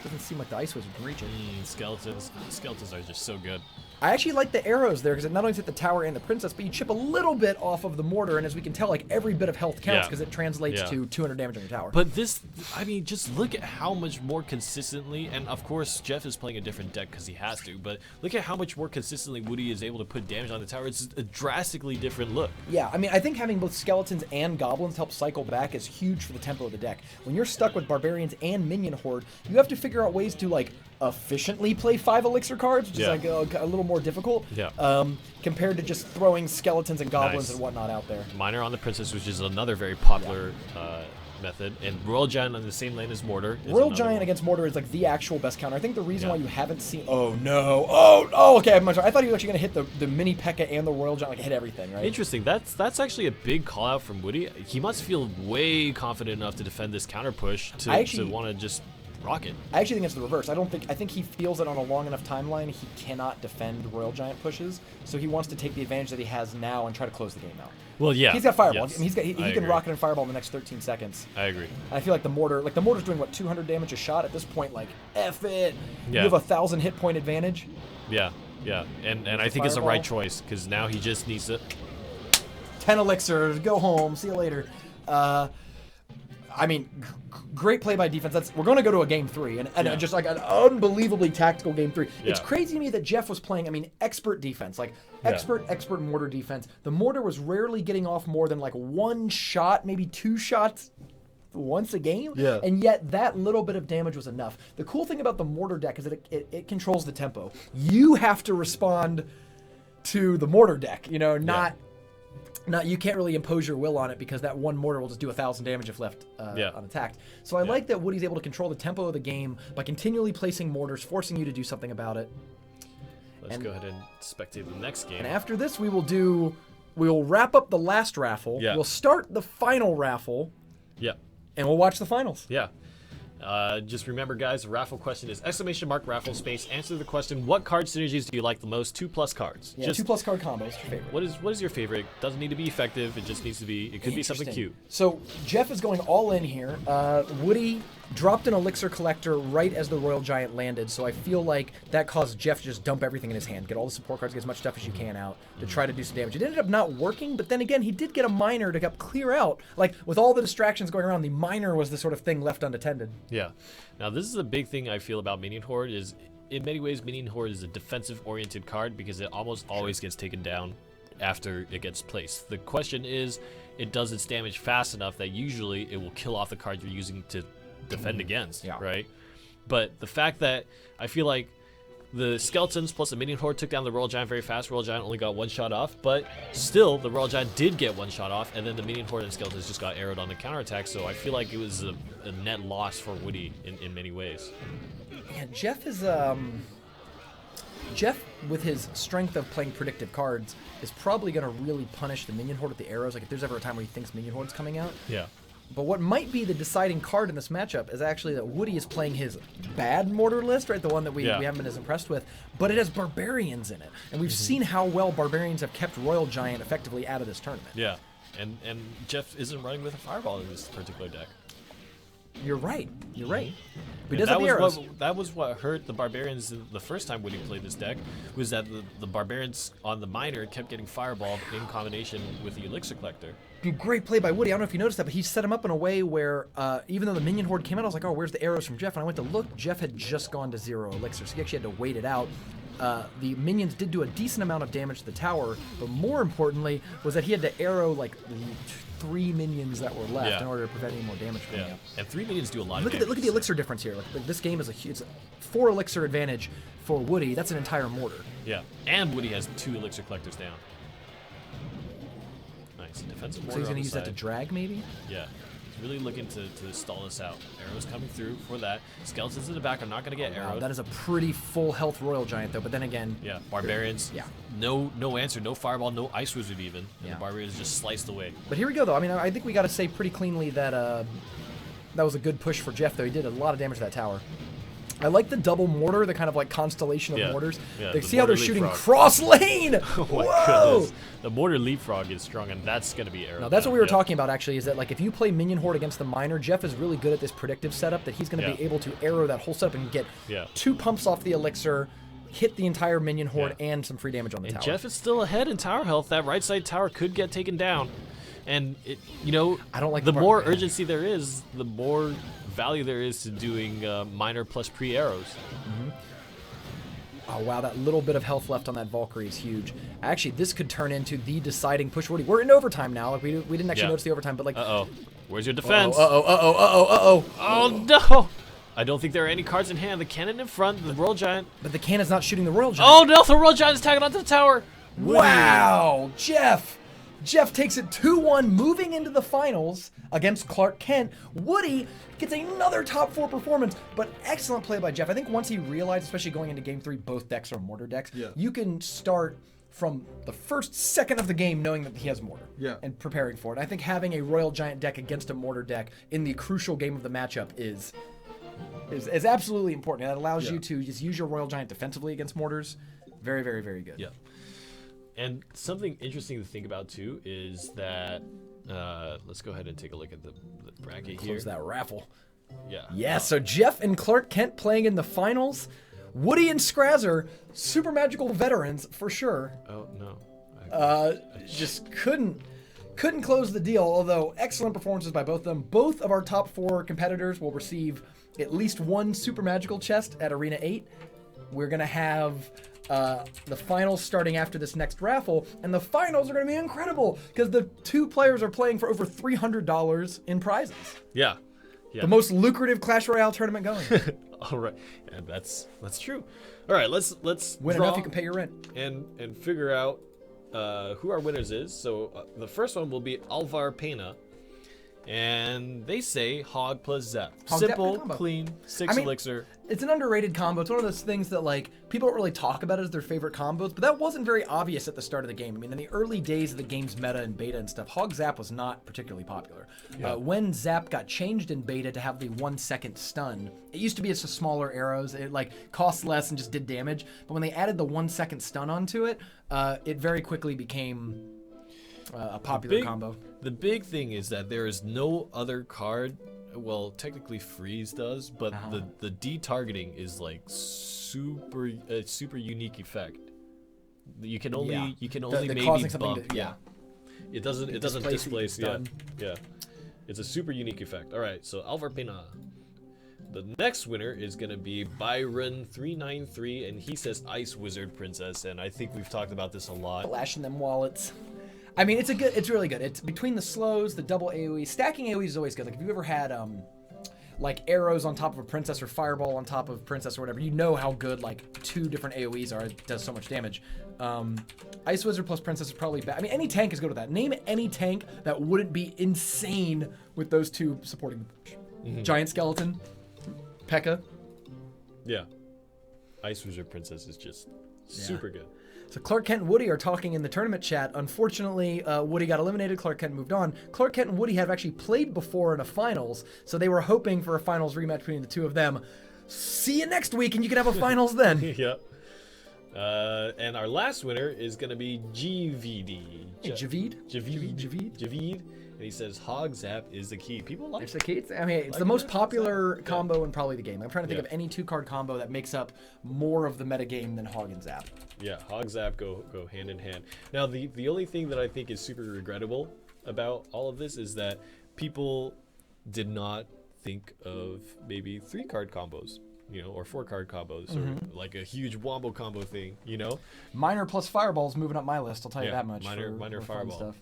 Speaker 4: doesn't seem like the Ice Wizard can reach it.
Speaker 2: Skeletons are just so good.
Speaker 4: I actually like the arrows there because it not only hit the tower and the princess, but you chip a little bit off of the mortar, and as we can tell, like every bit of health counts because it translates to 200 damage on your tower.
Speaker 2: But this, I mean, just look at how much more consistently, and of course Jeff is playing a different deck because he has to, but look at how much more consistently Woody is able to put damage on the tower. It's a drastically different look.
Speaker 4: Yeah, I mean, I think having both skeletons and goblins help cycle back is huge for the tempo of the deck. When you're stuck with barbarians and minion horde, you have to figure out ways to like efficiently play 5 elixir cards, which is like a little more difficult compared to just throwing skeletons and goblins and whatnot out there.
Speaker 2: Miner on the princess, which is another very popular method, and Royal Giant on the same lane as Mortar.
Speaker 4: Royal Giant against Mortar is like the actual best counter. I think the reason why you haven't seen... Oh, no. Oh, okay. I thought he was actually going to hit the mini P.E.K.K.A. and the Royal Giant, like hit everything, right?
Speaker 2: Interesting. That's actually a big call out from Woody. He must feel way confident enough to defend this counter push to want to just rock it.
Speaker 4: I actually think it's the reverse. I think he feels that on a long enough timeline, he cannot defend Royal Giant pushes, so he wants to take the advantage that he has now and try to close the game out.
Speaker 2: Well, yeah.
Speaker 4: He's got Fireball.
Speaker 2: Yes.
Speaker 4: I mean, he can rocket and Fireball in the next 13 seconds.
Speaker 2: I agree.
Speaker 4: And I feel like the Mortar's doing, what, 200 damage a shot at this point? Like, F it.
Speaker 2: Yeah.
Speaker 4: You have 1,000 hit point advantage.
Speaker 2: Yeah, yeah. And I think it's the right choice, because now he just needs to...
Speaker 4: 10 elixirs, go home, see you later. I mean, great play by defense. We're going to go to a game 3, and just like an unbelievably tactical game 3.
Speaker 2: Yeah.
Speaker 4: It's crazy to me that Jeff was playing, I mean, expert defense, like expert mortar defense. The mortar was rarely getting off more than like 1 shot, maybe 2 shots once a game, and yet that little bit of damage was enough. The cool thing about the mortar deck is that it controls the tempo. You have to respond to the mortar deck, not... Now, you can't really impose your will on it because that one mortar will just do 1,000 damage if left unattacked. So I like that Woody's able to control the tempo of the game by continually placing mortars, forcing you to do something about it.
Speaker 2: Let's go ahead and spectate the next game.
Speaker 4: And after this, we'll wrap up the last raffle.
Speaker 2: Yeah.
Speaker 4: We'll start the final raffle.
Speaker 2: Yeah.
Speaker 4: And we'll watch the finals.
Speaker 2: Yeah. Just remember, guys, the raffle question is !raffle space. Answer the question: what card synergies do you like the most? 2+ cards.
Speaker 4: Yeah,
Speaker 2: just
Speaker 4: 2+ card combos. Your favorite.
Speaker 2: What is your favorite? Doesn't need to be effective. It just needs to be. It could be something cute.
Speaker 4: So Jeff is going all in here. Woody dropped an elixir collector right as the Royal Giant landed, so I feel like that caused Jeff to just dump everything in his hand, get all the support cards, get as much stuff as you can out to try to do some damage. It ended up not working, but then again, he did get a miner to clear out. Like, with all the distractions going around, the miner was the sort of thing left unattended.
Speaker 2: Yeah. Now, this is a big thing I feel about Minion Horde is, in many ways, Minion Horde is a defensive-oriented card because it almost always gets taken down after it gets placed. The question is, it does its damage fast enough that usually it will kill off the card you're using to defend against, right? But the fact that I feel like the skeletons plus the minion horde took down the Royal Giant very fast. Royal Giant only got 1 shot off, but still the Royal Giant did get 1 shot off, and then the minion horde and skeletons just got arrowed on the counterattack. So I feel like it was a net loss for Woody in many ways.
Speaker 4: Yeah, Jeff is Jeff, with his strength of playing predictive cards, is probably going to really punish the minion horde with the arrows. Like, if there's ever a time where he thinks minion horde's coming out.
Speaker 2: Yeah.
Speaker 4: But what might be the deciding card in this matchup is actually that Woody is playing his bad mortar list, right? The one that we haven't been as impressed with. But it has barbarians in it. And we've seen how well barbarians have kept Royal Giant effectively out of this tournament.
Speaker 2: Yeah. And Jeff isn't running with a fireball in this particular deck.
Speaker 4: You're right. You're right. But he
Speaker 2: And
Speaker 4: does have the arrows.
Speaker 2: that was what hurt the barbarians the first time Woody played this deck, was that the barbarians on the miner kept getting fireballed in combination with the elixir collector.
Speaker 4: Great play by Woody. I don't know if you noticed that, but he set him up in a way where even though the minion horde came out, I was like, oh, where's the arrows from Jeff? And I went to look. Jeff had just gone to 0 elixir, so he actually had to wait it out. The minions did do a decent amount of damage to the tower, but more importantly was that he had to arrow like 3 minions that were left in order to prevent any more damage from him.
Speaker 2: And 3 minions do a lot of
Speaker 4: Look
Speaker 2: damage.
Speaker 4: at the elixir difference here. Like, this game is it's a 4 elixir advantage for Woody. That's an entire mortar.
Speaker 2: Yeah, and Woody has 2 elixir collectors down. Nice. Defensive mortar.
Speaker 4: So he's
Speaker 2: going to
Speaker 4: use that to drag, maybe?
Speaker 2: Yeah. He's really looking to stall this out. Arrows coming through for that. Skeletons in the back are not going to get arrowed.
Speaker 4: That is a pretty full health Royal Giant, though. But then again...
Speaker 2: Yeah, barbarians.
Speaker 4: Yeah.
Speaker 2: No answer, no fireball, no ice wizard even. And the barbarians just sliced away.
Speaker 4: But here we go, though. I mean, I think we got to say pretty cleanly that that was a good push for Jeff, though. He did a lot of damage to that tower. I like the double mortar, the kind of like constellation of mortars.
Speaker 2: Yeah,
Speaker 4: They see how they're shooting
Speaker 2: leapfrog.
Speaker 4: cross lane.
Speaker 2: Oh my
Speaker 4: Whoa!
Speaker 2: goodness. The mortar leapfrog is strong, and that's going to be arrowed.
Speaker 4: Now, that's what we were talking about, actually, is that like if you play minion horde against the miner, Jeff is really good at this predictive setup that he's going to be able to arrow that whole setup and get 2 pumps off the elixir, hit the entire minion horde and some free damage on the
Speaker 2: And
Speaker 4: tower.
Speaker 2: Jeff is still ahead in tower health. That right side tower could get taken down. And,
Speaker 4: I don't like
Speaker 2: the
Speaker 4: the
Speaker 2: more
Speaker 4: part-
Speaker 2: urgency there is, the more value there is to doing minor plus pre-arrows.
Speaker 4: Oh, wow, that little bit of health left on that Valkyrie is huge. Actually, this could turn into the deciding push. We're in overtime now. Like, we didn't actually notice the overtime, but like...
Speaker 2: Uh-oh. Where's your defense?
Speaker 4: Uh-oh.
Speaker 2: Oh, no! I don't think there are any cards in hand. The cannon in front, the Royal Giant.
Speaker 4: But the cannon's not shooting the Royal Giant.
Speaker 2: Oh, no! The Royal Giant is tagging onto the tower!
Speaker 4: Wow, Jeff takes it 2-1, moving into the finals against Clark Kent. Woody gets another top 4 performance, but excellent play by Jeff. I think once he realized, especially going into game 3, both decks are mortar decks.
Speaker 1: Yeah.
Speaker 4: You can start from the first second of the game knowing that he has mortar and preparing for it. I think having a Royal Giant deck against a mortar deck in the crucial game of the matchup is absolutely important. It allows you to just use your Royal Giant defensively against mortars. Very, very, very good.
Speaker 2: Yeah. And something interesting to think about too is that let's go ahead and take a look at the bracket here.
Speaker 4: Close that raffle.
Speaker 2: Yeah.
Speaker 4: Yeah, so Jeff and Clark Kent playing in the finals. Woody and Scrazzer, super magical veterans for sure.
Speaker 2: Oh no.
Speaker 4: Just couldn't close the deal, although excellent performances by both of them. Both of our top 4 competitors will receive at least one super magical chest at Arena 8. We're going to have the finals starting after this next raffle, and the finals are going to be incredible because the 2 players are playing for over $300 in prizes.
Speaker 2: Yeah.
Speaker 4: The most lucrative Clash Royale tournament going.
Speaker 2: All right. Yeah, that's true. All right, let's
Speaker 4: Win
Speaker 2: draw
Speaker 4: enough you can pay your rent.
Speaker 2: and figure out who our winners is. So the first one will be Alvar Pena. And they say Hog plus Zap.
Speaker 4: Hog Zap,
Speaker 2: Simple,
Speaker 4: good combo.
Speaker 2: clean, 6 elixir.
Speaker 4: It's an underrated combo. It's one of those things that like people don't really talk about as their favorite combos, but that wasn't very obvious at the start of the game. I mean, in the early days of the game's meta and beta and stuff, Hog Zap was not particularly popular. When Zap got changed in beta to have the 1-second stun, it used to be just smaller arrows. It like cost less and just did damage. But when they added the 1-second stun onto it, it very quickly became a popular combo.
Speaker 2: The big thing is that there is no other card. Well, technically Freeze does, but the de-targeting is like super unique effect. You can only maybe
Speaker 4: causing
Speaker 2: bump.
Speaker 4: something to,
Speaker 2: It doesn't displace. Yeah. It's a super unique effect. All right, so Alvar Pena. The next winner is gonna be Byron393, and he says Ice Wizard Princess, and I think we've talked about this a lot.
Speaker 4: Flashing them wallets. I mean, it's really good. It's between the slows, the double AoE. Stacking AoE is always good. Like if you've ever had like arrows on top of a princess or fireball on top of princess or whatever, you know how good like 2 different AoEs are. It does so much damage. Ice Wizard plus princess is probably bad. I mean, any tank is good with that. Name any tank that wouldn't be insane with those 2 supporting the push. Giant skeleton, P.E.K.K.A.
Speaker 2: Yeah. Ice Wizard Princess is just super good.
Speaker 4: So Clark Kent and Woody are talking in the tournament chat. Unfortunately, Woody got eliminated. Clark Kent moved on. Clark Kent and Woody have actually played before in a finals, so they were hoping for a finals rematch between the 2 of them. See you next week, and you can have a finals then.
Speaker 2: Yep. And our last winner is going to be GVD.
Speaker 4: Hey, Javid?
Speaker 2: Javid. And he says Hog Zap is the key. People like
Speaker 4: It's the key. I mean, it's the most popular combo in probably the game. I'm trying to think of any 2-card combo that makes up more of the meta game than Hog and Zap.
Speaker 2: Yeah, Hog Zap go hand in hand. Now, the only thing that I think is super regrettable about all of this is that people did not think of maybe 3-card combos, or 4-card combos, or like a huge wombo combo thing,
Speaker 4: Minor plus Fireball's moving up my list, I'll tell you that much.
Speaker 2: Minor
Speaker 4: for
Speaker 2: Fireball.
Speaker 4: stuff.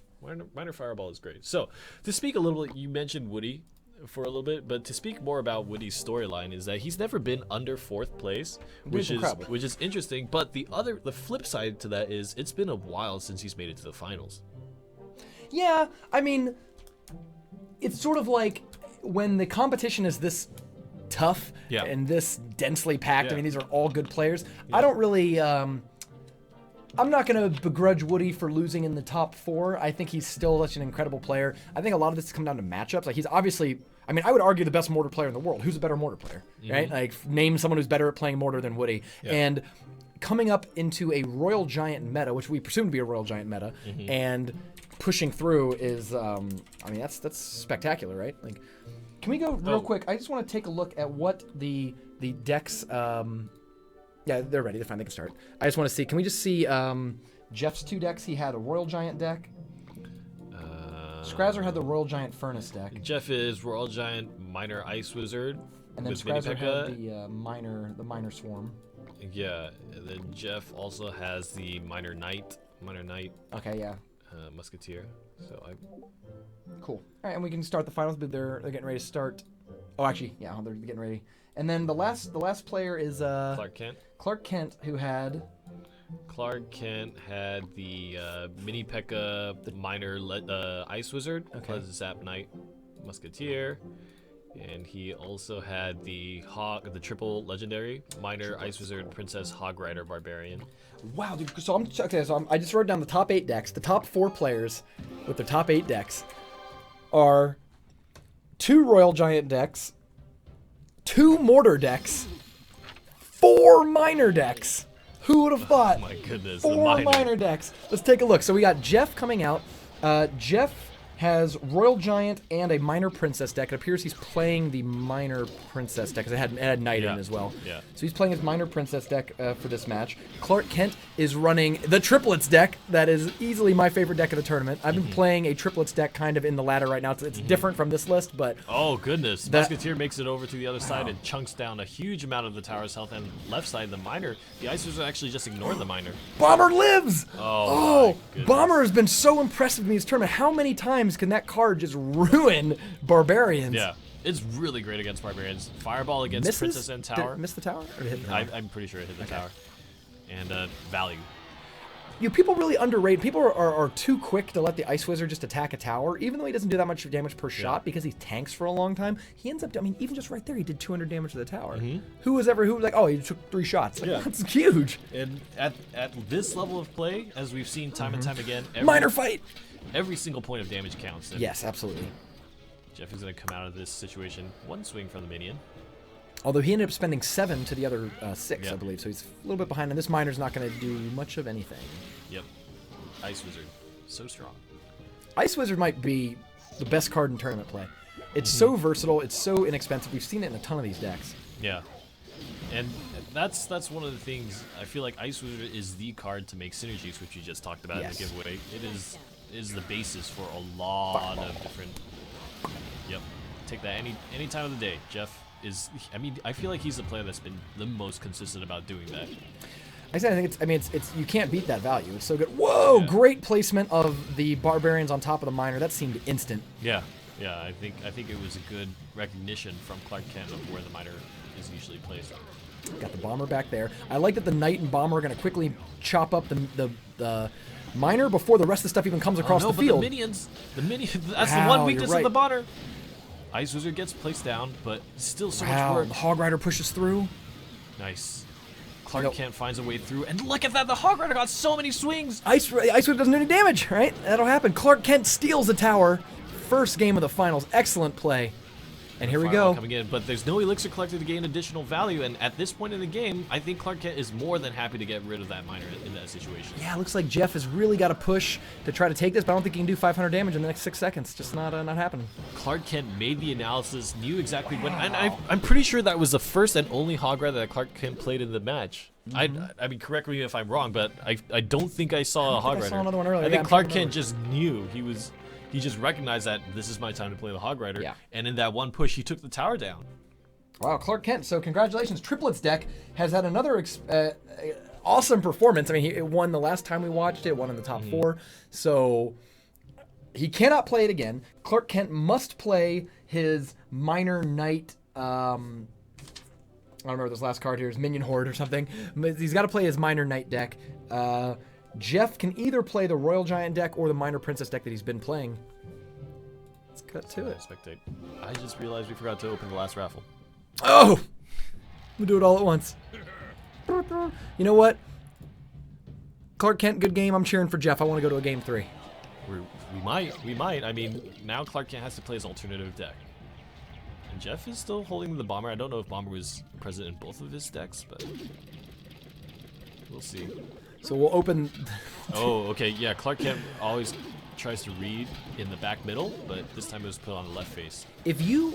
Speaker 2: Minor Fireball is great. So, to speak a little bit, you mentioned Woody for a little bit, but to speak more about Woody's storyline is that he's never been under 4th place, which is interesting. But the flip side to that is it's been a while since he's made it to the finals.
Speaker 4: Yeah, I mean, it's sort of like when the competition is this tough and this densely packed. I mean, these are all good players. I don't really. I'm not going to begrudge Woody for losing in the top 4. I think he's still such an incredible player. I think a lot of this has come down to matchups. Like, he's obviously, I mean, I would argue the best mortar player in the world. Who's a better mortar player, right? Like, name someone who's better at playing mortar than Woody. And coming up into a Royal Giant meta, which we presume to be a Royal Giant meta, and pushing through is, I mean, that's spectacular, right? Like, can we go real quick? I just want to take a look at what the decks, Yeah, they're ready. They're fine. They can start. I just want to see. Can we just see Jeff's 2 decks? He had a Royal Giant deck. Scrazzer had the Royal Giant Furnace deck.
Speaker 2: Jeff is Royal Giant, Minor Ice Wizard.
Speaker 4: And then
Speaker 2: with Mini
Speaker 4: Scrazzer
Speaker 2: P.E.K.K.A.
Speaker 4: had the minor Swarm.
Speaker 2: Yeah, and then Jeff also has the Minor Knight.
Speaker 4: Okay, yeah.
Speaker 2: Musketeer. So
Speaker 4: Cool. All right, and we can start the finals, but they're getting ready to start. Oh, actually, yeah, they're getting ready. And then the last player is
Speaker 2: Clark Kent.
Speaker 4: Clark Kent, who had.
Speaker 2: Clark Kent had the Mini P.E.K.K.A. Minor Ice Wizard, plus Zap Knight Musketeer. And he also had the triple legendary Minor Ice Wizard Princess Hog Rider Barbarian.
Speaker 4: Wow, dude. So I just wrote down the top 8 decks. The top 4 players with their top 8 decks are 2 Royal Giant decks, 2 Mortar decks, 4 Minor decks. Who would have thought?
Speaker 2: Oh my goodness.
Speaker 4: 4 minor decks. Let's take a look. So we got Jeff coming out. Jeff has Royal Giant and a Minor Princess deck. It appears he's playing the Minor Princess deck because it had Knight in as well.
Speaker 2: Yeah.
Speaker 4: So he's playing his Minor Princess deck for this match. Clark Kent is running the Triplets deck. That is easily my favorite deck of the tournament. I've been playing a Triplets deck kind of in the ladder right now. It's different from this list, but...
Speaker 2: Oh, goodness. Musketeer makes it over to the other side and chunks down a huge amount of the tower's health. And left side, the Minor, the Ice Wizard actually just ignored the Minor.
Speaker 4: Bomber lives!
Speaker 2: Oh,
Speaker 4: Bomber has been so impressive in this tournament. How many times can that card just ruin Barbarians?
Speaker 2: Yeah. It's really great against Barbarians. Fireball against Princess and Tower.
Speaker 4: Did it miss the tower? Or did it hit the tower?
Speaker 2: I'm pretty sure it hit the tower. And value.
Speaker 4: People really underrate. People are too quick to let the Ice Wizard just attack a tower, even though he doesn't do that much damage per shot because he tanks for a long time. He ends up, I mean, even just right there, he did 200 damage to the tower. Who was like, oh, he took 3 shots? Like, that's huge.
Speaker 2: And at this level of play, as we've seen time and time again,
Speaker 4: Minor fight.
Speaker 2: Every single point of damage counts. And
Speaker 4: yes, absolutely.
Speaker 2: Jeff is going to come out of this situation 1 swing from the minion.
Speaker 4: Although he ended up spending 7 to the other 6,
Speaker 2: Yep.
Speaker 4: I believe, so he's a little bit behind, and this Minor's not going to do much of anything.
Speaker 2: Yep. Ice Wizard. So strong.
Speaker 4: Ice Wizard might be the best card in tournament play. It's so versatile. It's so inexpensive. We've seen it in a ton of these decks.
Speaker 2: Yeah. And that's one of the things. I feel like Ice Wizard is the card to make synergies, which you just talked about in the giveaway. It is the basis for a lot of different... Yep. Take that any time of the day. Jeff is... I mean, I feel like he's the player that's been the most consistent about doing that.
Speaker 4: I think it's you can't beat that value. It's so good. Whoa! Great placement of the Barbarians on top of the Minor. That seemed instant.
Speaker 2: Yeah. Yeah, I think it was a good recognition from Clark Kent of where the Minor is usually placed.
Speaker 4: Got the Bomber back there. I like that the Knight and Bomber are going to quickly chop up the Minor before the rest of the stuff even comes across the field.
Speaker 2: The minions, that's the one weakness of the Bonner. Ice Wizard gets placed down, but still so much work.
Speaker 4: The Hog Rider pushes through.
Speaker 2: Nice. Clark Kent finds a way through, and look at that! The Hog Rider got so many swings.
Speaker 4: Ice Wizard doesn't do any damage, right? That'll happen. Clark Kent steals the tower. First game of the finals. Excellent play. And here we go.
Speaker 2: Coming in, but there's no elixir collected to gain additional value, and at this point in the game, I think Clark Kent is more than happy to get rid of that Minor in that situation.
Speaker 4: Yeah, it looks like Jeff has really got to push to try to take this, but I don't think he can do 500 damage in the next 6 seconds. Just not happening.
Speaker 2: Clark Kent made the analysis, knew exactly when, and I'm pretty sure that was the first and only Hog Rider that Clark Kent played in the match. I mean, correct me if I'm wrong, but I don't think I saw a Hog Rider.
Speaker 4: I saw another one earlier.
Speaker 2: I think Clark Kent just knew he just recognized that this is my time to play the Hog Rider, and in that one push, he took the tower down.
Speaker 4: Wow, Clark Kent. So congratulations. Triplets deck has had another awesome performance. I mean, it won the last time we watched it, won in the top 4. So he cannot play it again. Clark Kent must play his Minor Knight. I don't remember this last card here. Is Minion Horde or something. He's got to play his Minor Knight deck. Jeff can either play the Royal Giant deck or the Minor Princess deck that he's been playing. Let's cut to it.
Speaker 2: Spectate. I just realized we forgot to open the last raffle.
Speaker 4: Oh! We'll do it all at once. You know what? Clark Kent, good game. I'm cheering for Jeff. I want to go to a game 3.
Speaker 2: We might. I mean, now Clark Kent has to play his alternative deck. And Jeff is still holding the Bomber. I don't know if Bomber was present in both of his decks, but we'll see.
Speaker 4: So we'll open...
Speaker 2: Oh, okay. Yeah, Clark Kent always tries to read in the back middle, but this time it was put on the left face.
Speaker 4: If you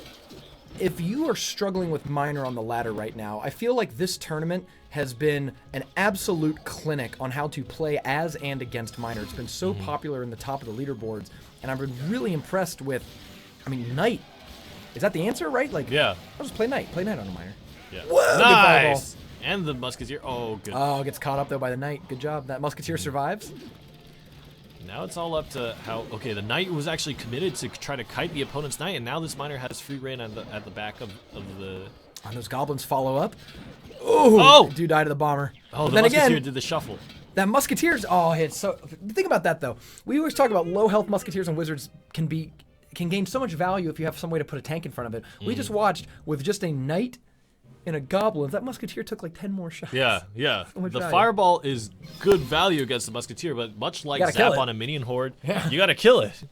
Speaker 4: if you are struggling with minor on the ladder right now, I feel like this tournament has been an absolute clinic on how to play as and against minor. It's been so popular in the top of the leaderboards, and I've been really impressed with, I mean, Knight. Is that the answer, right? Like,
Speaker 2: Yeah.
Speaker 4: I'll just play Knight. Play Knight on a minor.
Speaker 2: Yeah.
Speaker 4: Whoa, big fireball.
Speaker 2: Nice. And the Musketeer. Oh, good.
Speaker 4: Oh, gets caught up though by the Knight. Good job. That Musketeer survives.
Speaker 2: Now it's all up to how. Okay, the Knight was actually committed to try to kite the opponent's Knight, and now this miner has free reign at the back of the.
Speaker 4: And those Goblins follow up. Ooh,
Speaker 2: Oh!
Speaker 4: do die to the bomber.
Speaker 2: Oh,
Speaker 4: But
Speaker 2: the
Speaker 4: then
Speaker 2: Musketeer
Speaker 4: again,
Speaker 2: did the shuffle.
Speaker 4: that Musketeers. Oh, it's so. Think about that though. We always talk about low health Musketeers and Wizards can gain so much value if you have some way to put a tank in front of it. We just watched with just a Knight and a Goblin. That Musketeer took like 10 more shots.
Speaker 2: Yeah, yeah.
Speaker 4: much
Speaker 2: The
Speaker 4: value.
Speaker 2: Fireball is good value against the Musketeer, but much like
Speaker 4: gotta kill
Speaker 2: Zap
Speaker 4: it.
Speaker 2: on a minion horde,
Speaker 4: Yeah.
Speaker 2: you gotta kill it.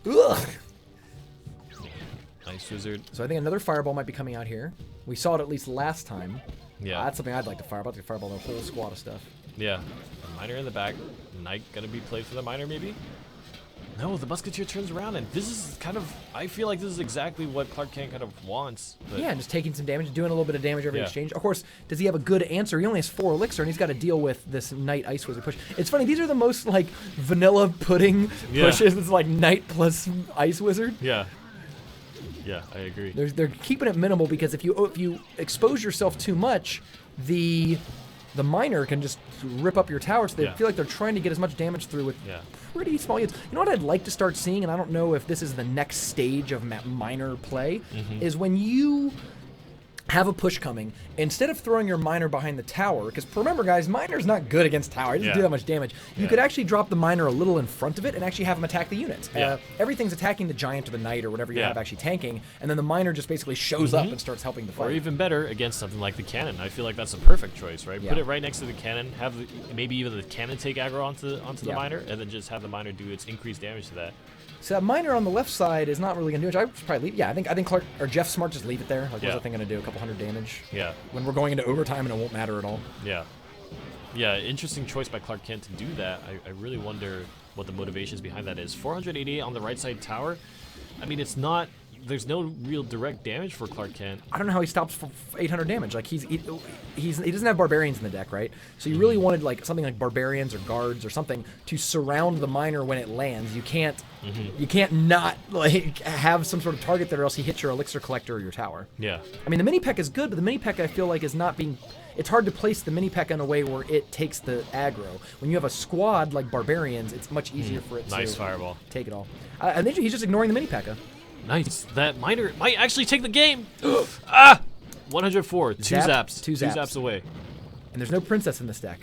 Speaker 4: Ugh.
Speaker 2: Nice Wizard.
Speaker 4: So I think another Fireball might be coming out here. We saw it at least last time.
Speaker 2: Yeah.
Speaker 4: That's something I'd like to Fireball. I'd like to Fireball the whole squad of stuff.
Speaker 2: Yeah. A miner in the back. Knight gonna be played for the miner, maybe? No, the Musketeer turns around, and this is kind of. I feel like this is exactly what Clark Kent kind of wants. But
Speaker 4: Yeah, and just taking some damage, doing a little bit of damage every
Speaker 2: Yeah.
Speaker 4: exchange. Of course, does he have a good answer? He only has 4 elixir, and he's got to deal with this Knight Ice Wizard push. It's funny, these are the most like vanilla pudding
Speaker 2: Yeah.
Speaker 4: pushes. It's like Knight plus Ice Wizard.
Speaker 2: Yeah. Yeah, I agree.
Speaker 4: They're keeping it minimal because if you expose yourself too much, the miner can just rip up your tower. So they
Speaker 2: Yeah.
Speaker 4: feel like they're trying to get as much damage through with
Speaker 2: Yeah.
Speaker 4: pretty small units. You know what I'd like to start seeing, and I don't know if this is the next stage of miner play, is when you have a push coming, instead of throwing your miner behind the tower, because remember guys, miner's not good against tower, he doesn't do
Speaker 2: Yeah.
Speaker 4: that much damage. You
Speaker 2: Yeah.
Speaker 4: could actually drop the miner a little in front of it and actually have him attack the units.
Speaker 2: Yeah.
Speaker 4: Everything's attacking the giant or the knight or whatever you
Speaker 2: Yeah.
Speaker 4: have actually tanking, and then the miner just basically shows up and starts helping the fight.
Speaker 2: Or even better, against something like the cannon. I feel like that's a perfect choice, right?
Speaker 4: Yeah.
Speaker 2: Put it right next to the cannon, have maybe even the cannon take aggro onto the
Speaker 4: Yeah.
Speaker 2: miner, and then just have the miner do its increased damage to that.
Speaker 4: So that miner on the left side is not really gonna do much. I would probably leave. Yeah, I think Clark or Jeff Smart just leave it there. Like, what's
Speaker 2: Yeah.
Speaker 4: that thing gonna do? A couple hundred damage.
Speaker 2: Yeah.
Speaker 4: When we're going into overtime and it won't matter at all.
Speaker 2: Yeah. Yeah, interesting choice by Clark Kent to do that. I really wonder what the motivations behind that is. 488 on the right side tower. I mean, it's not. There's no real direct damage for Clark Kent.
Speaker 4: I don't know how he stops for 800 damage. Like he doesn't have barbarians in the deck, right? So you really wanted like something like barbarians or guards or something to surround the miner when it lands. You can't not like have some sort of target there, or else he hits your elixir collector or your tower.
Speaker 2: Yeah.
Speaker 4: I mean, the mini P.E.K.K.A is good, but the mini P.E.K.K.A I feel like is not being. It's hard to place the mini P.E.K.K.A in a way where it takes the aggro. When you have a squad like barbarians, it's much easier for it
Speaker 2: Nice
Speaker 4: to
Speaker 2: fireball.
Speaker 4: take it all. I think he's just ignoring the mini P.E.K.K.A.
Speaker 2: Nice. That miner might actually take the game. Ah! 104. Two
Speaker 4: Zap,
Speaker 2: zaps.
Speaker 4: two zaps.
Speaker 2: Away.
Speaker 4: And there's no princess in this deck.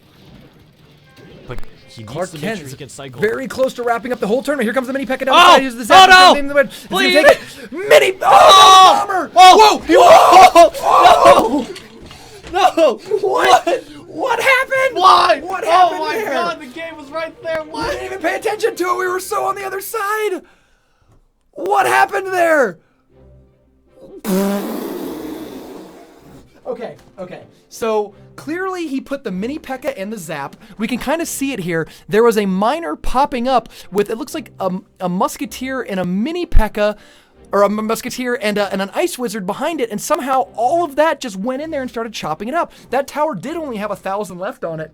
Speaker 2: But he needs
Speaker 4: Clark
Speaker 2: to make
Speaker 4: Kent
Speaker 2: sure
Speaker 4: is
Speaker 2: he can cycle.
Speaker 4: very close to wrapping up the whole tournament. Here comes the mini P.E.K.K.A down
Speaker 2: Oh!
Speaker 4: the side. Uses the zap.
Speaker 2: Oh, no!
Speaker 4: It's gonna
Speaker 2: Please!
Speaker 4: take it. Mini. Oh, bomber!
Speaker 2: Oh!
Speaker 4: Whoa!
Speaker 2: No!
Speaker 4: What? What happened?
Speaker 2: Why?
Speaker 4: What happened
Speaker 2: Oh my
Speaker 4: there?
Speaker 2: god, the game was right there.
Speaker 4: I
Speaker 2: What?
Speaker 4: didn't even pay attention to it. We were so on the other side. What happened there? Okay. So clearly he put the mini P.E.K.K.A in the zap. We can kind of see it here. There was a miner popping up with, it looks like a musketeer and a mini P.E.K.K.A, or a musketeer and an ice wizard behind it, and somehow all of that just went in there and started chopping it up. That tower did only have 1,000 left on it,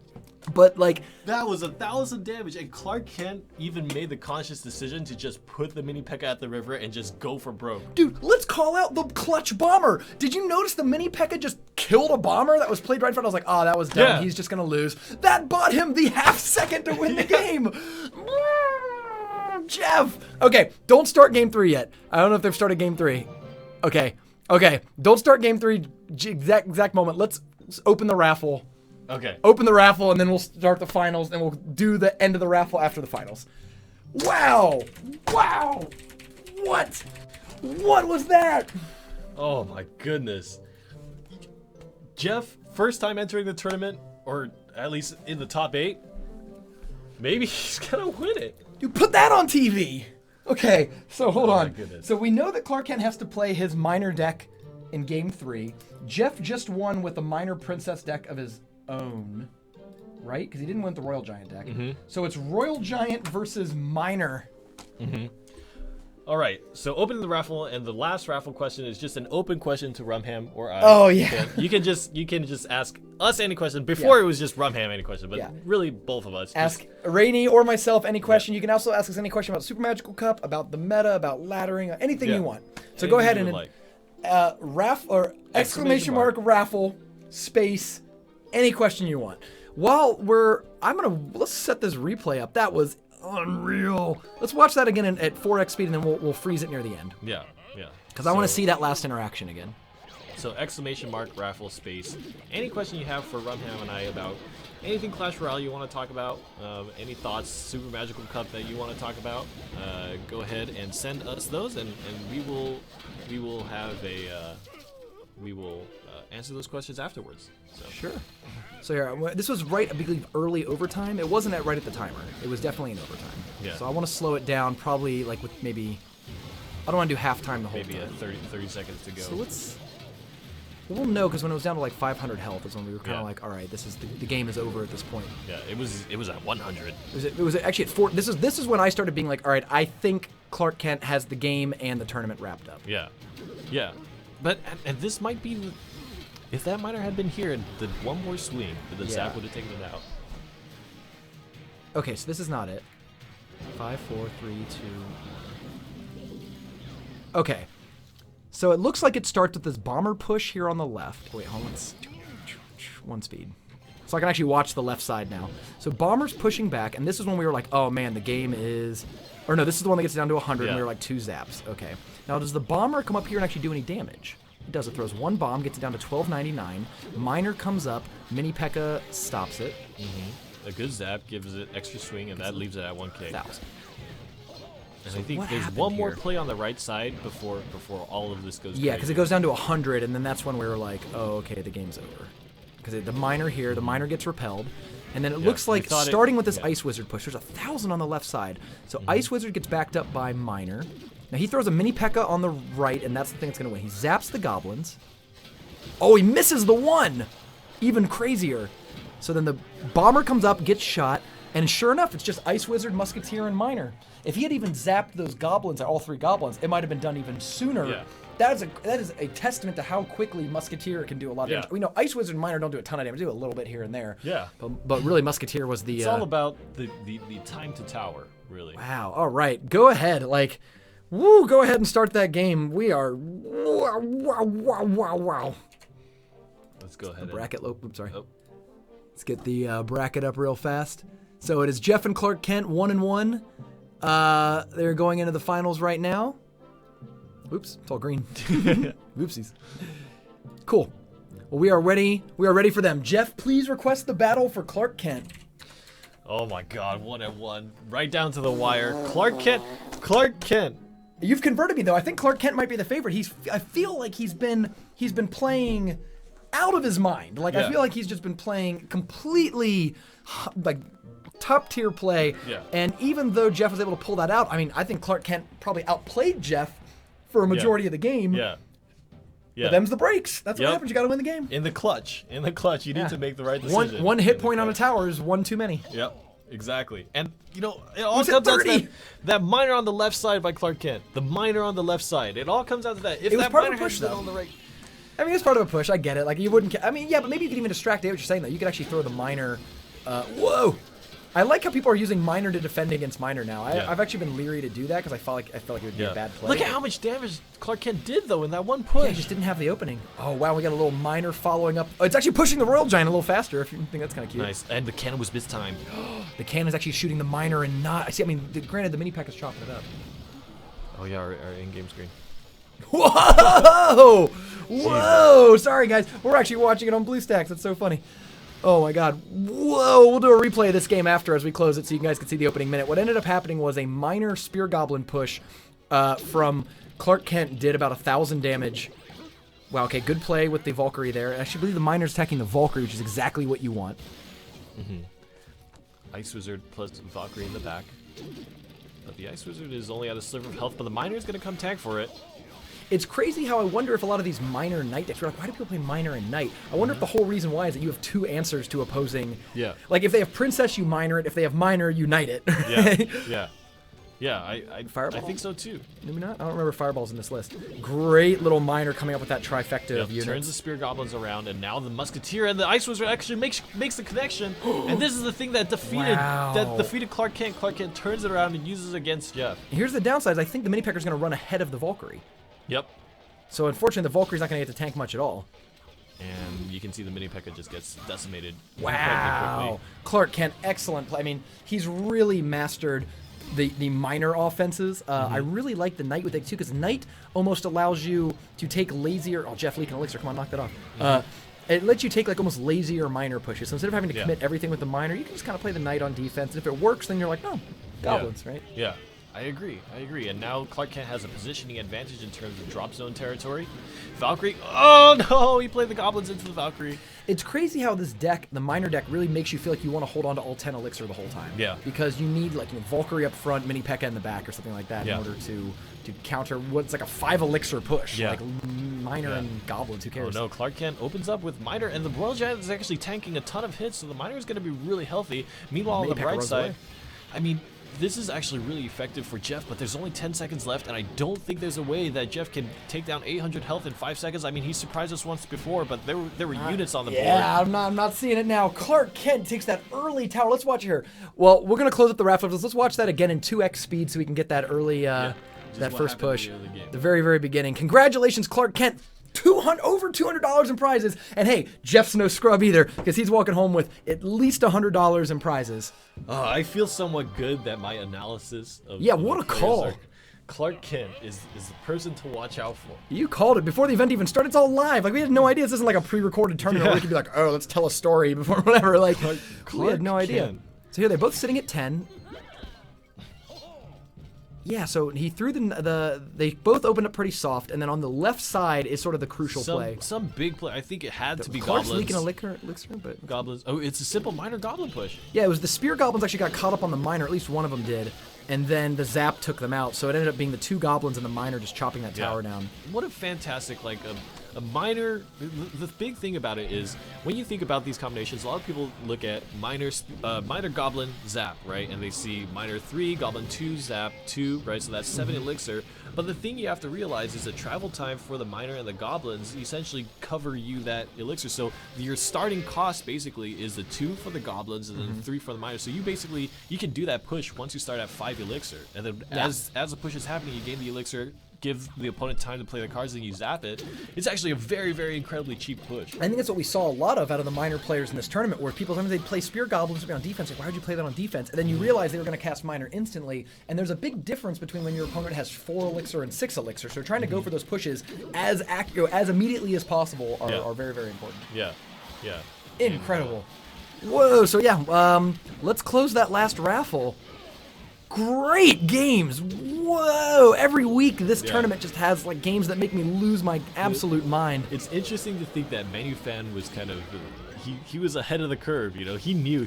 Speaker 4: but like,
Speaker 2: That was 1,000 damage, and Clark Kent even made the conscious decision to just put the mini P.E.K.K.A at the river and just go for broke.
Speaker 4: dude, let's call out the clutch bomber. Did you notice the mini P.E.K.K.A just killed a bomber that was played right in front? I was like, oh, that was dumb.
Speaker 2: Yeah.
Speaker 4: He's just gonna lose. That bought him the half second to win the game. Jeff. Okay, don't start game 3 yet. I don't know if they've started game 3. Okay, don't start game 3 exact moment. Let's open the raffle.
Speaker 2: Okay.
Speaker 4: Open the raffle, and then we'll start the finals, and we'll do the end of the raffle after the finals. Wow! What was that?
Speaker 2: Oh my goodness. Jeff, first time entering the tournament, or at least in the top 8. Maybe he's gonna win it.
Speaker 4: You put that on TV. Okay, so hold
Speaker 2: Oh my
Speaker 4: on.
Speaker 2: goodness.
Speaker 4: So we know that Clark Kent has to play his minor deck in game 3. Jeff just won with a minor princess deck of his own, right? Because he didn't win with the Royal Giant deck. So it's Royal Giant versus minor.
Speaker 2: All right, so opening the raffle, and the last raffle question is just an open question to Rumham or I.
Speaker 4: Oh, yeah.
Speaker 2: You can just ask us any question. Before it was just Rumham any question, but really both of us.
Speaker 4: Ask Rainey or myself any question. You can also ask us any question about Super Magical Cup, about the meta, about laddering, anything you want. So go ahead and exclamation mark raffle space any question you want. Let's set this replay up. That was unreal. Let's watch that again at 4x speed, and then we'll freeze it near the end.
Speaker 2: Yeah.
Speaker 4: Because I want to see that last interaction again.
Speaker 2: So exclamation mark raffle space any question you have for Rumham and I about anything Clash Royale you want to talk about, any thoughts Super Magical Cup that you want to talk about, go ahead and send us those, and we will answer those questions afterwards. So.
Speaker 4: Sure. So here, this was right, I believe, early overtime. It wasn't right at the timer. It was definitely in overtime.
Speaker 2: Yeah.
Speaker 4: So I want to slow it down, probably like with maybe, I don't want to do halftime the whole
Speaker 2: maybe
Speaker 4: time.
Speaker 2: 30 seconds to go.
Speaker 4: So we'll know, because when it was down to like 500 health is when we were kind of like, all right, this is the game is over at this point.
Speaker 2: Yeah, it was at 100.
Speaker 4: It was actually at 4. This is when I started being like, all right, I think Clark Kent has the game and the tournament wrapped up.
Speaker 2: Yeah. But and this might be. If that miner had been here and did one more swing, the zap would have taken it out.
Speaker 4: Okay, so this is not it. 5, 4, 3, 2. Okay. So it looks like it starts with this bomber push here on the left. Wait, hold on. 1 speed. So I can actually watch the left side now. So bomber's pushing back, and this is when we were like, oh man, the game is... Or no, this is the one that gets down to 100, and we were like 2 zaps. Okay. Now, does the bomber come up here and actually do any damage? It does. It throws 1 bomb, gets it down to 1299. Miner comes up. Mini P.E.K.K.A. stops it.
Speaker 2: A good zap gives it extra swing, and that leaves it at 1k.
Speaker 4: 1,000.
Speaker 2: And I think there's one more play on the right side before all of this goes
Speaker 4: Yeah, because it goes down to 100, and then that's when we were like, oh, okay, the game's over. Because the miner here, the miner gets repelled. And then it looks like, starting with this Ice Wizard push, there's 1,000 on the left side. So Ice Wizard gets backed up by Miner. Now he throws a Mini P.E.K.K.A. on the right, and that's the thing that's going to win. He zaps the Goblins. Oh, he misses the 1! Even crazier. So then the Bomber comes up, gets shot, and sure enough, it's just Ice Wizard, Musketeer, and Miner. If he had even zapped those Goblins, all 3 Goblins, it might have been done even sooner.
Speaker 2: Yeah.
Speaker 4: That is a testament to how quickly Musketeer can do a lot of damage. We know Ice Wizard and Miner don't do a ton of damage, they do a little bit here and there.
Speaker 2: Yeah.
Speaker 4: But really, Musketeer was the...
Speaker 2: It's all about the time to tower, really.
Speaker 4: Wow, all right. Go ahead. Woo, go ahead and start that game. We are... Wow.
Speaker 2: Let's go ahead.
Speaker 4: Bracket low. Oops, sorry.
Speaker 2: Oh.
Speaker 4: Let's get the bracket up real fast. So it is Jeff and Clark Kent, 1-1. They're going into the finals right now. Oops, it's all green. Oopsies. Cool. Well, we are ready. We are ready for them. Jeff, please request the battle for Clark Kent.
Speaker 2: Oh my God, 1-1, right down to the wire. Clark Kent.
Speaker 4: You've converted me though. I think Clark Kent might be the favorite. I feel like he's been playing out of his mind. I feel like he's just been playing completely top tier play.
Speaker 2: Yeah.
Speaker 4: And even though Jeff was able to pull that out, I mean, I think Clark Kent probably outplayed Jeff for a majority of the game.
Speaker 2: Yeah.
Speaker 4: But them's the breaks. That's what happens. You got to win the game.
Speaker 2: In the clutch, you need to make the right decision.
Speaker 4: One hit point on a tower is one too many.
Speaker 2: Yep, exactly. And it all comes down to that miner on the left side by Clark Kent. The miner on the left side. It all comes down to that. If that miner had been on the right.
Speaker 4: I mean, it's part of a push. I get it. You wouldn't. I mean, yeah, but maybe you could even distract. I get what you're saying though. You could actually throw the miner. Whoa. I like how people are using Miner to defend against Miner now. I've actually been leery to do that because I felt like it would be a bad play.
Speaker 2: Look at how much damage Clark Kent did though in that one push.
Speaker 4: Yeah, he just didn't have the opening. Oh wow, we got a little Miner following up. Oh, it's actually pushing the Royal Giant a little faster. If you think that's kind of cute.
Speaker 2: Nice, and the cannon was mistimed.
Speaker 4: The cannon's actually shooting the Miner and not. I see. I mean, granted, the Mini P.E.K.K.A. is chopping it up.
Speaker 2: Oh yeah, our in-game screen.
Speaker 4: Whoa! Whoa! Sorry guys, we're actually watching it on BlueStacks. That's so funny. Oh my God. Whoa, we'll do a replay of this game after as we close it so you guys can see the opening minute. What ended up happening was a Miner Spear Goblin push from Clark Kent did about 1,000 damage. Wow, okay, good play with the Valkyrie there. I actually believe the Miner's attacking the Valkyrie, which is exactly what you want.
Speaker 2: Ice Wizard plus Valkyrie in the back. But the Ice Wizard is only at a sliver of health, but the Miner's going to come tank for it.
Speaker 4: It's crazy how I wonder if a lot of these Miner Knight decks, we're like, why do people play Miner and Knight? I wonder if the whole reason why is that you have 2 answers to opposing.
Speaker 2: Yeah.
Speaker 4: Like if they have Princess, you Miner it. If they have Miner, you Knight it.
Speaker 2: Yeah. Yeah, I
Speaker 4: Fireball?
Speaker 2: think so too.
Speaker 4: Maybe not. I don't remember Fireballs in this list. Great little miner coming up with that trifecta of units.
Speaker 2: Turns the Spear Goblins around, and now the Musketeer and the Ice Wizard actually makes the connection. And this is the thing that defeated Clark Kent. Clark Kent turns it around and uses it against Jeff.
Speaker 4: Here's the downside. I think the Mini Pecker's going to run ahead of the Valkyrie.
Speaker 2: Yep.
Speaker 4: So unfortunately, the Valkyrie's not going to get to tank much at all.
Speaker 2: And you can see the Mini P.E.K.K.A just gets decimated.
Speaker 4: Wow.
Speaker 2: Quickly.
Speaker 4: Clark Kent, excellent play. I mean, he's really mastered the minor offenses. I really like the Knight with it too, because Knight almost allows you to take lazier. Oh, Jeff leaking elixir. Come on, knock that off. It lets you take like almost lazier minor pushes. So instead of having to commit everything with the minor, you can just kind of play the Knight on defense. And if it works, then you're like, no, Goblins, right?
Speaker 2: Yeah. I agree. And now Clark Kent has a positioning advantage in terms of drop zone territory. Valkyrie. Oh no! He played the Goblins into the Valkyrie.
Speaker 4: It's crazy how this deck, the minor deck, really makes you feel like you want to hold on to all 10 elixir the whole time.
Speaker 2: Yeah.
Speaker 4: Because you need like Valkyrie up front, Mini P.E.K.K.A in the back, or something like that in order to counter what's like a 5 elixir push.
Speaker 2: Yeah.
Speaker 4: Like minor and Goblins. Who cares?
Speaker 2: Oh no! Clark Kent opens up with Miner, and the Royal Giant is actually tanking a ton of hits, so the Miner is going to be really healthy. Meanwhile, on the bright side, I mean, this is actually really effective for Jeff, but there's only 10 seconds left, and I don't think there's a way that Jeff can take down 800 health in 5 seconds. I mean, he surprised us once before, but there were units on the board.
Speaker 4: Yeah, I'm not seeing it now. Clark Kent takes that early tower. Let's watch it here. Well, we're going to close up the Raffle. Let's watch that again in 2x speed so we can get that early, that first push. The very, very beginning. Congratulations, Clark Kent. Over $200 in prizes, and hey, Jeff's no scrub either, because he's walking home with at least $100 in prizes.
Speaker 2: I feel somewhat good that my analysis of
Speaker 4: what a call.
Speaker 2: Clark Kent is the person to watch out for.
Speaker 4: You called it before the event even started. It's all live. Like, we had no idea. This isn't like a pre-recorded tournament where we could be like, oh, let's tell a story before whatever. Like, we had no idea. So here they're both sitting at 10. Yeah, so he threw they both opened up pretty soft, and then on the left side is sort of the crucial play.
Speaker 2: Some big play. I think it had to be
Speaker 4: Clark's
Speaker 2: Goblins.
Speaker 4: leaking elixir, but
Speaker 2: Goblins. Oh, it's a simple minor Goblin push.
Speaker 4: Yeah, it was the Spear Goblins actually got caught up on the minor. At least one of them did, and then the Zap took them out. So it ended up being the 2 Goblins and the minor just chopping that tower down.
Speaker 2: What a fantastic a minor. The big thing about it is when you think about these combinations, a lot of people look at minor Goblin Zap, right, and they see minor 3 Goblin 2 Zap 2, right, so that's 7 elixir. But the thing you have to realize is the travel time for the minor and the Goblins essentially cover you that elixir. So your starting cost basically is the 2 for the Goblins and then 3 for the minor. So you can do that push once you start at 5 elixir, and then as the push is happening, you gain the elixir, give the opponent time to play the cards, and you zap it. It's actually a very, very incredibly cheap push.
Speaker 4: I think that's what we saw a lot of out of the minor players in this tournament, where people, sometimes they'd play Spear Goblins on defense, like, why would you play that on defense? And then you realize they were going to cast minor instantly, and there's a big difference between when your opponent has 4 elixir and 6 elixir, so trying to go for those pushes as immediately as possible are very, very important.
Speaker 2: Yeah.
Speaker 4: Incredible. Whoa, so yeah, let's close that last raffle. Great games. Whoa, every week this tournament just has like games that make me lose my absolute mind.
Speaker 2: It's interesting to think that Manufan was kind of he was ahead of the curve, you know. He knew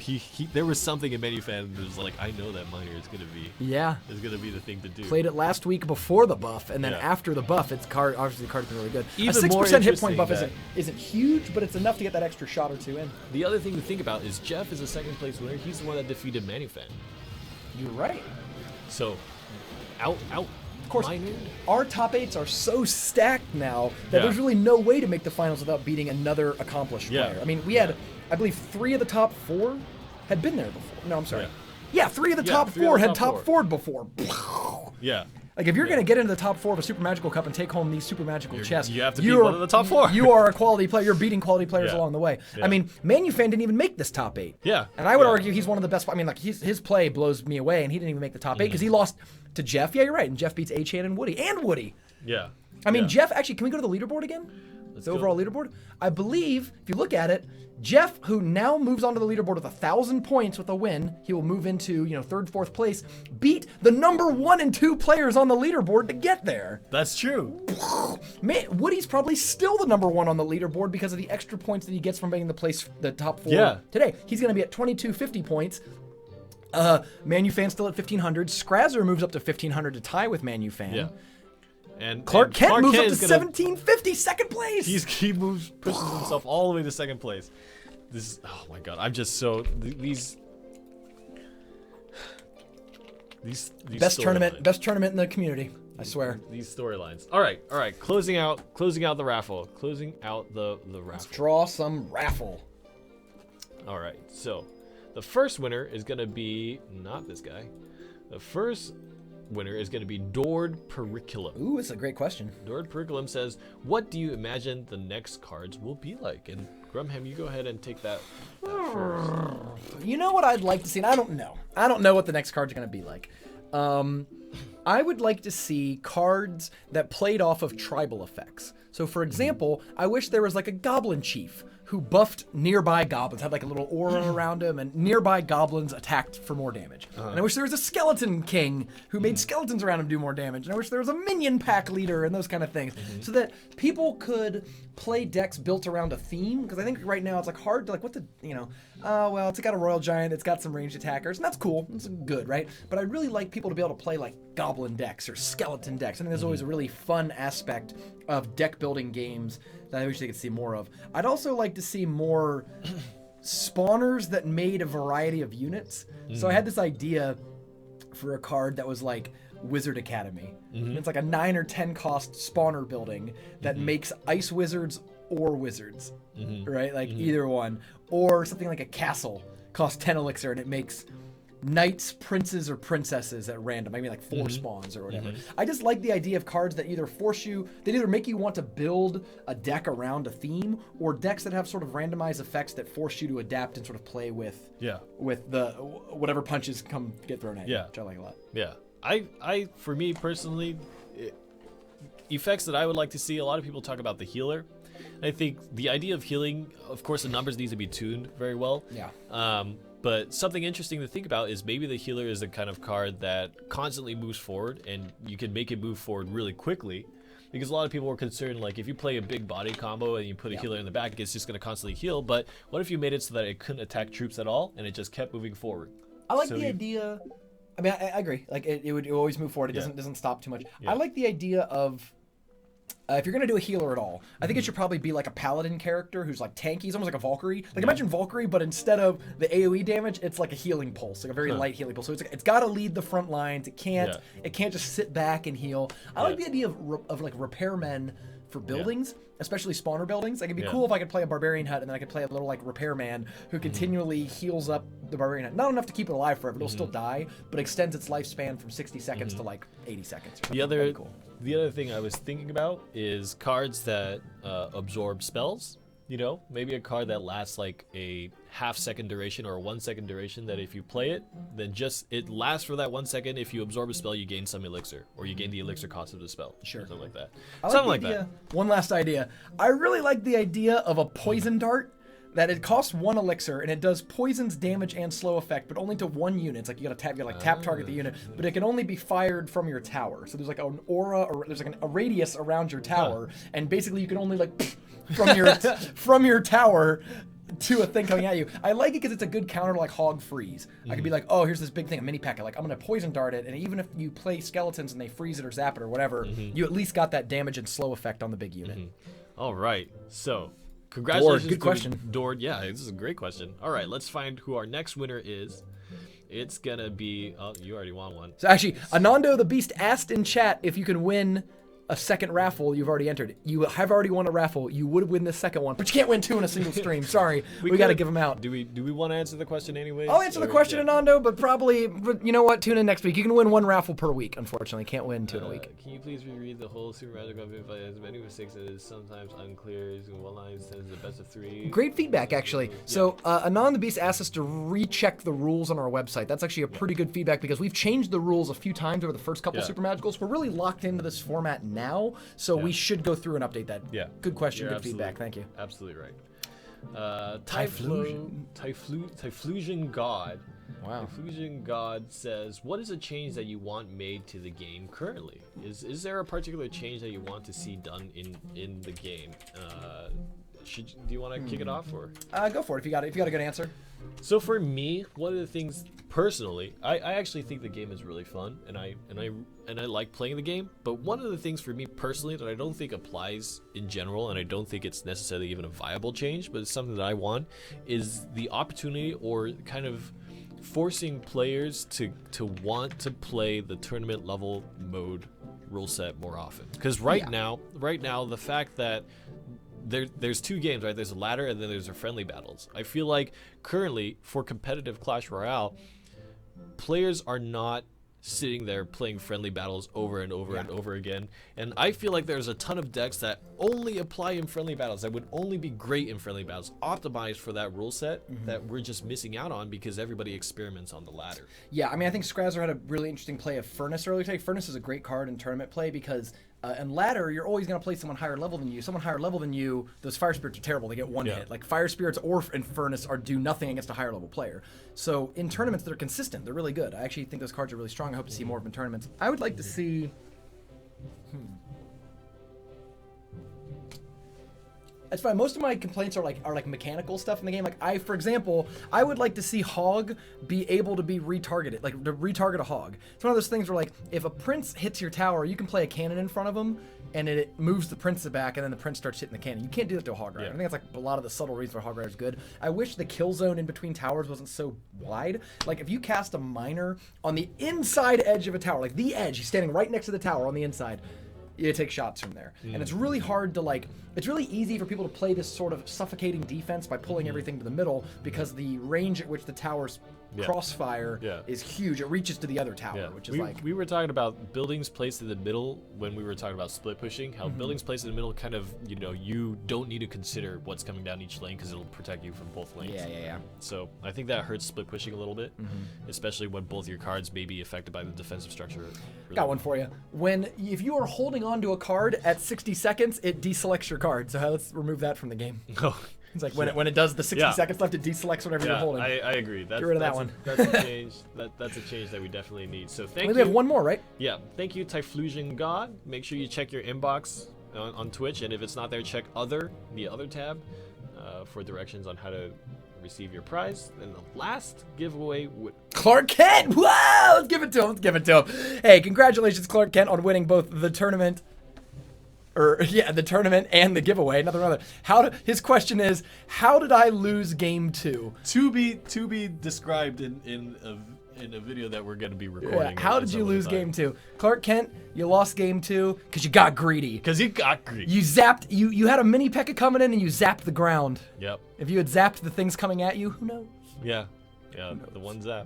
Speaker 2: there was something in Manufan that was like, I know that minor is gonna be the thing to do.
Speaker 4: Played it last week before the buff, and then after the buff, obviously the card's been really good.
Speaker 2: Even
Speaker 4: a 6% hit point buff
Speaker 2: that
Speaker 4: isn't huge, but it's enough to get that extra shot or 2 in.
Speaker 2: The other thing to think about is Jeff is a second place winner. He's the one that defeated Manufan.
Speaker 4: You're right.
Speaker 2: So, out.
Speaker 4: Of course,
Speaker 2: minor.
Speaker 4: Our top 8s are so stacked now that there's really no way to make the finals without beating another accomplished player. I mean, we had, I believe, 3 of the top 4 had been there before. No, I'm sorry. Yeah, 3 of the top 4 had top 4'd before.
Speaker 2: Yeah.
Speaker 4: Like, if you're going to get into the top 4 of a Super Magical Cup and take home these Super Magical chests,
Speaker 2: you have to beat one of the top 4.
Speaker 4: You are a quality player. You're beating quality players along the way. I mean, Manufan didn't even make this top 8.
Speaker 2: Yeah.
Speaker 4: And I would argue he's one of the best. I mean, like, his play blows me away, and he didn't even make the top 8 because he lost to Jeff. Yeah, you're right. And Jeff beats A-Chan and Woody.
Speaker 2: Yeah.
Speaker 4: I mean, Jeff, actually, can we go to the leaderboard again?
Speaker 2: Let's
Speaker 4: the
Speaker 2: go.
Speaker 4: overall leaderboard? I believe, if you look at it, Jeff, who now moves onto the leaderboard with 1,000 points with a win, he will move into 3rd, 4th place, beat the number 1 and 2 players on the leaderboard to get there.
Speaker 2: That's true.
Speaker 4: Man, Woody's probably still the number 1 on the leaderboard because of the extra points that he gets from making the top 4 today. He's going to be at 2,250 points. Manufan's still at 1,500. Scrazzer moves up to 1,500 to tie with Manufan.
Speaker 2: Yeah. And
Speaker 4: Clark Kent moves up to 1,750, second place.
Speaker 2: He pushes himself all the way to second place. This is, oh my god, I'm just so these. These
Speaker 4: Best tournament
Speaker 2: storylines.
Speaker 4: in the community. I swear.
Speaker 2: These storylines. All right. Closing out the raffle. Closing out the
Speaker 4: Let's
Speaker 2: raffle.
Speaker 4: draw some raffle.
Speaker 2: All right. So, the first winner is gonna be not this guy. The first winner is gonna be Dord Periculum.
Speaker 4: Ooh, it's a great question.
Speaker 2: Dord Periculum says, "What do you imagine the next cards will be like?" And Grumham, you go ahead and take that first.
Speaker 4: You know what I'd like to see, and I don't know. I don't know what the next cards are going to be like. I would like to see cards that played off of tribal effects. So, for example, I wish there was like a Goblin Chief who buffed nearby goblins, had like a little aura around him, and nearby goblins attacked for more damage. And I wish there was a Skeleton King who made skeletons around him do more damage. And I wish there was a Minion Pack leader and those kind of things, so that people could play decks built around a theme. Because I think right now it's like hard to like what the well, it's got a Royal Giant, it's got some ranged attackers, and that's cool. It's good, right? But I'd really like people to be able to play like Goblin decks or Skeleton decks. I think there's always a really fun aspect of deck building games that I wish they could see more of. I'd also like to see more spawners that made a variety of units. So I had this idea for a card that was like Wizard Academy. And it's like a 9 or 10 cost spawner building that makes ice wizards or wizards, right? Like either one. Or something like a castle costs 10 elixir and it makes knights, princes, or princesses at random. Maybe like 4 spawns or whatever. I just like the idea of cards that either they either make you want to build a deck around a theme, or decks that have sort of randomized effects that force you to adapt and sort of play with the whatever punches get thrown at you, which I like a lot.
Speaker 2: Yeah. I for me personally, effects that I would like to see, a lot of people talk about the healer. I think the idea of healing, of course, the numbers need to be tuned very well.
Speaker 4: Yeah.
Speaker 2: But something interesting to think about is maybe the healer is a kind of card that constantly moves forward, and you can make it move forward really quickly. Because a lot of people were concerned, like, if you play a big body combo and you put a healer in the back, it's just going to constantly heal. But what if you made it so that it couldn't attack troops at all, and it just kept moving forward?
Speaker 4: I like the idea. I mean, I agree. Like, it would always move forward. It doesn't stop too much. I like the idea of, if you're going to do a healer at all, I think it should probably be like a paladin character who's like tanky. He's almost like a Valkyrie. Like, imagine Valkyrie, but instead of the AoE damage, it's like a healing pulse, like a very light healing pulse. So it's got to lead the front lines. It can't just sit back and heal. I like the idea of like repairmen for buildings, especially spawner buildings. Like, it'd be cool if I could play a barbarian hut and then I could play a little like repairman who continually heals up the barbarian hut. Not enough to keep it alive forever, it'll still die, but extends its lifespan from 60 seconds to like 80 seconds.
Speaker 2: The other thing I was thinking about is cards that absorb spells. You know, maybe a card that lasts like a half-second duration or a 1 second duration, that if you play it, then just it lasts for that 1 second. If you absorb a spell, you gain some elixir, or you gain the elixir cost of the spell. Sure. Something like that. Something like that.
Speaker 4: One last idea. I really like the idea of a poison dart that it costs 1 elixir and it does poison's damage and slow effect, but only to 1 unit. It's like you gotta tap target the unit, but it can only be fired from your tower. So there's like an aura, or there's like a radius around your tower, and basically you can only like from your tower to a thing coming at you. I like it because it's a good counter to like Hog Freeze. I could be like, oh, here's this big thing, a mini pack. Like, I'm gonna poison dart it, and even if you play skeletons and they freeze it or zap it or whatever, you at least got that damage and slow effect on the big unit.
Speaker 2: All right, so congratulations.
Speaker 4: Good question.
Speaker 2: Dord. Yeah, this is a great question. All right, let's find who our next winner is. It's gonna be, oh, you already won one.
Speaker 4: So actually, Anando the Beast asked in chat if you can win a second raffle you've already entered. You have already won a raffle. You would win the second one, but you can't win 2 in a single stream. Sorry, we got to give them out.
Speaker 2: Do we want to answer the question anyway?
Speaker 4: I'll answer the question, Anando, but probably, you know what? Tune in next week. You can win 1 raffle per week. Unfortunately, can't win 2 in a week.
Speaker 2: Can you please reread the whole Super Magical Cup? As many mistakes as sometimes unclear. One line says the best of 3.
Speaker 4: Great feedback, actually. So Anon the Beast asked us to recheck the rules on our website. That's actually a pretty good feedback because we've changed the rules a few times over the first couple Super Magicals. We're really locked into this format now, so we should go through and update that.
Speaker 2: Yeah.
Speaker 4: Good question, good feedback. Thank you.
Speaker 2: Absolutely right. Typhlosion God.
Speaker 4: Wow.
Speaker 2: Typhlosion God says, what is a change that you want made to the game currently? Is there a particular change that you want to see done in the game? Do you want to kick it off, or?
Speaker 4: Go for it if you got a good answer.
Speaker 2: So for me, one of the things personally, I actually think the game is really fun, and I like playing the game. But one of the things for me personally that I don't think applies in general, and I don't think it's necessarily even a viable change, but it's something that I want, is the opportunity or kind of forcing players to want to play the tournament level mode rule set more often. Because right now, the fact that there's two games, right? There's a ladder and then there's a friendly battles. I feel like currently for competitive Clash Royale, players are not sitting there playing friendly battles over and over and over again. And I feel like there's a ton of decks that only apply in friendly battles, that would only be great in friendly battles, optimized for that rule set that we're just missing out on because everybody experiments on the ladder.
Speaker 4: Yeah, I mean, I think Scrazzer had a really interesting play of Furnace earlier today. Furnace is a great card in tournament play because in ladder, you're always going to play someone higher level than you. Someone higher level than you, those Fire Spirits are terrible. They get one hit. Like Fire Spirits or in Furnace do nothing against a higher level player. So in tournaments, they're consistent. They're really good. I actually think those cards are really strong. I hope to see more of them in tournaments. I would like to see... That's fine. Most of my complaints are like mechanical stuff in the game. Like for example, I would like to see Hog be able to be retargeted, like to retarget a Hog. It's one of those things where like if a Prince hits your tower, you can play a cannon in front of him, and it moves the Prince back, and then the Prince starts hitting the cannon. You can't do that to a Hog Rider. I think that's like a lot of the subtle reasons why Hog Rider is good. I wish the kill zone in between towers wasn't so wide. Like if you cast a miner on the inside edge of a tower, like the edge, he's standing right next to the tower on the inside. You take shots from there. And it's really hard to it's really easy for people to play this sort of suffocating defense by pulling everything to the middle because the range at which the towers crossfire is huge. It reaches to the other tower, which is
Speaker 2: we were talking about buildings placed in the middle when we were talking about split pushing, how buildings placed in the middle kind of, you don't need to consider what's coming down each lane because it'll protect you from both lanes.
Speaker 4: Yeah.
Speaker 2: So I think that hurts split pushing a little bit, especially when both your cards may be affected by the defensive structure. Really.
Speaker 4: Got one for you. If you are holding on to a card at 60 seconds, it deselects your card. So let's remove that from the game.
Speaker 2: Oh.
Speaker 4: It's like when it does the 60 seconds left, it deselects whatever you're holding.
Speaker 2: I agree. Get
Speaker 4: rid of that one.
Speaker 2: That's a change. That's a change that we definitely need. So thank you.
Speaker 4: We have one more, right?
Speaker 2: Yeah. Thank you, Typhlosion God. Make sure you check your inbox on Twitch, and if it's not there, check the other tab for directions on how to receive your prize. And the last giveaway would
Speaker 4: Clark Kent. Wow! Let's give it to him. Hey, congratulations, Clark Kent, on winning both the tournament. The tournament and the giveaway. Another. His question is, how did I lose game 2?
Speaker 2: To be described in a video that we're going to be recording.
Speaker 4: How did you lose game 2? Clark Kent, you lost game 2 because you got greedy. You zapped. You had a mini P.E.K.K.A. coming in and you zapped the ground.
Speaker 2: Yep.
Speaker 4: If you had zapped the things coming at you, who knows?
Speaker 2: Yeah, the one zap.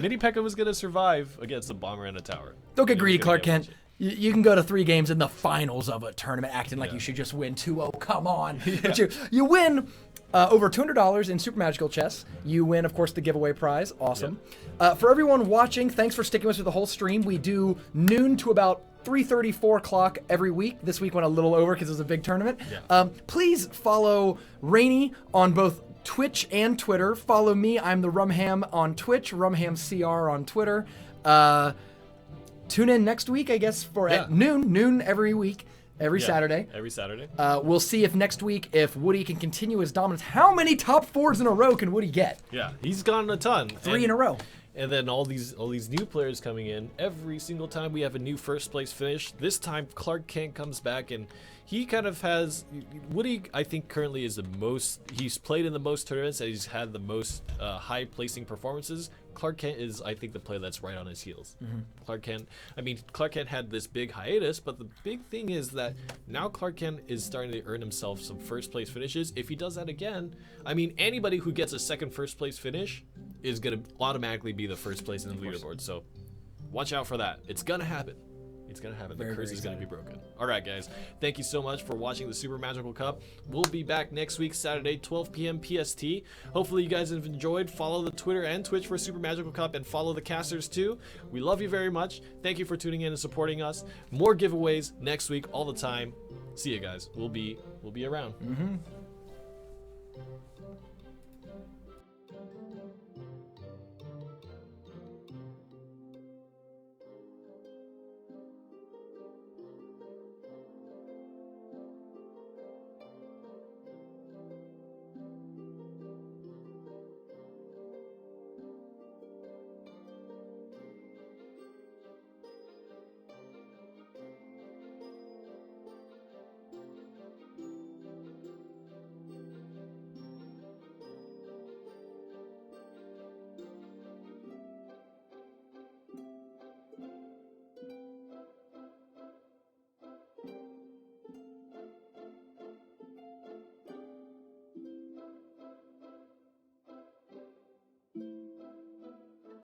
Speaker 2: Mini P.E.K.K.A. was going to survive against a bomber and a tower.
Speaker 4: Don't get greedy, Clark Kent. You can go to 3 games in the finals of a tournament acting like you should just win 2-0. Come on. But you win over $200 in Super Magical Chess. You win, of course, the giveaway prize. Awesome. For everyone watching, thanks for sticking with us for the whole stream. We do noon to about 3:30, 4 o'clock every week. This week went a little over because it was a big tournament. Please follow Rainy on both Twitch and Twitter. Follow me. I'm the Rumham on Twitch, RumhamCR on Twitter. Tune in next week, I guess, at noon every week, every Saturday.
Speaker 2: Every Saturday.
Speaker 4: We'll see if next week, if Woody can continue his dominance. How many top 4s in a row can Woody get?
Speaker 2: Yeah, he's gotten a ton.
Speaker 4: 3 in a row.
Speaker 2: And then all these new players coming in. Every single time we have a new first place finish. This time Clark Kent comes back and he kind of has Woody. I think currently is the most. He's played in the most tournaments and he's had the most high placing performances. Clark Kent is, I think, the player that's right on his heels. Clark Kent had this big hiatus, but the big thing is that now Clark Kent is starting to earn himself some first place finishes. If he does that again, I mean, anybody who gets a second first place finish is going to automatically be the first place in the leaderboard. So watch out for that. It's going to happen. It's going to happen. The curse is going to be broken. All right, guys. Thank you so much for watching the Super Magical Cup. We'll be back next week, Saturday, 12 p.m. PST. Hopefully you guys have enjoyed. Follow the Twitter and Twitch for Super Magical Cup and follow the casters too. We love you very much. Thank you for tuning in and supporting us. More giveaways next week all the time. See you guys. We'll be around.